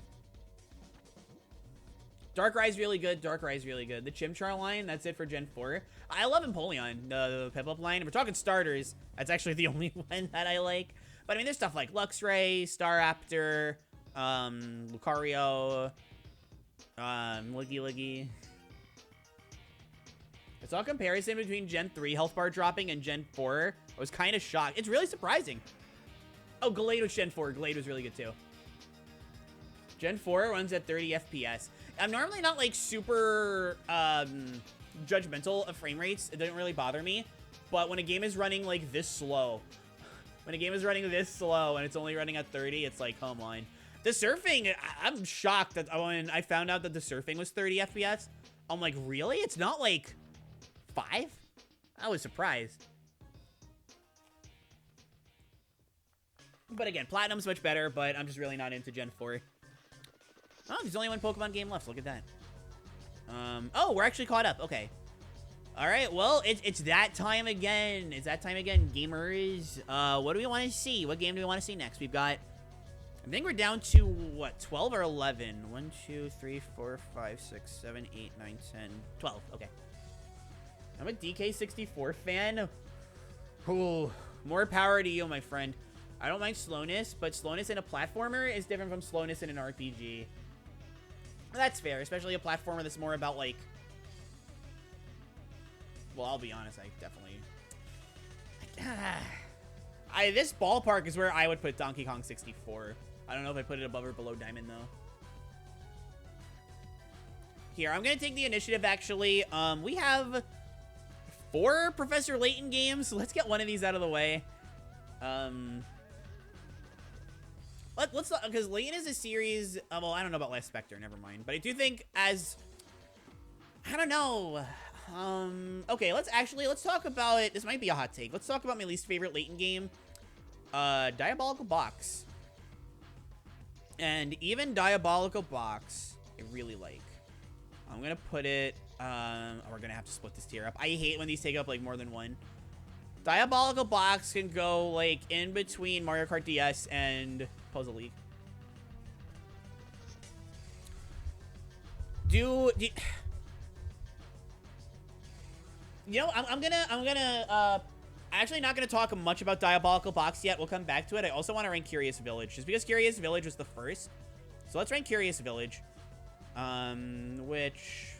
Darkrai's really good. The Chimchar line, that's it for Gen 4. I love Empoleon, the Piplup line. If we're talking starters, that's actually the only one that I like. But I mean, there's stuff like Luxray, Staraptor, Lucario, Liggy. I saw a comparison between Gen 3 health bar dropping and Gen 4. I was kind of shocked. It's really surprising. Oh, Galado's Gen 4. Galado's really good too. Gen 4 runs at 30 FPS. I'm normally not like super judgmental of frame rates. It doesn't really bother me. But when a game is running like this slow, when a game is running this slow and it's only running at 30, it's like, come on. The surfing, I'm shocked that when I found out that the surfing was 30 FPS, I'm like, really? It's not like 5? I was surprised. But again, Platinum's much better, but I'm just really not into Gen 4. Oh, there's only one Pokemon game left. Look at that. Oh, we're actually caught up. Okay. All right, well, it's that time again. It's that time again, gamers. What do we want to see? What game do we want to see next? We've got, I think we're down to, what, 12 or 11? 1, 2, 3, 4, 5, 6, 7, 8, 9, 10, 12. Okay. I'm a DK64 fan. Ooh, more power to you, my friend. I don't mind slowness, but slowness in a platformer is different from slowness in an RPG. That's fair, especially a platformer that's more about, like... Well, I'll be honest, I definitely... this ballpark is where I would put Donkey Kong 64. I don't know if I put it above or below Diamond, though. Here, I'm going to take the initiative, actually. We have 4 Professor Layton games. Let's get one of these out of the way. Let's because Layton is a series. Well, I don't know about Last Spectre. Never mind. But I do think as I don't know. Okay, let's talk about it. This might be a hot take. Let's talk about my least favorite Layton game, Diabolical Box. And even Diabolical Box, I really like. I'm gonna put it. We're gonna have to split this tier up. I hate when these take up like more than one. Diabolical Box can go like in between Mario Kart DS and Puzzle League. You know, I'm gonna actually not gonna talk much about Diabolical Box yet. We'll come back to it. I also want to rank Curious Village, just because Curious Village was the first. So let's rank Curious Village. Which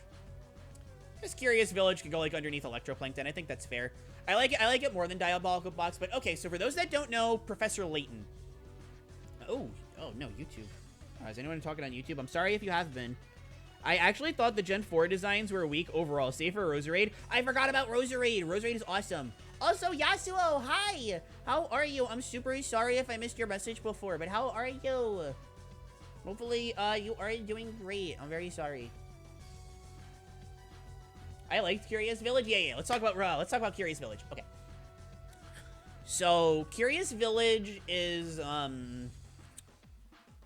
this Curious Village can go like underneath Electroplankton. I think that's fair. I like it more than Diabolical Box, but okay, so for those that don't know, Professor Layton. Oh no, YouTube. Is anyone talking on YouTube? I'm sorry if you have been. I actually thought the Gen 4 designs were weak overall, save for Roserade. I forgot about Roserade. Roserade is awesome. Also, Yasuo, hi! How are you? I'm super sorry if I missed your message before, but how are you? Hopefully, you are doing great. I'm very sorry. I liked Curious Village. Yeah. Let's talk about Curious Village. Okay. So Curious Village is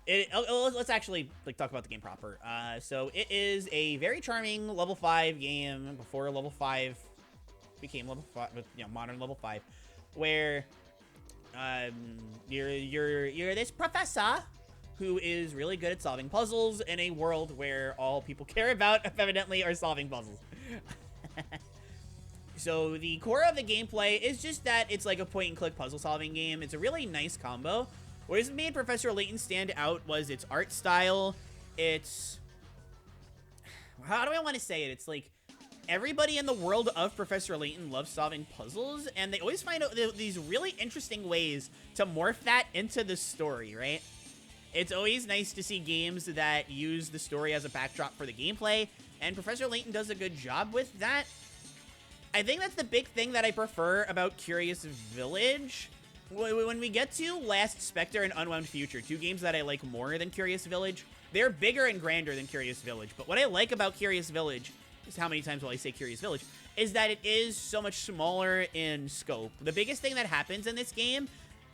let's actually like talk about the game proper. So it is a very charming level 5 game before level 5 became level 5, you know, modern level 5, where you're this professor who is really good at solving puzzles in a world where all people care about, evidently, are solving puzzles. So the core of the gameplay is just that it's like a point-and-click puzzle-solving game. It's a really nice combo. What has made Professor Layton stand out was its art style. It's... How do I want to say it? It's like everybody in the world of Professor Layton loves solving puzzles, and they always find out these really interesting ways to morph that into the story, right? It's always nice to see games that use the story as a backdrop for the gameplay, and Professor Layton does a good job with that. I think that's the big thing that I prefer about Curious Village. When we get to Last Spectre and Unwound Future, 2 games that I like more than Curious Village, they're bigger and grander than Curious Village. But what I like about Curious Village, is how many times will I say Curious Village, is that it is so much smaller in scope. The biggest thing that happens in this game,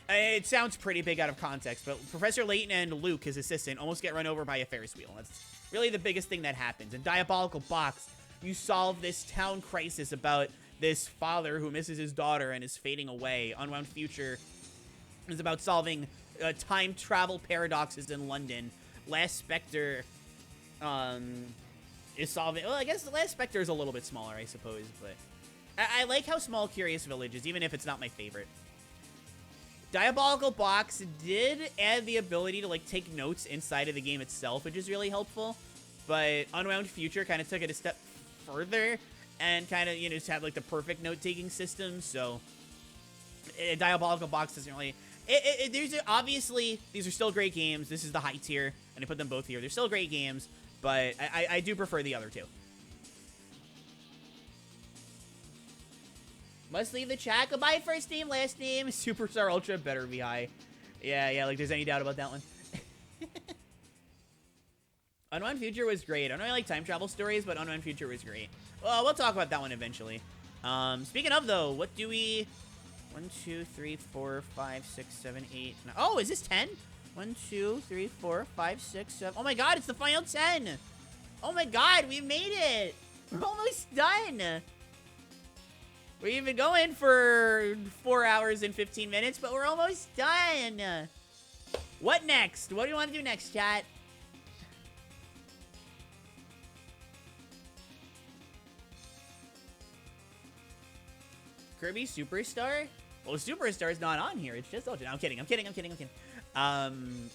it sounds pretty big out of context, but Professor Layton and Luke, his assistant, almost get run over by a Ferris wheel. That's really the biggest thing that happens. In Diabolical Box, you solve this town crisis about this father who misses his daughter and is fading away. Unwound Future is about solving time travel paradoxes in London. Last Spectre is solving... Well, I guess the Last Spectre is a little bit smaller, I suppose, but... I like how small Curious Village is, even if it's not my favorite. Diabolical Box did add the ability to, like, take notes inside of the game itself, which is really helpful. But Unwound Future kind of took it a step further and kind of, you know, just had, like, the perfect note-taking system. So, Diabolical Box doesn't really... obviously, these are still great games. This is the high tier, and I put them both here. They're still great games, but I do prefer the other two. Must leave the chat. Goodbye, first name, last name. Superstar Ultra better be high. Yeah, like there's any doubt about that one. Unwound Future was great. I don't really like time travel stories, but Unwound Future was great. Well, we'll talk about that one eventually. Speaking of, though, what do we... 1, 2, 3, 4, 5, 6, 7, 8, 9... Oh, is this 10? 1, 2, 3, 4, 5, 6, 7... Oh my god, it's the final 10! Oh my god, we made it! We're almost done! We've been going for 4 hours and 15 minutes, but we're almost done! What next? What do you want to do next, chat? Kirby Superstar? Well, Superstar's not on here. It's just Ultra. No, I'm kidding.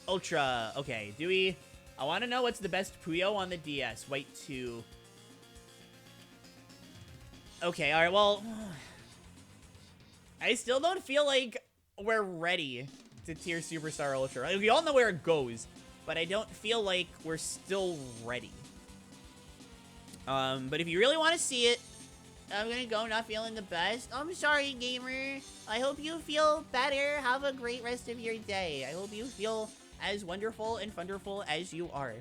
Ultra. Okay, do we... I want to know what's the best Puyo on the DS. White 2. Okay, alright, well... I still don't feel like we're ready to tier Superstar Ultra. Like, we all know where it goes, but I don't feel like we're still ready. But if you really want to see it, I'm gonna go not feeling the best. I'm sorry, gamer. I hope you feel better. Have a great rest of your day. I hope you feel as wonderful and funderful as you are.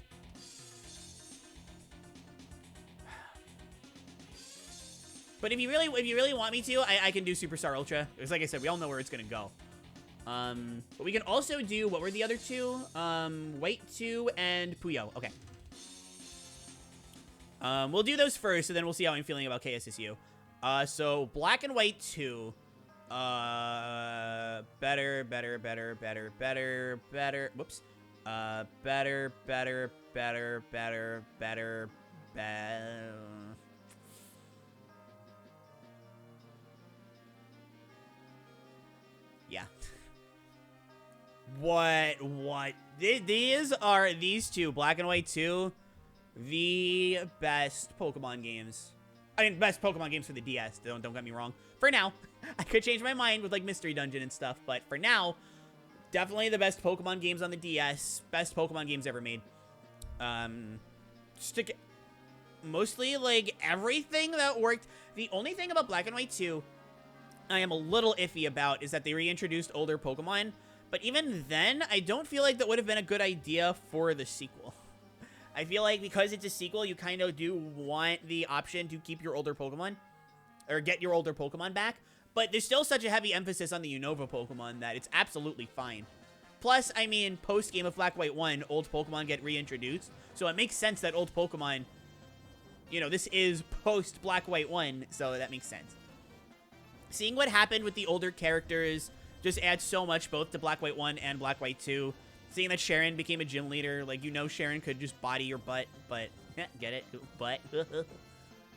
But if you really want me to, I can do Superstar Ultra. Because like I said, we all know where it's gonna go. But we can also do, what were the other two? White 2 and Puyo. Okay. We'll do those first, and then we'll see how I'm feeling about KSSU. So Black and White 2. Better. Whoops. Better. Yeah. What? These two, Black and White 2, the best Pokemon games. I mean, best Pokemon games for the DS. Don't get me wrong. For now, I could change my mind with like Mystery Dungeon and stuff, but for now, definitely the best Pokemon games on the DS. Best Pokemon games ever made. Mostly like everything that worked. The only thing about Black and White 2 I am a little iffy about is that they reintroduced older Pokemon. But even then, I don't feel like that would have been a good idea for the sequel. I feel like because it's a sequel, you kind of do want the option to keep your older Pokemon. Or get your older Pokemon back. But there's still such a heavy emphasis on the Unova Pokemon that it's absolutely fine. Plus, I mean, post-Game of Black White 1, old Pokemon get reintroduced. So it makes sense that old Pokemon... You know, this is post-Black White 1, so that makes sense. Seeing what happened with the older characters just adds so much both to Black White 1 and Black White 2. Seeing that Sharon became a gym leader, like, you know Sharon could just body your butt, but... Get it? Butt.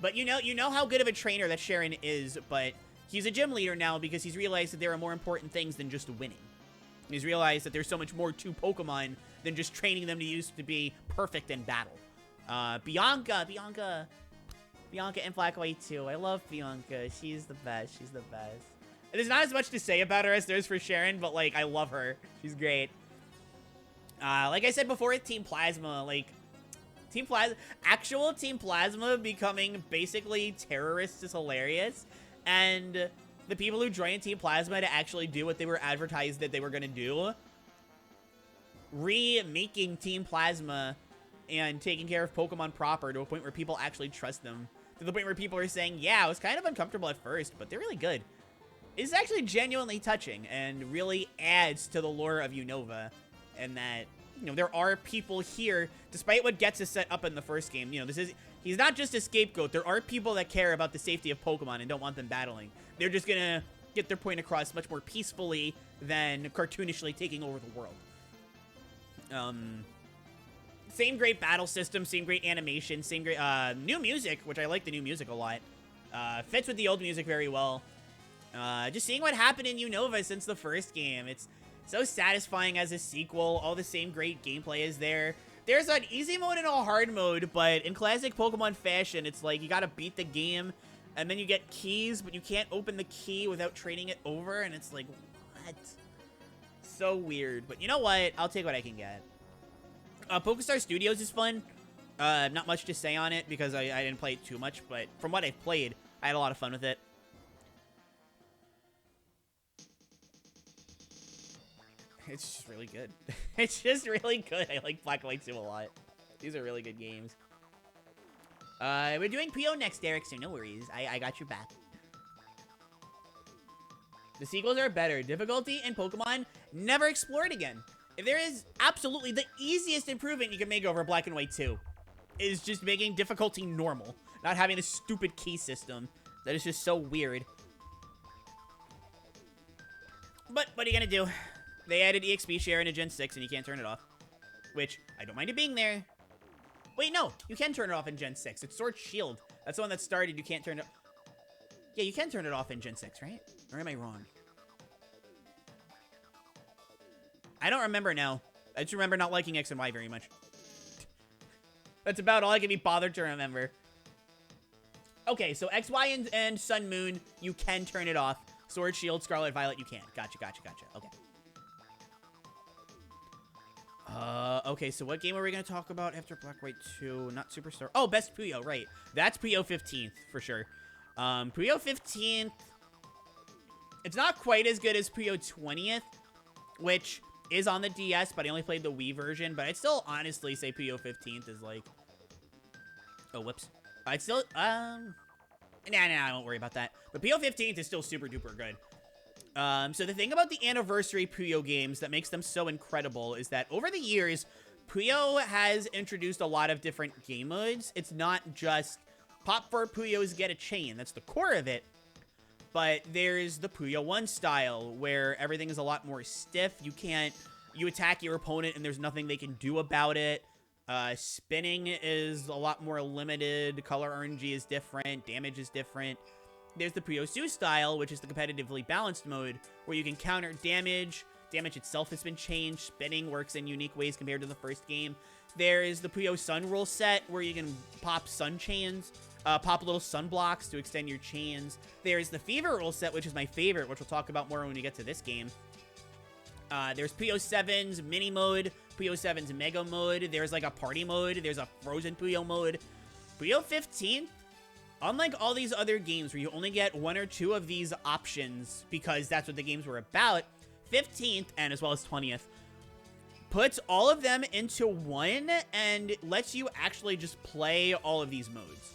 But you know how good of a trainer that Sharon is, but he's a gym leader now because he's realized that there are more important things than just winning. He's realized that there's so much more to Pokemon than just training them to be perfect in battle. Bianca and Black White 2. I love Bianca. She's the best. She's the best. There's not as much to say about her as there is for Sharon, but, like, I love her. She's great. Like I said before, Team Plasma, like, actual Team Plasma becoming basically terrorists is hilarious. And the people who joined Team Plasma to actually do what they were advertised that they were going to do, remaking Team Plasma and taking care of Pokemon proper to a point where people actually trust them. To the point where people are saying, yeah, it was kind of uncomfortable at first, but they're really good. It's actually genuinely touching and really adds to the lore of Unova. And that, you know, there are people here, despite what gets us set up in the first game. You know, he's not just a scapegoat. There are people that care about the safety of Pokemon and don't want them battling. They're just gonna get their point across much more peacefully than cartoonishly taking over the world. Same great battle system, same great animation, same great, new music, which I like the new music a lot. Fits with the old music very well. Just seeing what happened in Unova since the first game. It's so satisfying as a sequel. All the same great gameplay is there. There's an easy mode and a hard mode, but in classic Pokemon fashion, it's like you gotta beat the game, and then you get keys, but you can't open the key without trading it over, and it's like, what? So weird. But you know what? I'll take what I can get. Pokestar Studios is fun. Not much to say on it because I didn't play it too much, but from what I've played, I had a lot of fun with it. It's just really good. It's just really good. I like Black and White 2 a lot. These are really good games. We're doing Puyo next, Derek, so no worries. I got your back. The sequels are better. Difficulty in Pokemon never explored again. If there is absolutely the easiest improvement you can make over Black and White 2 is just making difficulty normal. Not having this stupid key system that is just so weird. But what are you gonna do? They added EXP share into Gen 6 and you can't turn it off. Which, I don't mind it being there. Wait, no. You can turn it off in Gen 6. It's Sword Shield. That's the one that started. You can't turn it... Yeah, you can turn it off in Gen 6, right? Or am I wrong? I don't remember now. I just remember not liking X and Y very much. That's about all I can be bothered to remember. Okay, so X, Y, and Sun, Moon, you can turn it off. Sword, Shield, Scarlet, Violet, you can't. Gotcha. Okay. Okay, so what game are we going to talk about after Black, White 2? Not Superstar. Oh, Best Puyo, right. That's Puyo 15th, for sure. Puyo 15th... It's not quite as good as Puyo 20th, which is on the DS, but I only played the Wii version. But I'd still honestly say Puyo 15th is like... Oh, whoops. I'd still... Nah, I won't worry about that. But Puyo 15th is still super duper good. So the thing about the anniversary Puyo games that makes them so incredible is that over the years, Puyo has introduced a lot of different game modes. It's not just Pop 4 Puyos get a chain. That's the core of it. But there's the Puyo 1 style, where everything is a lot more stiff. You attack your opponent and there's nothing they can do about it. Spinning is a lot more limited. Color RNG is different. Damage is different. There's the Puyo Su style, which is the competitively balanced mode, where you can counter damage. Damage itself has been changed. Spinning works in unique ways compared to the first game. There is the Puyo Sun rule set, where you can pop sun chains, pop little sun blocks to extend your chains. There's the Fever rule set, which is my favorite, which we'll talk about more when we get to this game. There's Puyo 7's mini mode, Puyo 7's mega mode. There's like a party mode. There's a frozen Puyo mode. Puyo 15, unlike all these other games where you only get one or two of these options because that's what the games were about, 15th, and as well as 20th, puts all of them into one and lets you actually just play all of these modes.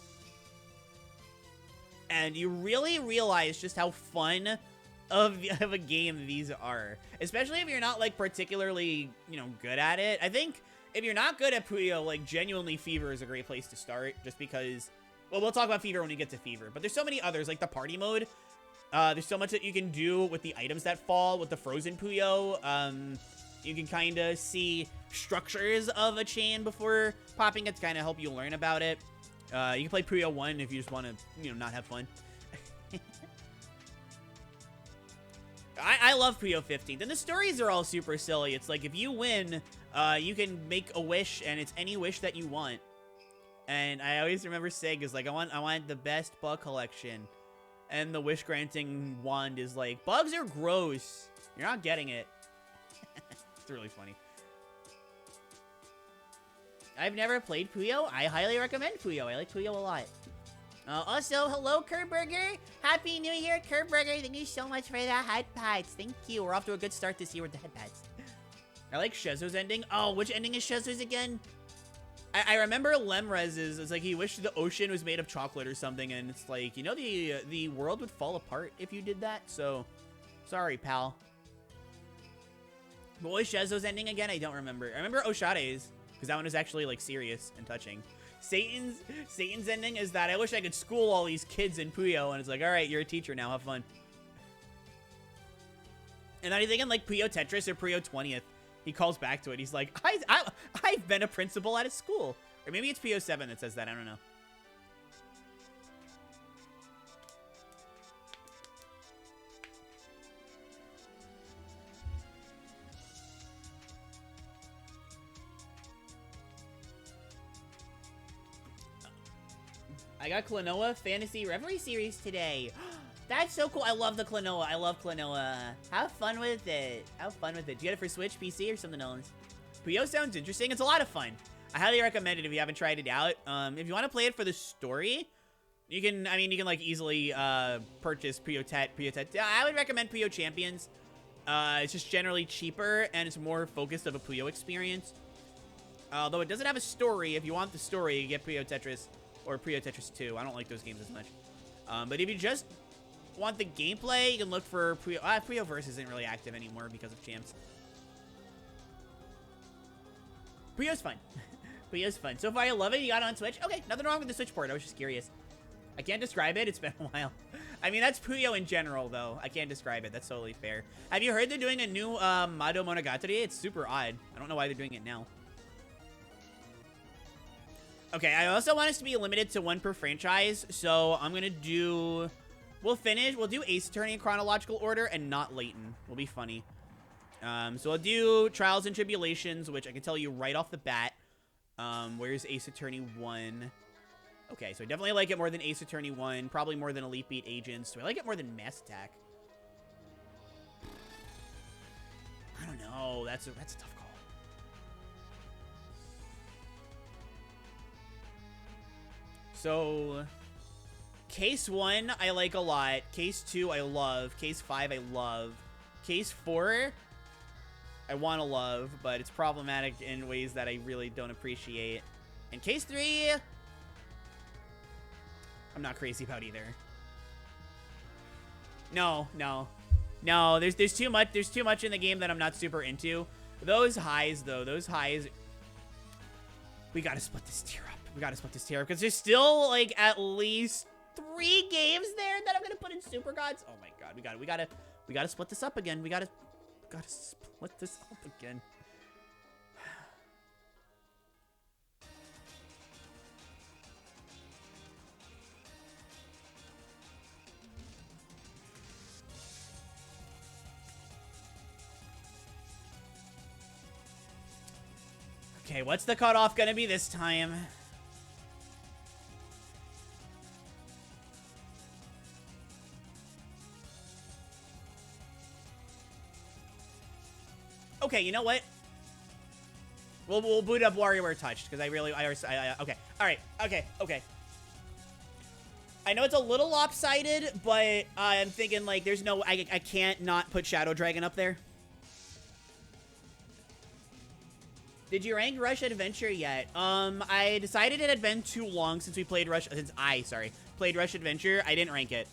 And you really realize just how fun of a game these are. Especially if you're not, like, particularly, good at it. I think if you're not good at Puyo, like, genuinely Fever is a great place to start. Just because... Well, we'll talk about Fever when we get to Fever. But there's so many others, like the party mode. There's so much that you can do with the items that fall with the frozen Puyo. You can kind of see structures of a chain before popping it to kind of help you learn about it. You can play Puyo 1 if you just want to, not have fun. I love Puyo 15th, and the stories are all super silly. It's like, if you win, you can make a wish, and it's any wish that you want. And I always remember Sig is like, I want the best bug collection. And the wish granting wand is like, bugs are gross. You're not getting it. It's really funny. I've never played Puyo. I highly recommend Puyo. I like Puyo a lot. Also, hello, Kurtburger. Happy New Year, Kurtburger. Thank you so much for the head pads. Thank you. We're off to a good start this year with the head pads. I like Shezo's ending. Oh, which ending is Shezo's again? I remember Lemrez's. It's like he wished the ocean was made of chocolate or something, and it's like, the world would fall apart if you did that. So, sorry, pal. But what was Shezo's ending again? I don't remember. I remember Oshade's, because that one was actually like serious and touching. Satan's ending is that I wish I could school all these kids in Puyo, and it's like, all right, you're a teacher now, have fun. And then I think in like Puyo Tetris or Puyo 20th, he calls back to it. He's like, I've been a principal at a school. Or maybe it's Puyo 7 that says that, I don't know. I got Klonoa Fantasy Reverie Series today. That's so cool. I love the Klonoa. I love Klonoa. Have fun with it. Have fun with it. Do you get it for Switch, PC, or something else? Puyo sounds interesting. It's a lot of fun. I highly recommend it if you haven't tried it out. If you want to play it for the story, you can like easily purchase Puyo Tet. I would recommend Puyo Champions. It's just generally cheaper, and it's more focused of a Puyo experience. Although it doesn't have a story. If you want the story, you get Puyo Tetris or Puyo Tetris 2. I don't like those games as much. But if you just want the gameplay, you can look for Puyo. Puyoverse isn't really active anymore because of Champs. Puyo's fun. Puyo's fun. So far, I love it. You got it on Switch? Okay, nothing wrong with the Switch port. I was just curious. I can't describe it. It's been a while. I mean, that's Puyo in general, though. I can't describe it. That's totally fair. Have you heard they're doing a new Mado Monogatari? It's super odd. I don't know why they're doing it now. Okay, I also want us to be limited to 1 per franchise, so I'm gonna do... We'll do Ace Attorney in chronological order and not Layton. Will be funny. So I'll do Trials and Tribulations, which I can tell you right off the bat. Where's Ace Attorney 1? Okay, so I definitely like it more than Ace Attorney 1. Probably more than Elite Beat Agents. Do I like it more than Mass Attack? I don't know. That's a tough call. So, Case 1, I like a lot. Case 2, I love. Case 5, I love. Case 4, I want to love, but it's problematic in ways that I really don't appreciate. And Case 3, I'm not crazy about either. No. There's too much in the game that I'm not super into. Those highs, though, we gotta split this tier up. Because there's still like at least 3 games there that I'm gonna put in Super Gods. Oh my god, we gotta split this up again. We gotta split this up again. Okay, what's the cutoff gonna be this time? Okay, you know what? We'll boot up WarioWare Touched, because okay. Alright, okay. I know it's a little lopsided, but I'm thinking, like, there's no... I can't not put Shadow Dragon up there. Did you rank Rush Adventure yet? I decided it had been too long since I played Rush Adventure. I didn't rank it.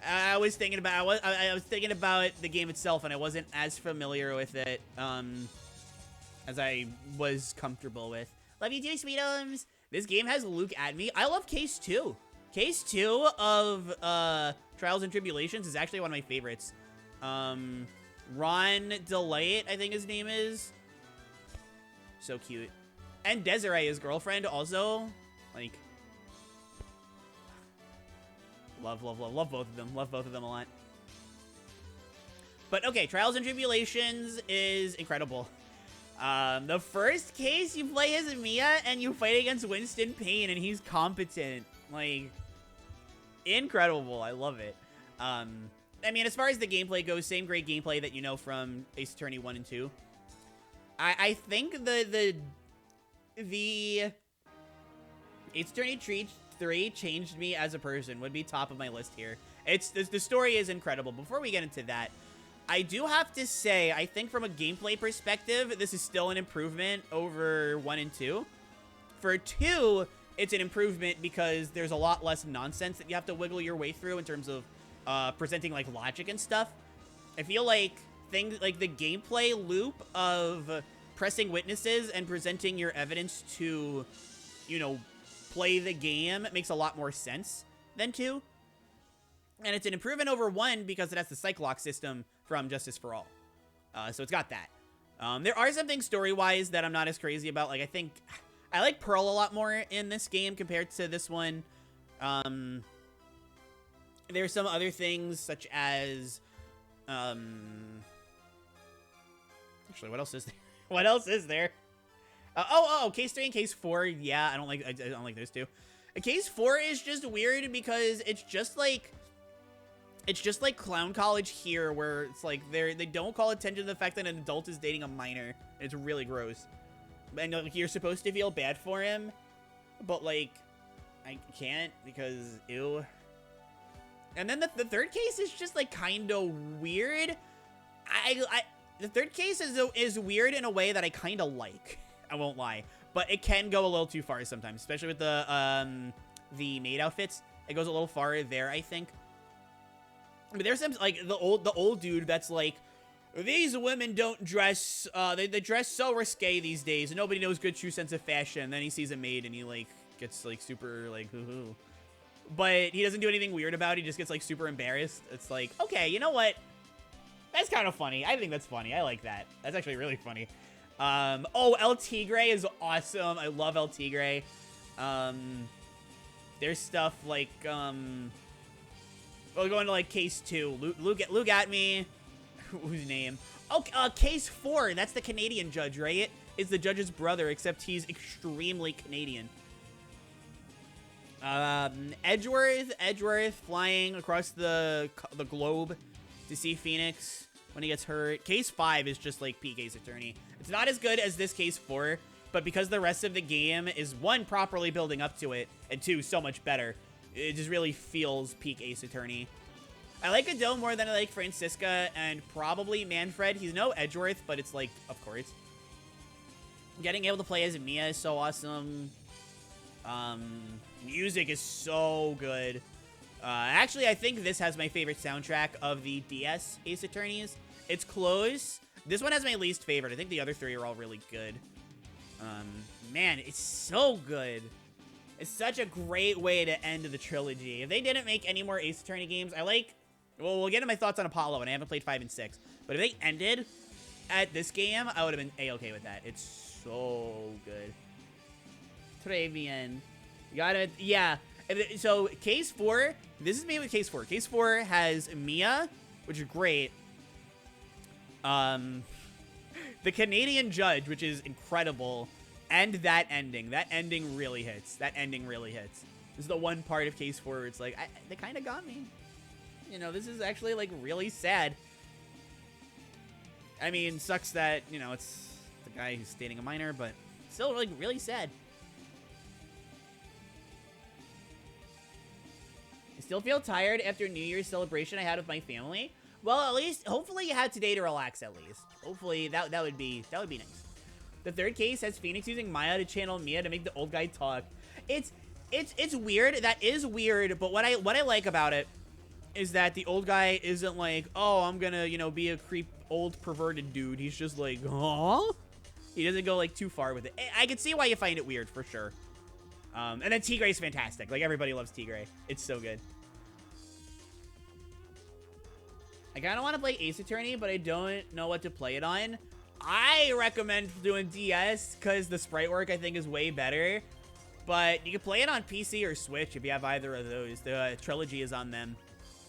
I was thinking about the game itself, and I wasn't as familiar with it as I was comfortable with. Love you too, Sweetums. This game has Luke at me. I love Case 2. Case 2 of Trials and Tribulations is actually one of my favorites. Ron Delight, I think his name is. So cute. And Desiree, his girlfriend, also. Like, love both of them. Love both of them a lot. But okay, Trials and Tribulations is incredible. The first case, you play as Mia and you fight against Winston Payne, and he's competent. Like, incredible. I love it. I mean, as far as the gameplay goes, same great gameplay that you know from Ace Attorney 1 and 2. I think the Ace Attorney 3 changed me as a person. Would be top of my list here. The story is incredible. Before we get into that, I do have to say, I think from a gameplay perspective, this is still an improvement over 1 and 2. For 2, it's an improvement because there's a lot less nonsense that you have to wiggle your way through in terms of presenting like logic and stuff. I feel like things like the gameplay loop of pressing witnesses and presenting your evidence to, you know, play the game makes a lot more sense than 2. And it's an improvement over 1 because it has the Cyclock system from Justice for All. So it's got that. There are some things story-wise that I'm not as crazy about. Like, I think I like Pearl a lot more in this game compared to this one. There's some other things such as, actually, what else is there? What else is there? Case 3 and Case 4. Yeah, I don't like those two. Case 4 is just weird because it's just like Clown College here, where it's like they don't call attention to the fact that an adult is dating a minor. It's really gross. And like, you're supposed to feel bad for him, but like I can't because ew. And then the third case is just like kind of weird. The third case is weird in a way that I kind of like. I won't lie, but it can go a little too far sometimes, especially with the maid outfits. It goes a little far there, I think. But there's some like the old dude that's like, these women don't dress. They dress so risque these days, and nobody knows good true sense of fashion. And then he sees a maid, and he like gets like super like hoo-hoo. But he doesn't do anything weird about it. He just gets like super embarrassed. It's like, okay, you know what? That's kind of funny. I think that's funny. I like that. That's actually really funny. Oh, El Tigre is awesome. I love El Tigre. There's stuff like, we'll go into like case 2. Luke at me. Whose name? Oh, case 4. That's the Canadian judge, right? It's the judge's brother, except he's extremely Canadian. Edgeworth flying across the globe to see Phoenix when he gets hurt. Case 5 is just like peak Ace Attorney. It's not as good as this case 4, but because the rest of the game is 1, properly building up to it, and 2, so much better, it just really feels peak Ace Attorney. I like Adele more than I like Francisca, and probably Manfred. He's no Edgeworth, but it's like, of course. Getting able to play as Mia is so awesome. Music is so good. Actually, I think this has my favorite soundtrack of the DS Ace Attorneys. It's close. This one has my least favorite. I think the other 3 are all really good. Man, it's so good. It's such a great way to end the trilogy. If they didn't make any more Ace Attorney games, well, we'll get into my thoughts on Apollo, and I haven't played 5 and 6. But if they ended at this game, I would have been A-okay with that. It's so good. Trevian. You gotta, yeah. So, case 4, this is me with case 4. Case 4 has Mia, which is great. The Canadian judge, which is incredible. And that ending. That ending really hits. That ending really hits. This is the one part of case 4 where it's like, they kind of got me. You know, this is actually, like, really sad. I mean, sucks that, you know, it's the guy who's dating a minor, but still, like, really sad. I still feel tired after New Year's celebration I had with my family. Well, at least, hopefully you had today to relax, at least. Hopefully, that would be nice. The third case has Phoenix using Maya to channel Mia to make the old guy talk. It's weird. That is weird, but what I like about it is that the old guy isn't like, oh, I'm gonna, you know, be a creep, old, perverted dude. He's just like, huh? He doesn't go, like, too far with it. I can see why you find it weird, for sure. And then Tigre's fantastic. Like, everybody loves Tigre. It's so good. I kind of want to play Ace Attorney, but I don't know what to play it on. I recommend doing DS, because the sprite work, I think, is way better. But you can play it on PC or Switch if you have either of those. The trilogy is on them.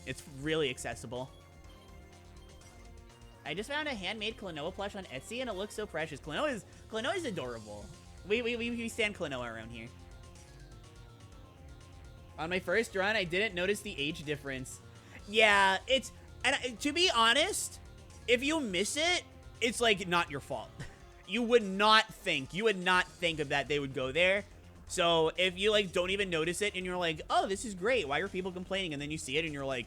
It's really accessible. I just found a handmade Klonoa plush on Etsy, and it looks so precious. Klonoa is adorable. We stand Klonoa around here. On my first run, I didn't notice the age difference. Yeah, and to be honest, if you miss it, it's like not your fault. You would not think of that they would go there. So if you like don't even notice it and you're like, oh, this is great, why are people complaining? And then you see it and you're like,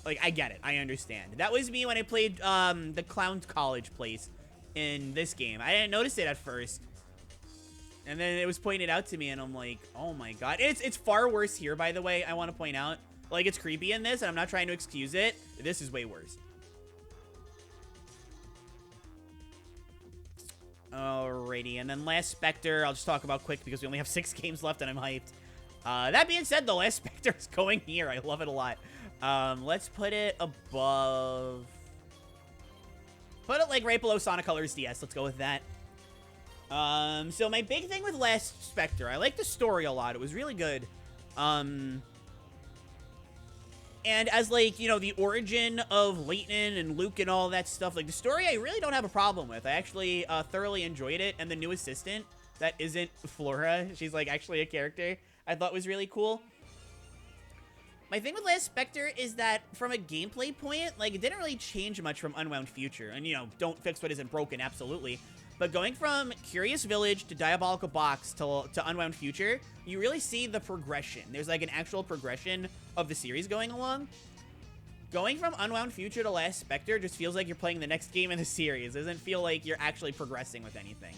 I get it, I understand. That was me when I played the Clown College place in this game. I didn't notice it at first. And then it was pointed out to me and I'm like, oh my god. It's far worse here, by the way, I want to point out. Like, it's creepy in this and I'm not trying to excuse it. This is way worse. Alrighty, and then Last Spectre, I'll just talk about quick because we only have 6 games left and I'm hyped. That being said, the Last Spectre is going here. I love it a lot. Let's put it above... Put it like right below Sonic Colors DS. Let's go with that. So my big thing with Last Spectre, I like the story a lot. It was really good. And as, like, you know, the origin of Layton and Luke and all that stuff, like, the story I really don't have a problem with. I actually thoroughly enjoyed it. And the new assistant that isn't Flora, she's, like, actually a character, I thought was really cool. My thing with Last Spectre is that from a gameplay point, like, it didn't really change much from Unwound Future. And, you know, don't fix what isn't broken, absolutely. But going from Curious Village to Diabolical Box to Unwound Future, you really see the progression. There's, like, an actual progression of the series going along. Going from Unwound Future to Last Spectre just feels like you're playing the next game in the series. It doesn't feel like you're actually progressing with anything.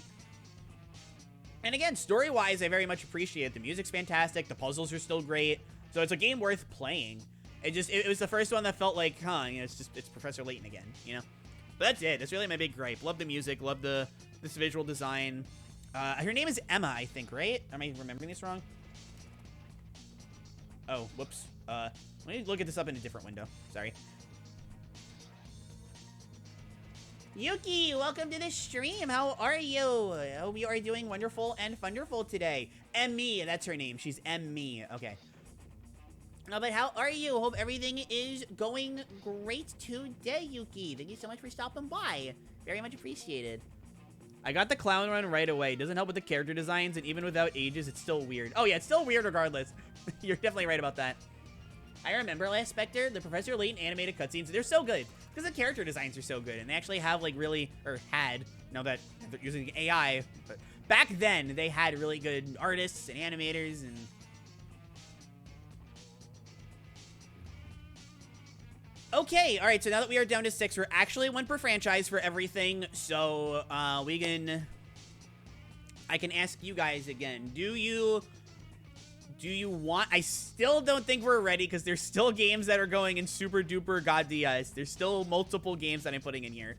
And again, story-wise, I very much appreciate it. The music's fantastic. The puzzles are still great. So it's a game worth playing. It was the first one that felt like, you know, it's Professor Layton again, you know? But that's it. That's really my big gripe. Love the music. Love this visual design. Her name is Emma, I think, right? Am I remembering this wrong? Oh, whoops. Let me look at this up in a different window. Sorry. Yuki, welcome to the stream. How are you? I hope you are doing wonderful and thunderful today. Emmy, that's her name. She's Emmy. Okay. No, but how are you? Hope everything is going great today, Yuki. Thank you so much for stopping by. Very much appreciated. I got the clown run right away. Doesn't help with the character designs, and even without ages, it's still weird. Oh yeah, it's still weird regardless. You're definitely right about that. I remember Last Spectre, the Professor Layton animated cutscenes. They're so good because the character designs are so good, and they actually have like really, or had, now that they're using AI, but back then they had really good artists and animators and. Okay, all right, so now that we are down to 6, we're actually 1 per franchise for everything, so I can ask you guys again, do you want, I still don't think we're ready because there's still games that are going in Super Duper God DS. There's still multiple games that I'm putting in here.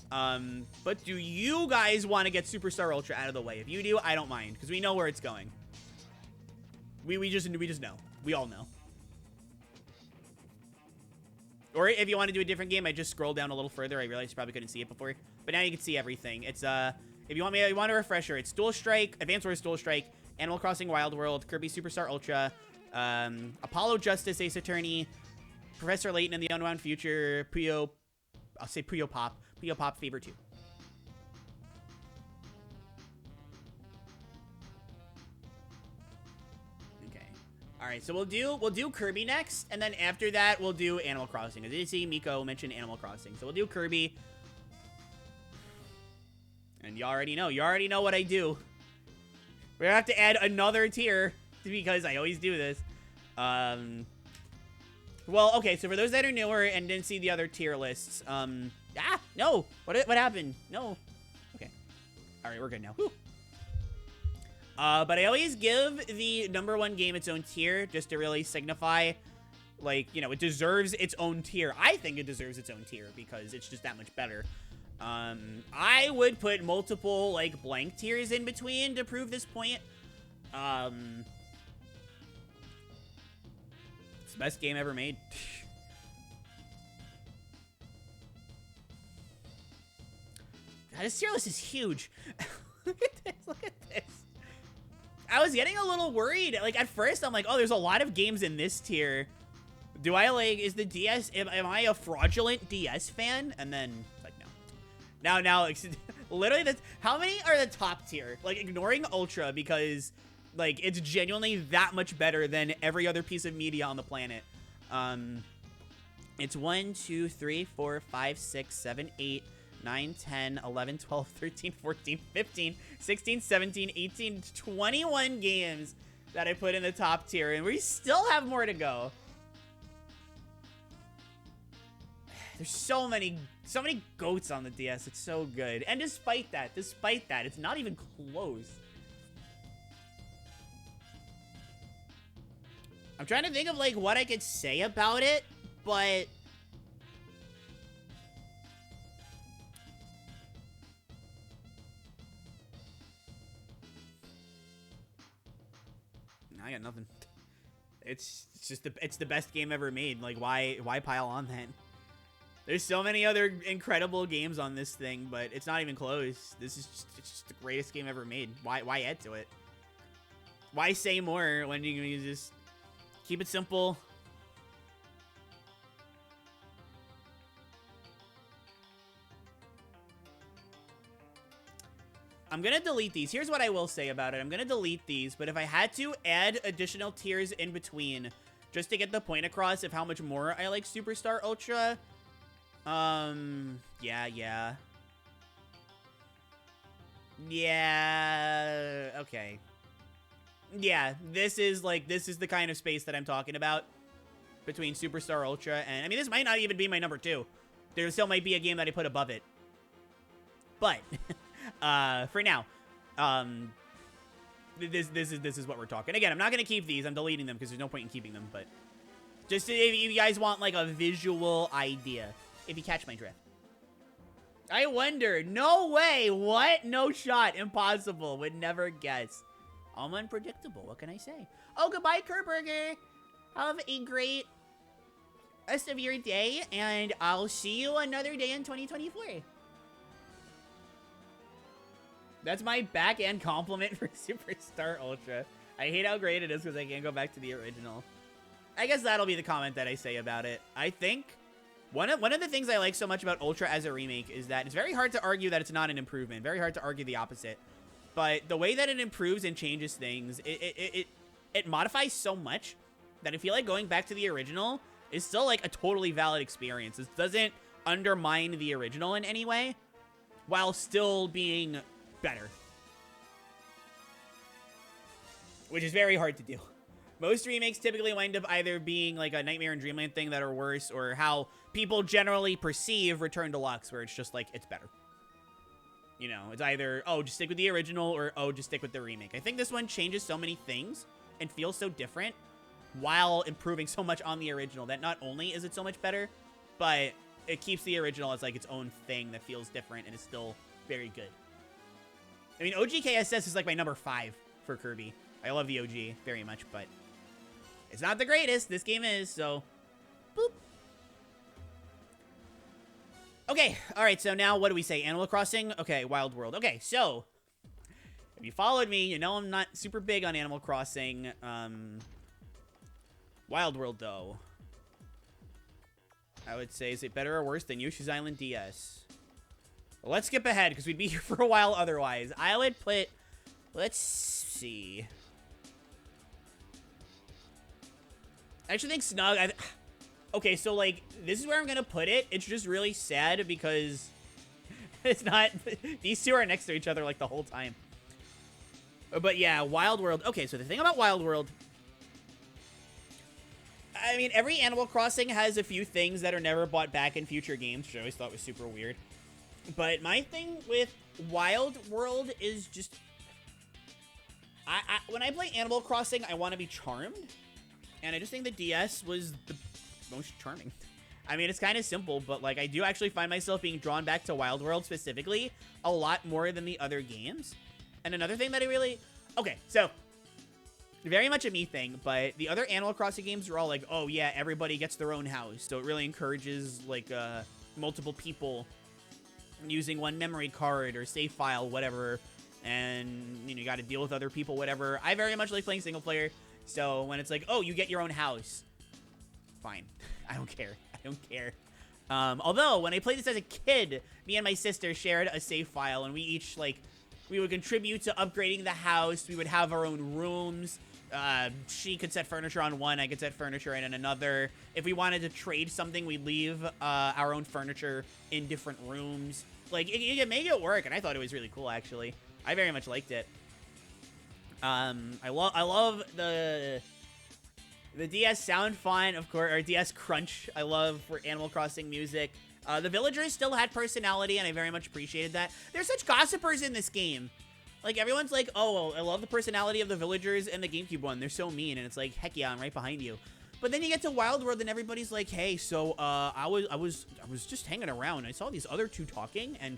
But do you guys want to get Superstar Ultra out of the way? If you do, I don't mind because we know where it's going. We just know. We all know. Or if you want to do a different game, I just scroll down a little further. I realized you probably couldn't see it before, but now you can see everything. It's if you want a refresher, it's Dual Strike, Advance Wars Dual Strike, Animal Crossing Wild World, Kirby Superstar Ultra, Apollo Justice Ace Attorney, Professor Layton and the Unwound Future, Puyo Pop Fever 2. All right, so we'll do Kirby next, and then after that we'll do Animal Crossing. I did see Miko mention Animal Crossing, so we'll do Kirby. And you already know what I do. We're gonna have to add another tier because I always do this. Well, okay, so for those that are newer and didn't see the other tier lists, no, what happened? No, okay, all right, we're good now. Whew. But I always give the #1 game its own tier just to really signify, like, you know, it deserves its own tier. I think it deserves its own tier because it's just that much better. I would put multiple, like, blank tiers in between to prove this point. It's the best game ever made. God, this tier list is huge. Look at this, look at this. I was getting a little worried. Like, at first, I'm like, oh, there's a lot of games in this tier. Do I, like, is the DS, am I a fraudulent DS fan? And then, it's like, no. Now, literally, that's, how many are the top tier? Like, ignoring Ultra because, like, it's genuinely that much better than every other piece of media on the planet. It's 1, 2, 3, 4, 5, 6, 7, 8, 9, 10, 11, 12, 13, 14, 15, 16, 17, 18, 21 games that I put in the top tier, and we still have more to go. There's so many goats on the DS. It's so good. And despite that, it's not even close. I'm trying to think of, like, what I could say about it, but I got nothing. It's just it's the best game ever made. Like, why pile on that? There's so many other incredible games on this thing, but it's not even close. This is it's just the greatest game ever made. Why add to it? Why say more when you can just keep it simple? I'm gonna delete these. Here's what I will say about it. I'm gonna delete these, but if I had to add additional tiers in between just to get the point across of how much more I like Superstar Ultra, yeah, okay. Yeah, this is the kind of space that I'm talking about. between Superstar Ultra and, I mean, this might not even be my number 2. There still might be a game that I put above it. But, for now, this is what we're talking. Again, I'm not going to keep these. I'm deleting them because there's no point in keeping them, but just if you guys want, like, a visual idea, if you catch my drift. I wonder. No way. What? No shot. Impossible. Would never guess. I'm unpredictable. What can I say? Oh, goodbye, Kerberger. Have a great rest of your day, and I'll see you another day in 2024. That's my back-end compliment for Superstar Ultra. I hate how great it is because I can't go back to the original. I guess that'll be the comment that I say about it. I think one of the things I like so much about Ultra as a remake is that it's very hard to argue that it's not an improvement. Very hard to argue the opposite. But the way that it improves and changes things, it modifies so much that I feel like going back to the original is still like a totally valid experience. It doesn't undermine the original in any way while still being better. Which is very hard to do. Most remakes typically wind up either being like a Nightmare and Dreamland thing that are worse, or how people generally perceive Return Deluxe, where it's just like, it's better. You know, it's either, oh, just stick with the original, or, oh, just stick with the remake. I think this one changes so many things and feels so different while improving so much on the original that not only is it so much better, but it keeps the original as like its own thing that feels different and is still very good. I mean, OG KSS is like my number 5 for Kirby. I love the OG very much, but it's not the greatest. This game is, so boop. Okay, all right, so now what do we say? Animal Crossing? Okay, Wild World. Okay, so if you followed me, you know I'm not super big on Animal Crossing. Wild World, though. I would say, is it better or worse than Yoshi's Island DS? Well, let's skip ahead, because we'd be here for a while otherwise. I would put, let's see. I actually think Snug, okay, so, like, this is where I'm gonna put it. It's just really sad because it's not, these two are next to each other, like, the whole time. But, yeah, Wild World. Okay, so the thing about Wild World, I mean, every Animal Crossing has a few things that are never brought back in future games, which I always thought was super weird. But my thing with Wild World is just, when I play Animal Crossing, I want to be charmed. And I just think the DS was the most charming. I mean, it's kind of simple, but, like, I do actually find myself being drawn back to Wild World specifically a lot more than the other games. And another thing that I really... Okay, so, very much a me thing, but the other Animal Crossing games are all like, oh, yeah, everybody gets their own house. So it really encourages, like, multiple people using one memory card or save file, whatever. And, you know, you got to deal with other people, whatever. I very much like playing single player. So when it's like, oh, you get your own house, fine. I don't care. I don't care. Although, when I played this as a kid, me and my sister shared a save file, and we each, like, we would contribute to upgrading the house. We would have our own rooms. She could set furniture on one. I could set furniture in another. If we wanted to trade something, we'd leave our own furniture in different rooms. Like, you could make it work, and I thought it was really cool, actually. I very much liked it. I love the DS sound font, of course, or DS crunch. I love for Animal Crossing music. The villagers still had personality, and I very much appreciated that. They're such gossipers in this game. Like, everyone's like, oh, well, I love the personality of the villagers and the GameCube one. They're so mean, and it's like, heck yeah, I'm right behind you. But then you get to Wild World, and everybody's like, hey, so, I was just hanging around. I saw these other two talking, and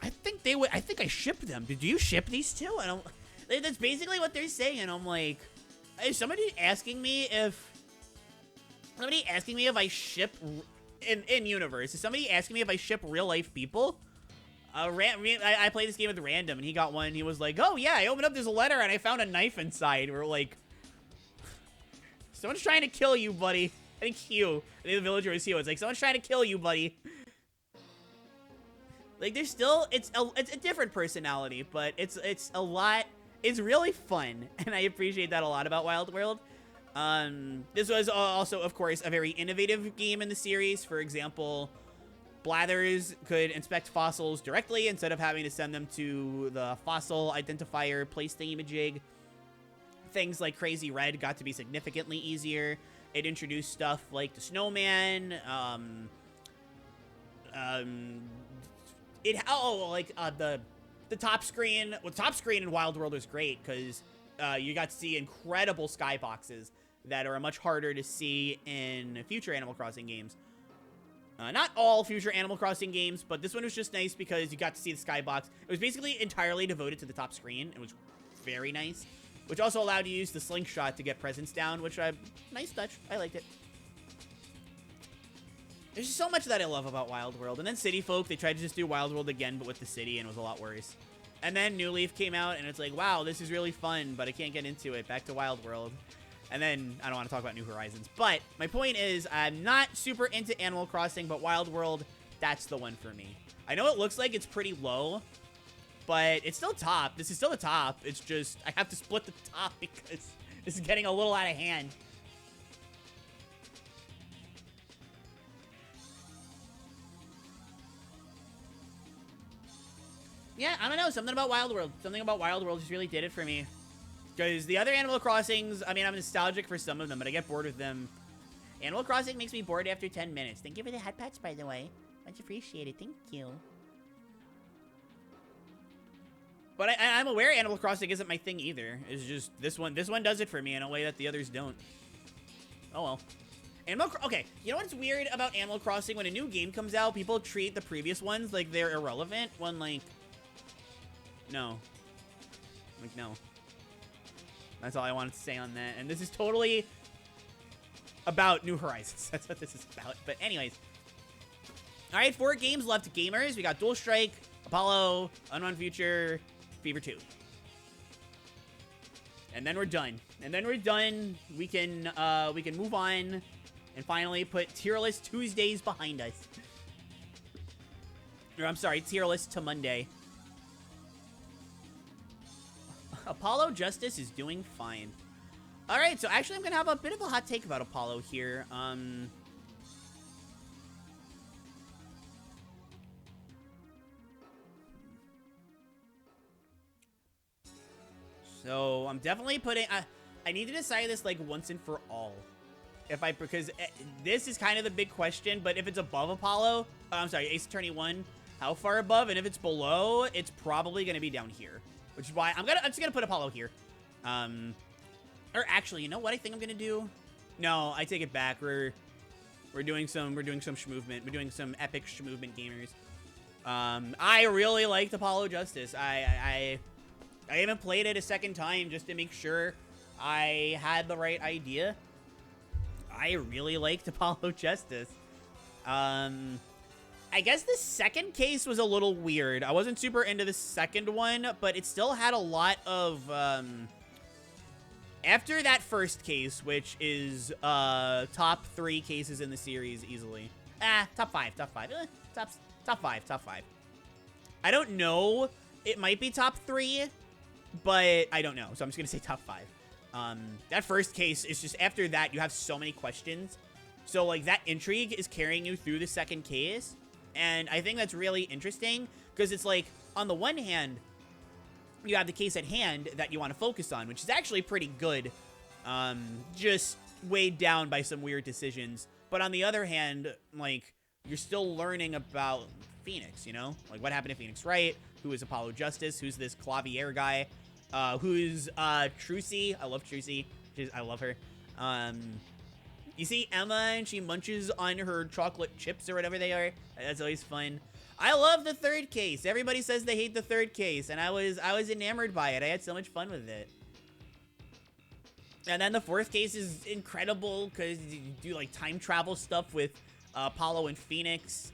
I think I shipped them. Did you ship these two? And that's basically what they're saying, and I'm like, is somebody asking me if I ship in universe? Is somebody asking me if I ship real life people? I played this game with Random, and he got one. And he was like, "Oh yeah, I opened up this letter and I found a knife inside." We're like, "Someone's trying to kill you, buddy." I think Hugh, I think the villager was Hugh. It's like, "Someone's trying to kill you, buddy." Like, there's still, it's a different personality, but it's a lot. It's really fun, and I appreciate that a lot about Wild World. This was also, of course, a very innovative game in the series. For example, Blathers could inspect fossils directly instead of having to send them to the fossil identifier place thingamajig. Things like Crazy Red got to be significantly easier. It introduced stuff like the snowman, the top screen. Well, top screen in Wild World was great because you got to see incredible skyboxes that are much harder to see in future Animal Crossing games. Not all future Animal Crossing games, but this one was just nice because you got to see the skybox. It was basically entirely devoted to the top screen. It was very nice, which also allowed you to use the slingshot to get presents down, which nice touch. I liked it. There's just so much that I love about Wild World. And then City Folk, they tried to just do Wild World again, but with the city, and it was a lot worse. And then New Leaf came out, and it's like, wow, this is really fun, but I can't get into it. Back to Wild World. And then, I don't want to talk about New Horizons. But my point is, I'm not super into Animal Crossing, but Wild World, that's the one for me. I know it looks like it's pretty low, but it's still top. This is still the top. It's just, I have to split the top because this is getting a little out of hand. Yeah, I don't know. Something about Wild World. Something about Wild World just really did it for me. Because the other Animal Crossings, I mean, I'm nostalgic for some of them, but I get bored with them. Animal Crossing makes me bored after 10 minutes. Thank you for the hat patch, by the way. Much appreciated. Thank you. But I'm aware Animal Crossing isn't my thing either. It's just this one does it for me in a way that the others don't. Oh well. Okay, you know what's weird about Animal Crossing? When a new game comes out, people treat the previous ones like they're irrelevant when, like... No. Like, no. That's all I wanted to say on that. And this is totally about New Horizons. That's what this is about. But anyways. Alright, 4 games left, gamers. We got Dual Strike, Apollo, Unrun Future, Fever 2. And then we're done. And then we're done. We can move on and finally put Tier List Tuesdays behind us. Or I'm sorry, Tier List to Monday. Apollo Justice is doing fine. Alright, so actually I'm going to have a bit of a hot take about Apollo here. So I'm definitely putting... I need to decide this like once and for all. Because this is kind of the big question, but if it's above Apollo... I'm sorry, Ace Attorney 1, how far above? And if it's below, it's probably going to be down here. Which is why I'm just gonna put Apollo here. Or actually, you know what I think I'm gonna do? No, I take it back. We're doing some shmovement. We're doing some epic shmovement gamers. I really liked Apollo Justice. I even played it a second time just to make sure I had the right idea. I really liked Apollo Justice. I guess the second case was a little weird. I wasn't super into the second one, but it still had a lot of, after that first case, which is, top 3 cases in the series easily. Top 5. Top 5. I don't know. It might be top 3, but I don't know. So I'm just gonna say top 5. That first case is just, after that, you have so many questions. So, like, that intrigue is carrying you through the second case. And I think that's really interesting because it's like, on the one hand, you have the case at hand that you want to focus on, which is actually pretty good, just weighed down by some weird decisions. But on the other hand, like, you're still learning about Phoenix, you know? Like, what happened to Phoenix Wright? Who is Apollo Justice? Who's this Clavier guy? Who's Trucy? I love Trucy. I love her. You see Emma and she munches on her chocolate chips or whatever they are. That's always fun. I love the third case. Everybody says they hate the third case, and I was enamored by it. I had so much fun with it. And then the fourth case is incredible because you do like time travel stuff with Apollo and Phoenix.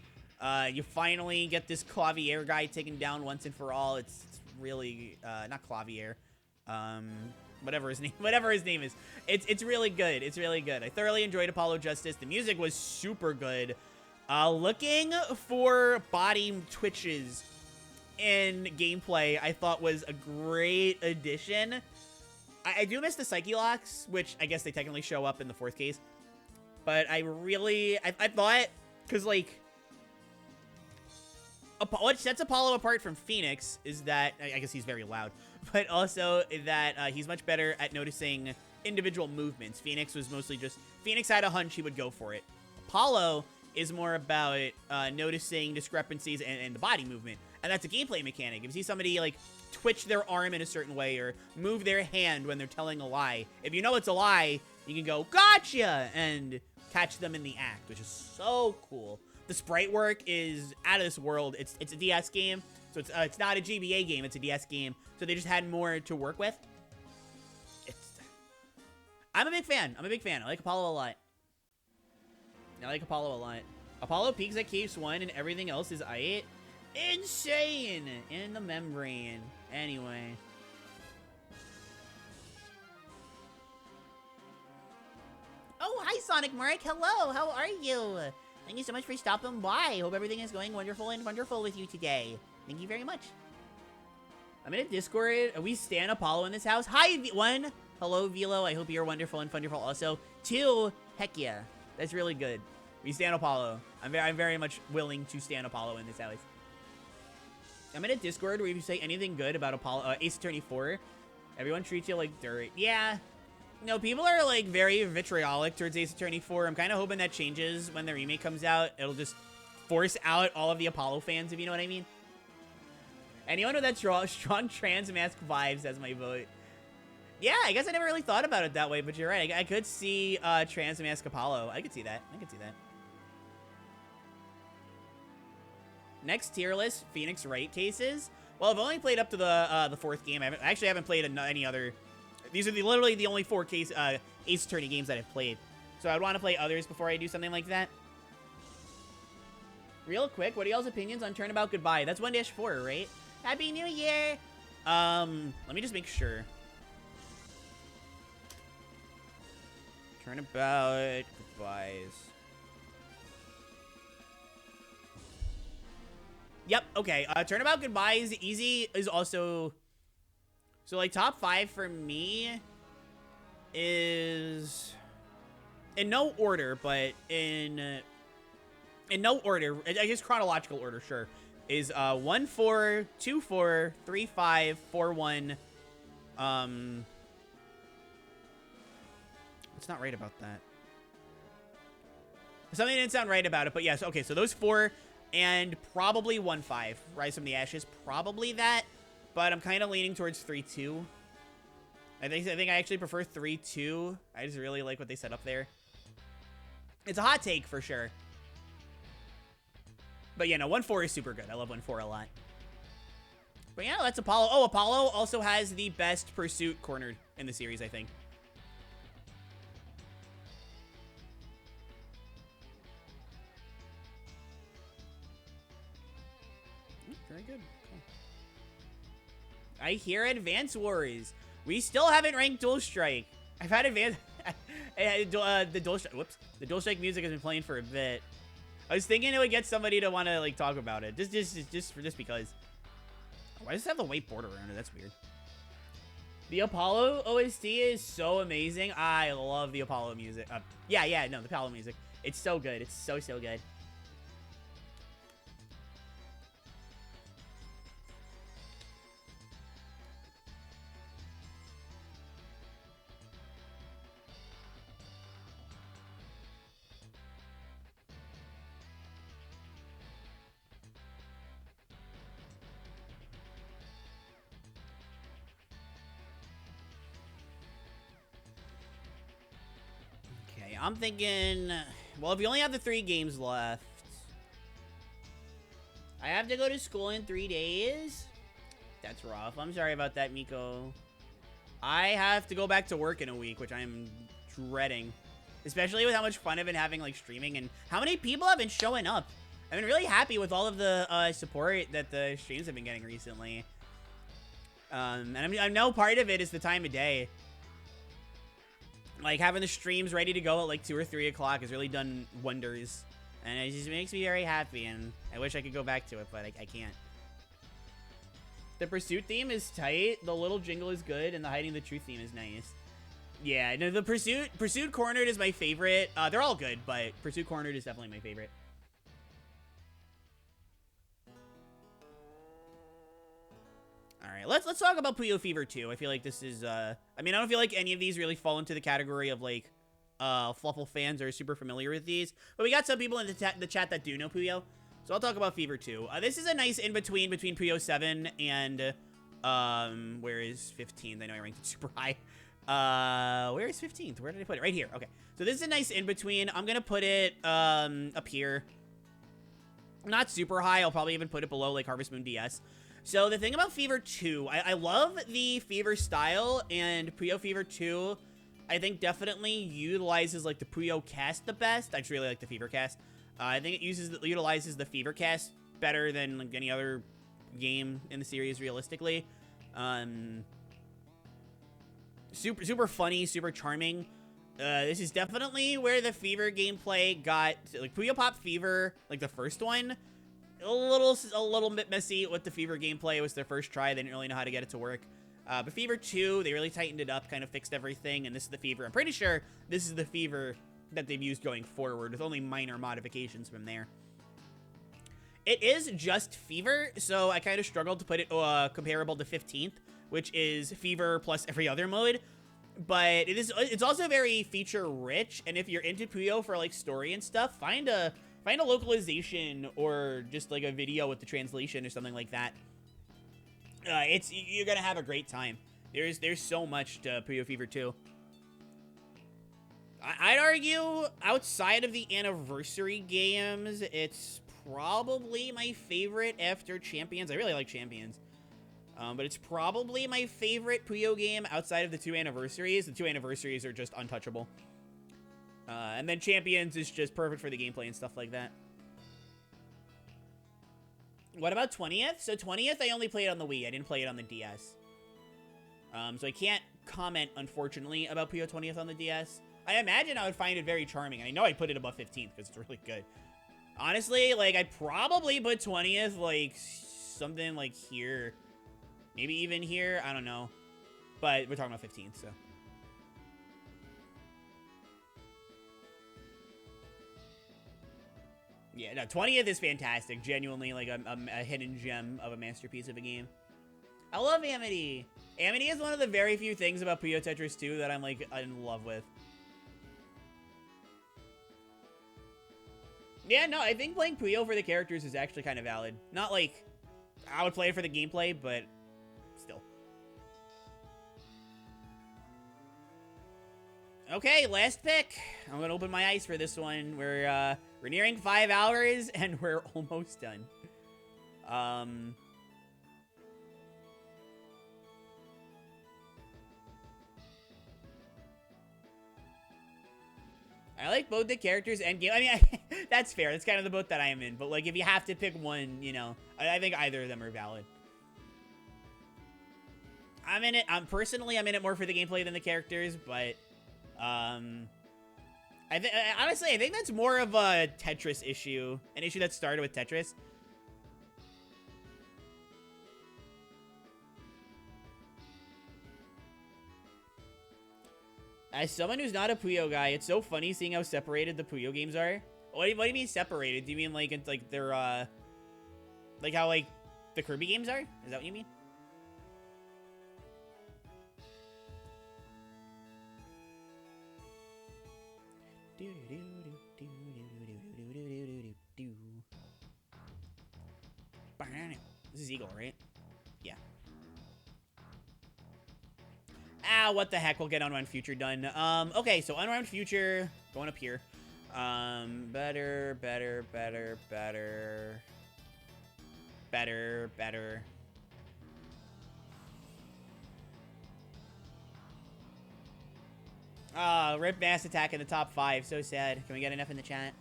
You finally get this Clavier guy taken down once and for all. It's really not Clavier. Whatever his name is. It's really good. It's really good. I thoroughly enjoyed Apollo Justice. The music was super good. Looking for body twitches in gameplay, I thought was a great addition. I do miss the Psyche Locks, which I guess they technically show up in the fourth case. But I thought, because like, what sets Apollo apart from Phoenix is that, I guess he's very loud, but also that he's much better at noticing individual movements. Phoenix was mostly just, Phoenix had a hunch, he would go for it. Apollo is more about noticing discrepancies and the body movement. And that's a gameplay mechanic. If you see somebody, like, twitch their arm in a certain way or move their hand when they're telling a lie, if you know it's a lie, you can go, gotcha, and catch them in the act, which is so cool. The sprite work is out of this world. It's a DS game, so it's not a GBA game, it's a DS game, so they just had more to work with. I'm a big fan. I like Apollo a lot. Apollo peaks at Case 1 and everything else is aight. Insane! In the membrane. Anyway. Oh, hi, Sonic Mark. Hello, how are you? Thank you so much for stopping by. Hope everything is going wonderful and wonderful with you today. Thank you very much. I'm in a Discord. We stan Apollo in this house. Hi, one. Hello, Velo. I hope you're wonderful and wonderful also. Two, heck yeah. That's really good. We stan Apollo. I'm very much willing to stan Apollo in this house. I'm in a Discord where if you say anything good about Apollo, Ace Attorney 4, everyone treats you like dirt. Yeah. No, people are, like, very vitriolic towards Ace Attorney 4. I'm kind of hoping that changes when the remake comes out. It'll just force out all of the Apollo fans, if you know what I mean. Anyone with that strong trans mask vibes has my vote. Yeah, I guess I never really thought about it that way, but you're right. I could see trans mask Apollo. I could see that. Next tier list, Phoenix Wright cases. Well, I've only played up to the fourth game. I actually haven't played any other. These are literally the only 4 Ace Attorney games that I've played. So I'd want to play others before I do something like that. Real quick, what are y'all's opinions on Turnabout Goodbye? That's 1-4, right? Happy New Year! Let me just make sure. Turnabout Goodbyes. Yep, okay. Turnabout Goodbyes, easy is also... So, like, top 5 for me is... In no order, but in no order, I guess chronological order, sure, is 1-4, 2-4, 3-5, 4-1. What's not right about that? Something didn't sound right about it, but yes, okay, so those 4 and probably 1-5. Rise from the Ashes, probably that, but I'm kind of leaning towards 3-2. I think I actually prefer 3-2. I just really like what they set up there. It's a hot take for sure. But yeah, no, 1-4 is super good. I love 1-4 a lot. But yeah, that's Apollo. Oh, Apollo also has the best pursuit cornered in the series, I think. Very good. Cool. I hear Advance Wars. We still haven't ranked Dual Strike. I've had Advance... the Dual Strike... Whoops. The Dual Strike music has been playing for a bit. I was thinking it would get somebody to want to, like, talk about it. Just because. Why does it have the white border around it? That's weird. The Apollo OST is so amazing. I love the Apollo music. Yeah, no, the Apollo music. It's so good. It's so good. I'm thinking, well, if you only have the 3 games left, I have to go to school in 3 days. That's rough. I'm sorry about that, Miko. I have to go back to work in a week, which I'm dreading, especially with how much fun I've been having, like, streaming and how many people have been showing up. I've been really happy with all of the support that the streams have been getting recently. And I know part of it is the time of day. Like, having the streams ready to go at, like, 2 or 3 o'clock has really done wonders. And it just makes me very happy, and I wish I could go back to it, but I can't. The Pursuit theme is tight, the little jingle is good, and the Hiding the Truth theme is nice. Yeah, no, the Pursuit Cornered is my favorite. They're all good, but Pursuit Cornered is definitely my favorite. right, let's talk about Puyo Fever 2. I feel like this is I mean, I don't feel like any of these really fall into the category of like Fluffle fans are super familiar with these, but we got some people in the chat that do know Puyo, so I'll talk about Fever 2. This is a nice in-between between Puyo 7 and where is 15th? I know I ranked it super high. Where is 15th? Where did I put it? Right here. Okay, so this is a nice in-between. I'm gonna put it up here. Not super high. I'll probably even put it below like Harvest Moon DS. So the thing about Fever 2, I love the Fever style, and Puyo Fever 2, I think definitely utilizes like the Puyo cast the best. I just really like the Fever cast. I think it utilizes the Fever cast better than like any other game in the series, realistically. Super funny, super charming. This is definitely where the Fever gameplay got, like Puyo Pop Fever, like the first one, a little bit messy with the Fever gameplay. It was their first try. They didn't really know how to get it to work. But Fever 2, they really tightened it up, kind of fixed everything, and this is the Fever. I'm pretty sure this is the Fever that they've used going forward, with only minor modifications from there. It is just Fever, so I kind of struggled to put it comparable to 15th, which is Fever plus every other mode. But it's also very feature-rich, and if you're into Puyo for, like, story and stuff, find a localization or just, like, a video with the translation or something like that. You're gonna have a great time. There's so much to Puyo Fever 2. I'd argue, outside of the anniversary games, it's probably my favorite after Champions. I really like Champions. But it's probably my favorite Puyo game outside of the 2 anniversaries. The 2 anniversaries are just untouchable. And then Champions is just perfect for the gameplay and stuff like that. What about 20th? So 20th, I only played on the Wii. I didn't play it on the DS. So I can't comment, unfortunately, about Puyo 20th on the DS. I imagine I would find it very charming. I know I'd put it above 15th because it's really good. Honestly, like, I'd probably put 20th, like, something like here. Maybe even here. I don't know. But we're talking about 15th, so. Yeah, no, 20th is fantastic. Genuinely, like, a hidden gem of a masterpiece of a game. I love Amity. Amity is one of the very few things about Puyo Tetris 2 that I'm, like, in love with. Yeah, no, I think playing Puyo for the characters is actually kind of valid. Not, like, I would play it for the gameplay, but still. Okay, last pick. I'm gonna open my eyes for this one. We're nearing 5 hours, and we're almost done. I like both the characters and game. I mean, that's fair. That's kind of the boat that I am in. But, like, if you have to pick one, you know, I think either of them are valid. I'm in it. Personally, I'm in it more for the gameplay than the characters, but honestly, I think that's more of a Tetris issue, an issue that started with Tetris. As someone who's not a Puyo guy, it's so funny seeing how separated the Puyo games are. What do you mean separated? Do you mean like it's like they're like how like the Kirby games are? Is that what you mean? This is Eagle, right? Yeah. Ah, what the heck? We'll get Unwound Future done. Okay, so Unwound Future, going up here. Better. Rip Mass Attack in the top 5. So sad. Can we get enough in the chat?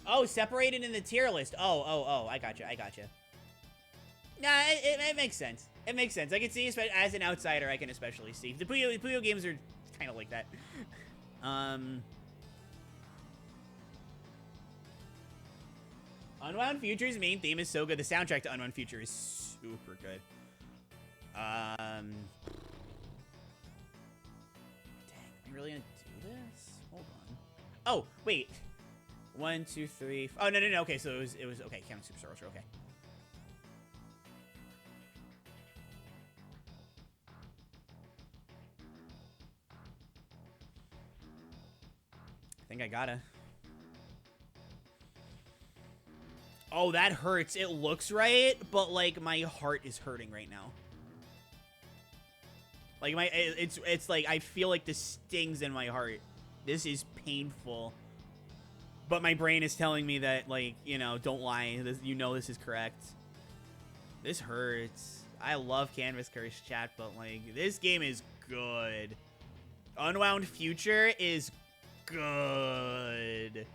Oh, separated in the tier list. Oh. I gotcha. Nah, it makes sense. It makes sense. I can see, as an outsider, I can especially see. The Puyo games are kind of like that. Unwound Future's main theme is so good. The soundtrack to Unwound Future is super good. Dang, am I really gonna do this? Hold on. Oh, wait. 1, 2, 3. Oh, no. Okay, so it was okay. Count Super Star Ultra. Okay. I think I gotta. Oh, that hurts. It looks right, but like my heart is hurting right now. Like it's like I feel like this stings in my heart. This is painful. But my brain is telling me that, like, you know, don't lie. This, you know this is correct. This hurts. I love Canvas Curse, chat, but like this game is good. Unwound Future is good.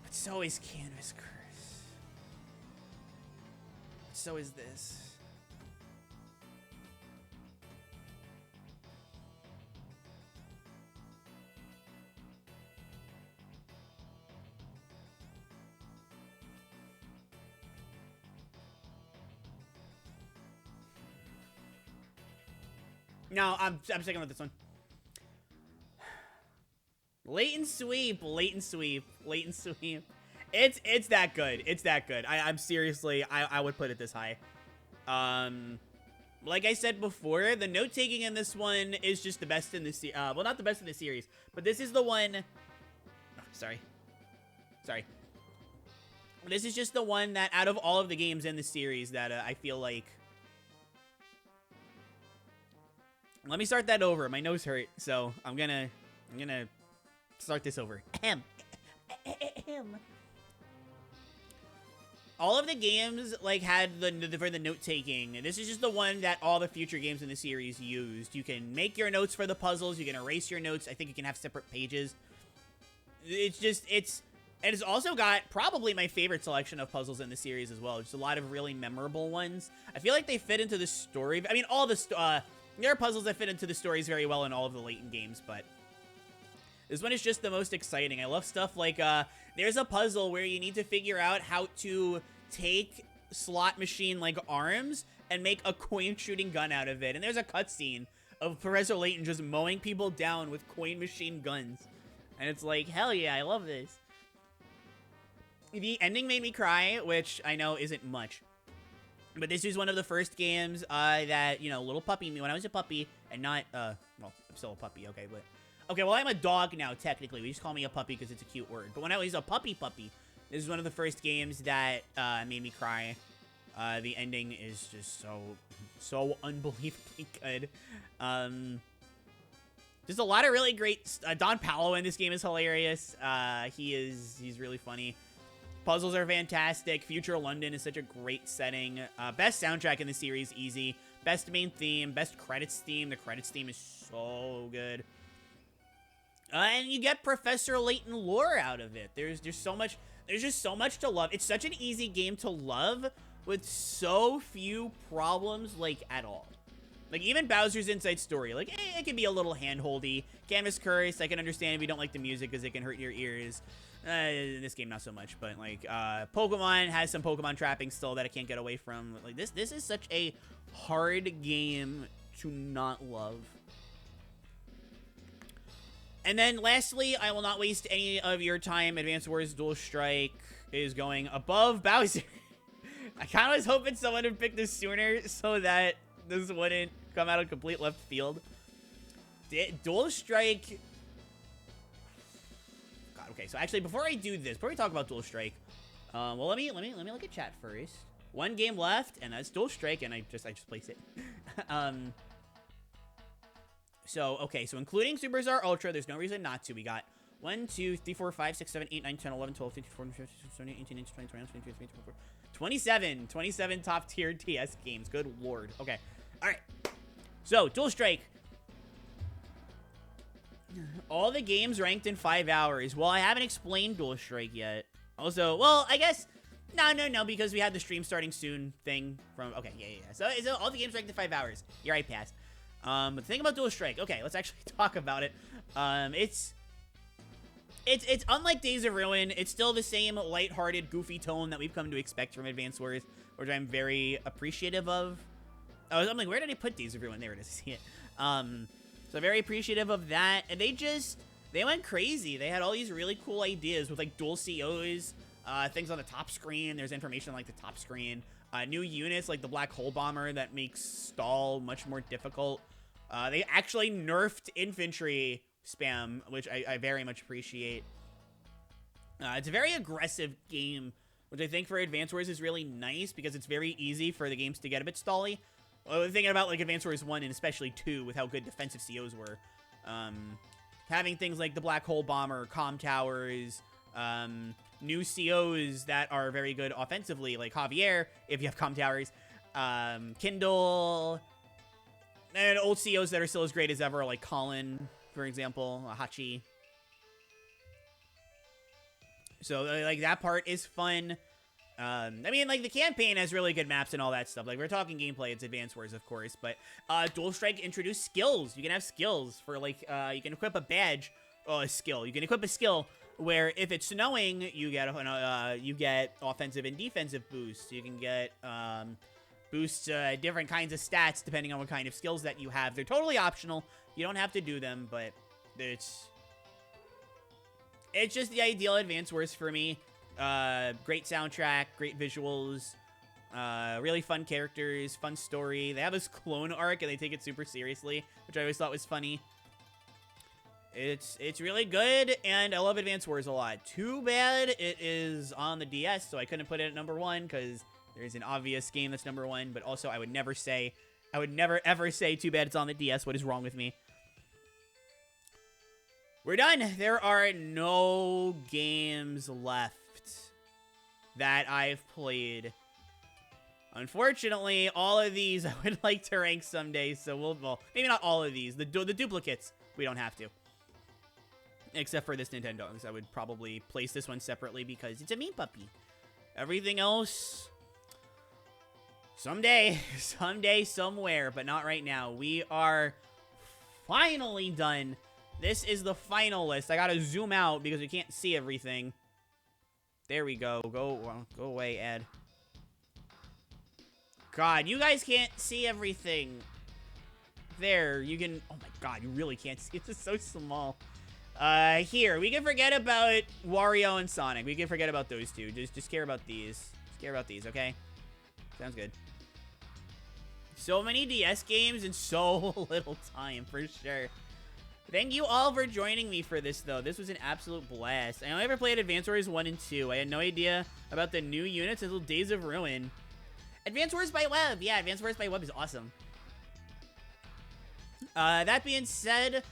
But so is Canvas Curse. So is this. No, I'm sticking with this one. Latent sweep. It's that good. It's that good. I'm seriously, I would put it this high. Like I said before, the note taking in this one is just the best in the series. Well, not the best in the series, but this is the one. Oh, sorry. This is just the one that out of all of the games in the series that I feel like. Let me start that over. My nose hurt, so I'm gonna start this over. Ahem. All of the games like had for the note taking. This is just the one that all the future games in the series used. You can make your notes for the puzzles. You can erase your notes. I think you can have separate pages. And it's also got probably my favorite selection of puzzles in the series as well. Just a lot of really memorable ones. I feel like they fit into the story. I mean, all the there are puzzles that fit into the stories very well in all of the Layton games, but this one is just the most exciting. I love stuff like, there's a puzzle where you need to figure out how to take slot machine, like, arms and make a coin shooting gun out of it. And there's a cutscene of Professor Layton just mowing people down with coin machine guns. And it's like, hell yeah, I love this. The ending made me cry, which I know isn't much. But this was one of the first games that, you know, little puppy me when I was a puppy and not, well, I'm still a puppy, okay, but... Okay, well, I'm a dog now, technically. We just call me a puppy because it's a cute word. But when I was a puppy, this is one of the first games that made me cry. The ending is just so unbelievably good. There's a lot of really great... Don Paolo in this game is hilarious. He's really funny. Puzzles are fantastic. Future London is such a great setting. Best soundtrack in the series, easy. Best main theme, best credits theme. The credits theme is so good. And you get Professor Layton lore out of it. There's just so much to love. It's such an easy game to love with so few problems, like, at all. Like, even Bowser's Inside Story, like, it can be a little hand-holdy. Canvas Curse, I can understand if you don't like the music because it can hurt your ears. This game, not so much, but, like, Pokemon has some Pokemon trapping still that I can't get away from. Like, this is such a hard game to not love. And then, lastly, I will not waste any of your time. Advance Wars Dual Strike is going above Bowser. I kind of was hoping someone would pick this sooner so that this wouldn't come out of complete left field. Dual Strike... God, okay, so actually, before I do this, before we talk about Dual Strike, well, let me look at chat first. One game left, and that's Dual Strike, and I just placed it. So, okay, so including Super Bizarre Ultra, there's no reason not to. We got 1, 2, 3, 4, 5, 6, 7, 8, 9, 10, 11, 12, 13, 14, 15, 16, 17, 18, 19, 20, 21, 22, 23, 24, 27 top-tier TS games. Good lord. Okay. All right. So, Dual Strike. All the games ranked in 5 hours. Well, I haven't explained Dual Strike yet. Also, well, I guess... No, because we had the stream starting soon thing from... Okay, yeah. So all the games ranked in 5 hours. You're right, past. But the thing about Dual Strike, okay, let's actually talk about it. It's unlike Days of Ruin. It's still the same lighthearted, goofy tone that we've come to expect from Advance Wars, which I'm very appreciative of. I'm like, where did I put Days of Ruin? There it is. See it. So very appreciative of that. And they went crazy. They had all these really cool ideas with like dual COs, things on the top screen. There's information on, like, the top screen. New units like the Black Hole Bomber that makes stall much more difficult. They actually nerfed infantry spam, which I very much appreciate. It's a very aggressive game, which I think for Advance Wars is really nice because it's very easy for the games to get a bit stally. Thinking about like Advance Wars 1 and especially 2 with how good defensive COs were. Having things like the Black Hole Bomber, comm towers, new COs that are very good offensively, like Javier, if you have comm towers, Kindle, and old COs that are still as great as ever, like Colin, for example, Hachi. So, like, that part is fun. I mean, like, the campaign has really good maps and all that stuff. Like, we're talking gameplay, it's Advance Wars, of course. But, Dual Strike introduced skills. You can have skills for, like, you can equip a badge, a skill. You can equip a skill where if it's snowing, you get offensive and defensive boosts. You can get, boosts, different kinds of stats depending on what kind of skills that you have. They're totally optional. You don't have to do them, but it's just the ideal Advance Wars for me. Great soundtrack, great visuals, really fun characters, fun story. They have this clone arc and they take it super seriously, which I always thought was funny. It's really good, and I love Advance Wars a lot. Too bad it is on the DS, so I couldn't put it at #1 because there's an obvious game that's #1. But also, I would never ever say too bad it's on the DS. What is wrong with me? We're done. There are no games left that I've played. Unfortunately, all of these I would like to rank someday, so well, maybe not all of these. The duplicates, we don't have to. Except for this Nintendo, because I would probably place this one separately because it's a mean puppy. Everything else, someday, somewhere, but not right now. We are finally done. This is the final list. I gotta zoom out because we can't see everything. There we go. Go away, Ed. God, you guys can't see everything. There, you can... Oh my god, you really can't see. It's so small. Here, we can forget about Wario and Sonic. We can forget about those two. Just care about these. Just care about these, okay? Sounds good. So many DS games in so little time, for sure. Thank you all for joining me for this, though. This was an absolute blast. I only ever played Advance Wars 1 and 2. I had no idea about the new units until Days of Ruin. Advance Wars by Web. Yeah, Advance Wars by Web is awesome. That being said,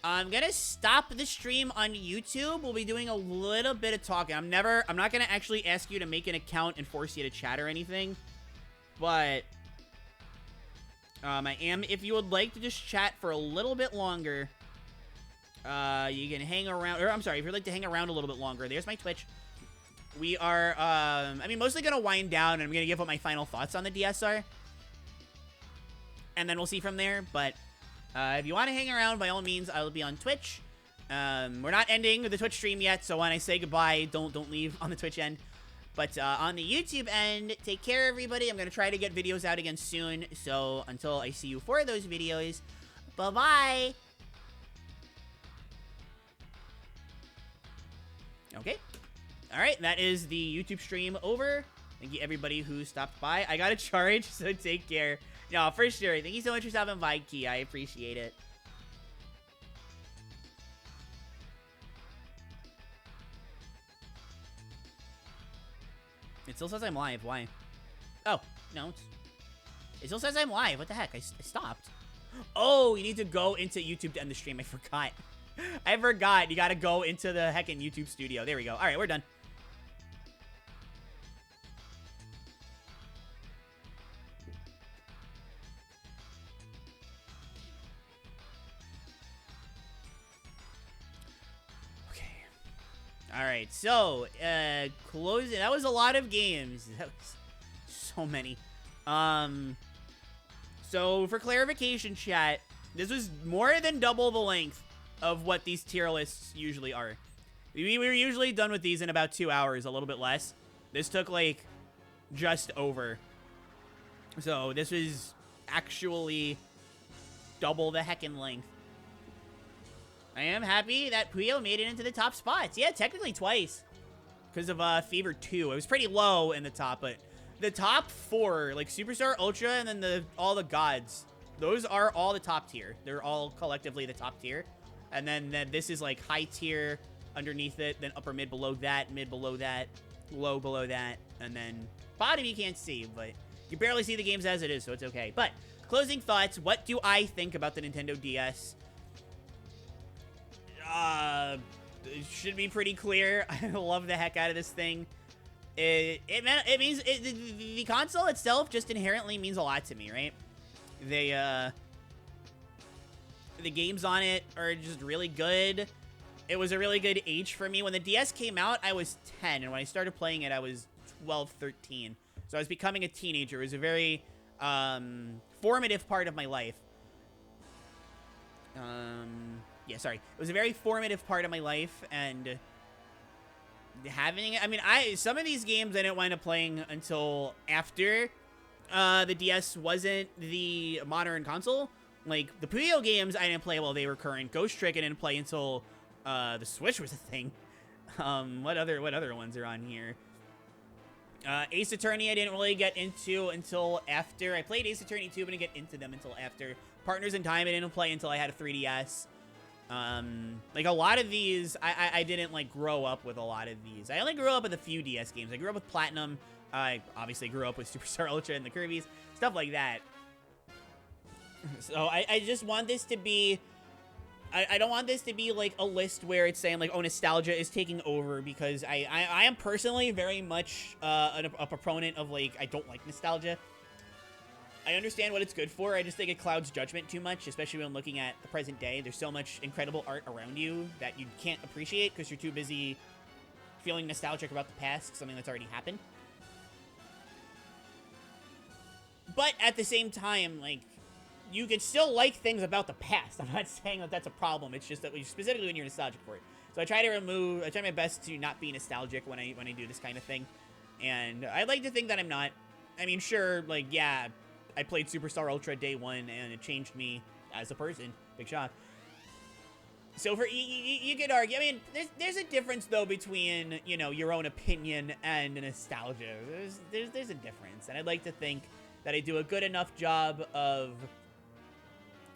I'm gonna stop the stream on YouTube. We'll be doing a little bit of talking. I'm not gonna actually ask you to make an account and force you to chat or anything. But... I am, if you would like to just chat for a little bit longer, you can hang around, or I'm sorry, if you'd like to hang around a little bit longer, there's my Twitch. We are, I mean, mostly going to wind down, and I'm going to give what my final thoughts on the DSR. And then we'll see from there, but, if you want to hang around, by all means, I will be on Twitch. We're not ending the Twitch stream yet, so when I say goodbye, don't leave on the Twitch end. But on the YouTube end, take care, everybody. I'm going to try to get videos out again soon. So until I see you for those videos, bye-bye. Okay. All right, that is the YouTube stream over. Thank you, everybody who stopped by. I got to charge, so take care. No, for sure. Thank you so much for stopping by, Key. I appreciate it. It still says I'm live. Why? Oh, no. It still says I'm live. What the heck? I stopped. Oh, you need to go into YouTube to end the stream. I forgot. I forgot. You got to go into the heckin' YouTube studio. There we go. All right, we're done. Alright, so, closing, that was a lot of games. That was so many. So, for clarification, chat, this was more than double the length of what these tier lists usually are. We were usually done with these in about 2 hours, a little bit less. This took, like, just over. So, this was actually double the heckin' length. I am happy that Puyo made it into the top spots. Yeah, technically twice. Because of Fever 2. It was pretty low in the top, but the top 4, like Superstar Ultra and then all the gods, those are all the top tier. They're all collectively the top tier. And then this is like high tier underneath it, then upper mid below that, mid below that, low below that, and then bottom you can't see, but you barely see the games as it is, so it's okay. But closing thoughts, what do I think about the Nintendo DS? It should be pretty clear. I love the heck out of this thing. The console itself just inherently means a lot to me, right? The games on it are just really good. It was a really good age for me. When the DS came out, I was 10, and when I started playing it, I was 12, 13. So I was becoming a teenager. It was a very formative part of my life. Yeah, sorry. It was a very formative part of my life, and having it, I mean, some of these games I didn't wind up playing until after the DS wasn't the modern console. Like, the Puyo games I didn't play while they were current. Ghost Trick I didn't play until the Switch was a thing. What other ones are on here? Ace Attorney I didn't really get into until after. I played Ace Attorney 2, but didn't get into them until after. Partners in Time I didn't play until I had a 3DS. Like, a lot of these, I didn't, like, grow up with a lot of these. I only grew up with a few DS games. I grew up with Platinum. I obviously grew up with Superstar Ultra and the Kirby's. Stuff like that. So, I just want this to be... I don't want this to be, like, a list where it's saying, like, oh, nostalgia is taking over, because I am personally very much a proponent of, like, I don't like nostalgia. I understand what it's good for. I just think it clouds judgment too much, especially when looking at the present day. There's so much incredible art around you that you can't appreciate because you're too busy feeling nostalgic about the past, something that's already happened. But at the same time, like, you can still like things about the past. I'm not saying that that's a problem. It's just that specifically when you're nostalgic for it. So I try my best to not be nostalgic when I do this kind of thing. And I'd like to think that I'm not. I mean, sure, like, yeah, I played Superstar Ultra day one, and it changed me as a person. Big shock. So for you could argue. I mean, there's a difference though between, you know, your own opinion and nostalgia. There's a difference, and I'd like to think that I do a good enough job of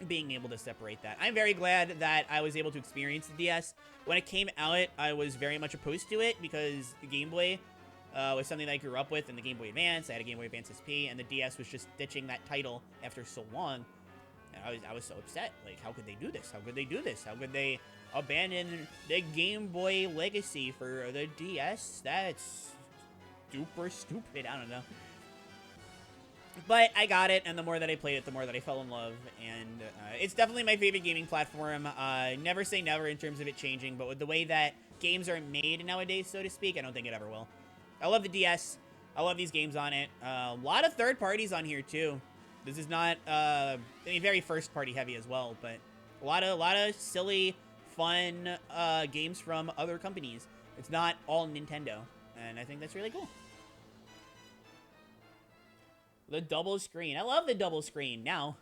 being able to separate that. I'm very glad that I was able to experience the DS. When it came out, I was very much opposed to it because the Game Boy was something that I grew up with, and the Game Boy Advance. I had a Game Boy Advance SP, and the DS was just ditching that title after so long. And I was so upset. Like, how could they do this? How could they do this? How could they abandon the Game Boy legacy for the DS? That's super stupid. I don't know. But I got it, and the more that I played it, the more that I fell in love. And it's definitely my favorite gaming platform. Never say never in terms of it changing, but with the way that games are made nowadays, so to speak, I don't think it ever will. I love the DS. I love these games on it. A lot of third parties on here too. This is not, I mean, very first party heavy as well, but a lot of silly, fun games from other companies. It's not all Nintendo, and I think that's really cool. The double screen. I love the double screen now.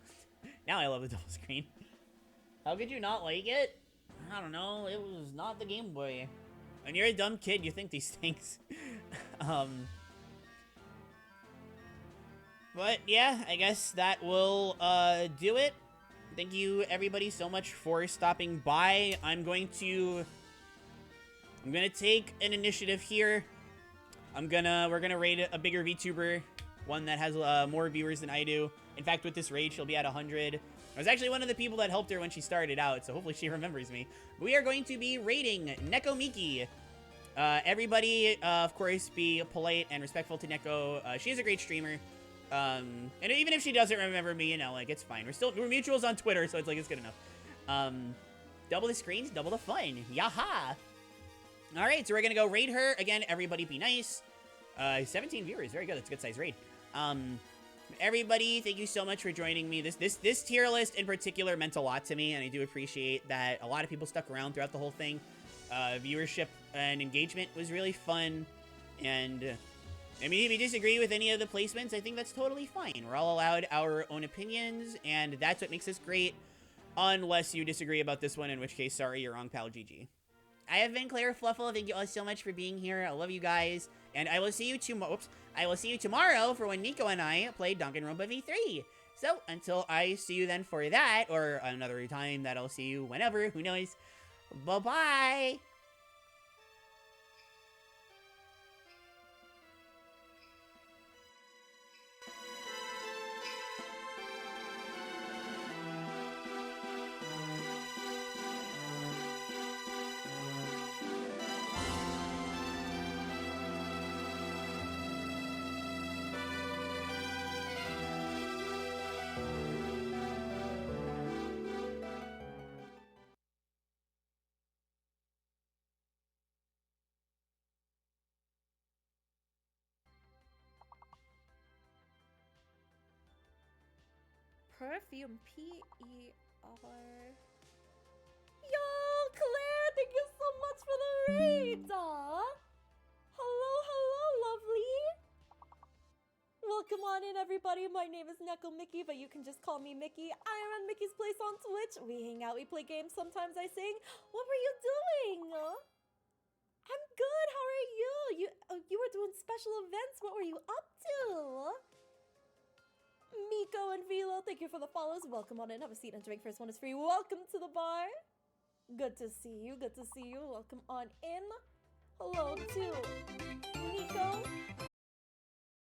Now I love the double screen. How could you not like it? I don't know. It was not the Game Boy. When you're a dumb kid, you think these things. But yeah, I guess that will do it. Thank you everybody so much for stopping by. I'm gonna take an initiative here. We're gonna raid a bigger VTuber, one that has more viewers than I do. In fact, with this raid, she'll be at 100. I was actually one of the people that helped her when she started out, so hopefully she remembers me. We are going to be raiding Neko Miki. Everybody, of course, be polite and respectful to Neko. She is a great streamer. And even if she doesn't remember me, you know, like, it's fine. We're mutuals on Twitter, so it's like, it's good enough. Double the screens, double the fun. Yaha! Alright, so we're gonna go raid her. Again, everybody be nice. 17 viewers, very good. That's a good size raid. Everybody, thank you so much for joining me. This tier list in particular meant a lot to me, and I do appreciate that a lot of people stuck around throughout the whole thing. Viewership and engagement was really fun, and I mean, if you disagree with any of the placements, I think that's totally fine. We're all allowed our own opinions, and that's what makes us great, unless you disagree about this one, in which case, sorry, you're wrong, pal, GG. I have been Claire Fluffle. Thank you all so much for being here. I love you guys. And I will see you tomorrow. I will see you tomorrow for when Nico and I play Danganronpa V3. So until I see you then for that, or another time that I'll see you whenever, who knows. Bye-bye. Perfume, P-E-R... Yo, Claire, thank you so much for the raid! Hello, lovely! Welcome on in, everybody. My name is Neko Mickey, but you can just call me Mickey. I run Mickey's Place on Twitch. We hang out, we play games, sometimes I sing. What were you doing? I'm good, how are you? You were doing special events. What were you up to? Miko and Velo, thank you for the follows. Welcome on in. Have a seat and drink. First one is free. Welcome to the bar. Good to see you. Good to see you. Welcome on in. Hello to Nico.